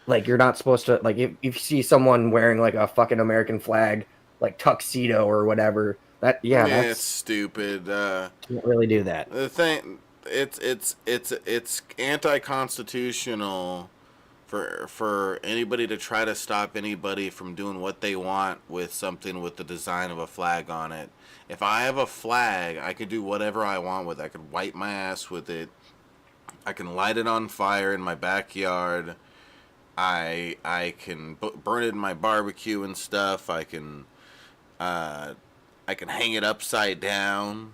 Like, you're not supposed to, like, if you see someone wearing like a fucking American flag, like tuxedo or whatever, that's stupid. Can't really do that. The thing. It's anti-constitutional for anybody to try to stop anybody from doing what they want with something with the design of a flag on it. If I have a flag, I can do whatever I want with it. I can wipe my ass with it. I can light it on fire in my backyard. I can burn it in my barbecue and stuff. I can hang it upside down.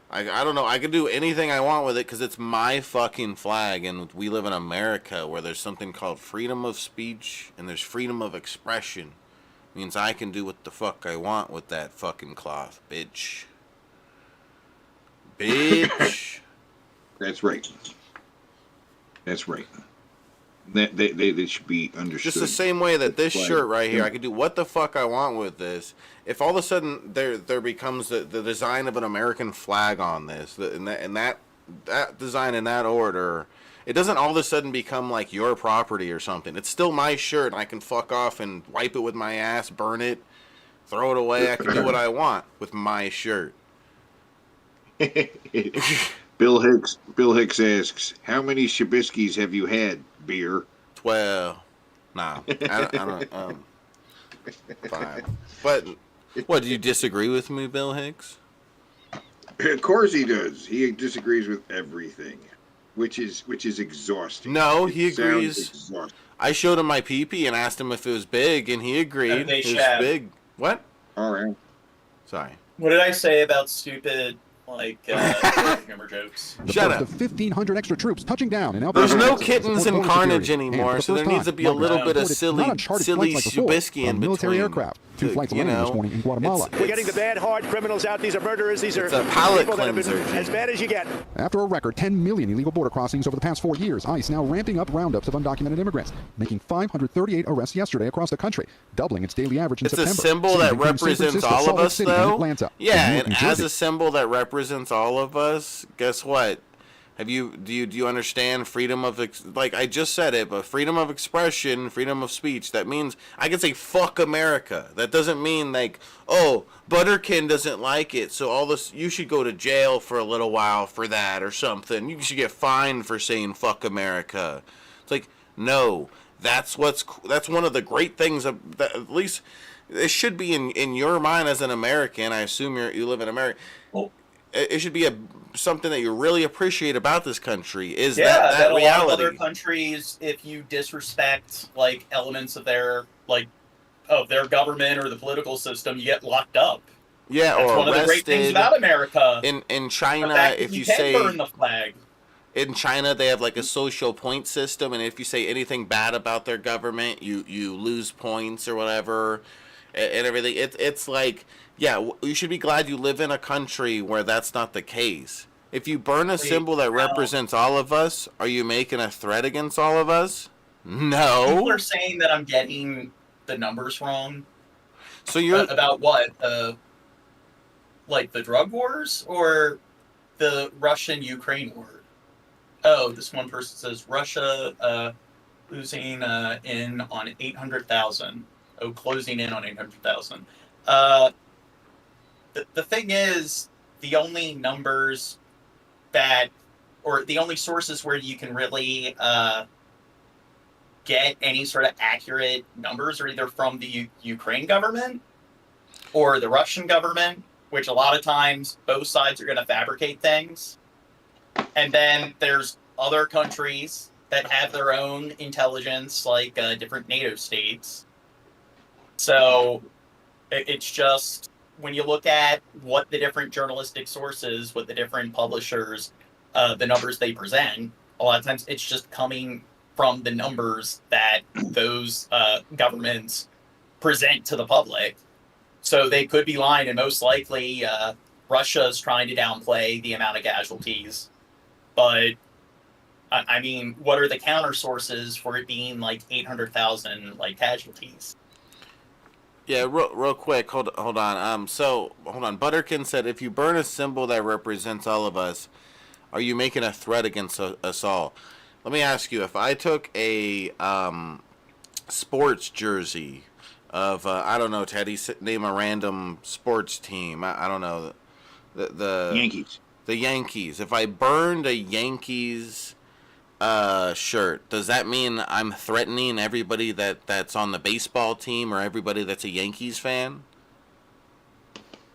I don't know. I can do anything I want with it because it's my fucking flag, and we live in America where there's something called freedom of speech and there's freedom of expression. It means I can do what the fuck I want with that fucking cloth, bitch. Bitch. That's right. That's right. They should be understood. Just the same way that this shirt right here, I can do what the fuck I want with this. If all of a sudden there becomes the design of an American flag on this, and that design in that order, it doesn't all of a sudden become like your property or something. It's still my shirt, and I can fuck off and wipe it with my ass, burn it, throw it away. I can do what I want with my shirt. Bill Hicks asks, how many Shabiskis have you had, beer? 12. Nah. I don't 5. But, what, do you disagree with me, Bill Hicks? Of course he does. He disagrees with everything, which is exhausting. No, he agrees. I showed him my pee-pee and asked him if it was big, and he agreed it was big. What? All right. Sorry. What did I say about stupid, like, humor jokes? Shut up. 1,500 extra troops touching down in There's no kittens and carnage anymore, so there needs to be a little bit of silly Subisky in military between. aircraft. 2 flights landed this morning in Guatemala. We're getting the bad, hard criminals out. These are murderers. These are a palate people that have been cleanser. as bad as you get. After a record 10 million illegal border crossings over the past 4 years, ICE now ramping up roundups of undocumented immigrants, making 538 arrests yesterday across the country, doubling its daily average in September. It's a symbol that represents all of us, though. Yeah, and Jersey. as a symbol that represents all of us, guess what? Do you understand freedom of like I just said it, but freedom of expression, freedom of speech, that means I can say fuck America. That doesn't mean like, oh, Butterkin doesn't like it, so all this you should go to jail for a little while for that or something. You should get fined for saying fuck America. It's like, no, that's one of the great things that at least it should be in your mind as an American. I assume you live in America. Well, it should be something that you really appreciate about this country is that reality. A lot of other countries, if you disrespect like elements of their government or the political system, you get locked up. Yeah, that's or one arrested. Of the great things about America. In China, if you can say burn the flag. In China, they have like a social point system, and if you say anything bad about their government, you lose points or whatever, and everything. It's like. Yeah, you should be glad you live in a country where that's not the case. If you burn a symbol that represents all of us, are you making a threat against all of us? No. People are saying that I'm getting the numbers wrong. So you're about what? Like the drug wars or the Russian-Ukraine war? Oh, this one person says Russia losing in on 800,000. Oh, closing in on 800,000. The thing is, the only numbers or the only sources where you can really get any sort of accurate numbers are either from the Ukraine government or the Russian government, which a lot of times both sides are going to fabricate things. And then there's other countries that have their own intelligence, like different NATO states. So it's just... when you look at what the different journalistic sources, what the different publishers, the numbers they present, a lot of times it's just coming from the numbers that those governments present to the public. So they could be lying, and most likely Russia's trying to downplay the amount of casualties. But, I mean, what are the counter sources for it being like 800,000 like casualties? Yeah, real quick, hold on. Hold on. Butterkin said, if you burn a symbol that represents all of us, are you making a threat against us all? Let me ask you, if I took a sports jersey of, I don't know, Teddy, name a random sports team. I don't know. The Yankees. The Yankees. If I burned a Yankees shirt, does that mean I'm threatening everybody that's on the baseball team or everybody that's a Yankees fan?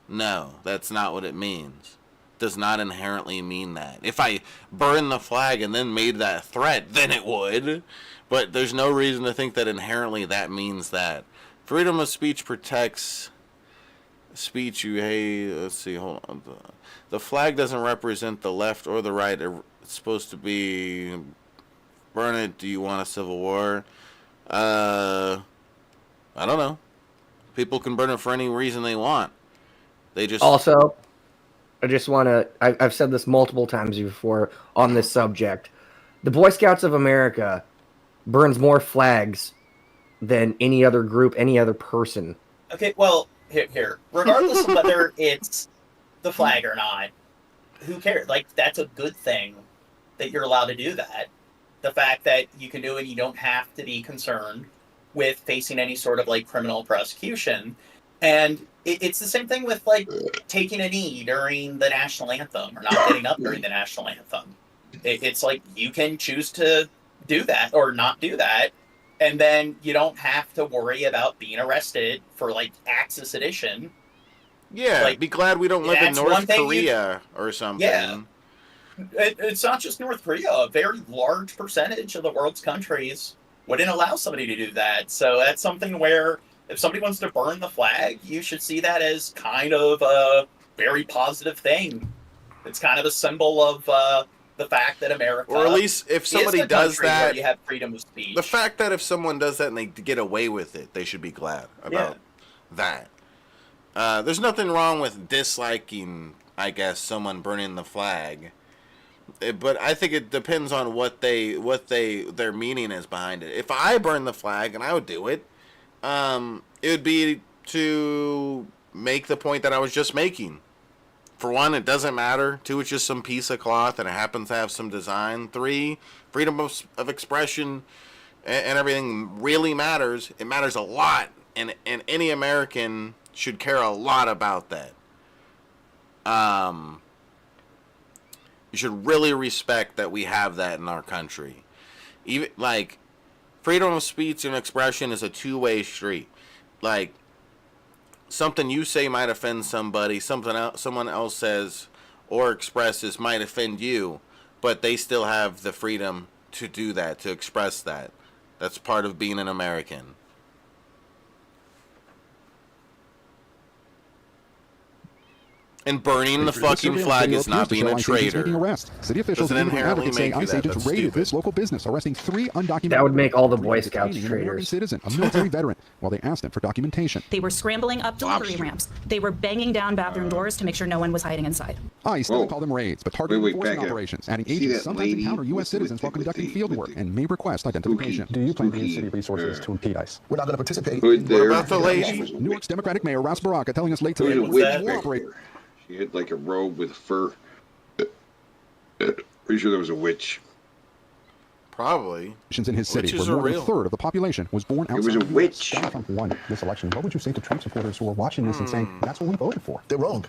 No, that's not what it means. Does not inherently mean that. If I burn the flag and then made that threat, then it would. But there's no reason to think that inherently that means that. Freedom of speech protects speech you hate. Let's see, hold on. The flag doesn't represent the left or the right. It's supposed to be burn it. Do you want a civil war? I don't know. People can burn it for any reason they want. They just also. I just want to. I've said this multiple times before on this subject. The Boy Scouts of America burns more flags than any other group, any other person. Okay, well, here. Regardless of whether it's the flag or not, who cares? Like, that's a good thing that you're allowed to do that. The fact that you can do it, you don't have to be concerned with facing any sort of, like, criminal prosecution. And it's the same thing with, like, taking a knee during the national anthem or not getting up during the national anthem. It's like you can choose to do that or not do that, and then you don't have to worry about being arrested for, like, acts of sedition. Yeah, like, be glad we don't live in North Korea or something. Yeah. It's not just North Korea. A very large percentage of the world's countries wouldn't allow somebody to do that. So that's something where if somebody wants to burn the flag, you should see that as kind of a very positive thing. It's kind of a symbol of the fact that America, or at least if somebody does that, you have freedom of speech. The fact that if someone does that and they get away with it, they should be glad about that. There's nothing wrong with disliking, I guess, someone burning the flag, but I think it depends on what their meaning is behind it. If I burn the flag, and I would do it, it would be to make the point that I was just making. For one, it doesn't matter. 2, it's just some piece of cloth and it happens to have some design. 3, freedom of expression and everything really matters. It matters a lot, and any American should care a lot about that. You should really respect that we have that in our country. Even like freedom of speech and expression is a two-way street. Like, something you say might offend somebody, someone else says or expresses might offend you, but they still have the freedom to do that, to express that. That's part of being an American. And burning the fucking flag is not being a traitor. City officials and advocates say ICE agents raided this local business, arresting 3 undocumented. That would make all the Boy Scouts traitors. Citizen, a military veteran, while they asked him for documentation. They were scrambling up delivery ramps. They were banging down bathroom doors to make sure no one was hiding inside. ICE doesn't call them raids, but targeted enforcement operations, adding agents sometimes encounter U.S. citizens while conducting field work and may request identification. Do you plan to use city resources to impede ICE? We're not going to participate. What about the lady? Newark's Democratic Mayor Ras Baraka telling us late today She had like a robe with fur. Pretty sure there was a witch. Probably. In his city, where more than a third of the population was born outside. It was a witch. Donald Trump won this election. What would you say to Trump supporters who are watching this and saying, that's what we voted for? They're wrong.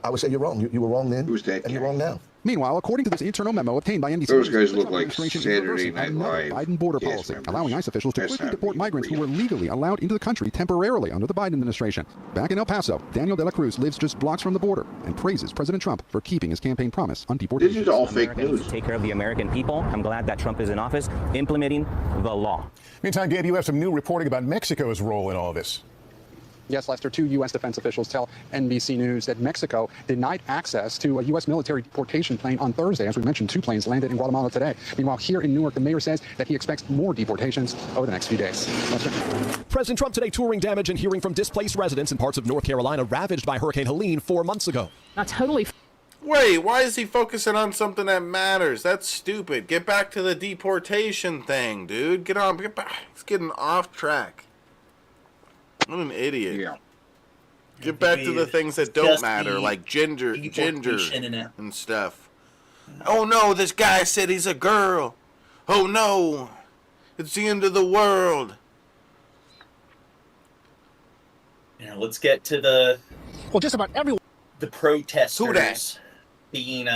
I would say you're wrong. You were wrong then, and you're wrong now. Meanwhile, according to this internal memo obtained by NBC, those guys look like Saturday Night Live Biden border policy, allowing ICE officials to quickly deport migrants who were legally allowed into the country temporarily under the Biden administration. Back in El Paso, Daniel De La Cruz lives just blocks from the border and praises President Trump for keeping his campaign promise on deportation. This is all fake news. Take care of the American people. I'm glad that Trump is in office, implementing the law. Meantime, Gabe, you have some new reporting about Mexico's role in all this. Yes, Lester, 2 U.S. defense officials tell NBC News that Mexico denied access to a U.S. military deportation plane on Thursday. As we mentioned, 2 planes landed in Guatemala today. Meanwhile, here in Newark, the mayor says that he expects more deportations over the next few days. Lester? President Trump today touring damage and hearing from displaced residents in parts of North Carolina ravaged by Hurricane Helene 4 months ago. Not totally. Wait, why is he focusing on something that matters? That's stupid. Get back to the deportation thing, dude. Get back. It's getting off track. What an idiot. Yeah. Get back to the things that don't matter, like ginger and stuff. Oh no, this guy said he's a girl. Oh no, it's the end of the world. Let's get to the just about everyone. The protesters being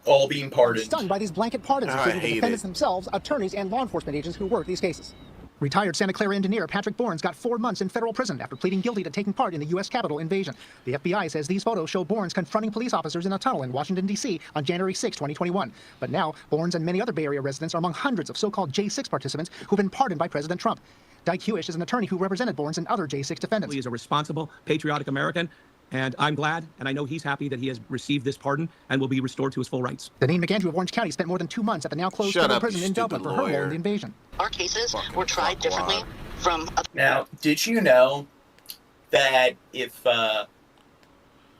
all being pardoned. Stunned by these blanket pardons, including the defendants themselves, attorneys, and law enforcement agents who work these cases. Retired Santa Clara engineer Patrick Bournes got 4 months in federal prison after pleading guilty to taking part in the U.S. Capitol invasion. The FBI says these photos show Bournes confronting police officers in a tunnel in Washington, D.C. on January 6, 2021. But now, Bournes and many other Bay Area residents are among hundreds of so-called J6 participants who've been pardoned by President Trump. Dyke Hewish is an attorney who represented Bournes and other J6 defendants. He is a responsible, patriotic American, and I'm glad, and I know he's happy that he has received this pardon and will be restored to his full rights. Deneen McAndrew of Orange County spent more than 2 months at the now-closed federal prison in Dublin for her role in the invasion. Our cases were tried differently from... Now, did you know that if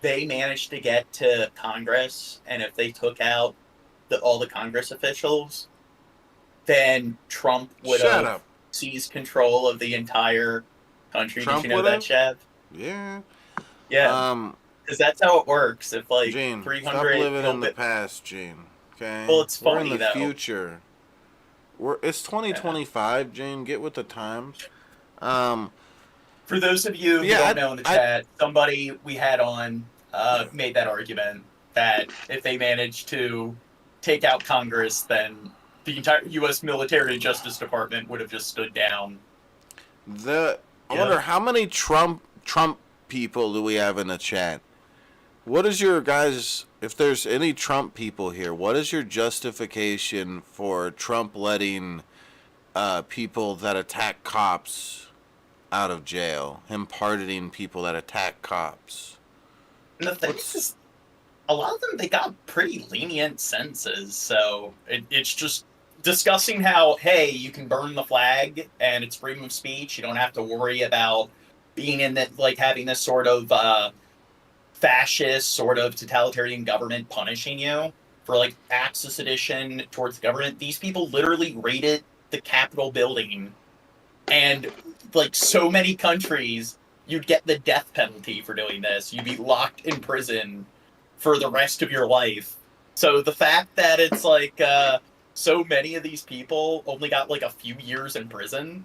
they managed to get to Congress, and if they took out all the Congress officials, then Trump would have seized control of the entire country? Did you know that, Chev? Yeah. Yeah. Because that's how it works. If like Gene, 300 stop living in the past, Gene. Okay. Well, it's funny We're in the though. future. It's 2025, Gene. Get with the times. For those of you who don't know in the chat, somebody we had on made that argument that if they managed to take out Congress, then the entire U.S. military and Justice Department would have just stood down. I wonder how many Trump people do we have in the chat? What is your guys' if there's any Trump people here, what is your justification for Trump letting people that attack cops out of jail? Him pardoning people that attack cops? And the thing is, a lot of them, they got pretty lenient sentences. So it's just discussing how, hey, you can burn the flag and it's freedom of speech. You don't have to worry about being in that, like having this sort of fascist, sort of totalitarian government punishing you for like acts of sedition towards the government. These people literally raided the Capitol building, and like so many countries, you'd get the death penalty for doing this. You'd be locked in prison for the rest of your life. So the fact that it's like so many of these people only got like a few years in prison,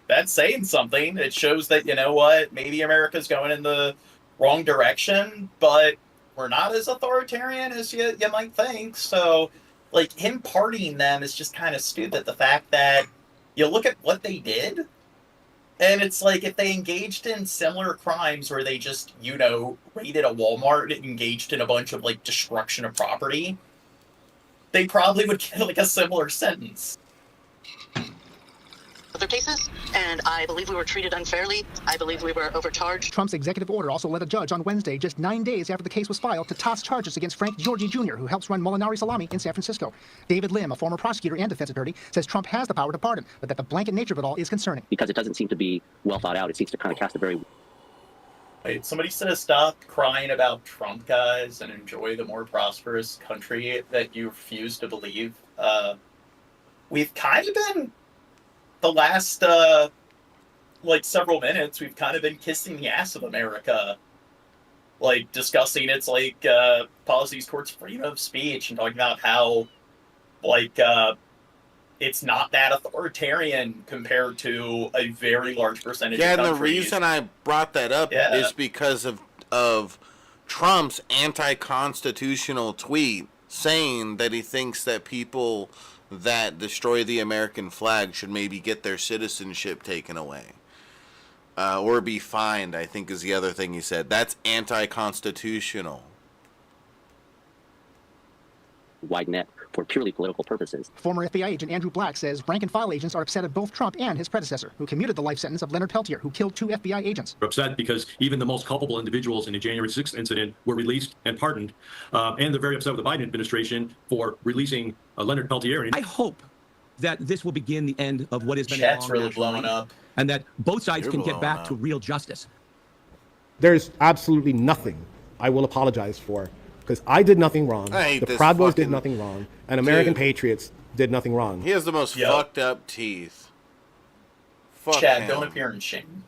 that's saying something. It shows that, you know what, maybe America's going in the wrong direction, but we're not as authoritarian as you might think. So like him pardoning them is just kind of stupid. The fact that you look at what they did, and it's like if they engaged in similar crimes where they just, you know, raided a Walmart and engaged in a bunch of like destruction of property, they probably would get like a similar sentence. Other cases, and I believe we were treated unfairly. I believe we were overcharged. Trump's executive order also led a judge on Wednesday, just 9 days after the case was filed, to toss charges against Frank Giorgi Jr., who helps run Molinari Salami in San Francisco. David Lim, a former prosecutor and defense attorney, says Trump has the power to pardon, but that the blanket nature of it all is concerning. Because it doesn't seem to be well thought out. It seems to kind of cast a very... Wait, somebody said stop crying about Trump, guys, and enjoy the more prosperous country that you refuse to believe. We've kind of been... the last, like, several minutes, we've kind of been kissing the ass of America. Like, discussing its, like, policies towards freedom of speech and talking about how, like, it's not that authoritarian compared to a very large percentage of countries. Yeah, and the reason I brought that up is because of Trump's anti-constitutional tweet saying that he thinks that people that destroy the American flag should maybe get their citizenship taken away. Or be fined, I think is the other thing he said. That's anti-constitutional. Wide net for purely political purposes. Former FBI agent Andrew Black says rank-and-file agents are upset at both Trump and his predecessor, who commuted the life sentence of Leonard Peltier, who killed 2 FBI agents. We're upset because even the most culpable individuals in the January 6th incident were released and pardoned. And they're very upset with the Biden administration for releasing Leonard Peltier. I hope that this will begin the end of what has been Chat's a long really national blowing fight, up. and that both sides You're can get blowing back up. to real justice. There's absolutely nothing I will apologize for, because I did nothing wrong. I hate The this Proud Boys did fucking nothing wrong, and American dude. Patriots did nothing wrong. He has the most fucked up teeth. Fuck Chad, him. don't appear in shame.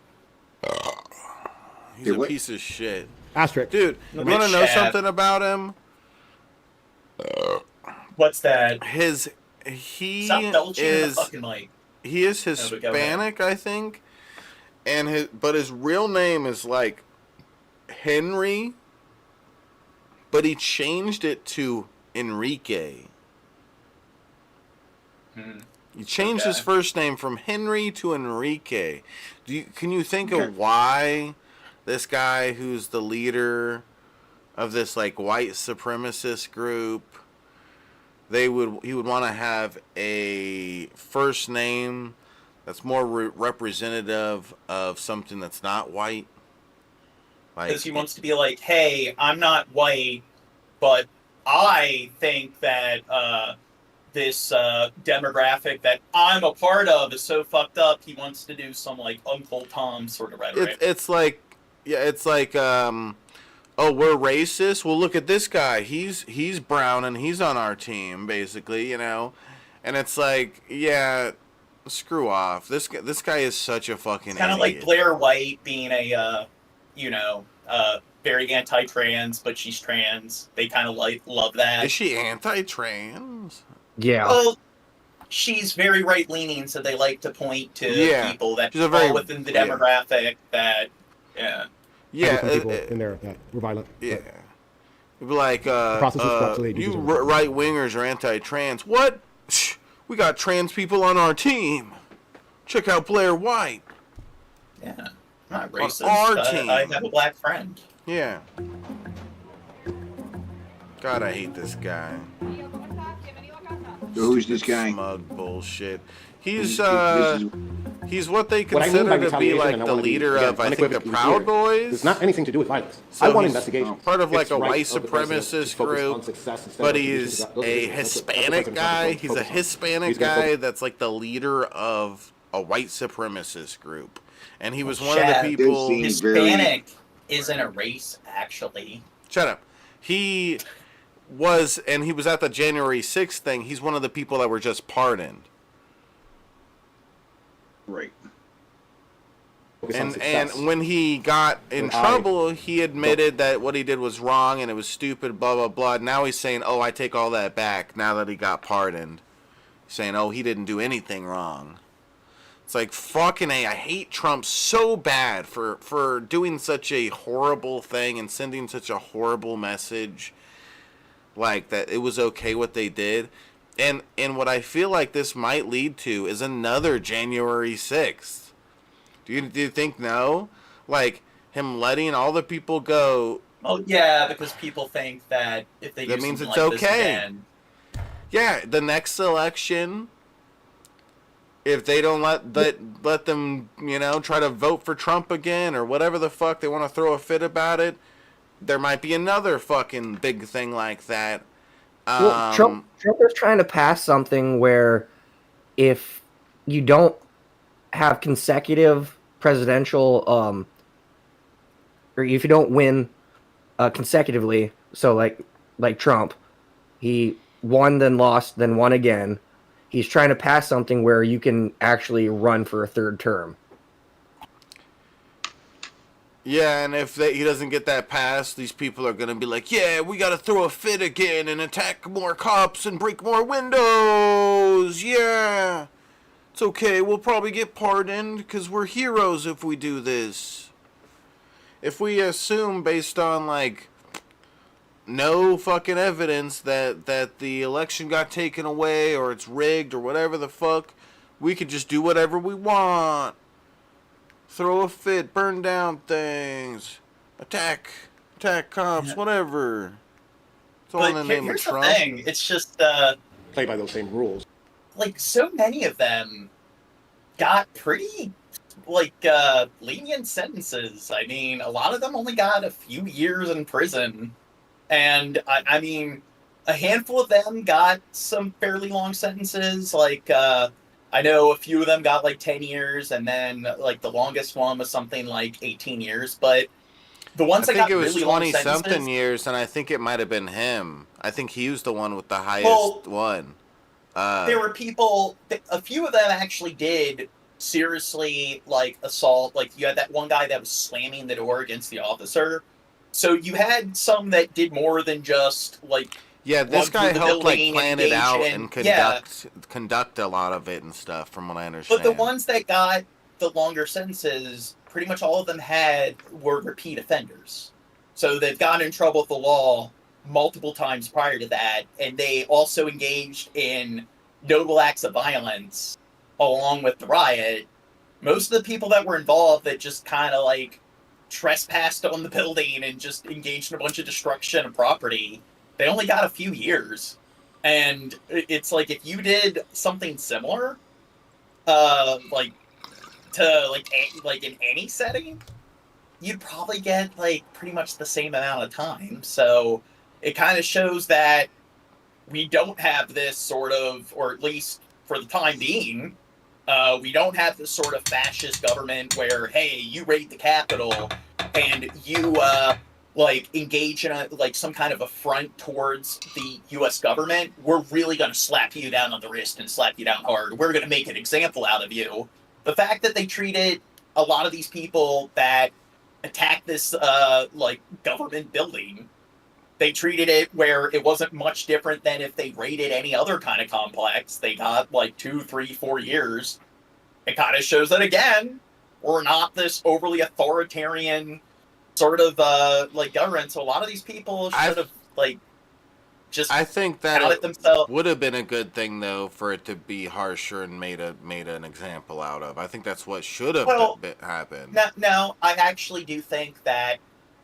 He's a piece of shit. Asterisk. Dude, you Wait, want to know Chad. something about him? What's that? He Stop belching in the is fucking mic. he is No, but go ahead. Hispanic, I think, and his real name is like Henry, but he changed it to Enrique. He changed his first name from Henry to Enrique. Can you think of why this guy, who's the leader of this like white supremacist group, he would want to have a first name that's more representative of something that's not white? Because he wants to be like, hey, I'm not white, but I think that this demographic that I'm a part of is so fucked up. He wants to do some like Uncle Tom sort of rhetoric. It's like, oh, we're racist. Well, look at this guy. He's brown and he's on our team, basically, you know. And it's like, yeah, screw off. This guy is such a fucking Kind of like Blair White being a, very anti-trans, but she's trans. They kind of love that. Is she anti-trans? Yeah. Well, she's very right-leaning, so they like to point to people that She's a very- fall within the demographic that, I know some people in there that were violent. Yeah. It'd be like, process is corruptly you deserved. right-wingers are anti-trans. What? Shh, we got trans people on our team. Check out Blair White. yeah, I'm not racist. our team. I have a black friend. Yeah. God, I hate this guy. Who's this guy? Smug bullshit. He's This is- he's what they What I mean by consider to be retaliation, like and I the wanna be, leader again, of, I think, the unequivocally Proud clear, Boys. It's not anything to do with violence. So I want he's investigation. part of like It's a right white of the president to supremacist focus on group, success instead but of he's those a issues. That's what Hispanic the president guy. should He's a focus on. Hispanic He's gonna guy focus- that's like the leader of a white supremacist group, and he was one Chad, of the people. Hispanic isn't a race, actually. Shut up. He was, and he was at the January 6th thing. He's one of the people that were just pardoned. Right. And when he got in trouble, he admitted that what he did was wrong and it was stupid, blah, blah, blah. Now he's saying, oh, I take all that back now that he got pardoned. Saying, oh, he didn't do anything wrong. It's like, fucking A, I hate Trump so bad for doing such a horrible thing and sending such a horrible message. Like, that it was okay what they did. And what I feel like this might lead to is another January 6th. Do you think no? Like, him letting all the people go. Oh, yeah, because people think that if they that do means something it's like this okay. again, Yeah, the next election, if they don't let them, you know, try to vote for Trump again or whatever the fuck they want to throw a fit about it, there might be another fucking big thing like that. Well, Trump is trying to pass something where if you don't have consecutive presidential, or if you don't win consecutively, so like Trump, he won, then lost, then won again. He's trying to pass something where you can actually run for a third term. Yeah, and if he doesn't get that passed, these people are going to be like, yeah, we got to throw a fit again and attack more cops and break more windows. Yeah. It's okay. We'll probably get pardoned because we're heroes if we do this. If we assume based on, like, no fucking evidence that the election got taken away or it's rigged or whatever the fuck, we could just do whatever we want. Throw a fit, burn down things, attack cops, whatever. It's all in the name of here's Trump. the thing. It's just play by those same rules. Like, so many of them got pretty lenient sentences. I mean, a lot of them only got a few years in prison, and I mean, a handful of them got some fairly long sentences. Like, I know a few of them got like 10 years, and then like the longest one was something like 18 years. But the ones that got really long sentences, I think it was 20-something years, and I think it might have been him. I think he was the one with the highest one. There were people, a few of them actually did seriously like assault. Like, you had that one guy that was slamming the door against the officer. So you had some that did more than just like. Yeah, this guy helped like plan it out and conduct conduct a lot of it and stuff, from what I understand. But the ones that got the longer sentences, pretty much all of them were repeat offenders. So they've gotten in trouble with the law multiple times prior to that, and they also engaged in notable acts of violence along with the riot. Most of the people that were involved that just kind of like trespassed on the building and just engaged in a bunch of destruction of property, they only got a few years. And it's like, if you did something similar, like in any setting, you'd probably get like pretty much the same amount of time. So it kind of shows that we don't have this sort of, or at least for the time being, we don't have this sort of fascist government where, hey, you raid the Capitol and you engage in some kind of affront towards the U.S. government. We're really going to slap you down on the wrist and slap you down hard. We're going to make an example out of you. The fact that they treated a lot of these people that attacked this government building, they treated it where it wasn't much different than if they raided any other kind of complex. They got 2, 3, 4 years. It kind of shows that, again, we're not this overly authoritarian sort of government. So a lot of these people should have I think that it themselves. Would have been a good thing though for it to be harsher and made an example out of. I think that's what should have happened. No, I actually do think that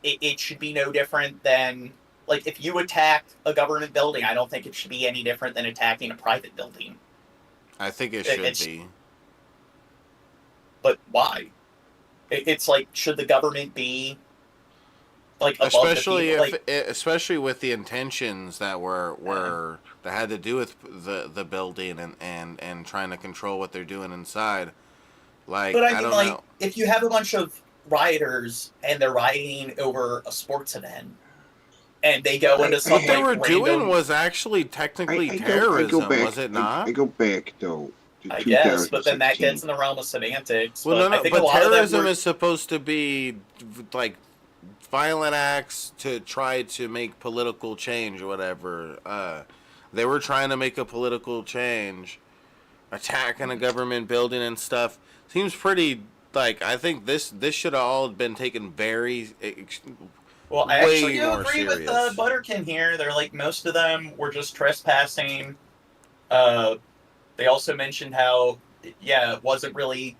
it should be no different than like, if you attack a government building, I don't think it should be any different than attacking a private building. I think it should be. But why? It's like, should the government be like above Especially the people? especially with the intentions that were that had to do with the building and trying to control what they're doing inside. Like, But I mean, don't like, know. if you have a bunch of rioters and they're rioting over a sports event, and they go into some What they like, were random, doing was actually technically terrorism, was it not? I go back though. I guess, but then that gets in the realm of semantics. Well, I think but a lot of them terrorism were, is supposed to be like violent acts to try to make political change or whatever. They were trying to make a political change, attacking a government building and stuff. Seems pretty like, I think this should have all been taken very. Well, I way actually do more agree with serious. Butterkin here. They're like, most of them were just trespassing. They also mentioned how, it wasn't really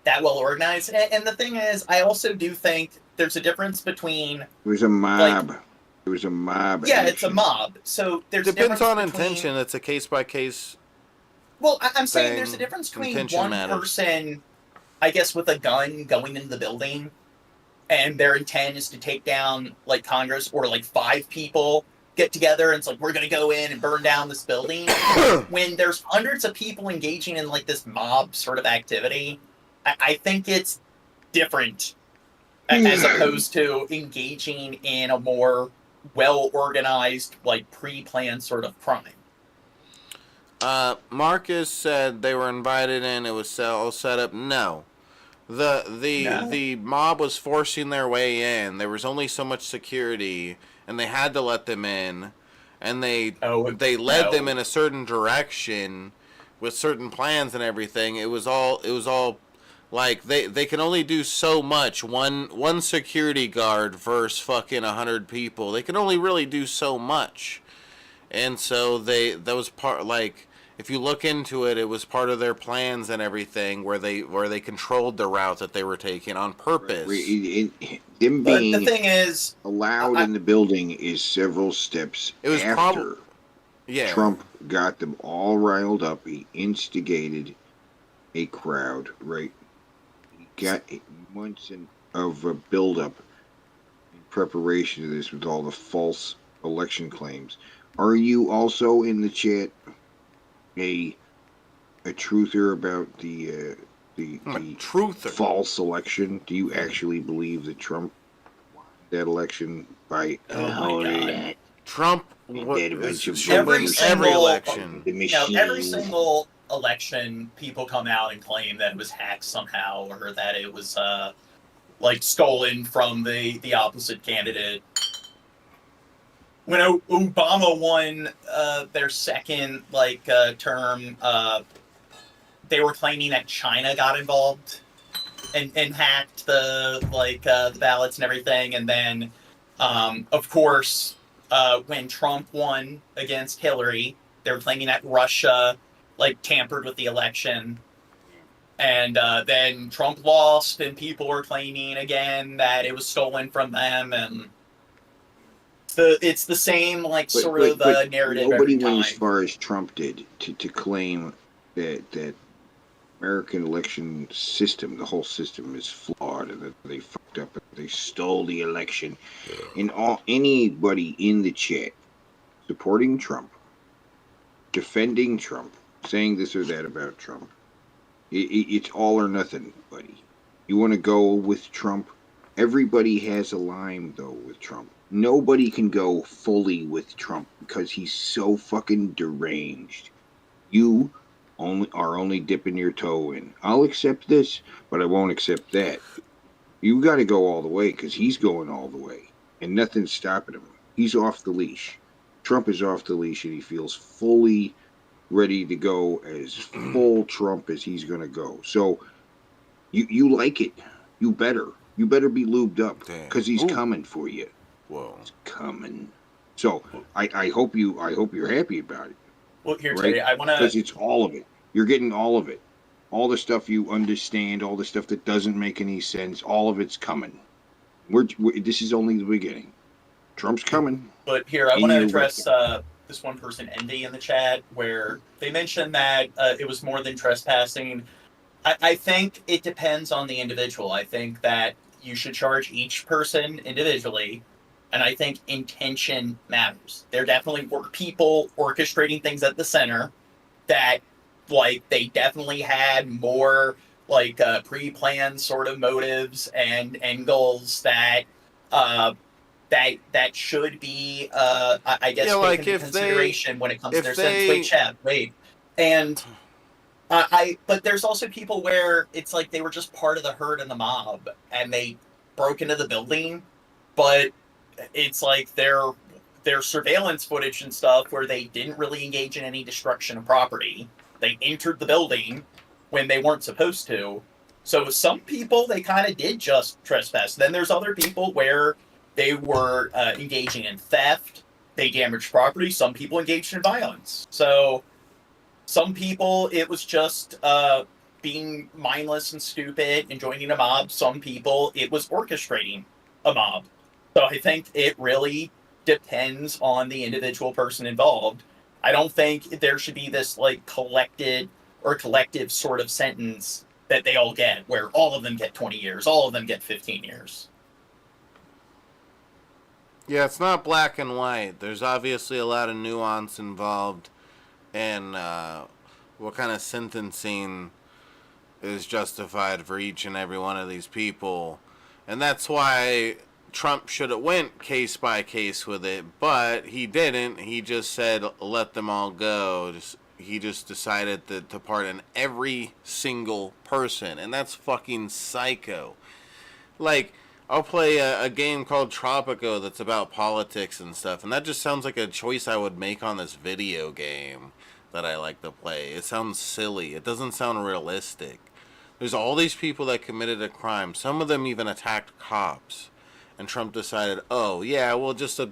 that well organized. And the thing is, I also do think there's a difference between... It was a mob. It was a mob. Yeah, it's a mob. So there's Depends on between, intention. It's a case by case. Well, I'm saying there's a difference between Intention one matters. person, I guess, with a gun going into the building, and their intent is to take down, like, Congress, or, like, 5 people get together and it's like, we're going to go in and burn down this building. When there's hundreds of people engaging in, like, this mob sort of activity, I think it's different as opposed to engaging in a more well-organized, like, pre-planned sort of crime. Marcus said they were invited in. It was all set up. No. The mob was forcing their way in. There was only so much security, and they had to let them in, and they led them in a certain direction with certain plans and everything. It was all like they can only do so much. One security guard versus fucking 100 people. They can only really do so much, and so that was part, like, if you look into it, it was part of their plans and everything, where they controlled the route that they were taking on purpose. Them But being the thing is, allowed in the building is several steps after Trump got them all riled up. He instigated a crowd, right? He got months of a buildup in preparation to this with all the false election claims. Are you also in the chat a truther about the truther false election? Do you actually believe that Trump won that election by Trump every election? every single election, people come out and claim that it was hacked somehow, or that it was like stolen from the opposite candidate. When Obama won their second term, they were claiming that China got involved and hacked the ballots and everything. And then, of course, when Trump won against Hillary, they were claiming that Russia tampered with the election. And then Trump lost, and people were claiming again that it was stolen from them, and it's the same narrative. Nobody went as far as Trump did to claim that American election system, the whole system, is flawed and that they fucked up and they stole the election. And anybody in the chat supporting Trump, defending Trump, saying this or that about Trump, it's all or nothing, buddy. You want to go with Trump? Everybody has a line, though, with Trump. Nobody can go fully with Trump because he's so fucking deranged. You are only dipping your toe in. I'll accept this, but I won't accept that. You got to go all the way because he's going all the way, and nothing's stopping him. He's off the leash. Trump is off the leash, and he feels fully ready to go as full Trump as he's going to go. So you like it. You better be lubed up because he's coming for you. Whoa, he's coming. So I hope you're happy about it. Well, here, right? Terry, I want to, because it's all of it. You're getting all of it. All the stuff you understand, all the stuff that doesn't make any sense, all of it's coming. This is only the beginning. Trump's coming. But here, I want to address this one person, Envy, in the chat, where they mentioned that it was more than trespassing. I think it depends on the individual. I think that you should charge each person individually, and I think intention matters. There definitely were people orchestrating things at the center that, like, they definitely had more, like, pre-planned sort of motives and goals that that should be, I guess, taken into consideration when it comes to their sentence. Wait, chat, wait. And but there's also people where it's like they were just part of the herd and the mob, and they broke into the building, but it's like their surveillance footage and stuff where they didn't really engage in any destruction of property. They entered the building when they weren't supposed to. So some people, they kind of did just trespass. Then there's other people where they were engaging in theft. They damaged property. Some people engaged in violence. So some people, it was just being mindless and stupid and joining a mob. Some people, it was orchestrating a mob. So I think it really depends on the individual person involved. I don't think there should be this like collective sort of sentence that they all get, where all of them get 20 years, all of them get 15 years. Yeah, it's not black and white. There's obviously a lot of nuance involved in what kind of sentencing is justified for each and every one of these people. And that's why Trump should have went case by case with it, but he didn't. He just said, let them all go. He just decided to pardon every single person, and that's fucking psycho. Like, I'll play a game called Tropico that's about politics and stuff, and that just sounds like a choice I would make on this video game that I like to play. It sounds silly. It doesn't sound realistic. There's all these people that committed a crime. Some of them even attacked cops. And Trump decided, oh, yeah, well, just a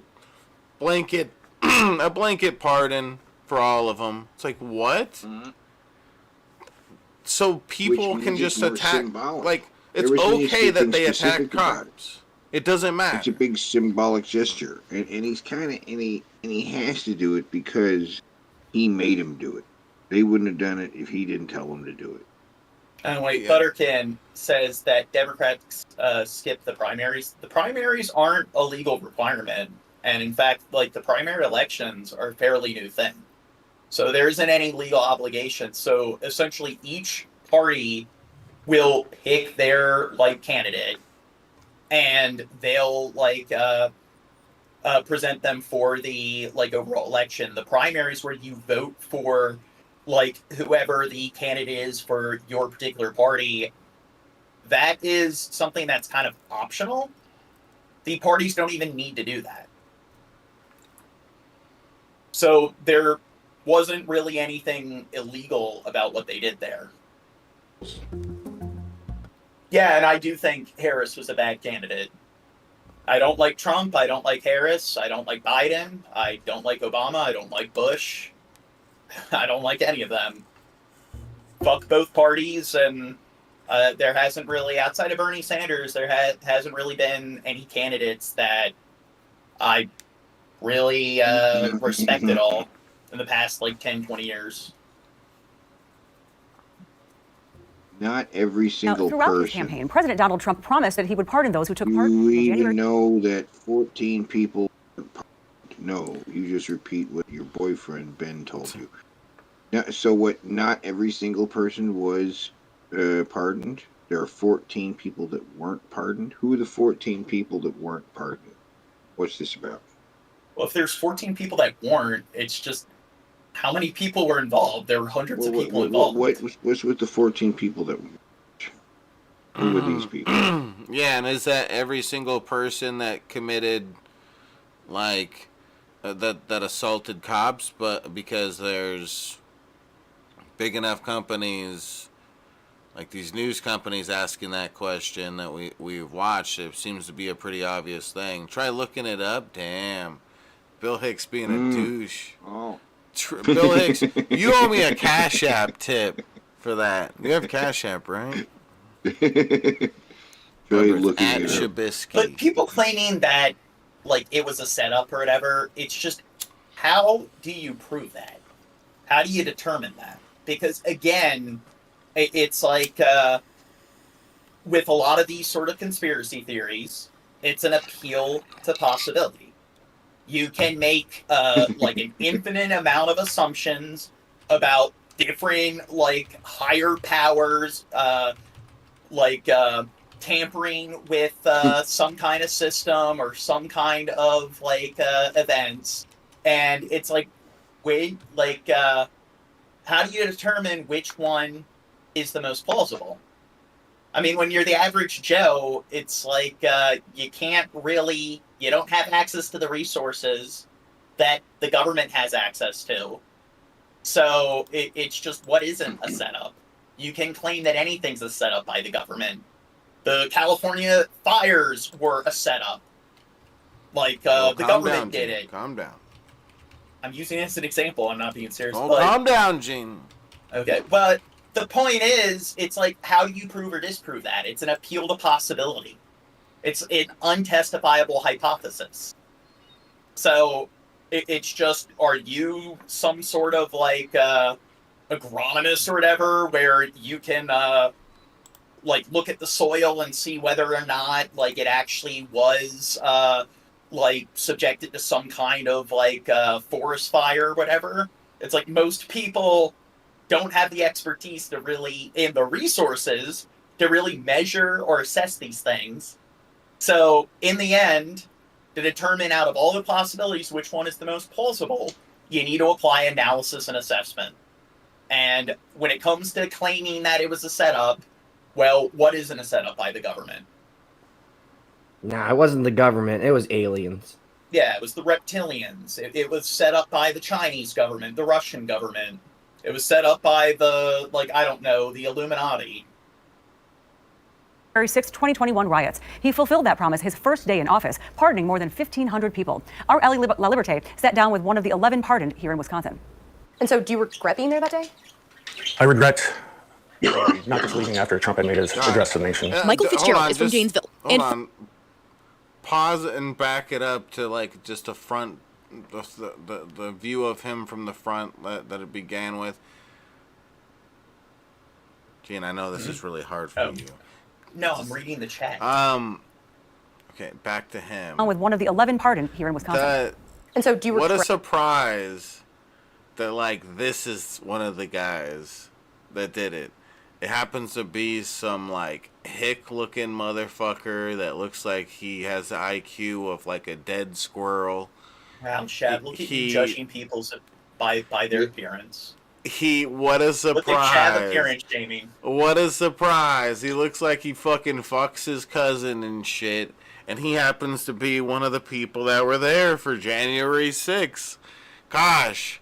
blanket pardon for all of them. It's like, what? Mm-hmm. So people can just attack, symbolic. Like, it's okay that they attack cops. It doesn't matter. It's a big symbolic gesture. And he's kind of, and he has to do it because he made him do it. They wouldn't have done it if he didn't tell them to do it. And wait, Butterkin says that Democrats skip the primaries. The primaries aren't a legal requirement. And in fact, like, the primary elections are a fairly new thing. So there isn't any legal obligation. So essentially each party will pick their, like, candidate, and they'll, like, present them for the, like, overall election. The primaries where you vote for, like, whoever the candidate is for your particular party, that is something that's kind of optional. The parties don't even need to do that. So there wasn't really anything illegal about what they did there. Yeah, and I do think Harris was a bad candidate. I don't like Trump. I don't like Harris. I don't like Biden. I don't like Obama. I don't like Bush. I don't like any of them. Fuck both parties, and there hasn't really, outside of Bernie Sanders, there hasn't really been any candidates that I really respect at all in the past, like, 10, 20 years. Not every single throughout person. His campaign, President Donald Trump promised that he would pardon those who took part You in even January. know that 14 people. No, you just repeat what your boyfriend Ben told you. Now, so what? Not every single person was pardoned. There are 14 people that weren't pardoned. Who are the 14 people that weren't pardoned? What's this about? Well, if there's 14 people that weren't, it's just how many people were involved? There were hundreds of people involved. What's with the 14 people that weren't? Who were these people? Yeah, and is that every single person that committed, like, that assaulted cops? But because there's big enough companies, like these news companies, asking that question that we've watched, it seems to be a pretty obvious thing. Try looking it up. Damn, Bill Hicks being a douche. Oh, Bill Hicks, you owe me a Cash App tip for that. You have Cash App, right? But people claiming that like it was a setup or whatever. It's just, how do you prove that? How do you determine that? Because again, it's like with a lot of these sort of conspiracy theories, it's an appeal to possibility. You can make like an infinite amount of assumptions about different like higher powers, tampering with some kind of system or some kind of like events, and it's like, how do you determine which one is the most plausible? I mean, when you're the average Joe, it's like you can't really, you don't have access to the resources that the government has access to. So it's just, what isn't a setup? You can claim that anything's a setup by the government. The California fires were a setup. Like, the government did it. Calm down. I'm using it as an example. I'm not being serious. Oh, calm down, Gene. Okay, but the point is, it's like, how do you prove or disprove that? It's an appeal to possibility. It's an untestifiable hypothesis. So it's just, are you some sort of like agronomist or whatever, where you can like look at the soil and see whether or not like it actually was like subjected to some kind of like forest fire or whatever? It's like most people don't have the expertise to really, and the resources to really measure or assess these things. So in the end, to determine out of all the possibilities which one is the most plausible, you need to apply analysis and assessment. And when it comes to claiming that it was a setup, well, what isn't a setup by the government? Nah, it wasn't the government. It was aliens. Yeah, it was the reptilians. It was set up by the Chinese government, the Russian government. It was set up by the, like, I don't know, the Illuminati. January 6, 2021 riots. He fulfilled that promise his first day in office, pardoning more than 1,500 people. Our Ellie La Liberté sat down with one of the 11 pardoned here in Wisconsin. And so do you regret being there that day? I regret not just leaving after Trump had made his address to the nation. Michael Fitzgerald is from Janesville. Hold on. Pause it and back it up to like just a front, the view of him from the front that it began with. Gene, I know this is really hard for you. No, I'm reading the chat. Okay, back to him. With one of the 11 pardoned here in Wisconsin. And so do you What a surprise that, like, this is one of the guys that did it. It happens to be some, like, hick-looking motherfucker that looks like he has the IQ of, like, a dead squirrel. Wow, Chad, look at you judging people by their appearance. What a surprise. Look at Chad's appearance, Jamie. What a surprise. He looks like he fucking fucks his cousin and shit. And he happens to be one of the people that were there for January 6th. Gosh.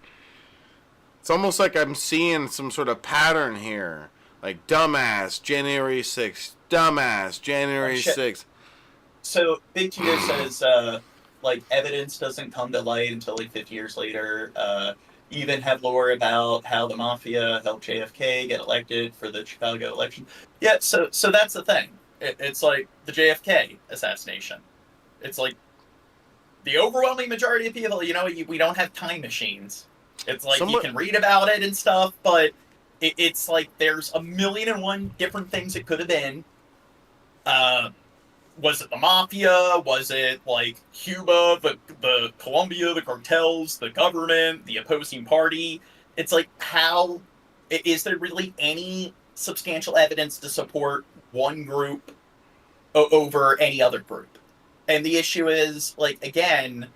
It's almost like I'm seeing some sort of pattern here. Like, dumbass, January 6th. Dumbass, January 6th. So, Big Tito says, like, evidence doesn't come to light until, like, 50 years later. Even have lore about how the mafia helped JFK get elected for the Chicago election. Yeah, so that's the thing. It's like the JFK assassination. It's like the overwhelming majority of people, you know, we don't have time machines. It's like you can read about it and stuff, but it's like there's 1,000,001 different things it could have been. Was it the mafia? Was it like Cuba, the Colombia, the cartels, the government, the opposing party? It's like, how is there really any substantial evidence to support one group over any other group? And the issue is, like, again,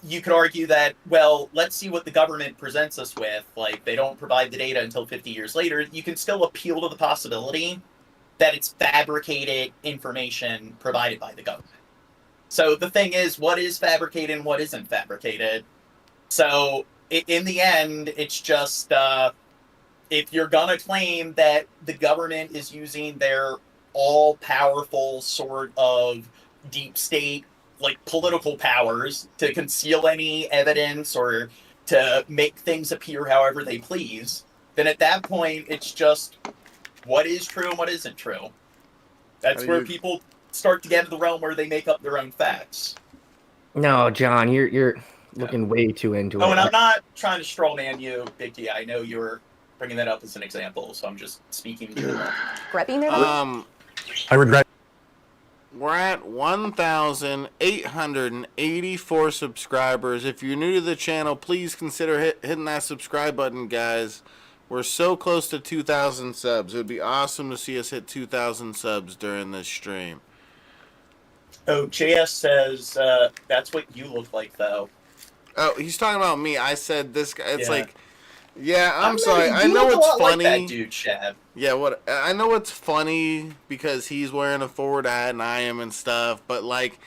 you could argue that, well, let's see what the government presents us with. Like, they don't provide the data until 50 years later. You can still appeal to the possibility that it's fabricated information provided by the government. So the thing is, what is fabricated and what isn't fabricated? So in the end, it's just, if you're gonna claim that the government is using their all-powerful sort of deep state, like, political powers to conceal any evidence or to make things appear however they please, then at that point, it's just what is true and what isn't true. That's where people start to get to the realm where they make up their own facts. No, John, you're looking way too into it. Oh, and I'm not trying to straw man you, Big D. I know you're bringing that up as an example, so I'm just speaking to the Regret being there? I regret. We're at 1,884 subscribers. If you're new to the channel, please consider hitting that subscribe button, guys. We're so close to 2,000 subs. It would be awesome to see us hit 2,000 subs during this stream. Oh, JS says that's what you look like, though. Oh, he's talking about me. I said this guy. It's Yeah. like, yeah, I'm I sorry. mean, I you know look a it's lot like funny. that dude, Shab. Yeah, what? I know it's funny because he's wearing a forward hat and I am and stuff. But like,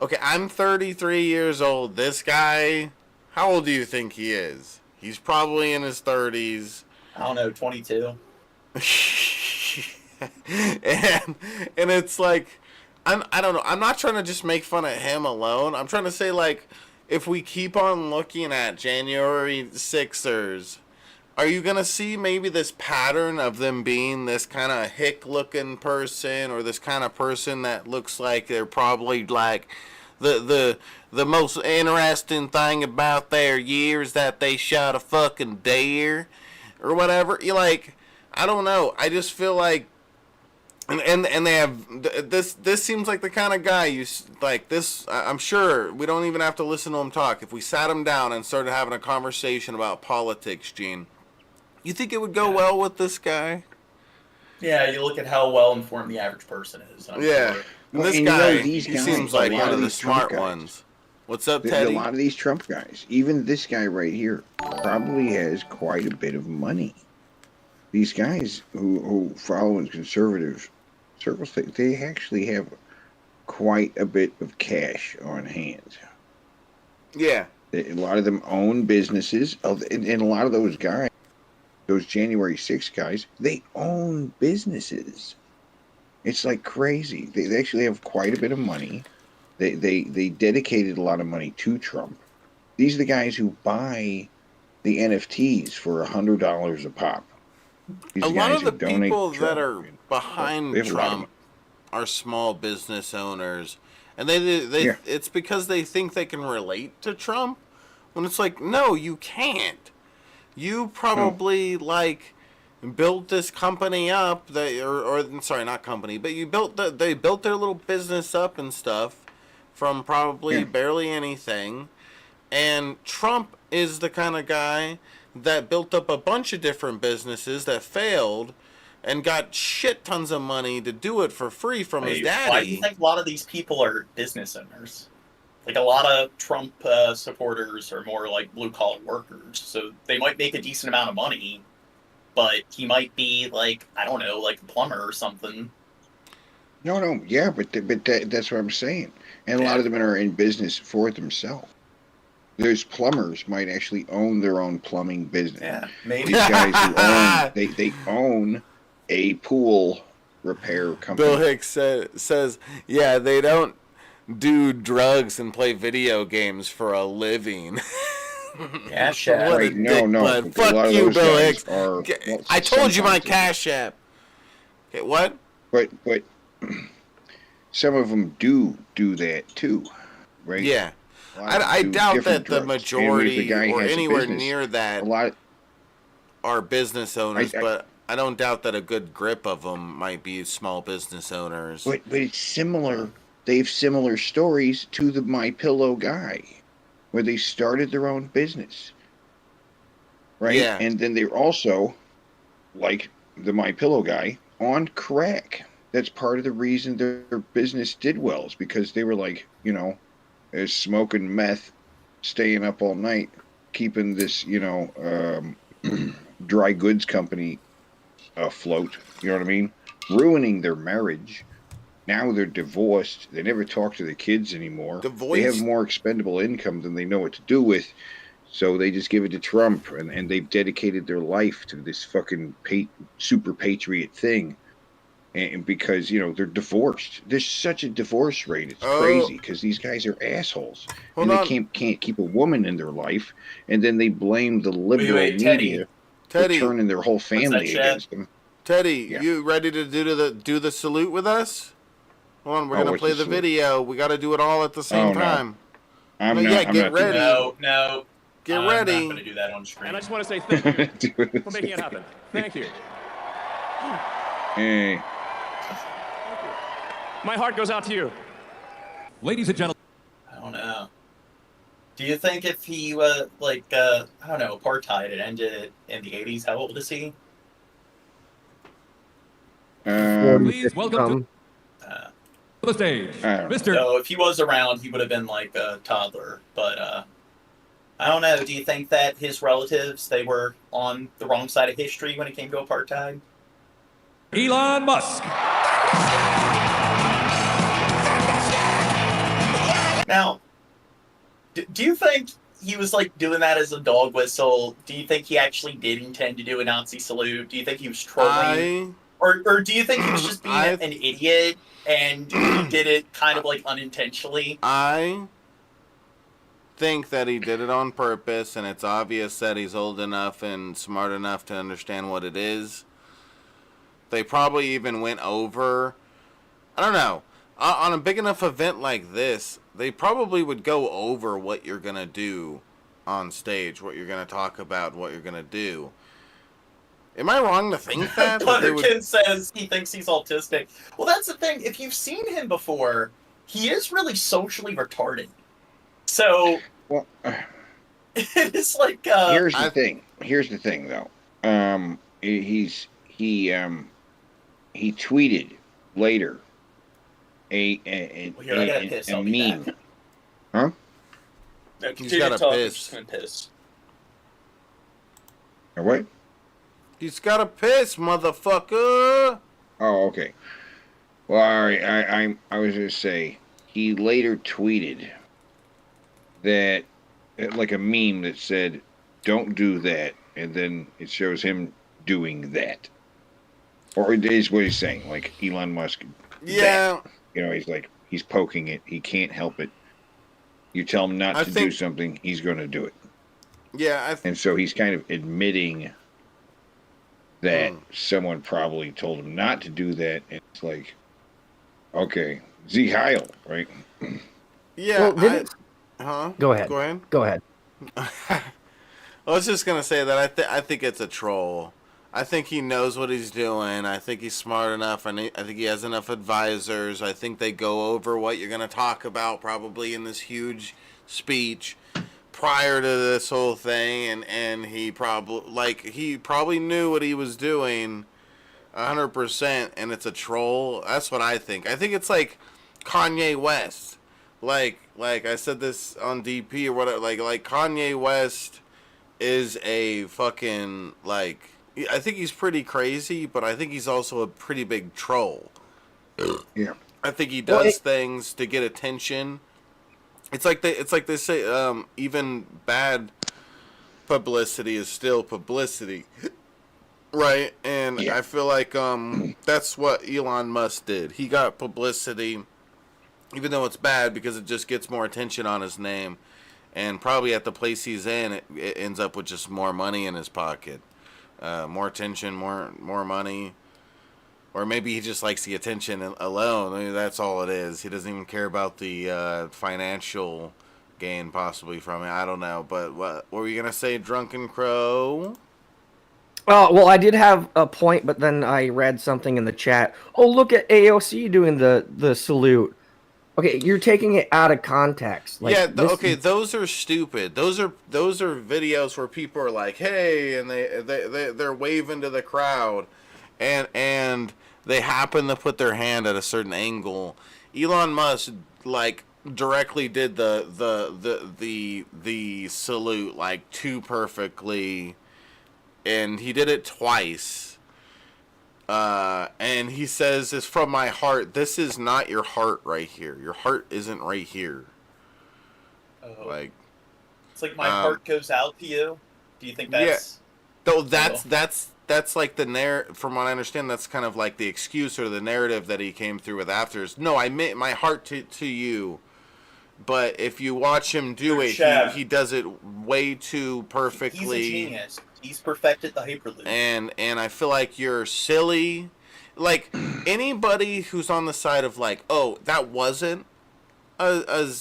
okay, I'm 33 years old. This guy, how old do you think he is? He's probably in his 30s. I don't know, 22. and it's like, I don't know. I'm not trying to just make fun of him alone. I'm trying to say, like, if we keep on looking at January 6ers, are you going to see maybe this pattern of them being this kind of hick-looking person or this kind of person that looks like they're probably, like, the most interesting thing about their year is that they shot a fucking deer or whatever? You like, I don't know. I just feel like, and they have this seems like the kind of guy you like. This, I'm sure we don't even have to listen to him talk. If we sat him down and started having a conversation about politics, Gene, you think it would go well with this guy? Yeah, you look at how well informed the average person is. Yeah, and this guy, he seems like one of the smart ones. What's up, Teddy? A lot of these Trump guys, even this guy right here, probably has quite a bit of money. These guys who follow in conservative circles, they actually have quite a bit of cash on hand. Yeah. A lot of them own businesses, and a lot of those guys, those January 6 guys, they own businesses. It's like crazy. They actually have quite a bit of money. They dedicated a lot of money to Trump. These are the guys who buy the NFTs for $100 a pop. A lot of the people that are behind Trump are small business owners, and they it's because they think they can relate to Trump. When it's like, no, you can't. You probably like built this company up that, or sorry, not company, but they built their little business up and stuff from probably barely anything. And Trump is the kind of guy that built up a bunch of different businesses that failed and got shit tons of money to do it for free from his daddy. Why do you think a lot of these people are business owners? Like, a lot of Trump supporters are more like blue-collar workers, so they might make a decent amount of money, but he might be like, I don't know, like a plumber or something. No, yeah, but that's what I'm saying. And a lot of them are in business for themselves. There's plumbers might actually own their own plumbing business. Yeah, maybe. These guys who they own a pool repair company. Bill Hicks says, yeah, they don't do drugs and play video games for a living. Cash App. What a Right, no. dick, bud. Fuck you, Bill Hicks. I told you my sometimes Cash App. Okay, what? But some of them do that too, right? Yeah. A lot of them I do doubt different that the drugs. majority And if the guy or has a anywhere business, near that a lot are business owners, I- but I don't doubt that a good grip of them might be small business owners. But it's similar. They have similar stories to the My Pillow guy, where they started their own business, right? Yeah. And then they're also, like the My Pillow guy, on crack. That's part of the reason their business did well, is because they were like, smoking meth, staying up all night, keeping this, dry goods company afloat. You know what I mean? Ruining their marriage. Now they're divorced. They never talk to the kids anymore. They have more expendable income than they know what to do with. So they just give it to Trump, and they've dedicated their life to this fucking super patriot thing. And because, they're divorced. There's such a divorce rate. It's crazy because these guys are assholes. Hold and on. they can't keep a woman in their life. And then they blame the liberal media Teddy. for turning their whole family against them. Teddy, you ready to do the salute with us? Hold on, we're gonna what's play the the salute? video. We got to do it all at the same time. I'm Get not ready. No. Get I'm ready. not going to do that on screen. And I just want to say thank you for making it happen. Thank you. Hey. My heart goes out to you. Ladies and gentlemen. I don't know. Do you think if he was, I don't know, apartheid had ended in the 80s, how old is he? Please welcome to the stage, Mr. So if he was around, he would have been like a toddler. But I don't know. Do you think that his relatives, they were on the wrong side of history when it came to apartheid? Elon Musk. Now, do you think he was doing that as a dog whistle? Do you think he actually did intend to do a Nazi salute? Do you think he was trolling? Or do you think he was just being an idiot and he did it kind of unintentionally? I think that he did it on purpose, and it's obvious that he's old enough and smart enough to understand what it is. They probably even went over, I don't know, on a big enough event like this, they probably would go over what you're going to do on stage, what you're going to talk about, what you're going to do. Am I wrong to think that? Butterkin says he thinks he's autistic. Well, that's the thing. If you've seen him before, he is really socially retarded. So, it's Here's the thing, though. He tweeted later a meme. Huh? No, He's got a piss. A what? He's got a piss, motherfucker. Oh, okay. Well, all right. I was going to say he later tweeted that, like a meme that said, "Don't do that," and then it shows him doing that. Or it is what he's saying, like Elon Musk. Yeah. That. He's poking it. He can't help it. You tell him not to do something, he's going to do it. Yeah. And so he's kind of admitting that someone probably told him not to do that. And it's like, okay, Sie Heil, right? Yeah. Go ahead. Go ahead. I was just going to say that I think it's a troll. I think he knows what he's doing. I think he's smart enough. I think he has enough advisors. I think they go over what you're going to talk about probably in this huge speech prior to this whole thing. And he probably knew what he was doing 100%, and it's a troll. That's what I think. I think it's like Kanye West. Like I said this on DP or whatever. Like Kanye West is a fucking, I think he's pretty crazy, but I think he's also a pretty big troll. Yeah. I think he does things to get attention. It's like they say, even bad publicity is still publicity, right? And I feel like that's what Elon Musk did. He got publicity, even though it's bad, because it just gets more attention on his name, and probably at the place he's in, it ends up with just more money in his pocket. More attention, more money, or maybe he just likes the attention alone. I mean, that's all it is. He doesn't even care about the financial gain possibly from it. I don't know, but what were you gonna say, Drunken Crow? Well, I did have a point, but then I read something in the chat. Oh, look at AOC doing the salute. Okay, you're taking it out of context. Okay, those are stupid. Those are videos where people are like, "Hey," and they're waving to the crowd, and they happen to put their hand at a certain angle. Elon Musk directly did the salute too perfectly, and he did it twice. And he says, "It's from my heart." This is not your heart right here. Your heart isn't right here. Oh. It's like my heart goes out to you. Do you think that's? Yeah. Though that's like the narrative. From what I understand, that's kind of like the excuse or the narrative that he came through with after. No, I meant my heart to you. But if you watch him do it, he does it way too perfectly. He's a genius. He's perfected the hyperloop. And I feel like you're silly. Like, anybody who's on the side of oh, that wasn't a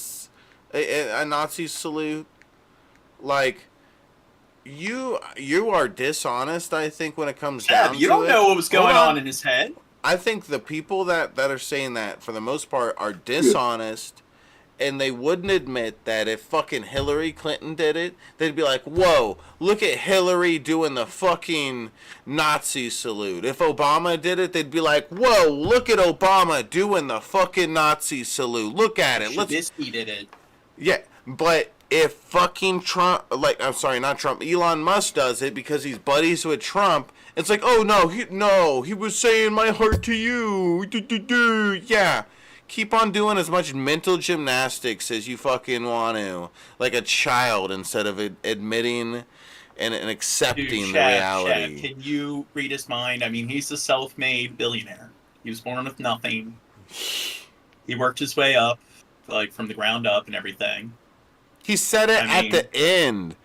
a Nazi salute. Like, you are dishonest, I think, when it comes down to it. You don't know what was going on in his head. I think the people that are saying that, for the most part, are dishonest, and they wouldn't admit that if fucking Hillary Clinton did it, they'd be like, whoa, look at Hillary doing the fucking Nazi salute. If Obama did it, they'd be like, whoa, look at Obama doing the fucking Nazi salute. Look at it. Trubisky did it. Yeah, but if fucking Trump, I'm sorry, not Trump, Elon Musk does it because he's buddies with Trump, it's like, oh, no, he was saying my heart to you. Yeah. Keep on doing as much mental gymnastics as you fucking want to. Like a child, instead of admitting and accepting the reality. Can you read his mind? I mean, he's a self-made billionaire. He was born with nothing. He worked his way up, like, from the ground up and everything. He said it at the end.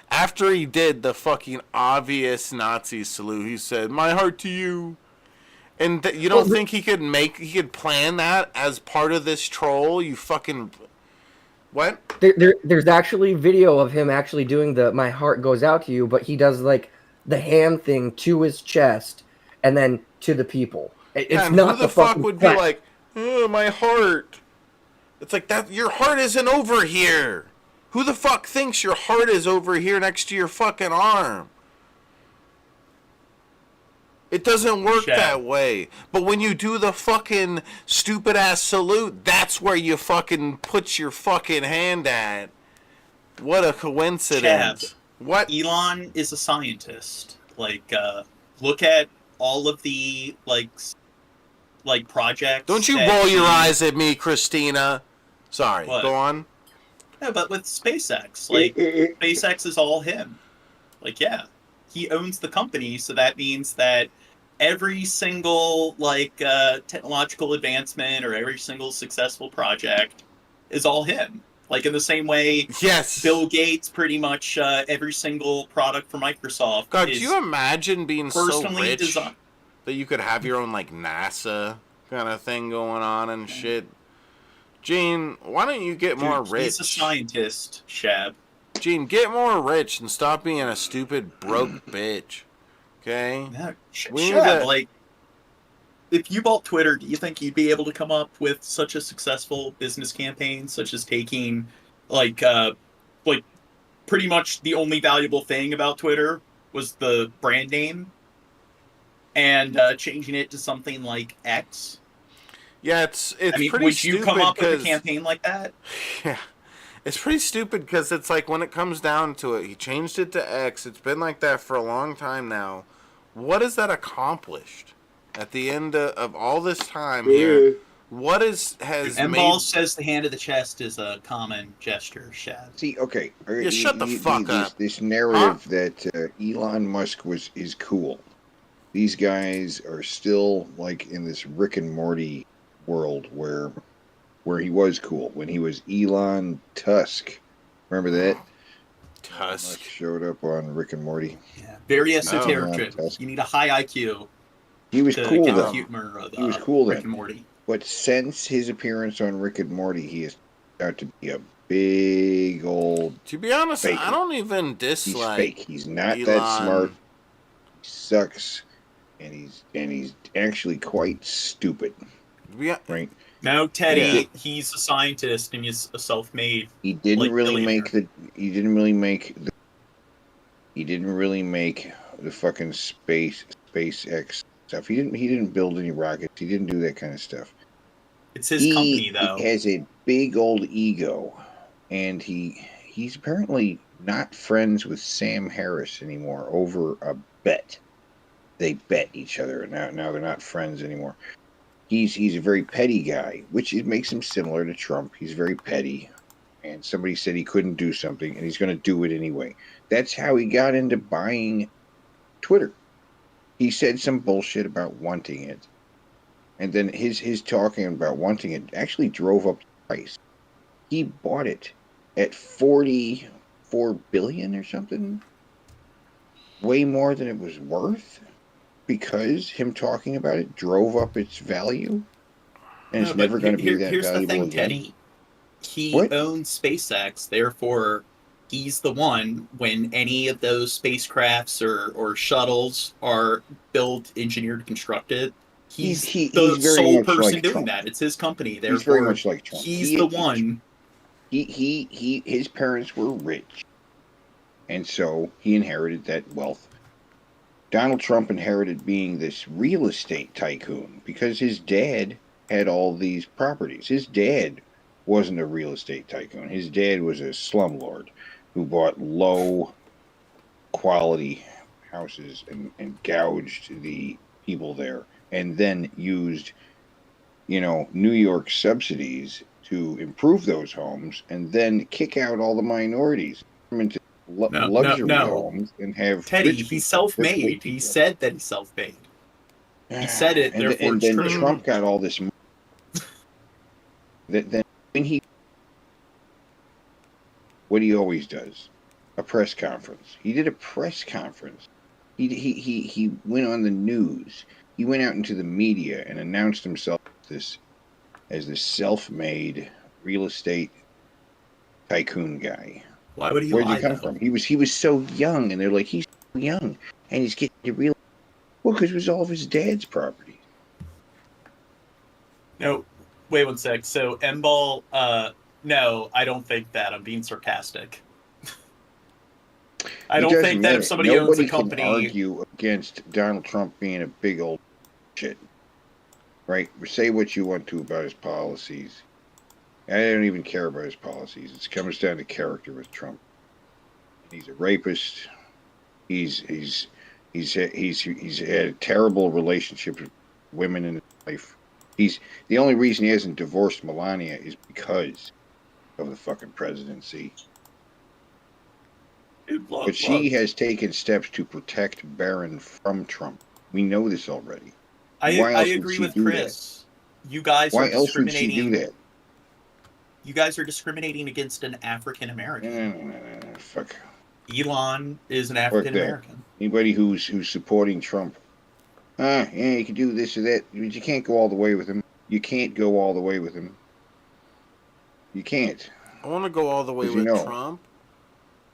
After he did the fucking obvious Nazi salute, he said, my heart to you. And you don't think he could plan that as part of this troll? You fucking... What? There's actually video of him actually doing the my heart goes out to you, but he does, like, the hand thing to his chest and then to the people. It's not who the fuck would be like, oh, my heart? It's like, that. Your heart isn't over here. Who the fuck thinks your heart is over here next to your fucking arm? It doesn't work that way. But when you do the fucking stupid ass salute, that's where you fucking put your fucking hand at. What a coincidence. What? Elon is a scientist. Like, look at all of the, like projects. Don't you roll your eyes at me, Christina. Sorry, go on. Yeah, but with SpaceX, like, SpaceX is all him. Like, yeah, he owns the company, so that means that every single, like, technological advancement or every single successful project is all him. Like, in the same way, yes, Bill Gates, pretty much every single product for Microsoft. God, do you imagine being so rich designed that you could have your own, like, NASA kind of thing going on and shit? Gene, why don't you get more rich? He's a scientist, Shab. Gene, get more rich and stop being a stupid broke bitch. Okay? Yeah, Shab, like, if you bought Twitter, do you think you'd be able to come up with such a successful business campaign, such as taking, like pretty much the only valuable thing about Twitter was the brand name, and changing it to something like X? Yeah, it's I mean, pretty would stupid. You come up with a campaign like that? Yeah. It's pretty stupid because it's like when it comes down to it, he changed it to X. It's been like that for a long time now. What has that accomplished at the end of all this time here? What has Ball says the hand of the chest is a common gesture, Shad. See, okay. Yeah, shut the fuck up. This narrative that Elon Musk is cool. These guys are still like in this Rick and Morty world where he was cool when he was Elon Tusk. Remember that? Tusk showed up on Rick and Morty. Yeah, very esoteric. You need a high IQ. He was cool get the then. humor of, He was cool Rick then. and Morty. But since his appearance on Rick and Morty, he has started to be a big old. To be honest, faker. I don't even dislike. He's fake. He's not Elon. that smart. He sucks, and he's actually quite stupid. Right? No, Teddy, he's a scientist and he's a self-made. He didn't really billionaire. He didn't really make the fucking SpaceX stuff. He didn't build any rockets. He didn't do that kind of stuff. It's his company, though. He has a big old ego, and he's apparently not friends with Sam Harris anymore over a bet. They bet each other, and now they're not friends anymore. He's a very petty guy, which it makes him similar to Trump. He's very petty, and somebody said he couldn't do something, and he's going to do it anyway. That's how he got into buying Twitter. He said some bullshit about wanting it, and then his talking about wanting it actually drove up the price. He bought it at $44 billion or something, way more than it was worth. Because him talking about it drove up its value, and it's never going to be that here's valuable the thing, again. Teddy. he owns SpaceX, therefore he's the one when any of those spacecrafts or shuttles are built, engineered, constructed. He's the very sole much person like doing Trump. that. It's his company. Therefore, He's very much like Trump. He's the one. His parents were rich, and so he inherited that wealth. Donald Trump inherited being this real estate tycoon because his dad had all these properties. His dad wasn't a real estate tycoon. His dad was a slumlord who bought low quality houses and gouged the people there, and then used, New York subsidies to improve those homes, and then kick out all the minorities into luxury homes and have Teddy. He's self-made. He said that he's self-made. He said it. Therefore, and it's then true. Trump got all this money. Then when what he always does, a press conference. He did a press conference. He went on the news. He went out into the media and announced himself as this self-made real estate tycoon guy. Why would he Where'd lie, he come though? from? He was so young, and they're like, he's so young, and he's getting to real. Well, because it was all of his dad's property. No, wait 1 sec. So M-Ball, no, I don't think that. I'm being sarcastic. I don't think that if somebody owns a company, can argue against Donald Trump being a big old shit, right? Say what you want to about his policies. I don't even care about his policies. It comes down to character with Trump. He's a rapist. He's had a terrible relationship with women in his life. The only reason he hasn't divorced Melania is because of the fucking presidency. But she has taken steps to protect Barron from Trump. We know this already. I agree with Chris. You guys Why are else would she discriminating. do that? You guys are discriminating against an African American. No, fuck. Elon is an African American. Anybody who's supporting Trump, yeah, you can do this or that, but you can't go all the way with him. You can't go all the way with him. You can't. I want to go all the way with Trump.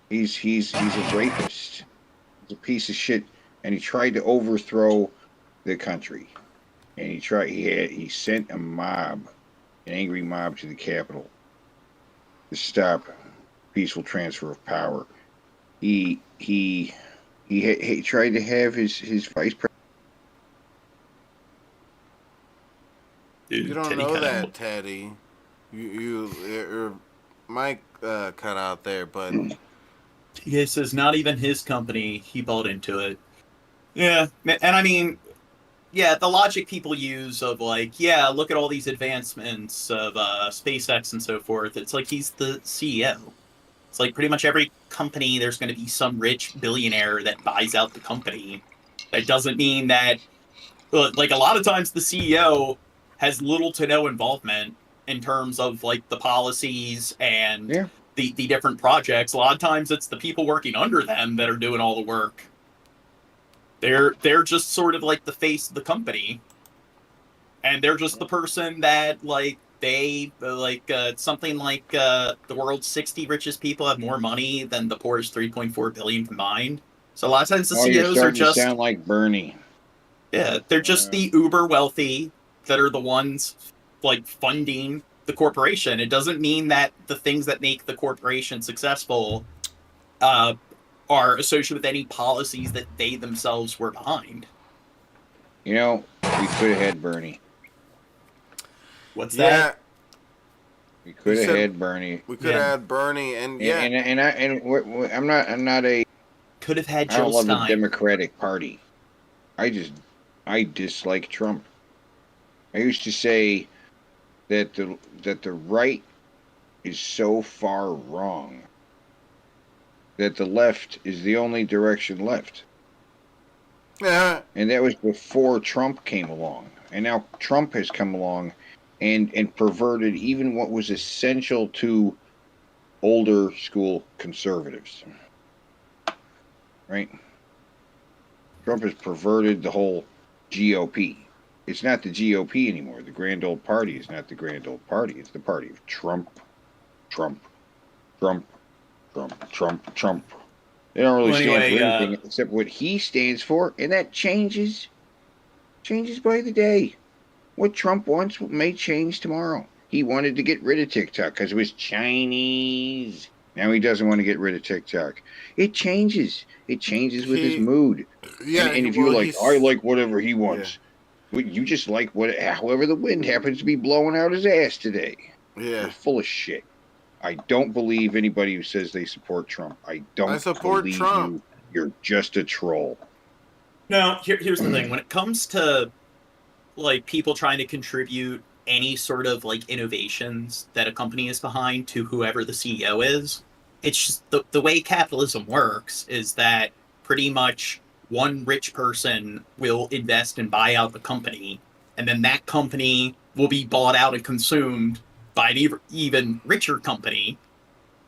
He's a rapist. He's a piece of shit, and he tried to overthrow the country. And he sent a mob, an angry mob, to the Capitol to stop peaceful transfer of power. He tried to have his vice president. You don't know that, Teddy. Your mic cut out there, but This is not even his company. He bought into it. Yeah, and I mean, yeah, the logic people use of like, yeah, look at all these advancements of SpaceX and so forth. It's like he's the CEO. It's like pretty much every company, there's going to be some rich billionaire that buys out the company. That doesn't mean that, like, a lot of times the CEO has little to no involvement in terms of like the policies and the different projects. A lot of times it's the people working under them that are doing all the work. They're just sort of like the face of the company, and they're just the person that like they like something like the world's 60 richest people have more money than the poorest 3.4 billion combined. So a lot of times the CEOs are just sound like Bernie. Yeah, they're just the uber wealthy that are the ones like funding the corporation. It doesn't mean that the things that make the corporation successful are associated with any policies that they themselves were behind. You know, we could have had Bernie. What's that? We could have had Bernie. We could have had Bernie, and yeah, I'm not a. Could have had I don't Jill love Stein. the Democratic Party. I dislike Trump. I used to say that the right is so far wrong that the left is the only direction left. Yeah. And that was before Trump came along. And now Trump has come along and perverted even what was essential to older school conservatives. Right? Trump has perverted the whole GOP. It's not the GOP anymore. The Grand Old Party is not the Grand Old Party. It's the party of Trump Trump, Trump, Trump, Trump, Trump. They don't really stand for anything except what he stands for, and that changes by the day. What Trump wants may change tomorrow. He wanted to get rid of TikTok because it was Chinese. Now he doesn't want to get rid of TikTok. It changes. It changes with his mood. Yeah, and if you're like, I like whatever he wants. Yeah. You just like however the wind happens to be blowing out his ass today. Yeah. You're full of shit. I don't believe anybody who says they support Trump. I support Trump. You're just a troll. No, here's the thing. When it comes to like people trying to contribute any sort of like innovations that a company is behind to whoever the CEO is, it's just the way capitalism works is that pretty much one rich person will invest and buy out the company, and then that company will be bought out and consumed by an even richer company.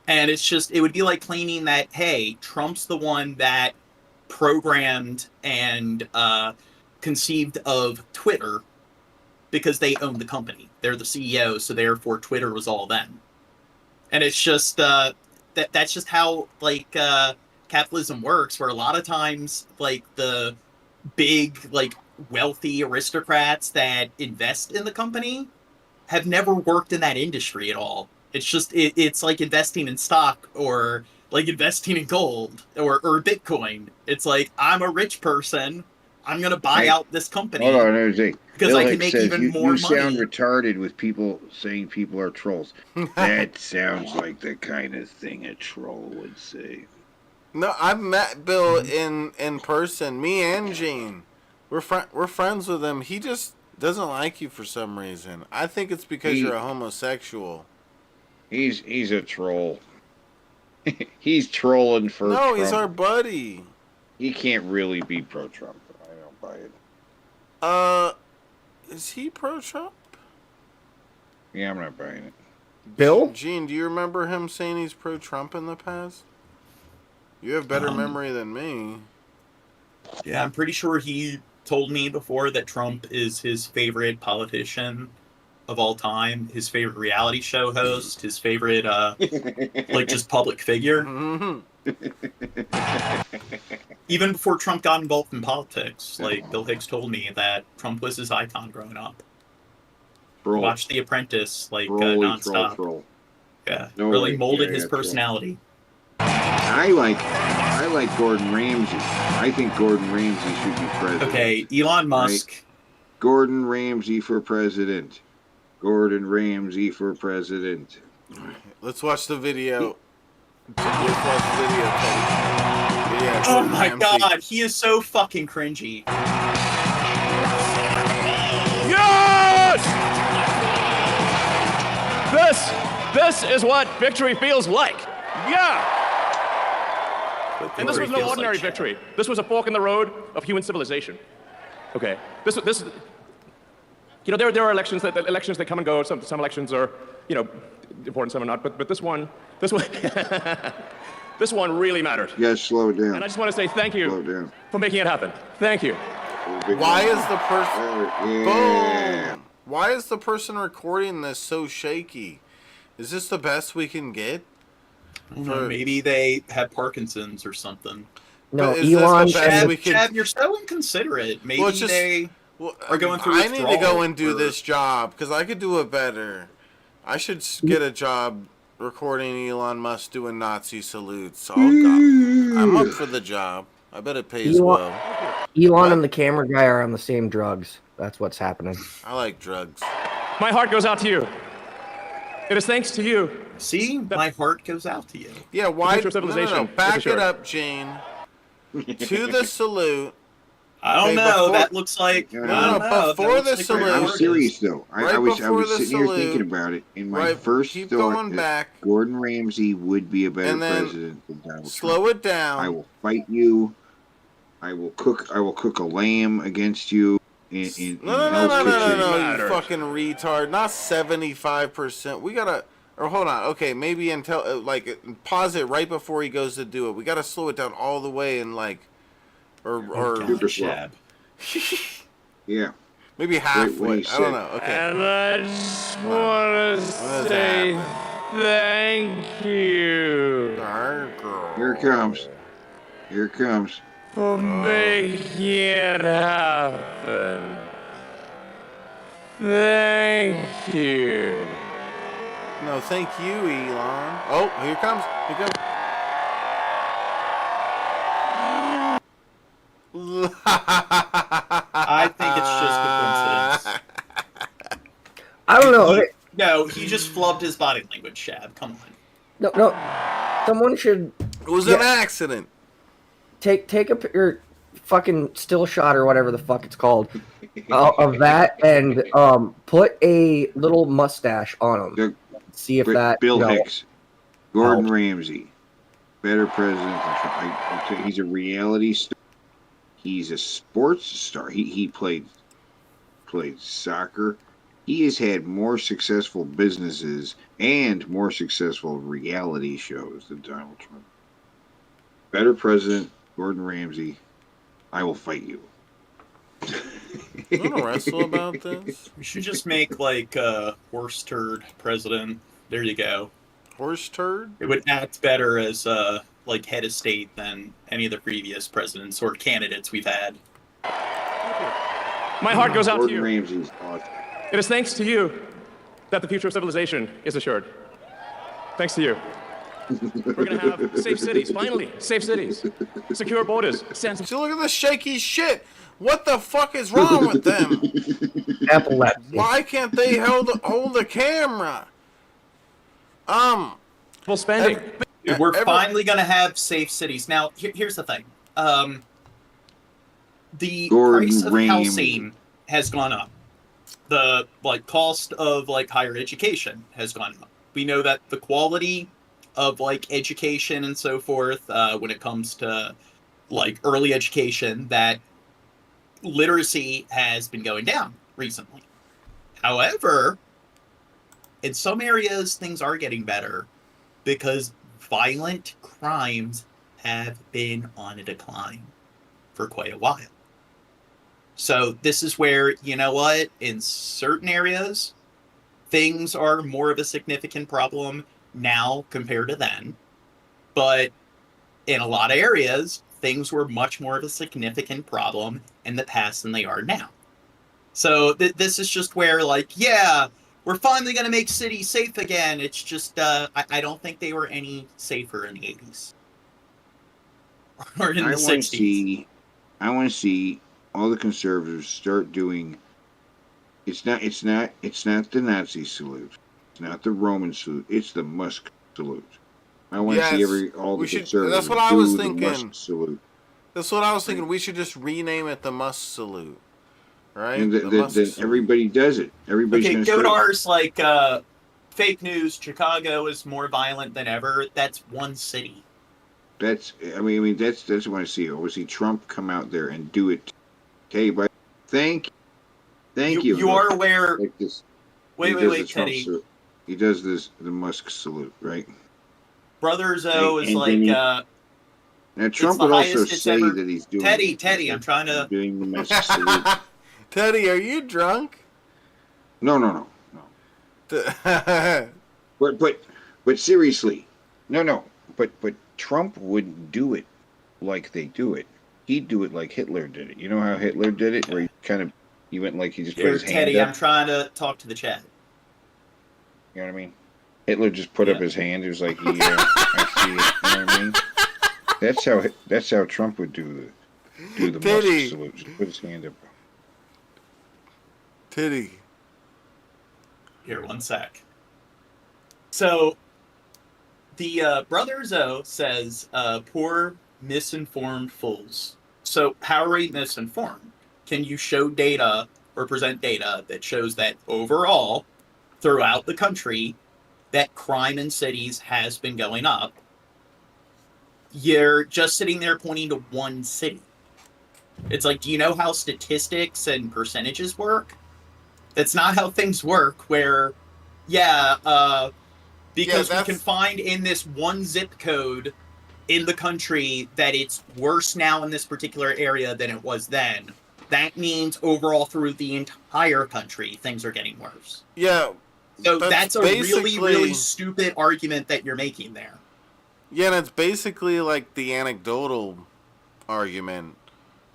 And it's just, it would be like claiming that, hey, Trump's the one that programmed and conceived of Twitter because they own the company. They're the CEO, so therefore Twitter was all them. And it's just, that's just how, like, capitalism works, where a lot of times, like, the big, like, wealthy aristocrats that invest in the company have never worked in that industry at all. It's just, it's like investing in stock or like investing in gold or Bitcoin. It's like, I'm a rich person. I'm going to buy out this company. Hold on, because I can make even more money. You sound retarded with people saying people are trolls. That sounds like the kind of thing a troll would say. No, I've met Bill in person. Me and Gene. We're friends with him. He just doesn't like you for some reason. I think it's because you're a homosexual. He's a troll. He's trolling for Trump. He's our buddy. He can't really be pro-Trump. I don't buy it. Is he pro-Trump? Yeah, I'm not buying it. Bill? Gene, do you remember him saying he's pro-Trump in the past? You have better memory than me. Yeah, I'm pretty sure he told me before that Trump is his favorite politician of all time, his favorite reality show host, his favorite, like, just public figure. Even before Trump got involved in politics, like, Bill Hicks told me that Trump was his icon growing up. Watched The Apprentice, like, nonstop. Troll. Yeah, really molded his personality. I like Gordon Ramsay. I think Gordon Ramsay should be president. Okay, Elon Musk. Right? Gordon Ramsay for president. Gordon Ramsay for president. Let's watch the video. Let's watch the video, Teddy. Yeah, oh my God, he is so fucking cringy. Yes! This is what victory feels like. Yeah! And this was no ordinary victory. This was a fork in the road of human civilization. Okay, this you know, there are elections that come and go. Some elections are, you know, important, some are not. But this one this one really mattered. You guys slow it down. And I just want to say thank you for making it happen. Thank you. Why is the person? Boom! Why is the person recording this so shaky? Is this the best we can get? Maybe they have Parkinson's or something. No, Elon. Chad, you're so inconsiderate. Maybe they are going through. I need to go and do this job because I could do it better. I should get a job recording Elon Musk doing Nazi salutes. I'm up for the job. I bet it pays well. Elon and the camera guy are on the same drugs. That's what's happening. I like drugs. My heart goes out to you. It is thanks to you. See, my heart goes out to you. Yeah, why? No. Back it up, Jane. To the salute. I don't know. That looks like. Before the salute. I'm serious though. I was sitting here thinking about it. In my first thought, Gordon Ramsay would be a better president than Donald Trump. Slow it down. I will fight you. I will cook a lamb against you. No, you fucking retard. Not 75%. We gotta, or hold on. Okay, maybe until pause it right before he goes to do it. We gotta slow it down all the way and super slow. Yeah. Maybe halfway. I don't know. Okay. And I just want to say Thank you. Here it comes. Here it comes. For making it happen. Thank you. No, thank you, Elon. Oh, here it comes. Here it comes. I think it's just a coincidence. I don't know. No, he just flubbed his body language, Shab. Come on. No. Someone should. It was an accident. Take a fucking still shot or whatever the fuck it's called of that and put a little mustache on him. See if that. Bill Hicks, Gordon Ramsay, better president than Trump. He's a reality star. He's a sports star. He played soccer. He has had more successful businesses and more successful reality shows than Donald Trump. Better president, Gordon Ramsay. I will fight you. You want to wrestle about this? We should just make like a horse turd president. There you go. Horse turd? It would act better as like head of state than any of the previous presidents or candidates we've had. My heart goes out to you. Ramsay's awesome. It is thanks to you that the future of civilization is assured. Thanks to you. We're going to have safe cities, finally. Safe cities. Secure borders. See, look at this shaky shit. What the fuck is wrong with them? Epilepsy. Why can't they hold the camera? Full spending. We're finally going to have safe cities. Now, here's the thing. The price of housing has gone up. The cost of higher education has gone up. We know that the quality of education and so forth, when it comes to early education, that literacy has been going down recently. However, in some areas things are getting better because violent crimes have been on a decline for quite a while. So this is where, you know what, in certain areas, things are more of a significant problem now compared to then. But in a lot of areas, things were much more of a significant problem in the past than they are now. So this is just where, we're finally going to make cities safe again. It's just, I don't think they were any safer in the 80s. Or in the 60s. I want to see all the conservatives start doing. It's not the Nazi salute. It's not the Roman salute. It's the Musk salute. I want to see all the conservatives. That's what I was thinking. The Musk salute. That's what I was thinking. We should just rename it the Musk salute, right? And then everybody does it. Everybody's going to Godar's fake news. Chicago is more violent than ever. That's one city. That's what I want to see. I want to see Trump come out there and do it. Okay, but thank you. You are aware. Like this. Wait, Teddy. He does the Musk salute, right? Brother Zoe is now Trump would also say that he's doing. Teddy, I'm trying to doing the Musk salute. Teddy, are you drunk? No. But seriously, no. But Trump wouldn't do it like they do it. He'd do it like Hitler did it. You know how Hitler did it, where he went he just put his hand Teddy, up. I'm trying to talk to the chat. You know what I mean? Hitler just put up his hand. It was like, I see it. You know what I mean? That's how Trump would do the Musk salute. Just put his hand up. Teddy. Here, one sec. So, the Brother Zoe says, poor misinformed fools. So, how are we misinformed? Can you show data or present data that shows that overall, throughout the country, that crime in cities has been going up? You're just sitting there pointing to one city. It's do you know how statistics and percentages work? That's not how things work, where, because we can find in this one zip code in the country that it's worse now in this particular area than it was then. That means overall through the entire country, things are getting worse. Yeah. So that's a really, really stupid argument that you're making there. Yeah, and it's basically like the anecdotal argument,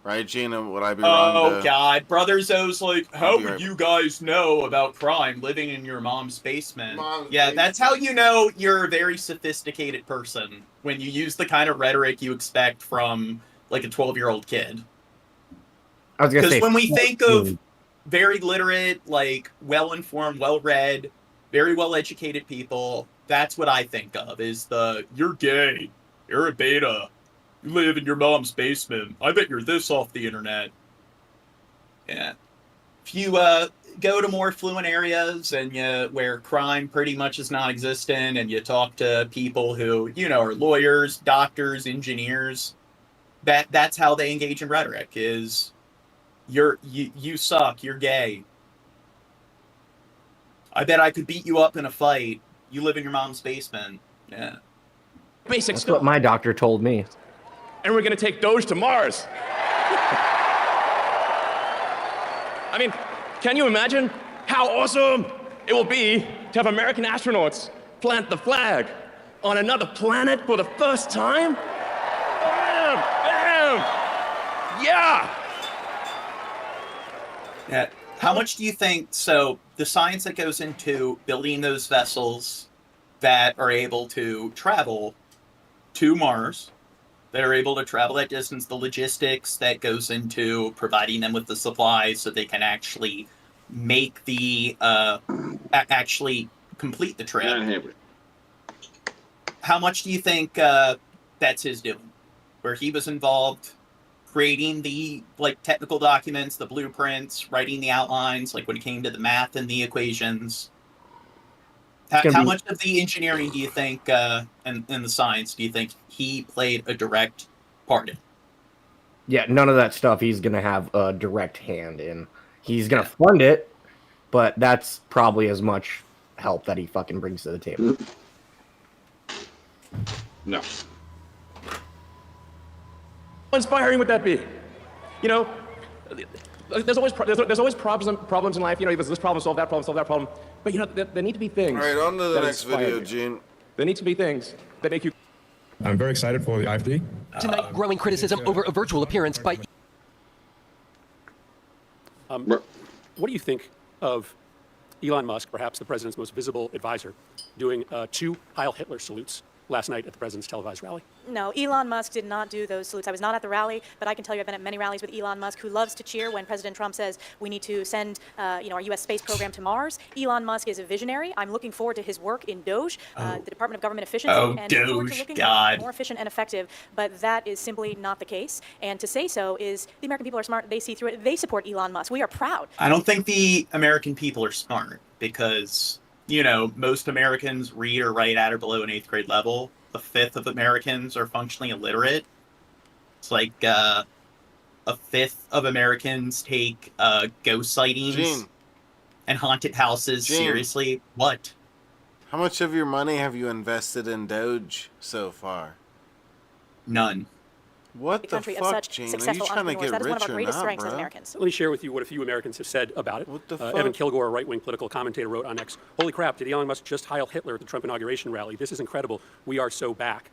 right, Gina? Would I be wrong? Oh, God. Brother Zoe's like, how would you guys know about crime living in your mom's basement? That's how you know you're a very sophisticated person, when you use the kind of rhetoric you expect from, like, a 12-year-old kid. I was going to say... Because when we think of very literate, like, well-informed, well-read, very well-educated people, that's what I think of, is you're gay, you're a beta, you live in your mom's basement, I bet you're this off the internet. Yeah. If you go to more affluent areas and where crime pretty much is non-existent, and you talk to people who, are lawyers, doctors, engineers, that's how they engage in rhetoric, is you suck, you're gay. I bet I could beat you up in a fight. You live in your mom's basement. Yeah. Basic stuff. That's what my doctor told me. And we're going to take Doge to Mars. I mean, can you imagine how awesome it will be to have American astronauts plant the flag on another planet for the first time? Bam! Bam! Yeah! Yeah. How much do you think, so the science that goes into building those vessels that are able to travel to Mars, that are able to travel that distance, the logistics that goes into providing them with the supplies so they can actually make the, actually complete the trip. How much do you think that's his doing? Where he was involved creating the technical documents, the blueprints, writing the outlines, like when it came to the math and the equations. How much of the engineering do you think, and the science, do you think he played a direct part in? Yeah, none of that stuff he's going to have a direct hand in. He's going to fund it, but that's probably as much help that he fucking brings to the table. No. How inspiring would that be? There's always problems in life. There's this problem, solve that problem. But there need to be things. All right, on to the next video, Gene. There need to be things that make you. I'm very excited for the IFD. Tonight, growing criticism over a virtual appearance by. What do you think of Elon Musk, perhaps the president's most visible advisor, doing 2 Heil Hitler salutes last night at the president's televised rally? No, Elon Musk did not do those salutes. I was not at the rally, but I can tell you I've been at many rallies with Elon Musk, who loves to cheer when President Trump says we need to send our U.S. space program to Mars. Elon Musk is a visionary. I'm looking forward to his work in DOGE, the Department of Government Efficiency, and look forward to looking more efficient and effective, but that is simply not the case. And to say so is the American people are smart. They see through it. They support Elon Musk. We are proud. I don't think the American people are smart because, most Americans read or write at or below an 8th grade level. A fifth of Americans are functionally illiterate. It's like a fifth of Americans take ghost sightings and haunted houses seriously. What? How much of your money have you invested in Doge so far? None. What the fuck, Gene? Are you trying to get rich or not, bro? Let me share with you what a few Americans have said about it. What the fuck? Evan Kilgore, a right-wing political commentator, wrote on X, "Holy crap, did Elon Musk just Heil Hitler at the Trump inauguration rally? This is incredible. We are so back."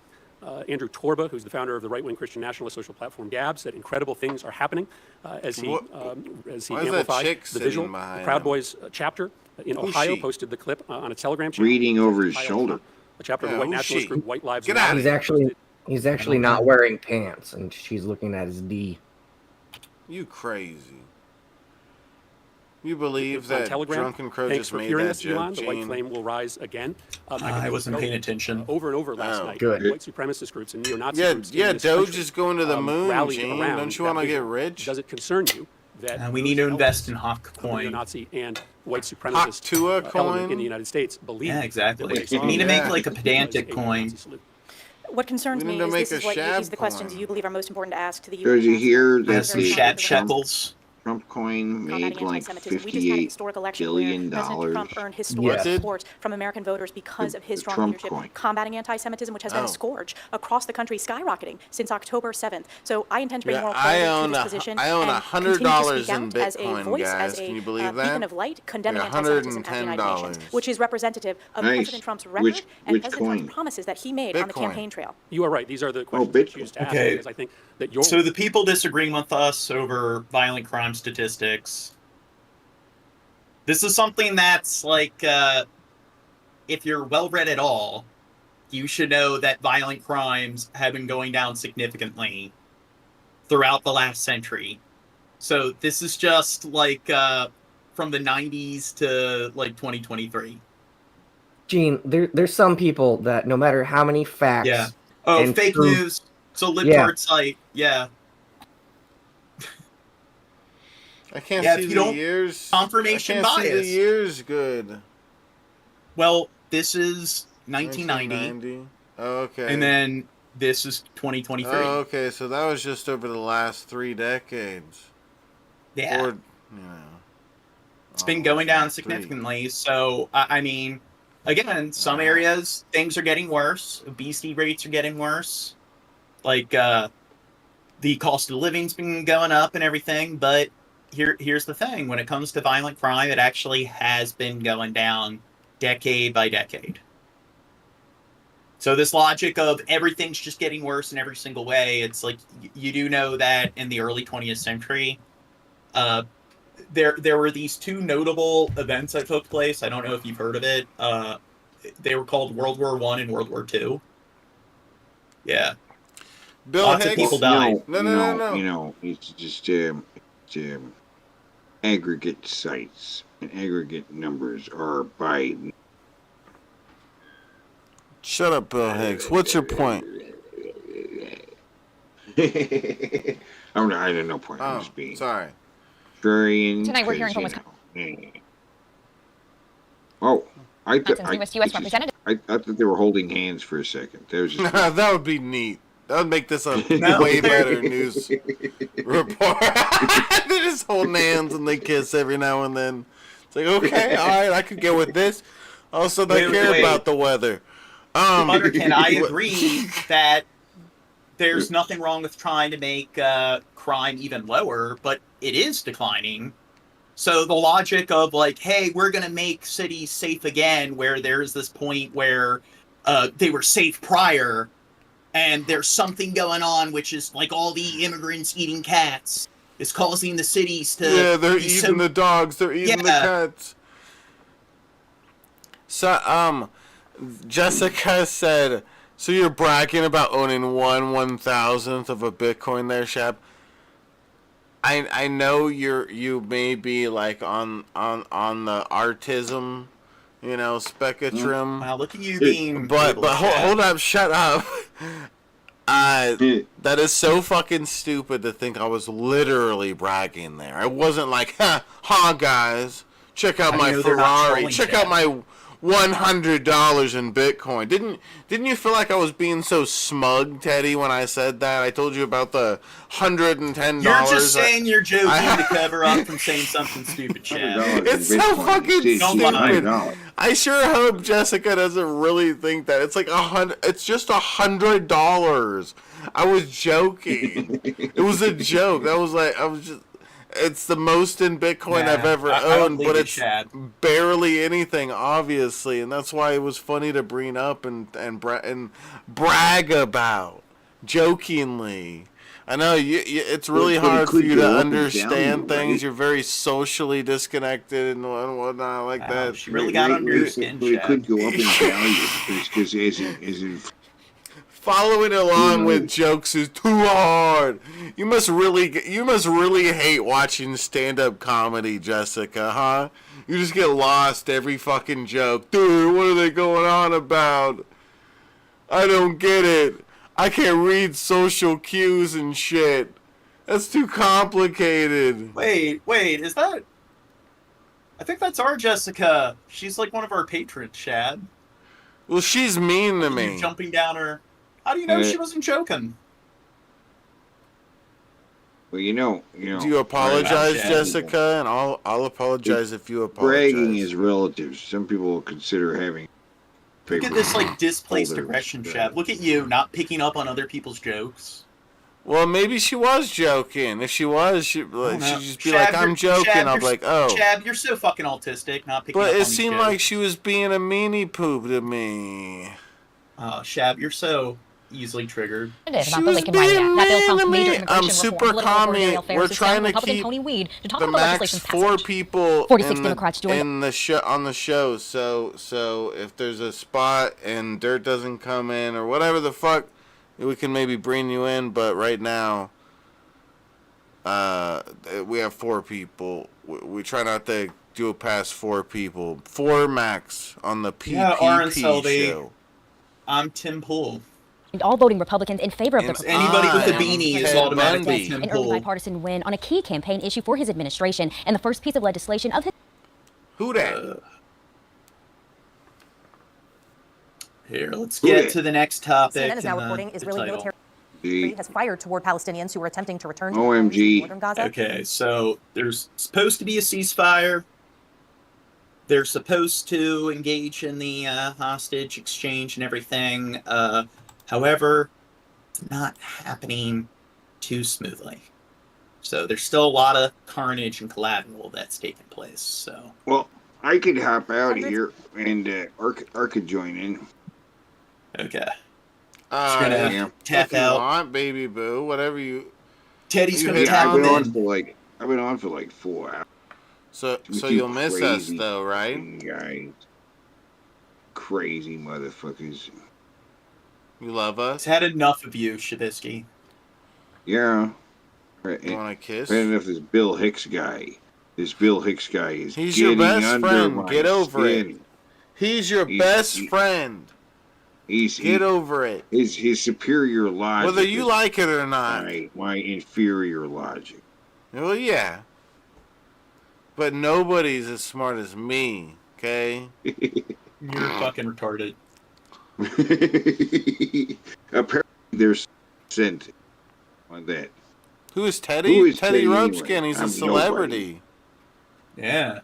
Andrew Torba, who's the founder of the right-wing Christian nationalist social platform Gab, said incredible things are happening as he amplified the visual. The Proud Boys chapter in Ohio posted the clip on a Telegram channel. Reading over his shoulder. A chapter of the white nationalist group White Lives Matter. He's actually not wearing pants, and she's looking at his D. You crazy. You believe that Telegram. Drunken Crow Thanks just for made hearing that this, joke, Elon. The white Gene? flame will rise again. I wasn't paying attention. Over and over last night. Good. White supremacist groups and neo-Nazi groups. Yeah, Doge is going to the moon, Gene. Don't you want to get rich? Does it concern you that we need to invest in Hawk coin, neo-Nazi and white supremacist element in the United States believe? Yeah, exactly. We need to make like a pedantic coin. What concerns me is this is the questions you believe are most important to ask to the Did you hear that some shekels? Trump coin made combating like anti-Semitism. We just had a $58 historic election billion. where President Trump earned historic Yes. support from American voters because of his strong Trump leadership coin. combating anti-Semitism, which has been Oh. a scourge across the country, skyrocketing since October 7th. So I intend to bring Yeah, moral I clarity own to this a- position I own and $100 continue to speak in out as a Bitcoin, voice, guys. as a Can you believe beacon that? of light, condemning Yeah, anti-Semitism throughout the United $110. Nations, which is representative of Nice. President Trump's record Which and President coin? Trump's promises that he made on the Bitcoin. campaign trail. You are right. These are the questions I choose to ask Okay. because I think that your So the people disagreeing with us over violent crime statistics. This is something that's like, if you're well read at all, you should know that violent crimes have been going down significantly throughout the last century. So this is just like from the 90s to like 2023. Gene, there's some people that no matter how many facts. Yeah. Oh, and fake truth- news. So libtard Yeah. site. Yeah. I can't Yeah, see if you the don't- years. confirmation I can't see bias. the years good. Well, this is 1990. 1990. Oh, okay. And then this is 2023. Oh, okay. So that was just over the last 3 decades. Yeah. Or, you know. It's been going down significantly. So, I mean, again, some areas, things are getting worse. Obesity rates are getting worse. Like, the cost of living's been going up and everything. But here's the thing. When it comes to violent crime, it actually has been going down decade by decade. So this logic of everything's just getting worse in every single way, it's like you do know that in the early 20th century, there were these 2 notable events that took place. I don't know if you've heard of it. They were called World War I and World War II. Yeah. Bill Lots of Hicks? people died. No. You know, it's just aggregate sites, and aggregate numbers are by. Shut up, Bill Hicks. What's your point? I had no point. I'm just being sorry. Contrarian. Tonight we're hearing from Oh, I Wisconsin's newest U.S. representative. I thought that they were holding hands for a second. That was just. That would be neat. That would make this a way better news report. They're just holding hands and they kiss every now and then. It's like, okay, all right, I could get with this. Also, they care about the weather. Butterkin, I agree that there's nothing wrong with trying to make crime even lower, but it is declining. So the logic of like, hey, we're going to make cities safe again, where there's this point where they were safe prior, and there's something going on, which is like all the immigrants eating cats is causing the cities to... Yeah, they're be eating the dogs, they're eating the cats. So, Jessica said, so you're bragging about owning 1/1000th of a Bitcoin there, Shep? I know you may be like on the artism, you know, spectrum. Wow, look at you being... But hold up, shut up. That is so fucking stupid to think I was literally bragging there. I wasn't like, ha guys, check out my Ferrari, check out my $100 in Bitcoin. Didn't you feel like I was being so smug, Teddy, when I said that? I told you about the $110. You're just saying you're joking to cover up from saying something stupid, Chad. It's so fucking stupid. I sure hope Jessica doesn't really think that. It's like it's just $100. I was joking. It was a joke. It's the most in Bitcoin I've ever owned, but it's barely anything, obviously, and that's why it was funny to bring up and brag about, jokingly. I know it's really hard for you to understand things. You're very socially disconnected and whatnot like that. She really got under your skin, But it could go up in value because as in following along with jokes is too hard. You must really hate watching stand-up comedy, Jessica, huh? You just get lost every fucking joke. Dude, what are they going on about? I don't get it. I can't read social cues and shit. That's too complicated. Wait, is that... I think that's our Jessica. She's like one of our patrons, Chad. Well, she's mean to me. You're jumping down her... How do you know she wasn't joking? Well, you know. Do you apologize, Jessica? And I'll apologize if you apologize. Bragging is relative. Some people will consider having. Look at this displaced aggression, Shab. Look at you not picking up on other people's jokes. Well, maybe she was joking. If she was, she'd just be like, "I'm joking." I'll be like, "Oh." Shab, you're so fucking autistic, not picking up on But these it seemed jokes. like she was being a meanie poop to me. Shab, you're so easily triggered. She was being mean to me. I'm super calming. We're trying to keep the max 4 people in the show on the show. So if there's a spot and Dirt doesn't come in or whatever the fuck, we can maybe bring you in. But right now, we have 4 people. We try not to do it past 4 people. 4 max on the PPP show. I'm Tim Pool. And all voting Republicans in favor of the proposal. Anybody with a beanie is automatically Tim An Pool. early bipartisan win on a key campaign issue for his administration and the first piece of legislation of his. Who that? Here, let's get to the next topic. CNN is now reporting Israeli military has fired toward Palestinians who were attempting to return to northern Gaza. Okay, so there's supposed to be a ceasefire. They're supposed to engage in the hostage exchange and everything. However, it's not happening too smoothly. So there's still a lot of carnage and collateral that's taking place. So Well, I could hop out of here and Ark could join in. Okay. Tap tap out. Want, baby boo, whatever you. Teddy's gonna I've tap been in. I've been on for like 4 hours. So With you'll you miss us crazy though, right? Guys. Crazy motherfuckers. You love us? I've had enough of you, Shabisky. Yeah. You want a kiss? Had enough of this Bill Hicks guy. This Bill Hicks guy is He's your getting best under friend. my Get over skin. it. He's your best friend. Get over it. His superior logic. Whether you is like it or not. My inferior logic. Well, yeah. But nobody's as smart as me, okay? You're fucking retarded. Apparently there's sent on that. Who is Teddy? Who is Teddy Teddy Rumpskin. anyway? He's a I'm celebrity. Yeah.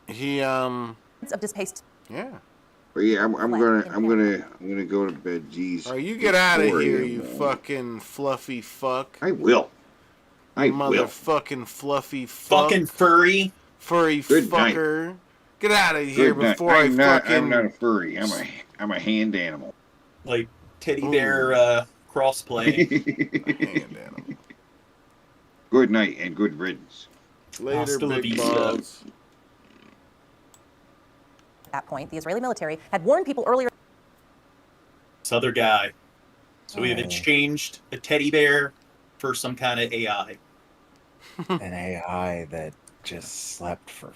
He of displaced. Yeah. But yeah, I'm gonna go to bed. Jeez. Oh, you get out of here, you fucking fluffy fuck. I will. I will. Motherfucking fluffy fuck. Fucking furry. Furry Good fucker. night. Get out of here Good night. before I'm not a furry. fucking... I'm a hand animal. Like teddy bear crossplay. Hand animal. Good night and good riddance. Later, Hasta la big vista. balls. At that point, the Israeli military had warned people earlier. This other guy. So we have exchanged a teddy bear for some kind of AI. An AI that just slept for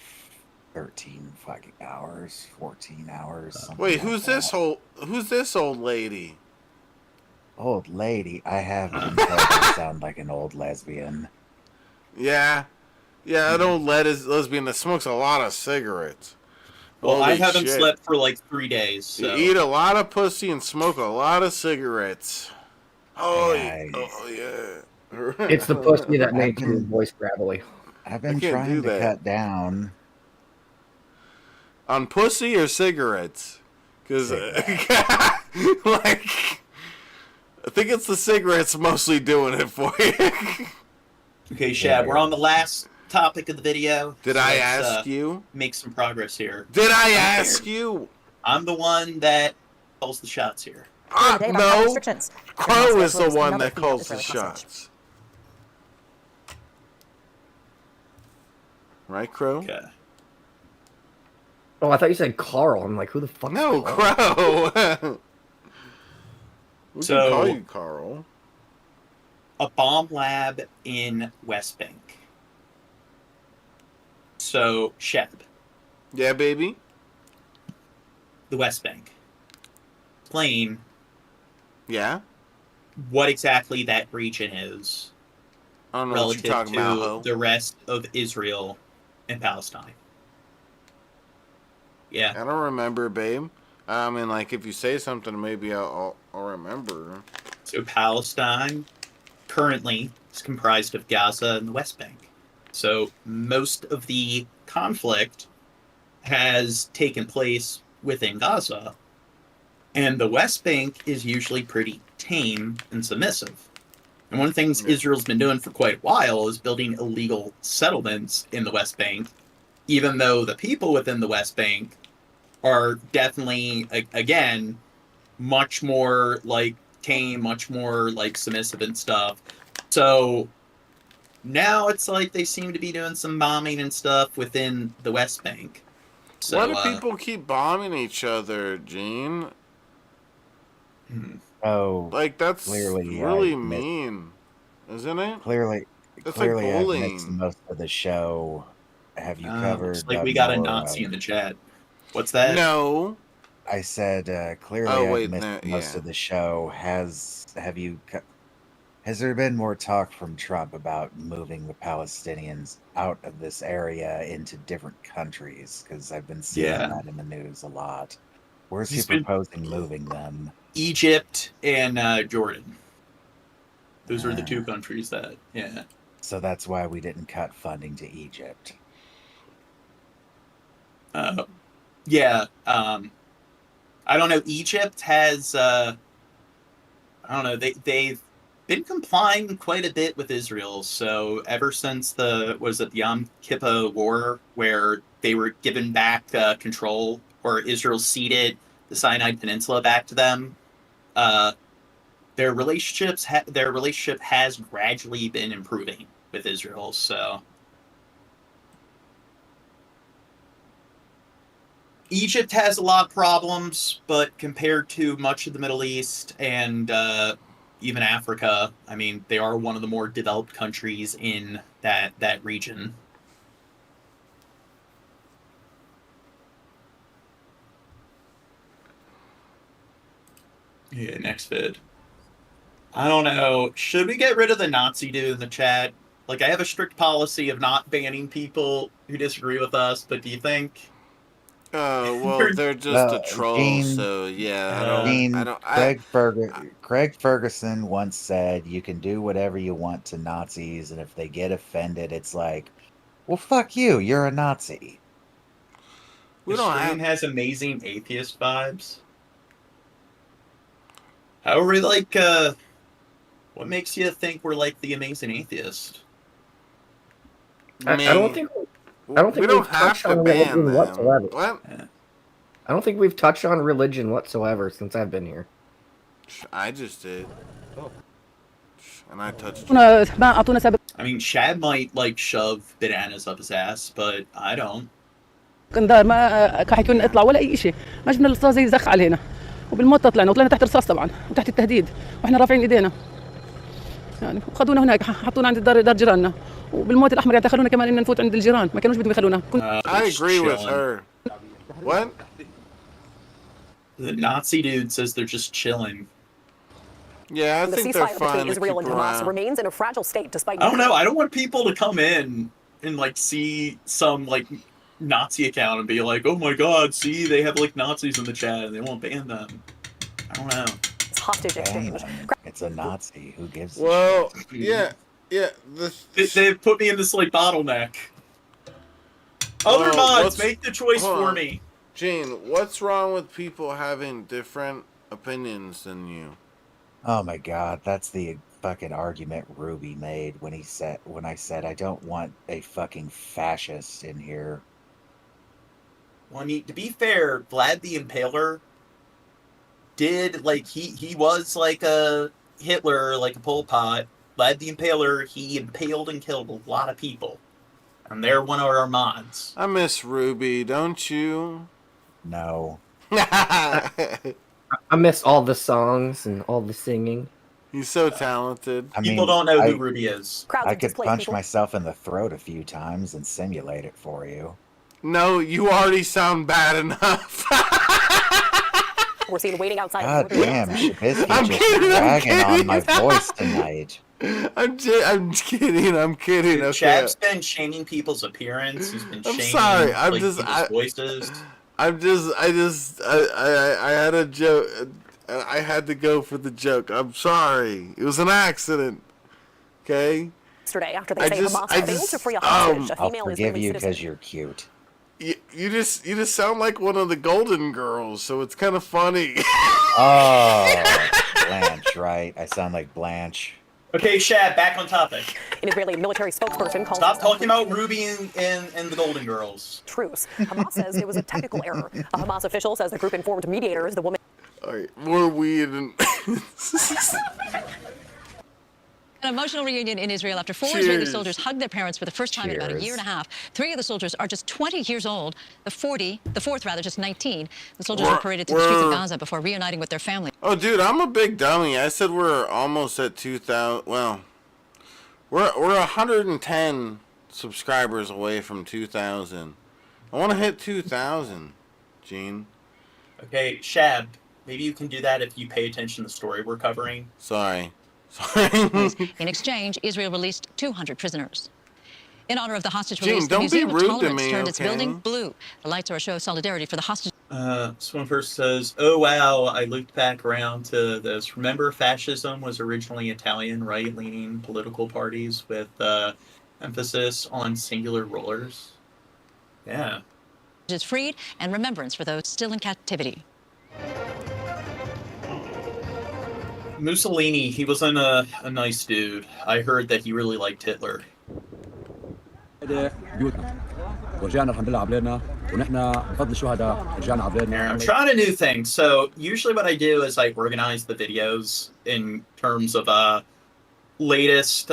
13 fucking hours, 14 hours. Wait, who's this old lady? Old lady? I have been told to sound like an old lesbian. Yeah. Yeah, an old lesbian that smokes a lot of cigarettes. Well, Holy I haven't shit. slept for like 3 days. So. You eat a lot of pussy and smoke a lot of cigarettes. Oh, yeah. It's the pussy that makes your voice gravelly. I've been trying to cut down. On pussy or cigarettes? Because, like, I think it's the cigarettes mostly doing it for you. Okay, Shab, we're on the last topic of the video. Did I ask you? Make some progress here. Did I ask you? I'm the one that calls the shots here. No. Crow is the one that calls the shots. Right, Crow? Okay. Oh, I thought you said Carl. I'm like, who the fuck? No, Crow. We So- can call you Carl. A bomb lab in West Bank. So, Sheb. Yeah, baby? The West Bank. Explain Yeah? what exactly that region is I don't know what relative you're talking to about, ho. the rest of Israel and Palestine. Yeah. I don't remember, babe. I mean, like, if you say something, maybe I'll remember. So Palestine currently is comprised of Gaza and the West Bank. So most of the conflict has taken place within Gaza, and the West Bank is usually pretty tame and submissive. And one of the things Israel's been doing for quite a while is building illegal settlements in the West Bank, even though the people within the West Bank are definitely, again, much more like tame, much more like submissive and stuff. So now it's like they seem to be doing some bombing and stuff within the West Bank. So, Why do people keep bombing each other, Gene? Oh, Like, that's clearly really mean, isn't it? Clearly, That's clearly like I've bullying. missed most of the show. Have you covered? Looks like we got a Nazi in the chat. What's that? No. I said clearly Oh, I've wait, missed no, most yeah. of the show. Has there been more talk from Trump about moving the Palestinians out of this area into different countries? Because I've been seeing that in the news a lot. Where's he proposing moving them? Egypt and Jordan. Those are the two countries that, So that's why we didn't cut funding to Egypt. I don't know. Egypt has, I don't know, they've been complying quite a bit with Israel. So ever since the Yom Kippur War, where they were given back control, or Israel ceded the Sinai Peninsula back to them, their relationship has gradually been improving with Israel. So Egypt has a lot of problems, but compared to much of the Middle East and even Africa, I mean, they are one of the more developed countries in that region. Yeah, next vid. I don't know. Should we get rid of the Nazi dude in the chat? Like, I have a strict policy of not banning people who disagree with us, but do you think... well, they're just a troll, so yeah, Craig Ferguson once said, you can do whatever you want to Nazis, and if they get offended, it's like, well, fuck you, you're a Nazi. Stream has amazing atheist vibes. How are we like, what makes you think we're like the amazing atheist? I don't think we've touched on religion whatsoever. What? I don't think we've touched on religion whatsoever since I've been here. I just did. And I touched I mean, Shad might like shove bananas up his ass, but I don't. كندار ما كحكوا لنا اطلع ولا اي شيء، ما جبنا الاستاذ يزخ علينا وبالموت طلعنا تحت رصاص طبعا وتحت التهديد واحنا رافعين ايدينا يعني وخذونا هناك حطونا عند دار جيراننا وبالموت الاحمر يعني دخلونا كمان ان نفوت عند الجيران ما كانوش بدهم يخلونا. I agree with her. What? The Nazi dude says they're just chilling. Yeah, I think they're fine. The ceasefire between Israel and Hamas remains in a fragile state despite... I don't know. I don't want people to come in and like see some like Nazi account and be like, oh my god, see, they have like Nazis in the chat and they won't ban them. I don't know. It's hostage exchange. It's a Nazi. Who gives a shit? Yeah. They put me in this like bottleneck. Other mods, make the choice for me. Gene, what's wrong with people having different opinions than you? Oh my god, that's the fucking argument Ruby made when I said I don't want a fucking fascist in here. Well, I mean, to be fair, Vlad the Impaler did like he was like a Hitler, like a Pol Pot. Vlad the Impaler, he impaled and killed a lot of people. And they're one of our mods. I miss Ruby, don't you? No. I miss all the songs and all the singing. He's so talented. I mean, People don't know who Ruby is. I could punch myself in the throat a few times and simulate it for you. No, you already sound bad enough. We're seen waiting outside. God damn, Shabisky just bragging on my voice tonight. I'm kidding. Okay. Chad's been shaming people's appearance. He's been shaming people's voices. I had a joke. I had to go for the joke. I'm sorry. It was an accident. Okay. Yesterday, after they say Hamas failed to free a hostage, a I'll female forgive Israeli you citizen. because you're cute. You just sound like one of the Golden Girls, so it's kind of funny. Oh, Blanche, right? I sound like Blanche. Okay, Shad, back on topic. An Israeli military spokesperson called Stop talking about Ruby and the Golden Girls. Truce. Hamas says it was a technical error. A Hamas official says the group informed mediators the woman. All right, more weed and. An emotional reunion in Israel after 4 Israeli soldiers hugged their parents for the first time in about a year and a half. 3 of the soldiers are just 20 years old. The fourth rather, just 19. The soldiers were paraded through the streets of Gaza before reuniting with their family. Oh, dude, I'm a big dummy. I said we're almost at 2,000. Well, we're 110 subscribers away from 2,000. I want to hit 2,000, Gene. Okay, Shab, maybe you can do that if you pay attention to the story we're covering. Sorry. In exchange, Israel released 200 prisoners. In honor of the hostage Gene, release, the don't be Museum of rude to Tolerance me, turned its okay? building blue. The lights are a show of solidarity for the hostage. This one first says, "Oh wow, I looked back around to this. Remember, fascism was originally Italian right-leaning political parties with emphasis on singular rulers." Yeah. Is freed and remembrance for those still in captivity. Mussolini, he wasn't a nice dude. I heard that he really liked Hitler. ورجعنا الحمد لله على بلادنا ونحن بفضل الشهداء رجعنا على بلادنا. I'm trying a new thing. So usually what I do is I organize the videos in terms of latest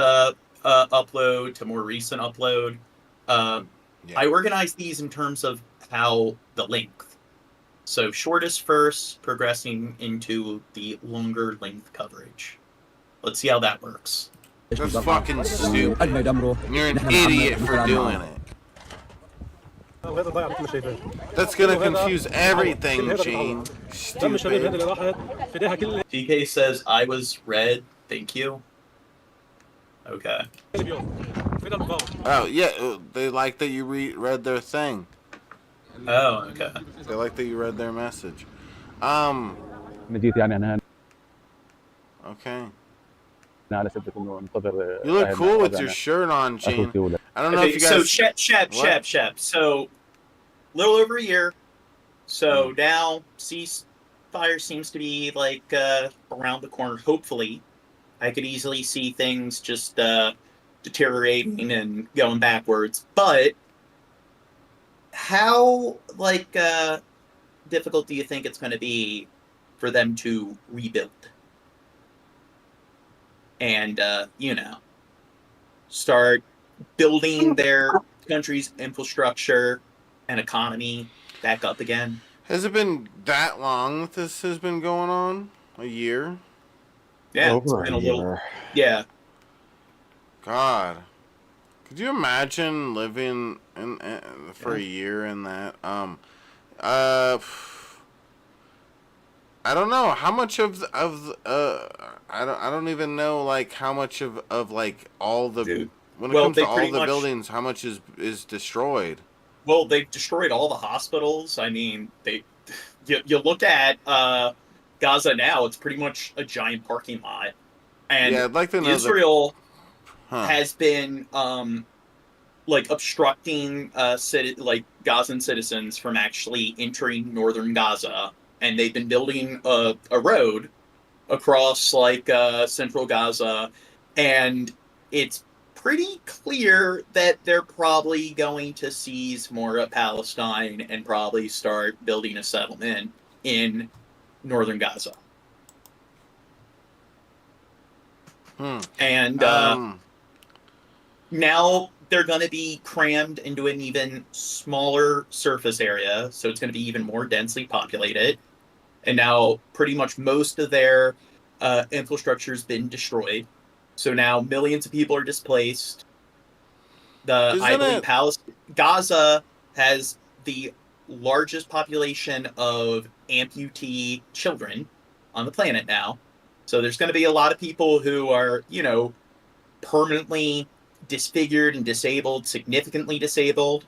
upload to more recent upload. I organize these in terms of how the length. So shortest first, progressing into the longer length coverage. Let's see how that works. That's fucking stupid. You're an idiot for doing it. That's gonna confuse everything, Gene. Stupid. PK says, I was red. Thank you. Okay. Oh, yeah. They like that you read their thing. Oh, okay. They like that you read their message. Okay. You look cool with your shirt on, Gene. I don't know if you guys... So, Shep. So, little over a year. So, now, ceasefire seems to be, like, around the corner, hopefully. I could easily see things just deteriorating and going backwards. But how, like, difficult do you think it's going to be for them to rebuild? And, start building their country's infrastructure and economy back up again. Has it been that long that this has been going on? A year? Yeah, it's been a little. Yeah. God. Could you imagine living for a year in that? I don't know how much of I don't even know like how much of like all the when it comes to all the buildings, how much is destroyed. Well, they've destroyed all the hospitals. I mean, you look at Gaza now; it's pretty much a giant parking lot, and I'd like to know Israel has been like obstructing like Gazan citizens from actually entering northern Gaza. And they've been building a road across like central Gaza, and it's pretty clear that they're probably going to seize more of Palestine and probably start building a settlement in northern Gaza. And now they're going to be crammed into an even smaller surface area, so it's going to be even more densely populated. And now pretty much most of their infrastructure has been destroyed. So now millions of people are displaced. Gaza has the largest population of amputee children on the planet now. So there's going to be a lot of people who are, permanently disfigured and disabled, significantly disabled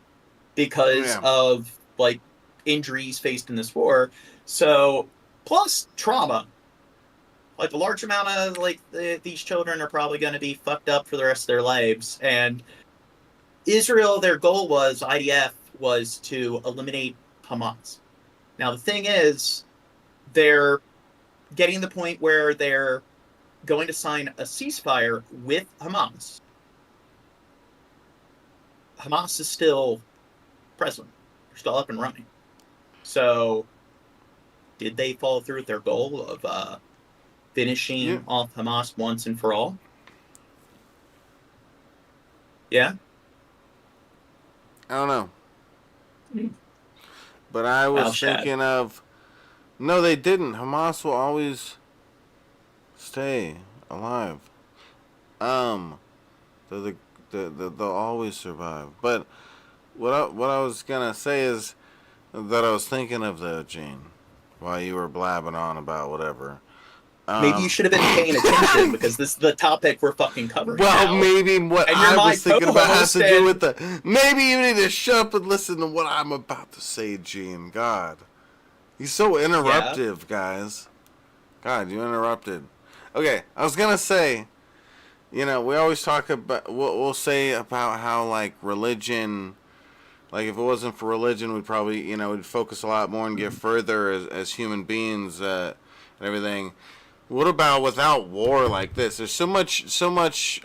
because of like injuries faced in this war. So plus trauma. Like a large amount of these children are probably going to be fucked up for the rest of their lives. And Israel, their goal was, IDF, was to eliminate Hamas. Now the thing is, they're getting to the point where they're going to sign a ceasefire with Hamas. Hamas is still present. They're still up and running. So, did they follow through with their goal of finishing off Hamas once and for all? Yeah? I don't know. But I was thinking of... No, they didn't. Hamas will always stay alive. They'll always survive. But what I was gonna say is that I was thinking of the Gene while you were blabbing on about whatever. Maybe you should have been paying attention because this is the topic we're fucking covering. Well, now. maybe what And I you're was thinking about has to do co-host with the... Maybe you need to shut up and listen to what I'm about to say, Gene. God. He's so interruptive, guys. God, you interrupted. Okay, I was going to say, we always talk about... We'll say about how, like, religion... Like, if it wasn't for religion, we'd probably, we'd focus a lot more and get further as human beings and everything. What about without war like this? There's so much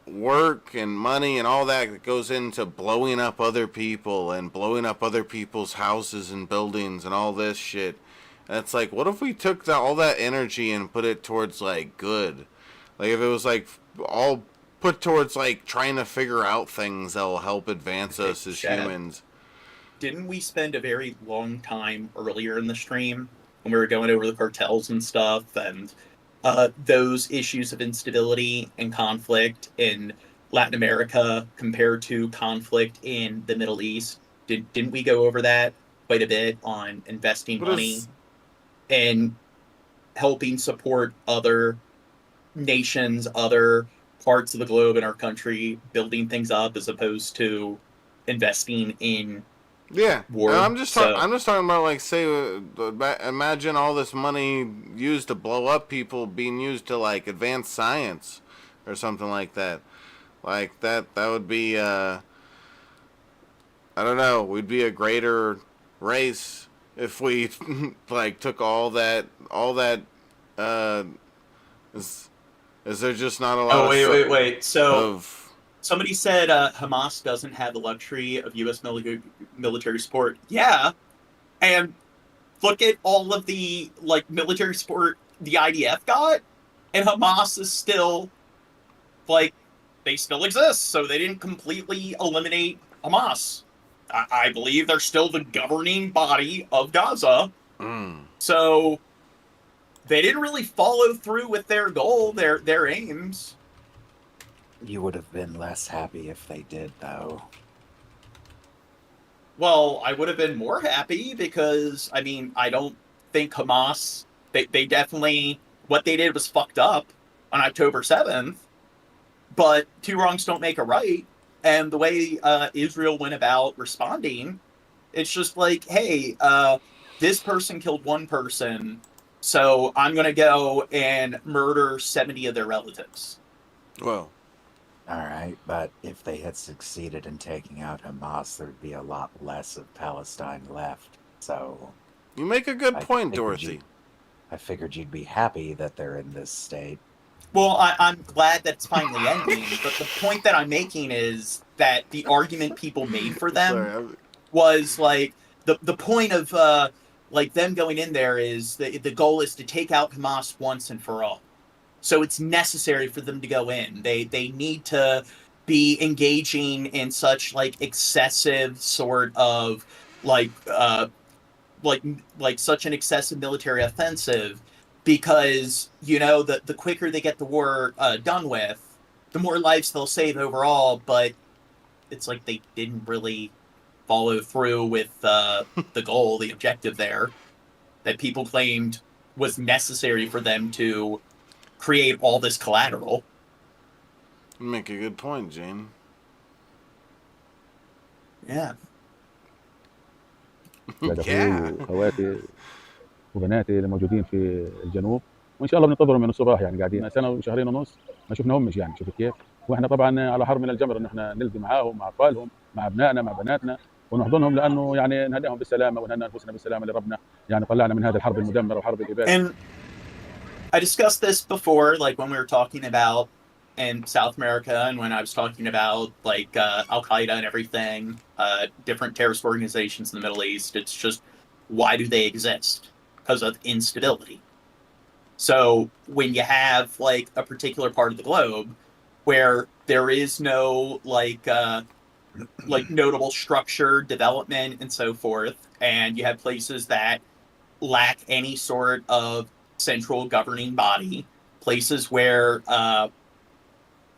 work and money and all that goes into blowing up other people and blowing up other people's houses and buildings and all this shit. And it's like, what if we took all that energy and put it towards, like, good? Like, if it was, like, all put towards, like, trying to figure out things that will help advance us as humans. Didn't we spend a very long time earlier in the stream when we were going over the cartels and stuff and those issues of instability and conflict in Latin America compared to conflict in the Middle East? Didn't we go over that quite a bit on investing money and helping support other nations, other parts of the globe in our country, building things up as opposed to investing in war? I'm just talking about, like, say, imagine all this money used to blow up people being used to, like, advance science or something like that. Like, that would be, I don't know, we'd be a greater race if we, like, took all that, is there just not a lot of... Wait. So, somebody said Hamas doesn't have the luxury of U.S. military support. Yeah, and look at all of the, like, military support the IDF got, and Hamas is still, like, they still exist, so they didn't completely eliminate Hamas. I believe they're still the governing body of Gaza. So they didn't really follow through with their goal, their aims. You would have been less happy if they did, though. Well, I would have been more happy because, I mean, I don't think Hamas, they definitely, what they did was fucked up on October 7th, but two wrongs don't make a right. And the way Israel went about responding, it's just like, hey, this person killed one person, so I'm going to go and murder 70 of their relatives. Well. All right, but if they had succeeded in taking out Hamas, there'd be a lot less of Palestine left. So you make a good point, Dorothy. I figured you'd be happy that they're in this state. Well, I'm glad that it's finally ending, but the point that I'm making is that the argument people made for them was, like, the point of, like, them going in there is the goal is to take out Hamas once and for all. So it's necessary for them to go in. They need to be engaging in such, like, excessive sort of, like such an excessive military offensive, because, you know, the quicker they get the war done with, the more lives they'll save overall. But it's like they didn't really follow through with the goal, the objective there, that people claimed was necessary for them to create all this collateral. You make a good point, Jane. Yeah. خواتي وبناتي اللي موجودين في الجنوب وان شاء الله بننتظرهم من الصباح، يعني قاعدين سنه وشهرين ونص ما شفناهمش، يعني شوف كيف. واحنا طبعا على حر من الجمر ان احنا نلقي معاهم، مع اطفالهم، مع ابنائنا، مع بناتنا، ونحضنهم، لانه يعني نهديهم بالسلامه ونهدي انفسنا بالسلامه اللي ربنا يعني طلعنا من هذه الحرب المدمره وحرب الاباده. And I discussed this before, like when we were talking about in South America, and when I was talking about like Al Qaeda and everything, different terrorist organizations in the Middle East. It's just, why do they exist? Because of instability. So when you have like a particular part of the globe where there is no like notable structure, development, and so forth, and you have places that lack any sort of central governing body, places where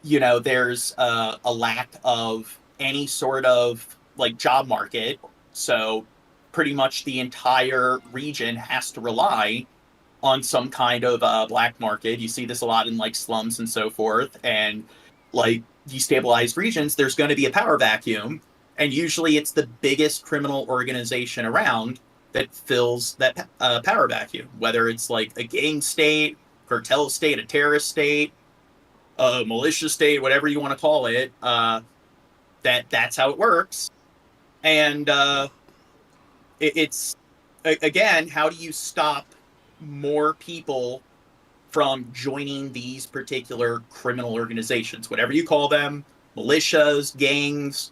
there's a lack of any sort of like job market, so pretty much the entire region has to rely on some kind of black market. You see this a lot in like slums and so forth, and like destabilized regions, there's going to be a power vacuum, and usually it's the biggest criminal organization around that fills that power vacuum, whether it's like a gang state, cartel state, a terrorist state, a militia state, whatever you want to call it. That's how it works. And it's again, how do you stop more people from joining these particular criminal organizations, whatever you call them, militias, gangs,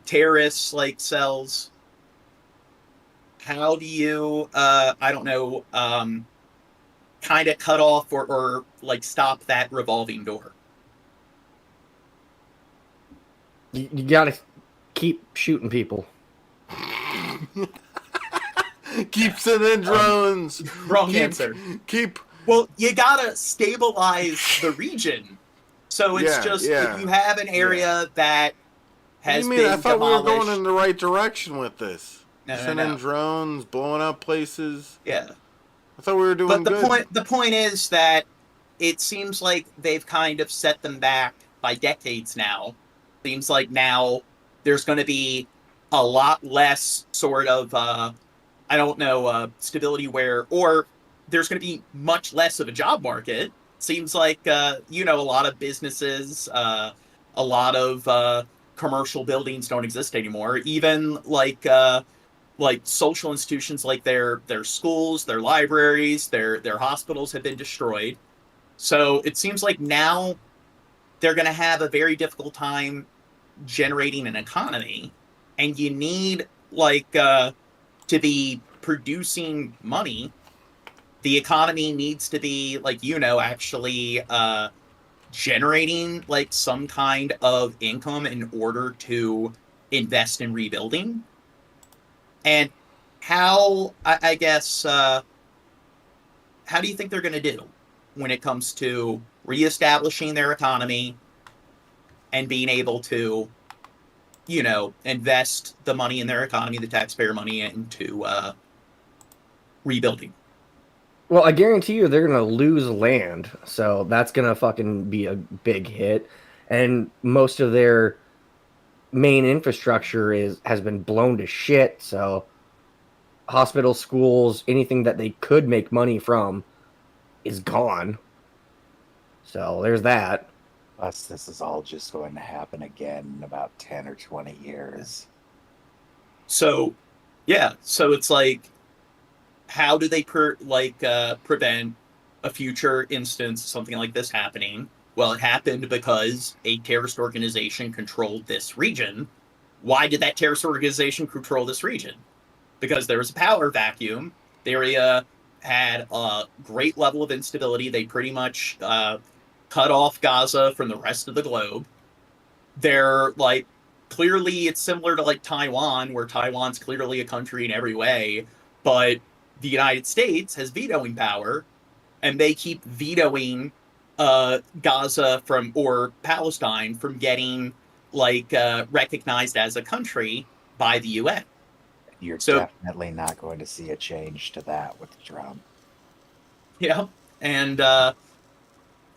terrorists like cells? How do you I don't know, kind of cut off or like stop that revolving door? You gotta keep shooting people. Keep sending drones. Wrong answer. Well, you gotta stabilize the region. So it's if you have an area that has been I thought demolished, we were going in the right direction with this. Sending No. drones, blowing up places. Yeah. I thought we were doing good. But the point is that it seems like they've kind of set them back by decades now. Seems like now there's going to be a lot less sort of stability or there's going to be much less of a job market. Seems like a lot of businesses, a lot of commercial buildings don't exist anymore. Even like social institutions, like their schools, their libraries, their hospitals have been destroyed. So it seems like now they're going to have a very difficult time generating an economy, and you need to be producing money. The economy needs to be actually generating like some kind of income in order to invest in rebuilding. And how do you think they're going to do when it comes to reestablishing their economy and being able to, invest the money in their economy, the taxpayer money, into rebuilding? Well, I guarantee you they're going to lose land. So that's going to fucking be a big hit. And most of their main infrastructure has been blown to shit. So hospitals, schools, anything that they could make money from is gone. So there's that. Plus, this is all just going to happen again in about 10 or 20 years. So, yeah. So it's like, how do they prevent a future instance of something like this happening? Well, it happened because a terrorist organization controlled this region. Why did that terrorist organization control this region? Because there was a power vacuum. The area had a great level of instability. They pretty much cut off Gaza from the rest of the globe. They're like, clearly it's similar to like Taiwan, where Taiwan's clearly a country in every way, but the United States has vetoing power, and they keep vetoing Gaza or Palestine from getting recognized as a country by the UN. You're definitely not going to see a change to that with Trump. Yeah, and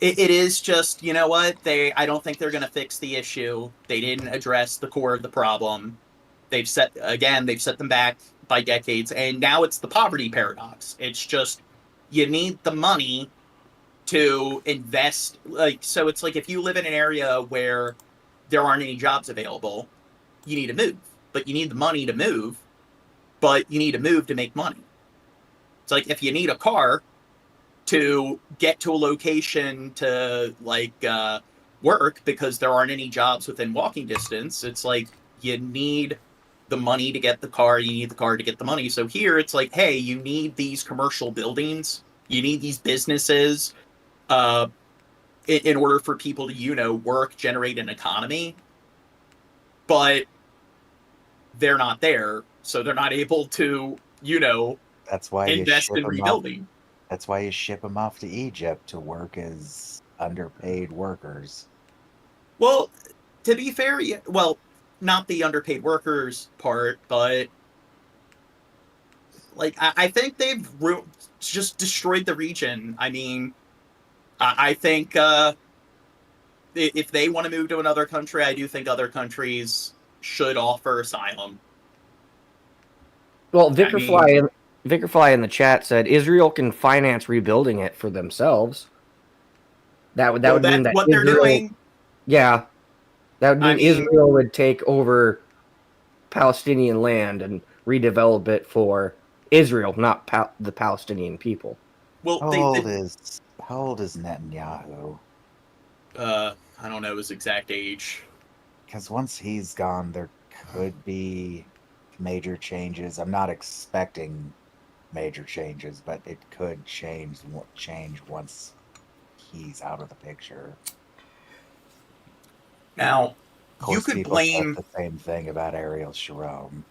it is just, you know what? I don't think they're going to fix the issue. They didn't address the core of the problem. They've set them back by decades, and now it's the poverty paradox. It's just, you need the money to invest. Like, so it's like if you live in an area where there aren't any jobs available, you need to move. But you need the money to move, but you need to move to make money. It's like if you need a car to get to a location to like work because there aren't any jobs within walking distance, it's like you need the money to get the car, you need the car to get the money. So here it's like, hey, you need these commercial buildings, you need these businesses in order for people to, you know, work, generate an economy. But they're not there, so they're not able to, you know, that's why invest in rebuilding. That's why you ship them off to Egypt to work as underpaid workers. Well, to be fair, well, not the underpaid workers part, but like I think they've just destroyed the region. I mean, I think if they want to move to another country, I do think other countries should offer asylum. Well, Vicar Fly in the chat said Israel can finance rebuilding it for themselves. That would mean that what Israel, they're doing. Yeah, that would mean Israel would take over Palestinian land and redevelop it for Israel, not the Palestinian people. Well, how old is Netanyahu? I don't know his exact age. Because once he's gone, there could be major changes. I'm not expecting major changes, but it could change once he's out of the picture. Now, you course, could blame the same thing about Ariel Sharon.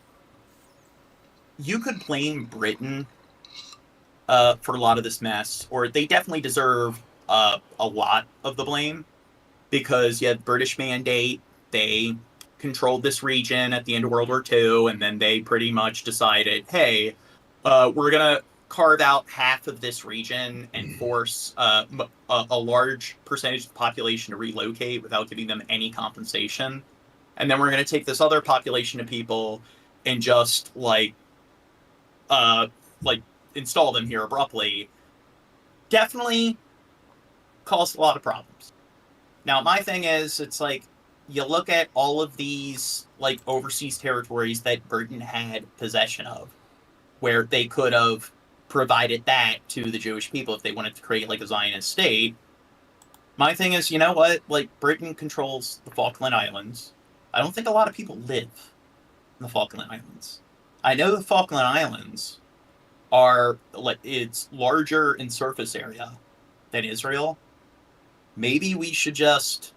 You could blame Britain for a lot of this mess, or they definitely deserve a lot of the blame, because you had British mandate. They controlled this region at the end of World War II, and then they pretty much decided, hey, we're going to carve out half of this region and force a large percentage of the population to relocate without giving them any compensation. And then we're going to take this other population of people and just install them here abruptly. Definitely caused a lot of problems. Now, my thing is, it's like, you look at all of these overseas territories that Britain had possession of, where they could have provided that to the Jewish people if they wanted to create a Zionist state. My thing is, you know what? Britain controls the Falkland Islands. I don't think a lot of people live in the Falkland Islands. I know the Falkland Islands are it's larger in surface area than Israel. Maybe we should just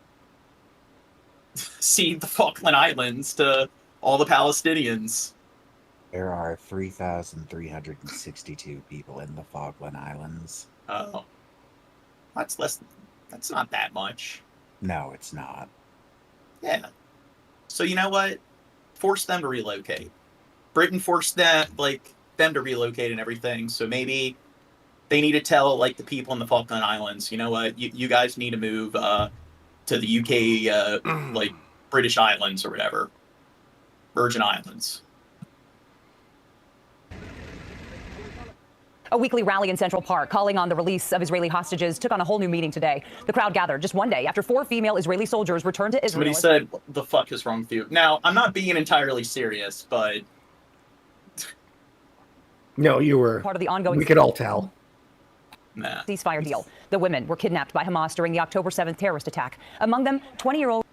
cede the Falkland Islands to all the Palestinians. There are 3,362 people in the Falkland Islands. Oh. That's not that much. No, it's not. Yeah. So you know what? Force them to relocate. Britain forced them to relocate and everything, so maybe they need to tell the people in the Falkland Islands, you know what, you guys need to move to the UK British Islands or whatever. Virgin Islands. A weekly rally in Central Park calling on the release of Israeli hostages took on a whole new meaning today. The crowd gathered just one day after 4 female Israeli soldiers returned to Israel. Somebody said, what the fuck is wrong with you? Now, I'm not being entirely serious, but... No, you were. Part of the ongoing... We could all tell. Nah. Ceasefire deal. The women were kidnapped by Hamas during the October 7th terrorist attack. Among them, 20-year-old...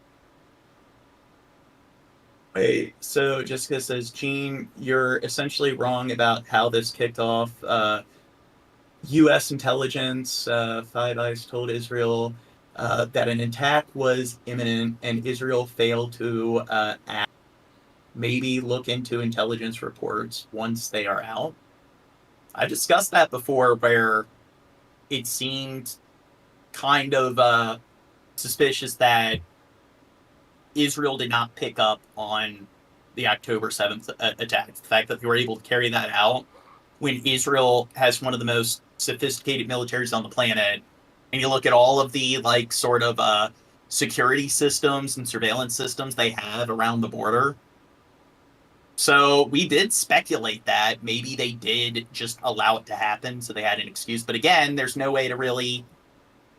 Wait, so Jessica says, Gene, you're essentially wrong about how this kicked off. U.S. intelligence, Five Eyes told Israel that an attack was imminent and Israel failed to act. Maybe look into intelligence reports once they are out. I discussed that before, where it seemed kind of suspicious that Israel did not pick up on the October 7th attack. The fact that they were able to carry that out when Israel has one of the most sophisticated militaries on the planet, and you look at all of the security systems and surveillance systems they have around the border, So we did speculate that maybe they did just allow it to happen, so they had an excuse. But again, there's no way to really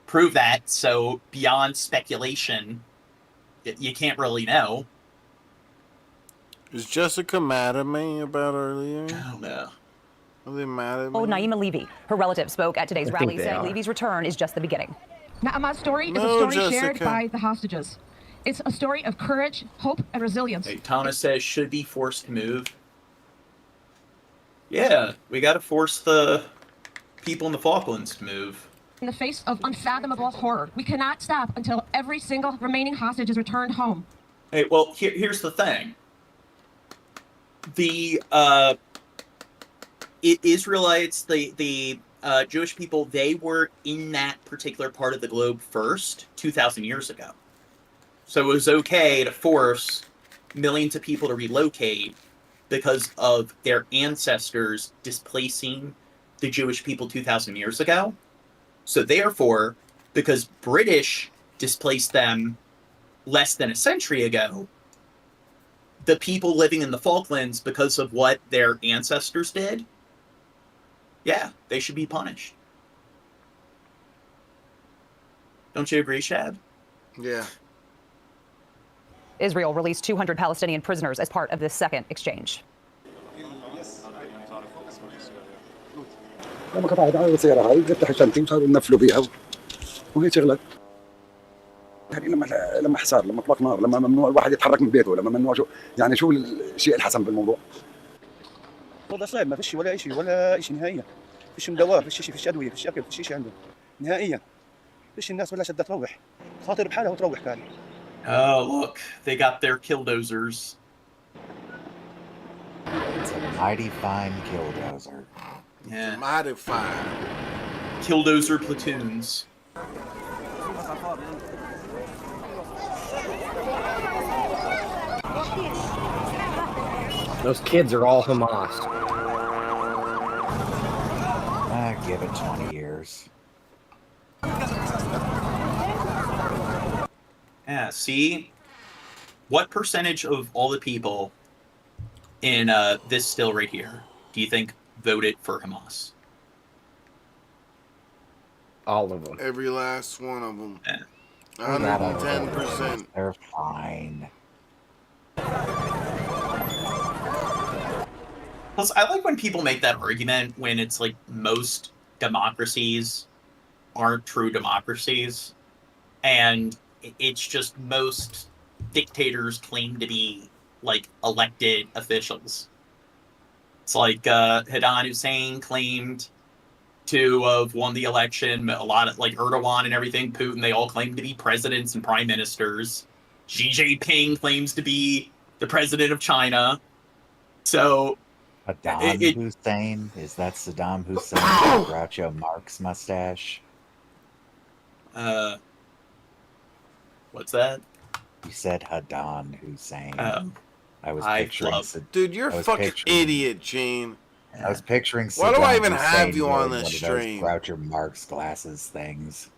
prove that. So beyond speculation, you can't really know. Is Jessica mad at me about earlier? I don't know. Are they mad at me? Oh, Naima Levy. Her relative spoke at today's rally, saying Levy's return is just the beginning. Naama's story is a story shared by the hostages. It's a story of courage, hope, and resilience. Hey, Thomas says should be forced to move. Yeah, we got to force the people in the Falklands to move. In the face of unfathomable horror, we cannot stop until every single remaining hostage is returned home. Hey, well, here's the thing. The Israelites, the Jewish people, they were in that particular part of the globe first 2,000 years ago. So it was okay to force millions of people to relocate because of their ancestors displacing the Jewish people 2,000 years ago. So therefore, because British displaced them less than a century ago, the people living in the Falklands, because of what their ancestors did, yeah, they should be punished. Don't you agree, Shad? Yeah. Israel released 200 Palestinian prisoners as part of this second exchange. لما قطعت على السيارة هاي فتح شنطتي وصاروا ينفلوا فيها وهي شغلت يعني لما حصار لما اطلاق نار لما ممنوع الواحد يتحرك من بيته لما ممنوع شو الشيء الحسن بالموضوع وضع صعب ما فيش ولا شيء نهائيا فيش مدوار فيش ادويه فيش اكل فيش شيء عندهم نهائيا فيش الناس بلشت تروح خاطر بحالها وتروح كان. Oh, look, they got their killdozers. It's a mighty fine killdozer. Yeah. Mighty fine. Killdozer platoons. Those kids are all Hamas. I give it 20 years. Yeah, see? What percentage of all the people in this still right here do you think voted for Hamas? All of them. Every last one of them. Yeah. 110%. They're fine. Plus, I like when people make that argument when it's like most democracies aren't true democracies. And it's just most dictators claim to be like elected officials. It's like Saddam Hussein claimed to have won the election. A lot of like Erdogan and everything, Putin, they all claim to be presidents and prime ministers. Xi Jinping claims to be the president of China. So Saddam Hussein? Is that Saddam Hussein with Groucho Marx mustache? What's that? You said Saddam Hussein. I was I picturing. Dude, you're a fucking idiot, Gene. I was picturing. Why do I even Saddam have Hussein you on wearing this one of those stream? Groucho Marx glasses things.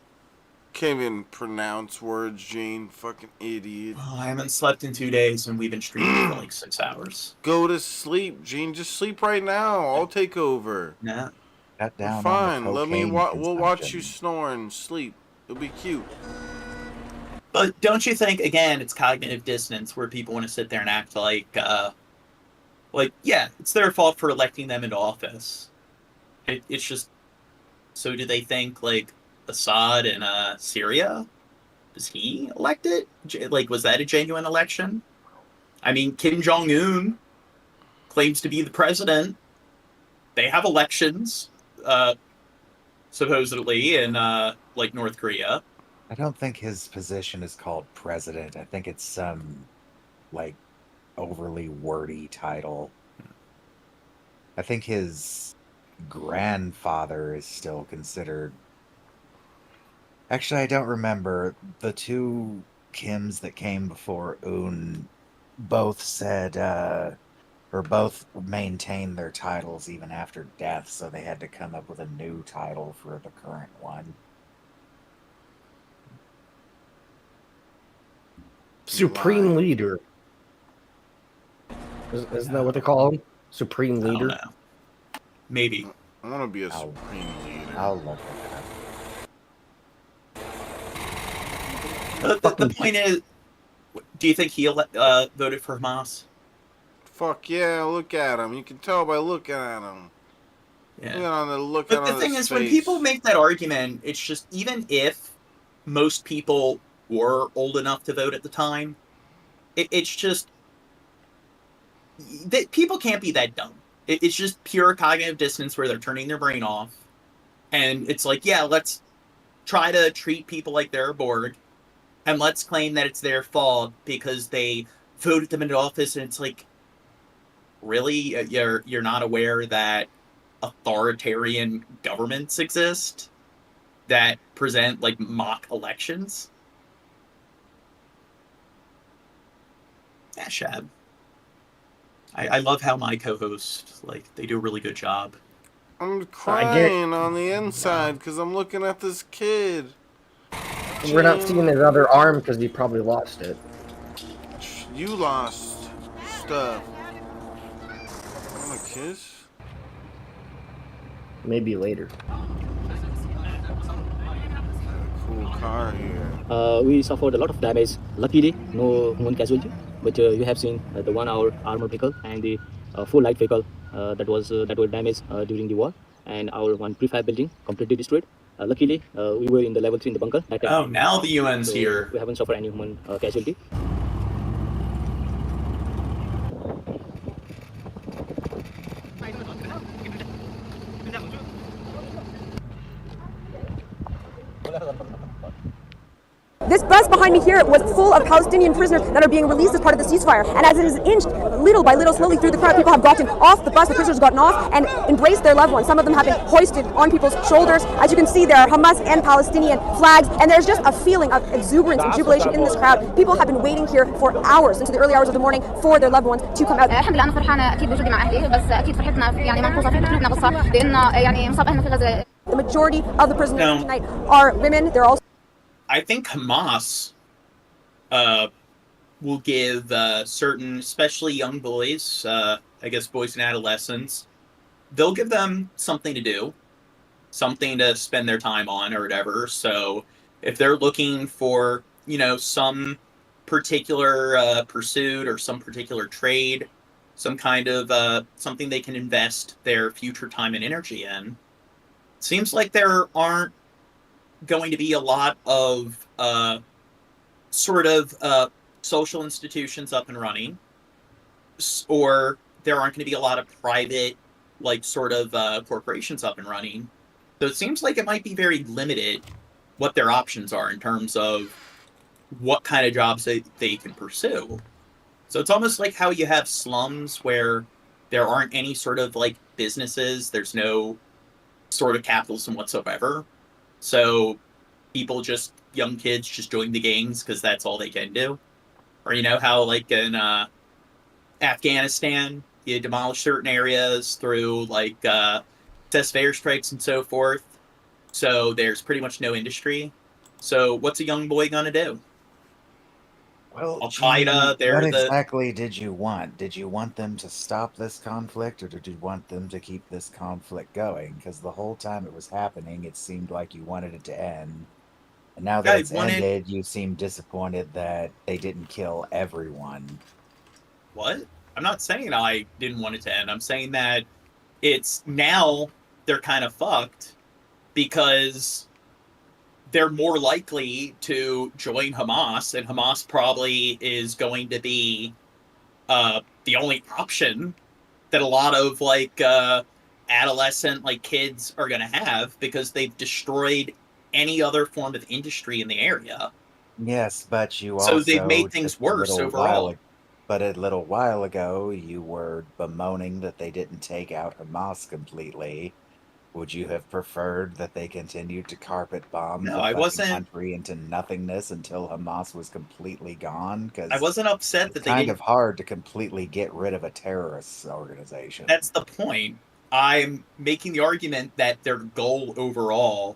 Can't even pronounce words, Gene. Fucking idiot. Oh, I haven't slept in 2 days and we've been streaming for like 6 hours. Go to sleep, Gene. Just sleep right now. I'll take over. Nah. Cut down. Fine. On the Let me. cocaine We'll watch you consumption. snore and sleep. It'll be cute. But don't you think, again, it's cognitive dissonance where people want to sit there and act like, yeah, it's their fault for electing them into office. It's just, so do they think, like, Assad in Syria, was he elected? Like, was that a genuine election? I mean, Kim Jong-un claims to be the president. They have elections, supposedly, in, like, North Korea. I don't think his position is called president. I think it's some, like, overly wordy title. I think his grandfather is still considered. Actually, I don't remember. The two Kims that came before Un both said, or both maintained their titles even after death, so they had to come up with a new title for the current one. Supreme leader. Isn't that what they call him? Supreme leader? Maybe. I want to be a supreme leader. I'll look But the point is, do you think he voted for Hamas? Fuck yeah, look at him. You can tell by looking at him. Yeah. Look But the thing is, when people make that argument, it's just, even if most people were old enough to vote at the time, it's just, people can't be that dumb. It's just pure cognitive dissonance where they're turning their brain off. And it's like, yeah, let's try to treat people like they're a Borg, and let's claim that it's their fault because they voted them into office. And it's like, really? You're not aware that authoritarian governments exist that present like mock elections? Yeah, Shab. I love how my co-host, like, they do a really good job. I'm crying on the inside because I'm looking at this kid. We're not seeing his other arm because he probably lost it. You lost stuff. Want a kiss? Maybe later. Cool car here. We suffered a lot of damage. Luckily, no human casualty. But you have seen the 1-hour armored vehicle and the full light vehicle that were damaged during the war, and our one prefab building completely destroyed. Luckily, we were in the level 3 in the bunker. Oh, now the UN's here. We haven't suffered any human casualty. This bus behind me here was full of Palestinian prisoners that are being released as part of the ceasefire. And as it has inched little by little, slowly through the crowd, people have gotten off the bus, the prisoners have gotten off and embraced their loved ones. Some of them have been hoisted on people's shoulders. As you can see, there are Hamas and Palestinian flags, and there's just a feeling of exuberance and jubilation in this crowd. People have been waiting here for hours, into the early hours of the morning, for their loved ones to come out. الحمد لله أنا فرحانة أكيد بوجودي مع أهلي بس أكيد فرحتنا يعني منقوصة في قلوبنا بالصبر لأن يعني مصاب أهلنا في غزة. The majority of the prisoners tonight are women. They're also. I think Hamas will give certain, especially young boys, I guess boys and adolescents, they'll give them something to do, something to spend their time on or whatever. So if they're looking for, some particular pursuit or some particular trade, some kind of something they can invest their future time and energy in, it seems like there aren't going to be a lot of social institutions up and running, or there aren't going to be a lot of private, corporations up and running. So it seems like it might be very limited what their options are in terms of what kind of jobs they can pursue. So it's almost like how you have slums where there aren't any sort of businesses, there's no sort of capitalism whatsoever. So people young kids just join the gangs because that's all they can do. Or how in Afghanistan, you demolish certain areas through test airstrikes and so forth. So there's pretty much no industry. So what's a young boy gonna do? Well, Al-Qaeda, what exactly did you want? Did you want them to stop this conflict, or did you want them to keep this conflict going? Because the whole time it was happening, it seemed like you wanted it to end. And now that it's ended, you seem disappointed that they didn't kill everyone. What? I'm not saying I didn't want it to end. I'm saying that it's now they're kind of fucked because they're more likely to join Hamas, and Hamas probably is going to be the only option that a lot of adolescent kids are going to have, because they've destroyed any other form of industry in the area. Yes, but you also... So they've made things worse overall. But a little while ago, you were bemoaning that they didn't take out Hamas completely. Would you have preferred that they continued to carpet bomb the country into nothingness until Hamas was completely gone? Because I wasn't upset that they didn't. It's kind of hard to completely get rid of a terrorist organization. That's the point. I'm making the argument that their goal overall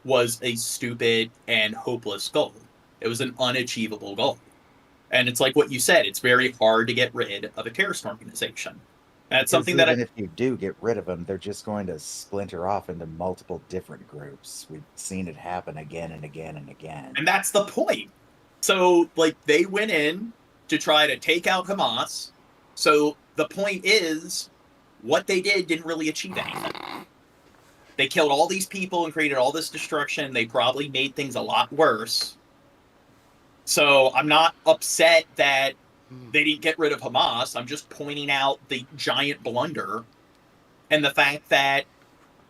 was a stupid and hopeless goal. It was an unachievable goal. And it's like what you said, it's very hard to get rid of a terrorist organization. That's something that even if you do get rid of them, they're just going to splinter off into multiple different groups. We've seen it happen again and again and again. And that's the point. So, like, they went in to try to take out Hamas. So the point is, what they did didn't really achieve anything. They killed all these people and created all this destruction. They probably made things a lot worse. So I'm not upset that they didn't get rid of Hamas. I'm just pointing out the giant blunder and the fact that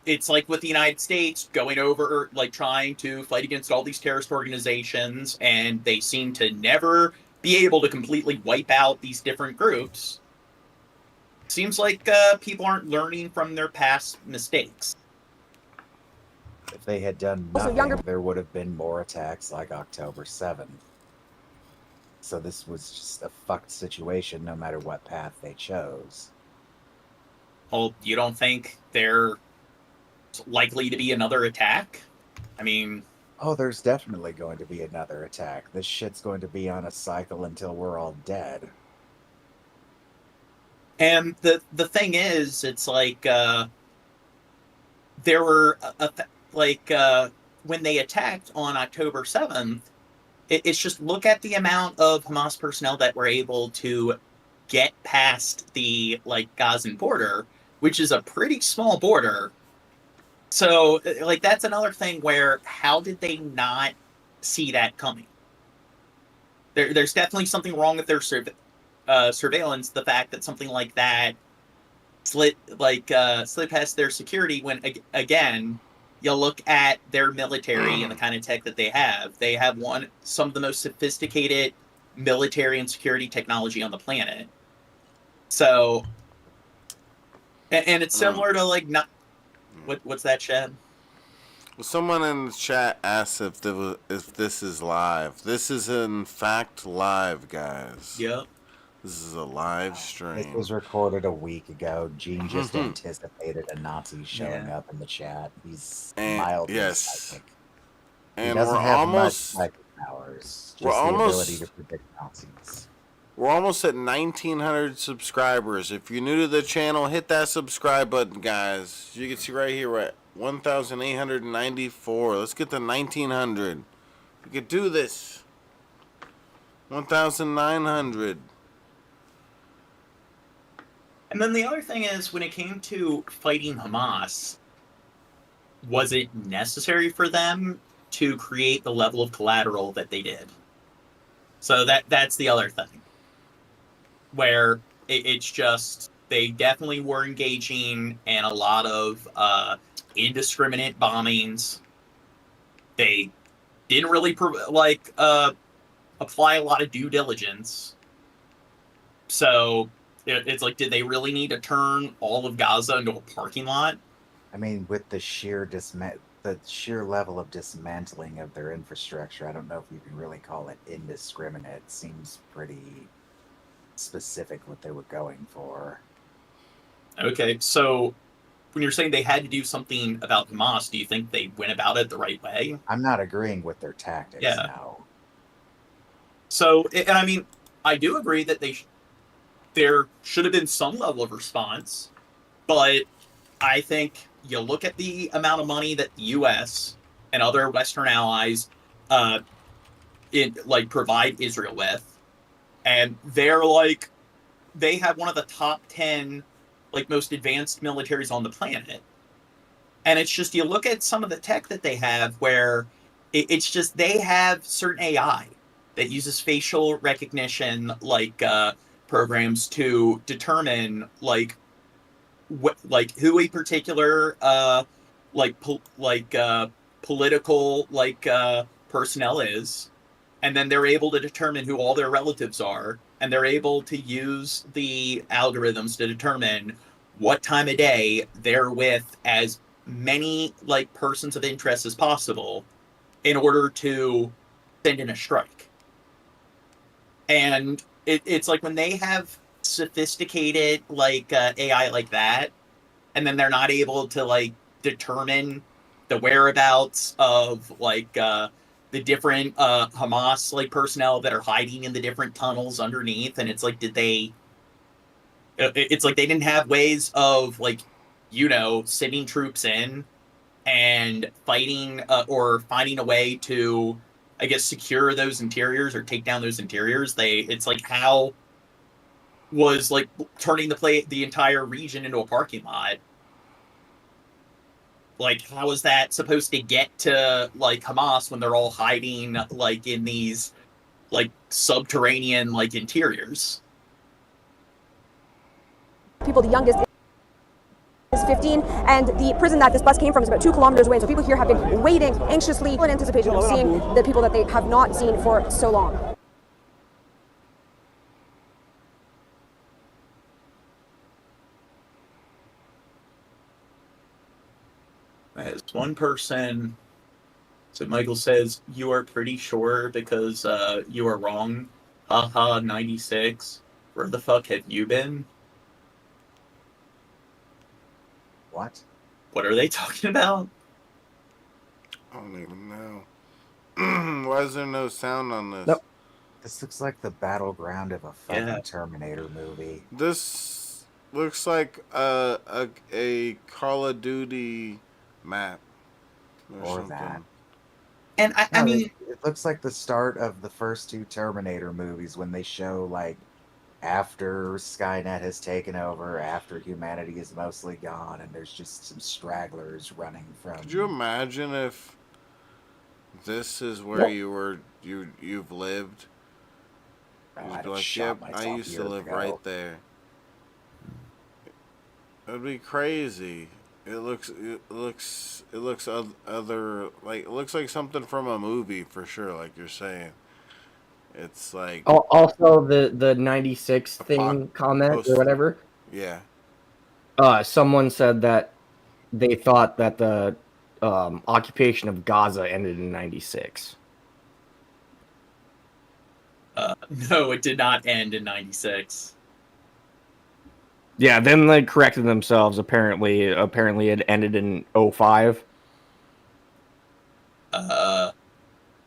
it's like with the United States going over, like, trying to fight against all these terrorist organizations, and they seem to never be able to completely wipe out these different groups. Seems like people aren't learning from their past mistakes. If they had done nothing, there would have been more attacks like October 7th. So this was just a fucked situation no matter what path they chose. Well, you don't think there's likely to be another attack? I mean... Oh, there's definitely going to be another attack. This shit's going to be on a cycle until we're all dead. And the thing is, it's like, there were, when they attacked on October 7th, it's just look at the amount of Hamas personnel that were able to get past the, like, Gazan border, which is a pretty small border. So, like, that's another thing where, how did they not see that coming? There's definitely something wrong with their surveillance, the fact that something like that slid past their security when, again, you look at their military and the kind of tech that they have. They have some of the most sophisticated military and security technology on the planet. So, and it's similar to, like, not... What's that, Chad? Well, someone in the chat asked if this is live. This is in fact live, guys. Yep. This is a live stream. It was recorded a week ago. Gene just anticipated a Nazi showing up in the chat. He's mildly psychic. And he doesn't we're have much almost psychic powers. Just we're the almost ability to predict Nazis. We're almost at 1,900 subscribers. If you're new to the channel, hit that subscribe button, guys. You can see right here, we're at 1,894. Let's get to 1,900. We could do this. 1,900. And then the other thing is, when it came to fighting Hamas, was it necessary for them to create the level of collateral that they did? So that's the other thing. Where it's just, they definitely were engaging in a lot of indiscriminate bombings. They didn't really apply a lot of due diligence. So it's like, did they really need to turn all of Gaza into a parking lot? I mean, with the sheer level of dismantling of their infrastructure, I don't know if you can really call it indiscriminate. It seems pretty specific what they were going for. Okay, so when you're saying they had to do something about Hamas, do you think they went about it the right way? I'm not agreeing with their tactics, no. So, and I mean, I do agree that there should have been some level of response, but I think you look at the amount of money that the U.S. and other Western allies provide Israel with, and they have one of the top 10 most advanced militaries on the planet. And it's just, you look at some of the tech that they have where it's just, they have certain AI that uses facial recognition programs to determine who a particular political personnel is, and then they're able to determine who all their relatives are, and they're able to use the algorithms to determine what time of day they're with as many persons of interest as possible in order to send in a strike. And it's like when they have sophisticated AI like that, and then they're not able to determine the whereabouts of the different Hamas like personnel that are hiding in the different tunnels underneath, and it's like, did they? It's like they didn't have ways of like, sending troops in and fighting or finding a way to, I guess, secure those interiors or take down those interiors. It's like, how was like turning the entire region into a parking lot? Like, how is that supposed to get to like Hamas when they're all hiding like in these like subterranean like interiors? People, the youngest is 15, and the prison that this bus came from is about 2 kilometers away. So people here have been waiting anxiously in anticipation of seeing the people that they have not seen for so long. As one person, so Michael says, you are pretty sure because you are wrong. Haha, 96. Where the fuck have you been? What? What are they talking about? I don't even know. Why is there no sound on this? Nope. This looks like the battleground of a fucking Terminator movie. This looks like a Call of Duty map. Or that. And I mean, it looks like the start of the first 2 Terminator movies when they show like after Skynet has taken over, after humanity is mostly gone, and there's just some stragglers running from. Could you imagine if this is where you've lived? You'd be like, yep, I used to live right there. It'd be crazy. It looks like something from a movie for sure, like you're saying. It's like also the 96 thing comment or whatever. Yeah. Someone said that they thought that the occupation of Gaza ended in 96. No, it did not end in 96. Yeah, then they corrected themselves. Apparently it ended in 05.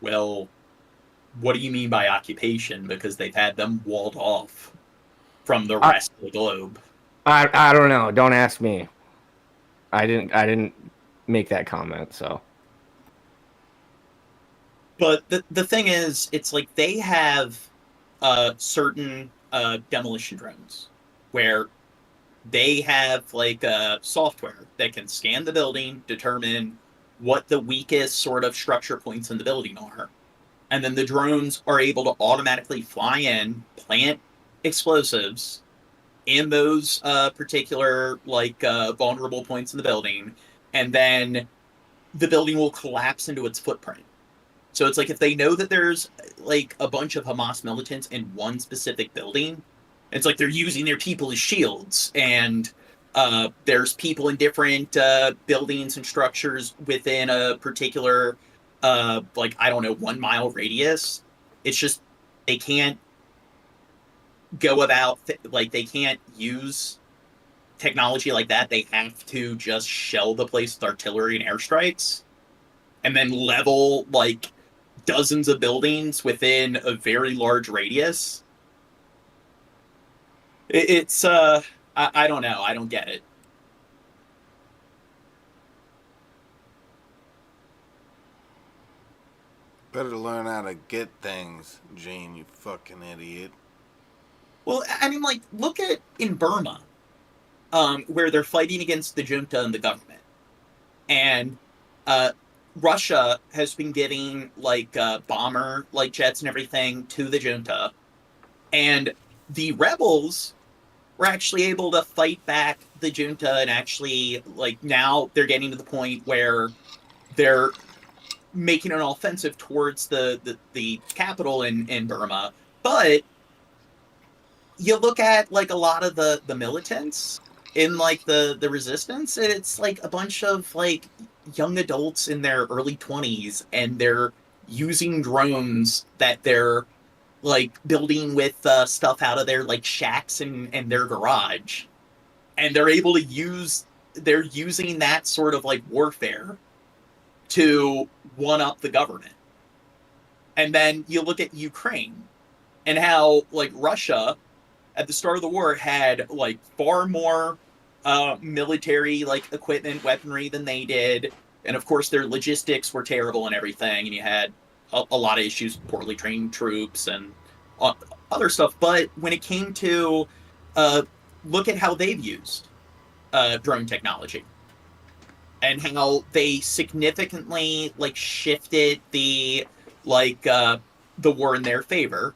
Well, what do you mean by occupation? Because they've had them walled off from the rest of the globe. I don't know. Don't ask me. I didn't make that comment, so. But the thing is, it's like they have certain demolition drones where they have like software that can scan the building, determine what the weakest sort of structure points in the building are. And then the drones are able to automatically fly in, plant explosives in those particular like vulnerable points in the building, and then the building will collapse into its footprint. So it's like if they know that there's like a bunch of Hamas militants in one specific building, it's like they're using their people as shields, and there's people in different buildings and structures within a particular, like, I don't know, 1 mile radius. It's just they can't go about, like, they can't use technology like that. They have to just shell the place with artillery and airstrikes, and then level, like, dozens of buildings within a very large radius. It's, I don't know. I don't get it. Better learn how to get things, Gene, you fucking idiot. Well, I mean, like, look at in Burma, where they're fighting against the junta and the government. And Russia has been giving, like, bomber, like, jets and everything to the junta. And the rebels were actually able to fight back the junta, and actually, like, now they're getting to the point where they're making an offensive towards the capital in Burma. But you look at, like, a lot of the militants in, like, the resistance, and it's like a bunch of, like, young adults in their early 20s, and they're using drones that they're, like, building with stuff out of their, like, shacks and their garage. And they're able to they're using that sort of, like, warfare to one-up the government. And then you look at Ukraine and how, like, Russia at the start of the war had, like, far more military, like, equipment, weaponry than they did. And of course their logistics were terrible and everything. And you had a lot of issues, poorly trained troops and other stuff. But when it came to look at how they've used drone technology and how they significantly, like, shifted the war in their favor.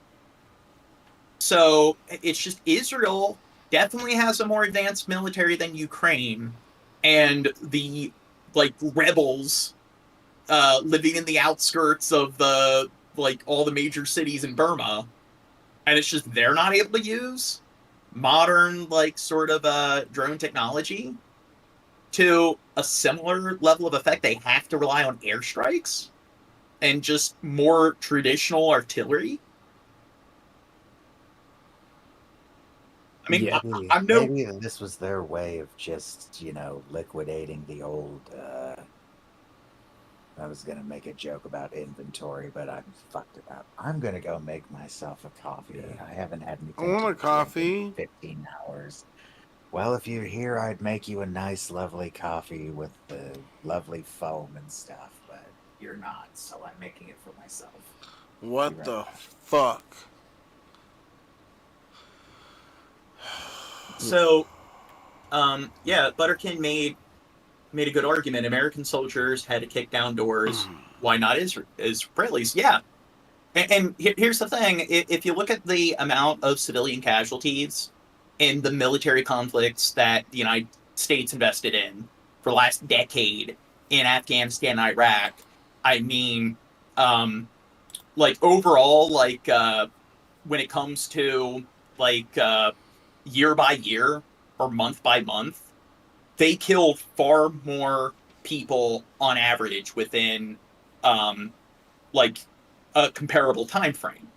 So it's just Israel definitely has a more advanced military than Ukraine, and the, like, rebels living in the outskirts of the, like, all the major cities in Burma, and it's just they're not able to use modern, like, sort of drone technology to a similar level of effect. They have to rely on airstrikes and just more traditional artillery. I mean, yeah, I'm no... maybe this was their way of just, you know, liquidating the old. I was gonna make a joke about inventory, but I fucked it up. I'm gonna go make myself a coffee. I haven't had anything. I want a coffee. In 15 hours. Well, if you're here, I'd make you a nice, lovely coffee with the lovely foam and stuff, but you're not, so I'm making it for myself. What the fuck? So, yeah, Butterkin made a good argument. American soldiers had to kick down doors. Why not Israelis? Yeah. And here's the thing. If you look at the amount of civilian casualties in the military conflicts that the United States invested in for the last decade in Afghanistan and Iraq, I mean, like, overall, like, when it comes to, like, year by year or month by month, they killed far more people on average within, like, a comparable time frame.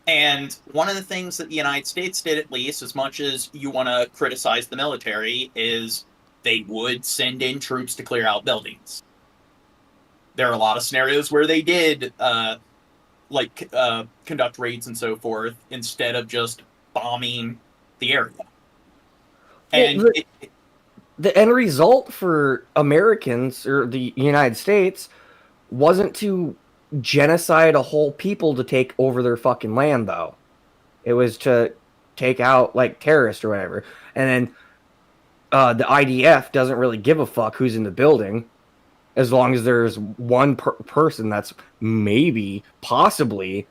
And one of the things that the United States did, at least, as much as you want to criticize the military, is they would send in troops to clear out buildings. There are a lot of scenarios where they did, conduct raids and so forth, instead of just bombing the area. And well, the end result for Americans or the United States wasn't to genocide a whole people to take over their fucking land, though. It was to take out, like, terrorists or whatever. And then the IDF doesn't really give a fuck who's in the building, as long as there's one person that's maybe, possibly,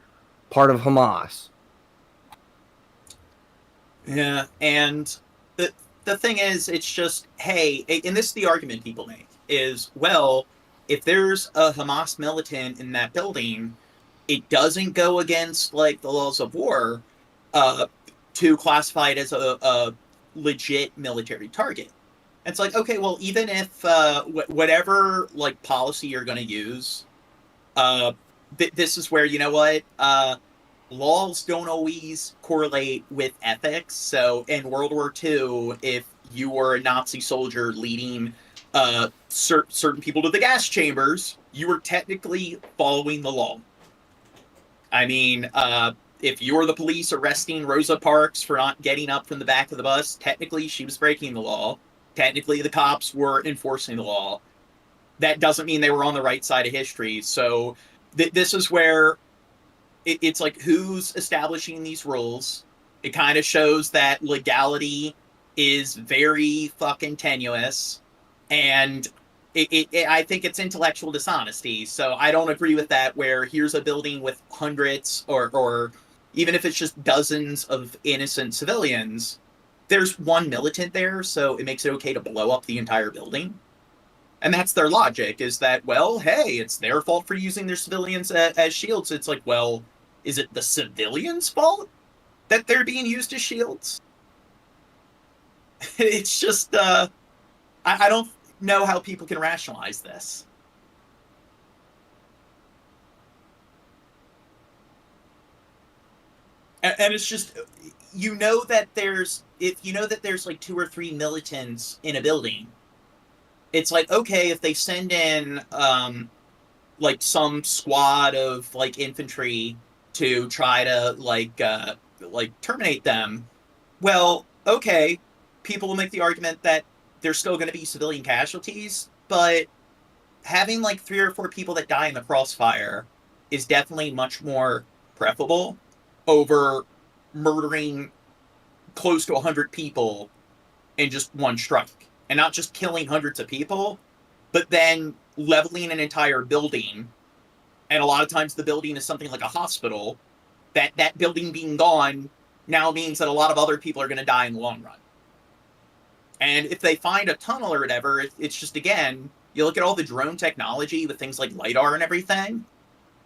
part of Hamas. Yeah, and the thing is, it's just, hey, and this is the argument people make, is, well, if there's a Hamas militant in that building, it doesn't go against, like, the laws of war to classify it as a legit military target. It's like, okay, well, even if whatever, like, policy you're going to use, this is where, you know what, laws don't always correlate with ethics. So in World War II, if you were a Nazi soldier leading certain people to the gas chambers, you were technically following the law. I mean, if you're the police arresting Rosa Parks for not getting up from the back of the bus, technically she was breaking the law. Technically the cops were enforcing the law. That doesn't mean they were on the right side of history. So this is where it's like, who's establishing these rules? It kind of shows that legality is very fucking tenuous, and I think it's intellectual dishonesty. So I don't agree with that, where here's a building with hundreds or even if it's just dozens of innocent civilians, there's one militant there, so it makes it okay to blow up the entire building. And that's their logic, is that, well, hey, it's their fault for using their civilians as shields. It's like, well, is it the civilians' fault that they're being used as shields? It's just, I don't know how people can rationalize this. And it's just, you know that there's like 2 or 3 militants in a building, it's like, okay, if they send in like some squad of like infantry to try to like terminate them. Well, okay, people will make the argument that there's still going to be civilian casualties, but having like 3 or 4 people that die in the crossfire is definitely much more preferable over murdering close to 100 people in just one strike. And not just killing hundreds of people, but then leveling an entire building. And a lot of times the building is something like a hospital. That building being gone now means that a lot of other people are going to die in the long run. And if they find a tunnel or whatever, it's just, again, you look at all the drone technology with things like LiDAR and everything.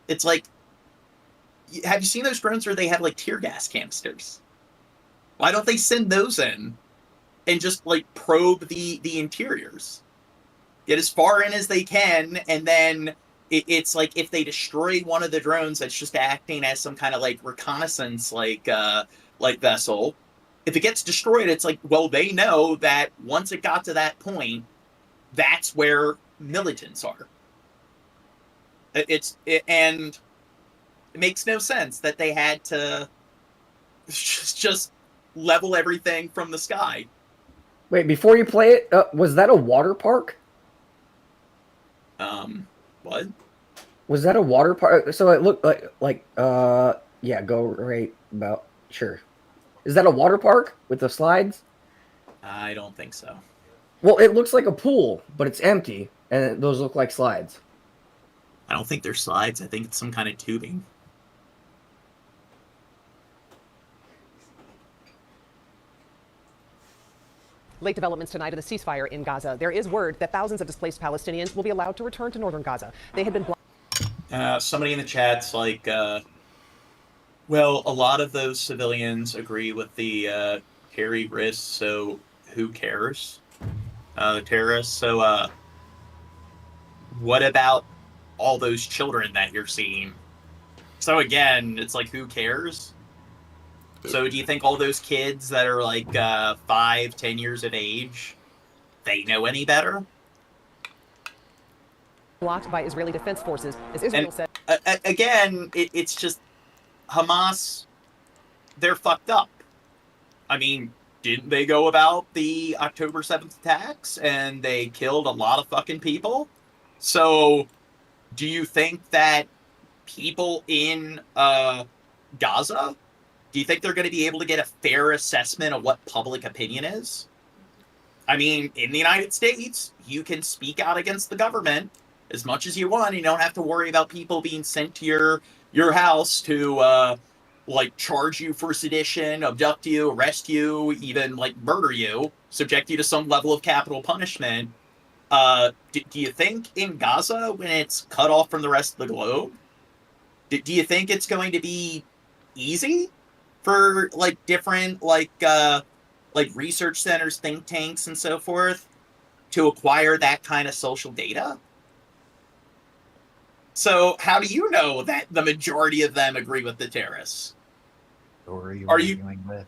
It's like, have you seen those drones where they have like tear gas canisters? Why don't they send those in and just like probe the interiors? Get as far in as they can, and then it's like if they destroy one of the drones that's just acting as some kind of like reconnaissance like vessel, if it gets destroyed, it's like, well, they know that once it got to that point, that's where militants are. And it makes no sense that they had to just level everything from the sky. Wait, before you play it, was that a water park? What? Was that a water park? So it looked like yeah, go right about, sure. Is that a water park with the slides? I don't think so. Well, it looks like a pool, but it's empty, and those look like slides. I don't think they're slides. I think it's some kind of tubing. Late developments tonight of the ceasefire in Gaza. There is word that thousands of displaced Palestinians will be allowed to return to northern Gaza. They had been somebody in the chat's like, well, a lot of those civilians agree with the carry risks, so who cares? The terrorists. So what about all those children that you're seeing? So again, it's like, who cares? So do you think all those kids that are like 5, 10 years of age, they know any better? blocked by Israeli Defense Forces, as Israel said. Again, it's just Hamas, they're fucked up. I mean, didn't they go about the October 7th attacks and they killed a lot of fucking people? So do you think that people in Gaza, do you think they're going to be able to get a fair assessment of what public opinion is? I mean, in the United States, you can speak out against the government as much as you want. You don't have to worry about people being sent to your house to like charge you for sedition, abduct you, arrest you, even like murder you, subject you to some level of capital punishment. Do you think in Gaza, when it's cut off from the rest of the globe, do you think it's going to be easy for like different like research centers, think tanks, and so forth to acquire that kind of social data? So how do you know that the majority of them agree with the terrorists? Who are you Are arguing with?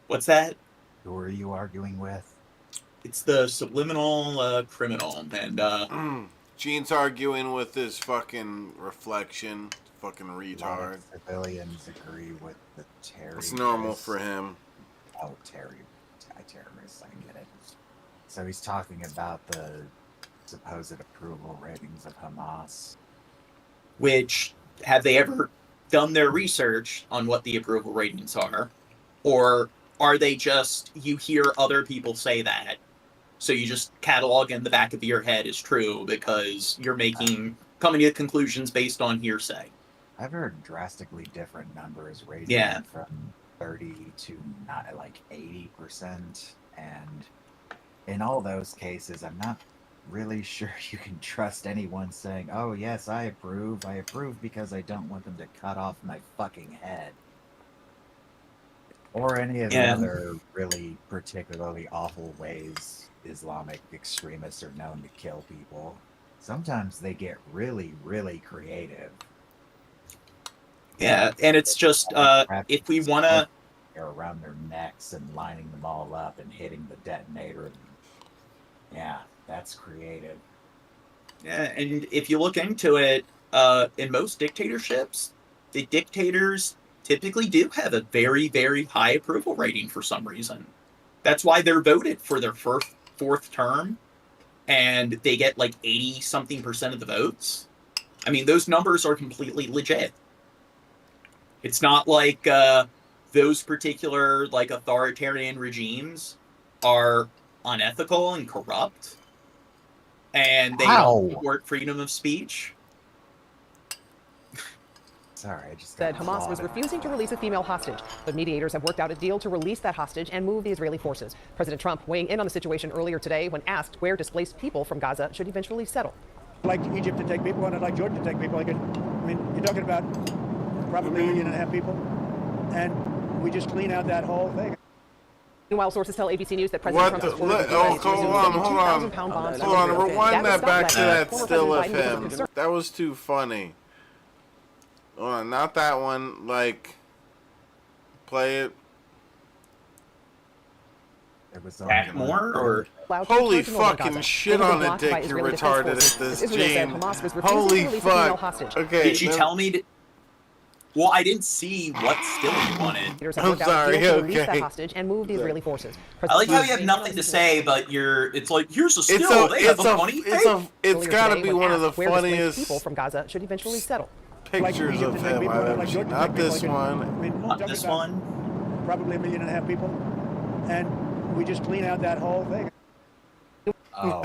What's that? Who are you arguing with? It's the subliminal criminal, and Gene's arguing with this fucking reflection, fucking retard. Civilians agree with the terrorists. It's normal for him. Oh, terrorists, I get it. So he's talking about the supposed approval ratings of Hamas. Which, have they ever done their research on what the approval ratings are? Or are they just, you hear other people say that, so you just catalog in the back of your head is true because you're coming to conclusions based on hearsay? I've heard drastically different numbers ranging from 30 to not like 80%, and in all those cases, I'm not really sure you can trust anyone saying, "Oh yes, I approve because I don't want them to cut off my fucking head," or any of the other really particularly awful ways Islamic extremists are known to kill people. Sometimes they get really, really creative. Yeah, and it's just if we want to around their necks and lining them all up and hitting the detonator. Yeah, that's creative. Yeah, and if you look into it, in most dictatorships, the dictators typically do have a very, very high approval rating for some reason. That's why they're voted for their fourth term, and they get like 80-something% of the votes. I mean, those numbers are completely legit. It's not like those particular like authoritarian regimes are unethical and corrupt, and they don't support freedom of speech. Sorry, I just said Hamas was refusing to release a female hostage, but mediators have worked out a deal to release that hostage and move the Israeli forces. President Trump weighing in on the situation earlier today when asked where displaced people from Gaza should eventually settle. I'd like Egypt to take people, and I'd like Jordan to take people. I mean, you're talking about probably 1.5 million people, and we just clean out that whole thing. Meanwhile, sources tell ABC News that President Trump has ordered hold on, rewind that back to that still of him. That was too funny. Hold on, not that one. Like, play it. Back more or holy fucking shit on a dick, you're retarded at this, Gene. Holy fuck. Okay. Did you tell me? Well, I didn't see what still you wanted. I'm sorry. Okay. Hostage and move the Israeli forces. I like how you have nothing to say, but it's like, here's a still. They have a funny thing. It's got to be one of the funniest people from Gaza should eventually settle. Pictures of him I've ever seen. Not this one. Not this one. Probably 1.5 million people, and we just clean out that whole thing. Oh.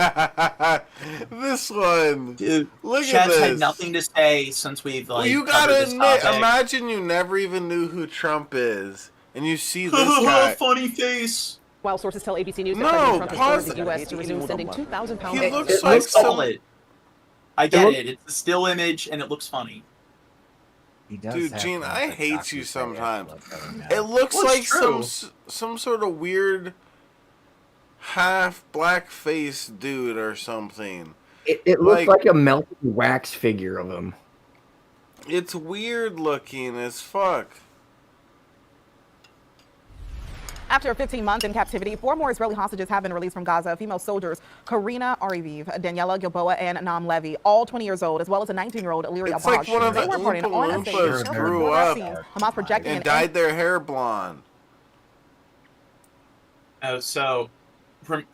This one. Dude, look Chad's at this. had nothing to say since we've like. Well, you gotta admit, imagine you never even knew who Trump is, and you see this guy. Funny face. While sources tell ABC News that President Trump has ordered the U.S. to resume sending 2,000 pounds. He looks like solid. I get it. It's a still image, and it looks funny. Dude, Gene, I hate you sometimes. It looks like some sort of weird half black face dude or something. It looks like a melted wax figure of him. It's weird looking as fuck. After 15 months in captivity, 4 more Israeli hostages have been released from Gaza. Female soldiers Karina Ariviv, Daniela Gilboa, and Nam Levy, all 20 years old, as well as a 19-year-old Illyria It's like one of the They were reporting on a Oompa Loompas grew up Hamas projecting and dyed their hair blonde. Oh, so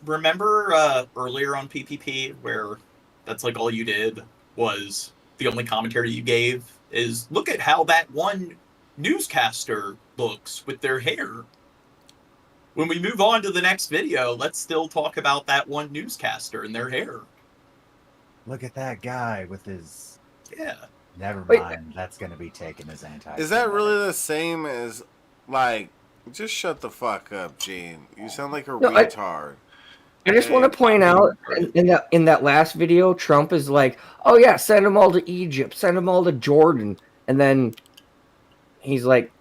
remember earlier on PPP where that's like all you did was the only commentary you gave is look at how that one newscaster looks with their hair. When we move on to the next video, let's still talk about that one newscaster and their hair. Look at that guy with his... Yeah. Never mind. That's going to be taken as anti. Is that really the same as, like, just shut the fuck up, Gene. You sound like a retard. I just want to point out in that last video, Trump is like, "Oh yeah, send them all to Egypt, send them all to Jordan," and then he's like,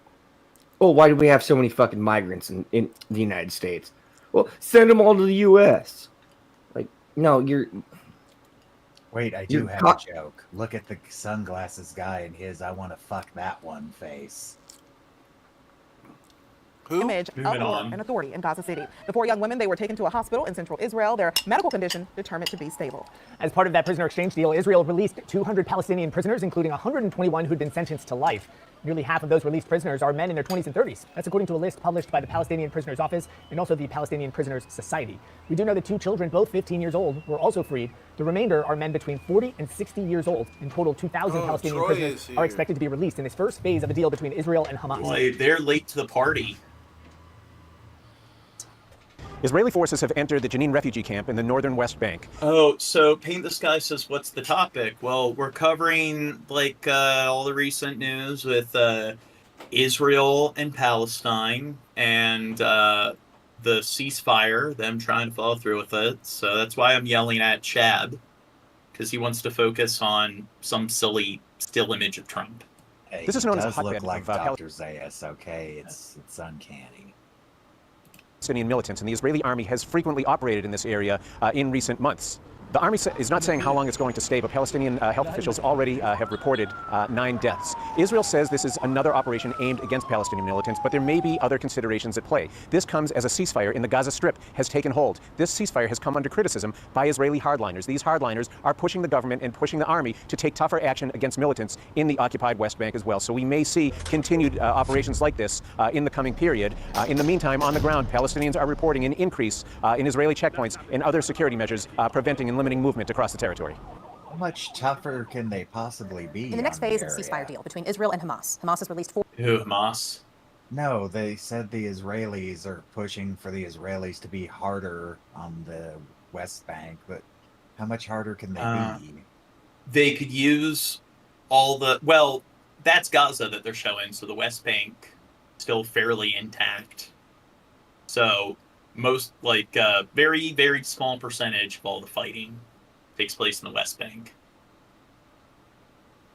"Oh, why do we have so many fucking migrants in the United States?" Well, send them all to the U.S. Like, no, you're. Wait, I do have a joke. Look at the sunglasses guy and his "I want to fuck that one" face. Image of an authority in Gaza City. The 4 young women, they were taken to a hospital in central Israel. Their medical condition determined to be stable. As part of that prisoner exchange deal, Israel released 200 Palestinian prisoners, including 121 who'd been sentenced to life. Nearly half of those released prisoners are men in their 20s and 30s. That's according to a list published by the Palestinian Prisoners Office and also the Palestinian Prisoners Society. We do know that 2 children, both 15 years old, were also freed. The remainder are men between 40 and 60 years old. In total, 2,000 Palestinian prisoners are expected to be released in this first phase of a deal between Israel and Hamas. Boy, they're late to the party. Israeli forces have entered the Jenin refugee camp in the northern West Bank. Oh, so Paint the Sky says, what's the topic? Well, we're covering like all the recent news with Israel and Palestine and the ceasefire, them trying to follow through with it. So that's why I'm yelling at Chad, because he wants to focus on some silly still image of Trump. Hey, This is known as a does hotbed look like of Dr. Zayas, okay? It's uncanny. Palestinian militants, and the Israeli army has frequently operated in this area in recent months. The army is not saying how long it's going to stay, but Palestinian health officials already have reported 9 deaths. Israel says this is another operation aimed against Palestinian militants, but there may be other considerations at play. This comes as a ceasefire in the Gaza Strip has taken hold. This ceasefire has come under criticism by Israeli hardliners. These hardliners are pushing the government and pushing the army to take tougher action against militants in the occupied West Bank as well. So we may see continued operations like this in the coming period. In the meantime, on the ground, Palestinians are reporting an increase in Israeli checkpoints and other security measures preventing and limiting movement across the territory. How much tougher can they possibly be? In the next phase of the ceasefire deal between Israel and Hamas, Hamas has released 4. Who, Hamas? No, they said the Israelis are pushing for the Israelis to be harder on the West Bank, but how much harder can they be? They could use all the... Well, that's Gaza that they're showing, so the West Bank still fairly intact. So most, very, very small percentage of all the fighting takes place in the West Bank.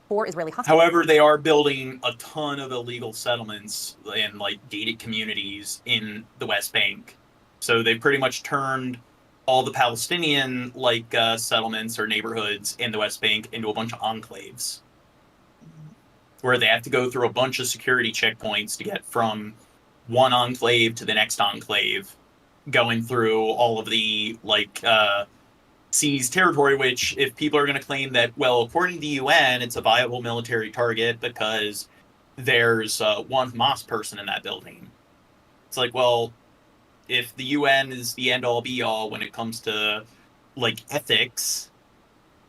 4 Israeli hostages. However, they are building a ton of illegal settlements and gated communities in the West Bank. So they pretty much turned all the Palestinian settlements or neighborhoods in the West Bank into a bunch of enclaves, where they have to go through a bunch of security checkpoints to get from one enclave to the next enclave, going through all of the seized territory, which if people are going to claim that, well, according to the UN, it's a viable military target because there's one Hamas person in that building. It's well, if the UN is the end all be all when it comes to ethics,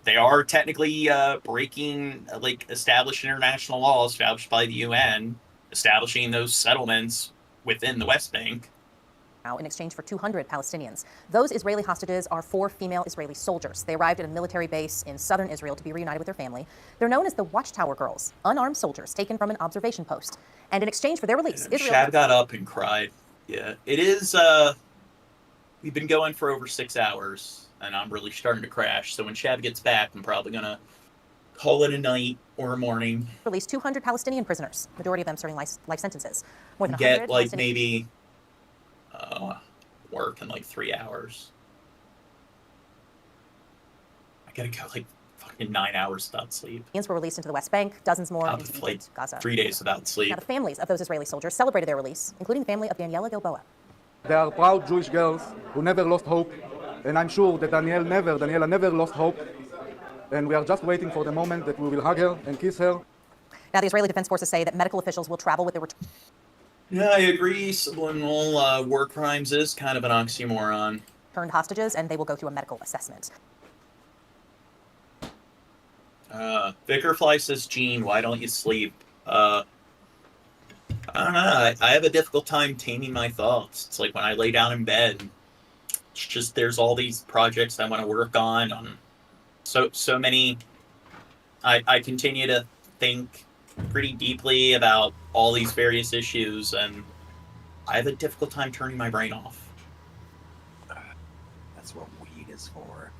they are technically breaking established international law established by the UN, establishing those settlements within the West Bank. Now, in exchange for 200 Palestinians. Those Israeli hostages are 4 female Israeli soldiers. They arrived at a military base in southern Israel to be reunited with their family. They're known as the Watchtower Girls, unarmed soldiers taken from an observation post. And in exchange for their release, Israel... Shab got up and cried. Yeah, it is... We've been going for over 6 hours, and I'm really starting to crash. So when Shab gets back, I'm probably going to call it a night or a morning. Released 200 Palestinian prisoners, majority of them serving life sentences. More than Get 100 maybe... work in 3 hours. I gotta go fucking 9 hours without sleep. Were released into the West Bank, dozens more into Gaza. 3 days without sleep. Now, the families of those Israeli soldiers celebrated their release, including the family of Daniela Gilboa. They are proud Jewish girls who never lost hope, and I'm sure that Daniela never lost hope, and we are just waiting for the moment that we will hug her and kiss her. Now, the Israeli Defense Forces say that medical officials will travel with their return. Yeah, I agree. Subliminal war crimes is kind of an oxymoron. Turned hostages, and they will go through a medical assessment. Vickerfly says, Gene, why don't you sleep? I don't know. I have a difficult time taming my thoughts. It's when I lay down in bed, it's just there's all these projects I want to work on so many. I continue to think pretty deeply about all these various issues, and I have a difficult time turning my brain off. That's what weed is for.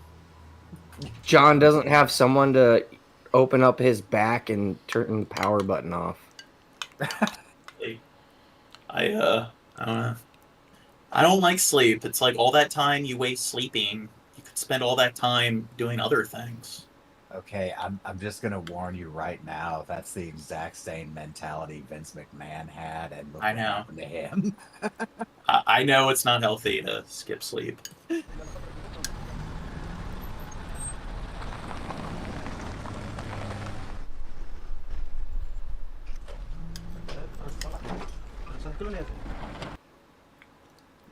John doesn't have someone to open up his back and turn the power button off. I don't know. I don't like sleep. It's all that time you waste sleeping, you could spend all that time doing other things. Okay, I'm just gonna warn you right now. That's the exact same mentality Vince McMahon had, and look what happened to him. I know it's not healthy to skip sleep.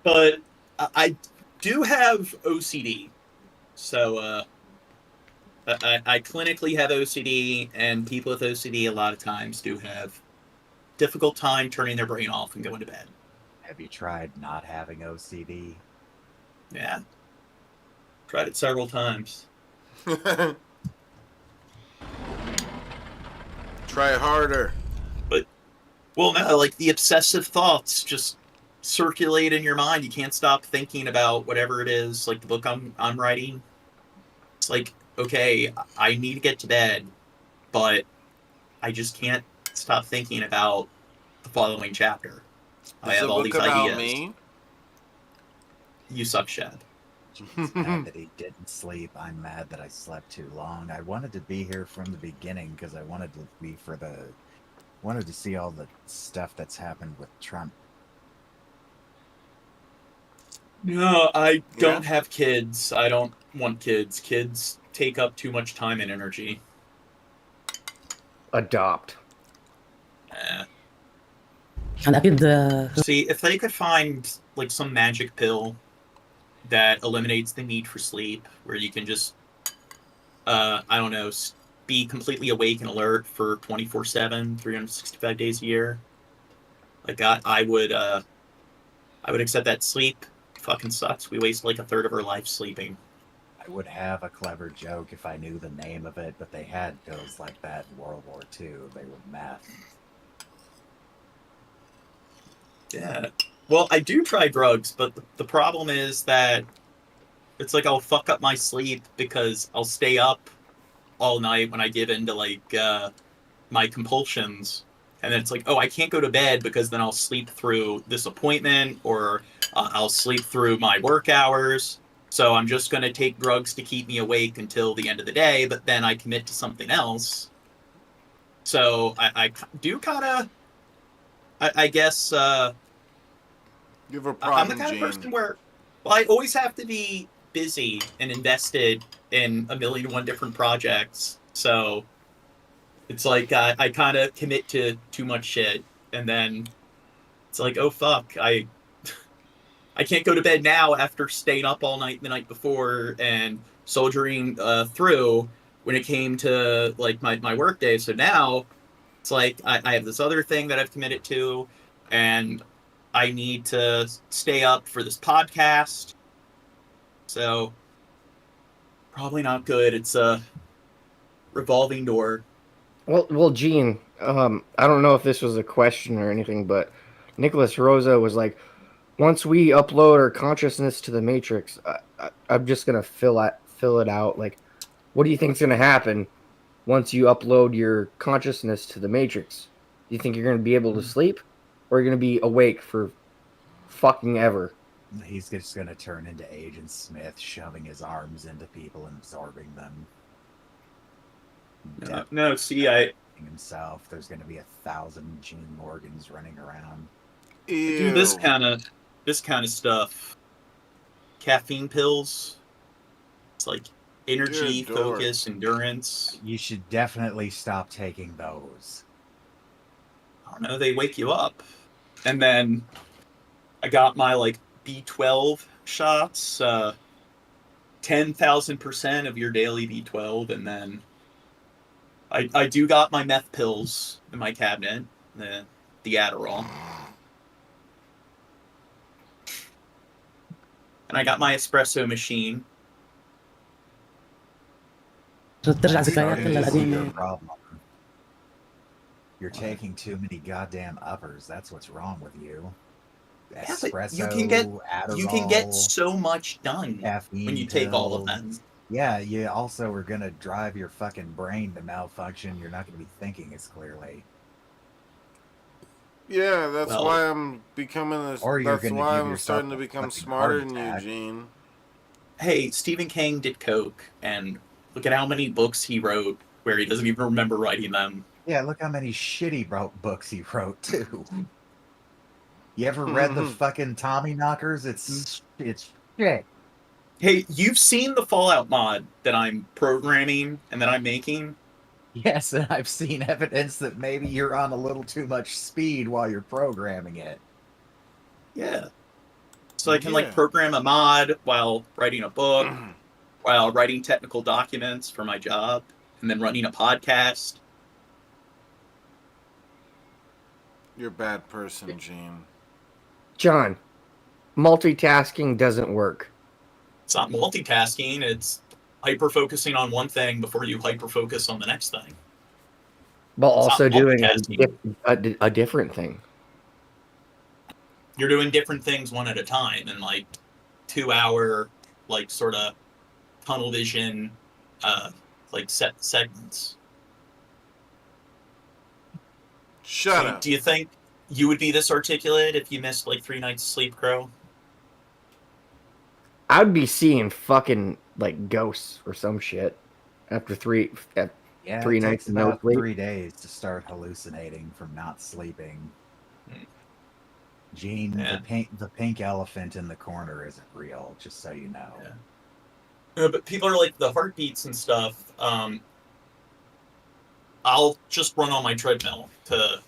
But I do have OCD, so I clinically have OCD, and people with OCD a lot of times do have difficult time turning their brain off and going to bed. Have you tried not having OCD? Yeah. Tried it several times. Try harder. But, well, no, the obsessive thoughts just circulate in your mind. You can't stop thinking about whatever it is, the book I'm writing. It's okay, I need to get to bed, but I just can't stop thinking about the following chapter. I have all these ideas. Me? You suck, Shad. He's mad that he didn't sleep. I'm mad that I slept too long. I wanted to be here from the beginning because I wanted to see all the stuff that's happened with Trump. No, I don't have kids. I don't want kids. Kids take up too much time and energy. Adopt. See, if they could find like some magic pill that eliminates the need for sleep, where you can just, I don't know, be completely awake and alert for 24/7, 365 days a year, like I would accept that. Sleep fucking sucks. We waste like a third of our life sleeping. I would have a clever joke if I knew the name of it, but they had pills like that in World War II. They were meth. Yeah. Well, I do try drugs, but the problem is that it's like I'll fuck up my sleep because I'll stay up all night when I give in to like my compulsions. And then it's like, oh, I can't go to bed because then I'll sleep through this appointment or I'll sleep through my work hours. So I'm just going to take drugs to keep me awake until the end of the day, but then I commit to something else. So I do kind of, I guess, you have a problem, I'm the kind of person where, well, I always have to be busy and invested in 1,000,001 different projects. So it's like I kind of commit to too much shit, and then it's like, oh fuck, I can't go to bed now after staying up all night the night before and soldiering through when it came to like my work day. So now it's like I have this other thing that I've committed to, and I need to stay up for this podcast. So probably not good. It's a revolving door. Well, Gene, I don't know if this was a question or anything, but Nicholas Rosa was like, once we upload our consciousness to the Matrix, I'm just gonna fill it out. Like, what do you think is gonna happen once you upload your consciousness to the Matrix? Do you think you're gonna be able to sleep, or you're gonna be awake for fucking ever? He's just gonna turn into Agent Smith, shoving his arms into people and absorbing them. No, see, himself. There's gonna be 1,000 Gene Morgans running around. Do this kind of stuff. Caffeine pills. It's like energy, focus, endurance. You should definitely stop taking those. I don't know, they wake you up. And then I got my like B12 shots, 10,000% of your daily B12, and then I do got my meth pills in my cabinet, the Adderall. And I got my espresso machine. You're taking too many goddamn uppers. That's what's wrong with you. Yeah, Espresso, you can get so much done when you take all of them. Yeah, you also are gonna drive your fucking brain to malfunction. You're not gonna be thinking as clearly. Yeah, that's why I'm becoming this. That's why I'm starting to become smarter than you, Gene. Hey, Stephen King did coke, and look at how many books he wrote where he doesn't even remember writing them. Yeah, look how many shitty books he wrote too. You ever read the fucking Tommy Knockers? It's shit. Hey, you've seen the Fallout mod that I'm programming and that I'm making? Yes, and I've seen evidence that maybe you're on a little too much speed while you're programming it. Yeah. So I can like program a mod while writing a book, while writing technical documents for my job, and then running a podcast. You're a bad person, Gene. John, multitasking doesn't work. It's not multitasking, it's hyper-focusing on one thing before you hyper-focus on the next thing. But also doing a different thing. You're doing different things one at a time in like 2-hour, like sort of tunnel vision, like set segments. Shut up. Do you think you would be this articulate if you missed like 3 nights of sleep, Crow? I'd be seeing fucking like ghosts or some shit after three It nights takes of no about sleep. 3 days to start hallucinating from not sleeping. Gene, the pink elephant in the corner isn't real, just so you know. But people are like, the heartbeats and stuff. I'll just run on my treadmill to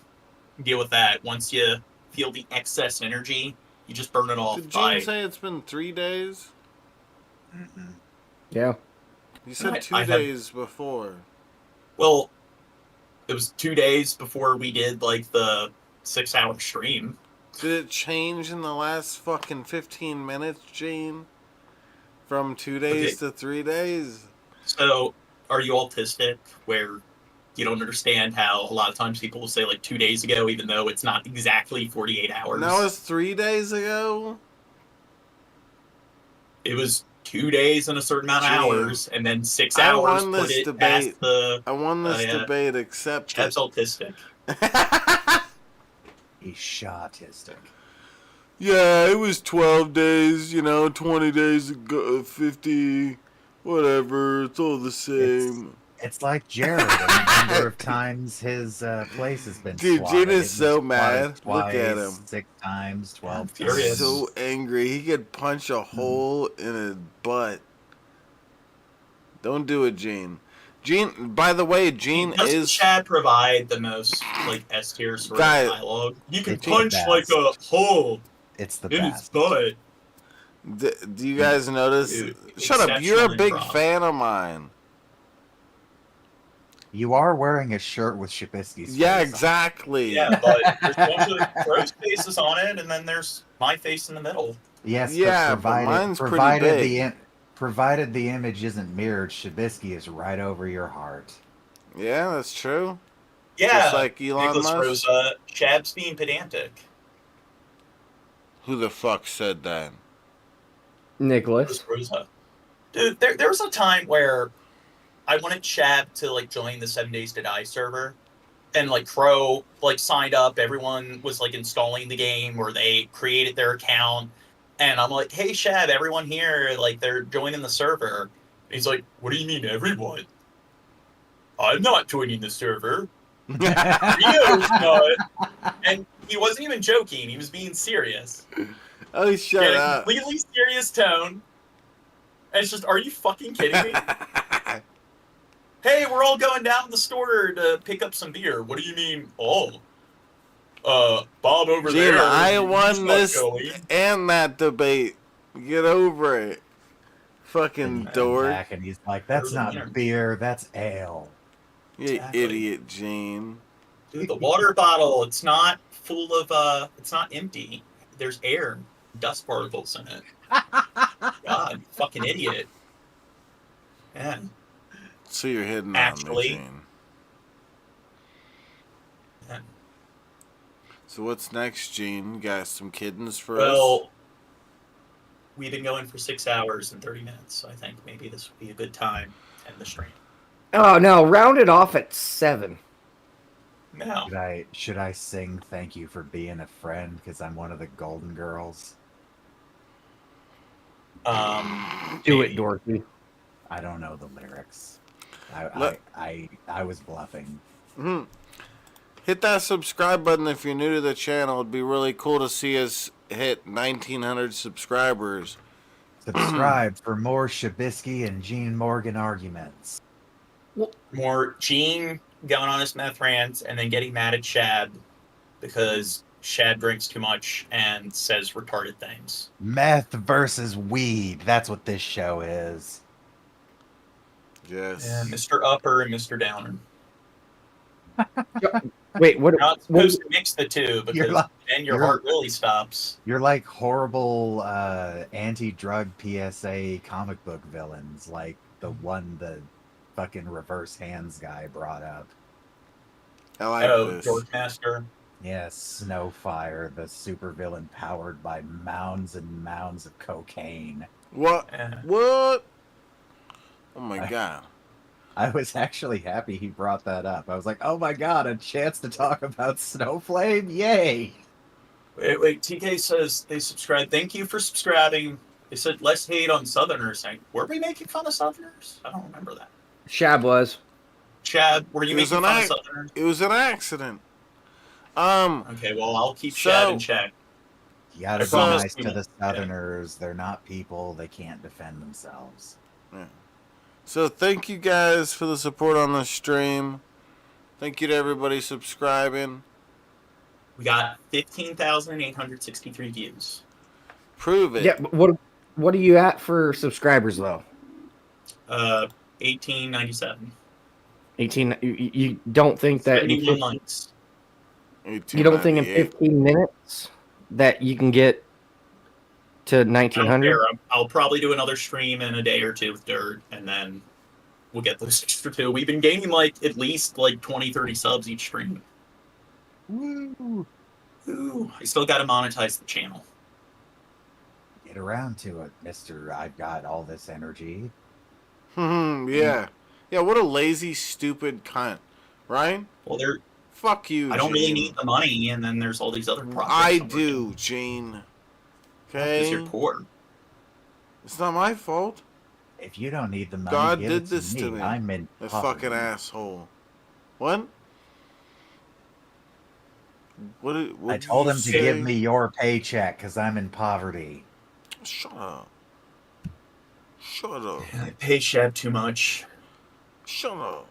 deal with that. Once you feel the excess energy, you just burn it off. Did Gene say it's been 3 days? Yeah. You said 2 days before. Well, it was 2 days before we did like the 6-hour stream. Did it change in the last fucking 15 minutes, Gene? From 2 days to 3 days? So, are you autistic where you don't understand how a lot of times people will say like 2 days ago, even though it's not exactly 48 hours? Now it's 3 days ago? It was 2 days and a certain amount of hours, and then 6 hours. I won this debate. I won this debate, except Chad's autistic. He's shautistic. Yeah, it was 12 days, 20 days ago, 50, whatever, it's all the same. It's like Jared, the number of times his place has been Dude, swatted. Gene is so mad. Twice, Look at him. 6 times, 12 He's times. so angry. He could punch a hole in his butt. Don't do it, Gene. Gene, by the way, Gene Doesn't is... Chad provide the most like S tier sort of dialogue? You can It's punch the like a hole It's the in his best. butt. Do you guys notice? Dude, Shut up, you're a exceptional big improv. fan of mine. You are wearing a shirt with Shabisky's Yeah, face on. exactly. Yeah, but there's a bunch of Crow's faces on it, and then there's my face in the middle. Yes, Yeah, but but mine's pretty provided big. provided the image isn't mirrored, Shabisky is right over your heart. Yeah, that's true. Yeah, Just like Elon Nicholas Musk. Rosa, Chad's being pedantic. Who the fuck said that? Nicholas. Rosa. Dude, there was a time where I wanted Chad to like join the 7 Days to Die server, and like Crow like signed up. Everyone was like installing the game, or they created their account, and I'm like, "Hey, Chad, everyone here, like they're joining the server." He's like, "What do you mean, everyone? I'm not joining the server. Rio's not." And he wasn't even joking; he was being serious. Oh, shut In a up. completely serious tone. And it's just, are you fucking kidding me? Hey, we're all going down to the store to pick up some beer. What do you mean? Oh, Bob over Gene, there. I he's won not this going. and that debate. Get over it. Fucking And dork. back and he's like, "That's not beer, that's ale." You idiot, Gene. Dude, the water bottle, it's not full of, it's not empty. There's air, dust particles in it. God, you fucking idiot. Yeah. So you're hitting Actually. on me, Gene. Yeah. So what's next, Gene? You got some kittens for us? Well, we've been going for 6 hours and 30 minutes, so I think maybe this would be a good time to end the stream. Oh no, round it off at 7. No. Should I sing "Thank You for Being a Friend" because I'm one of the Golden Girls? Do it, Dorothy. I don't know the lyrics. I was bluffing. Hit that subscribe button if you're new to the channel. It'd be really cool to see us hit 1,900 subscribers. Subscribe for more Shabisky and Gene Morgan arguments. More Gene going on his meth rants and then getting mad at Shad because Shad drinks too much and says retarded things. Meth versus weed. That's what this show is. Yes. Yeah, Mr. Upper and Mr. Downer. Wait, what? You're not supposed to mix the two because then your you're- heart really stops. You're like horrible anti-drug PSA comic book villains, like the one the fucking reverse hands guy brought up. I like this. Dorkmaster. Yes, Snowfire, the supervillain powered by mounds and mounds of cocaine. What? What? Oh my god. I was actually happy he brought that up. I was like, oh my god, a chance to talk about Snowflame? Yay! Wait, TK says they subscribed. Thank you for subscribing. They said less hate on Southerners. Were we making fun of Southerners? I don't remember that. Shab was. Chad, were you making fun of Southerners? It was an accident. Okay, well, I'll keep Chad in check. You gotta be nice to the Southerners. They're not people. They can't defend themselves. Yeah. So thank you guys for the support on the stream. Thank you to everybody subscribing. We got 15,863 views. Prove it. Yeah, but what are you at for subscribers though? 1897. 18. You don't think that 71 likes. You don't think in 15 minutes that you can get to 1900? I'll probably do another stream in a day or two with Dirt, and then we'll get those extra two. We've been gaining at least 20, 30 subs each stream. Woo! Ooh, I still got to monetize the channel. Get around to it, Mister. I've got all this energy. Yeah. Yeah, what a lazy, stupid cunt. Right? Well, fuck you, I don't really Gene. need the money, and then there's all these other projects. I do, Gene. Okay? Because you're poor. It's not my fault. If you don't need the money, God give did it this to me. I'm in That poverty. fucking asshole. What? What I told you him to say? give me your paycheck because I'm in poverty. Shut up. Shut up. I pay Shab too much. Shut up.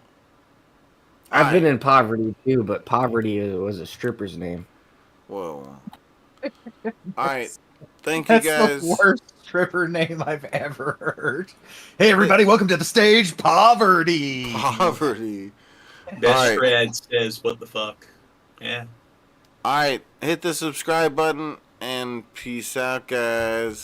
I've been in poverty too, but poverty was a stripper's name. Whoa. Alright. Thank you That's guys. the worst stripper name I've ever heard. Hey, everybody, welcome to the stage, Poverty. Poverty. Best Fred says, what the fuck? Yeah. Alright. Hit the subscribe button and peace out, guys.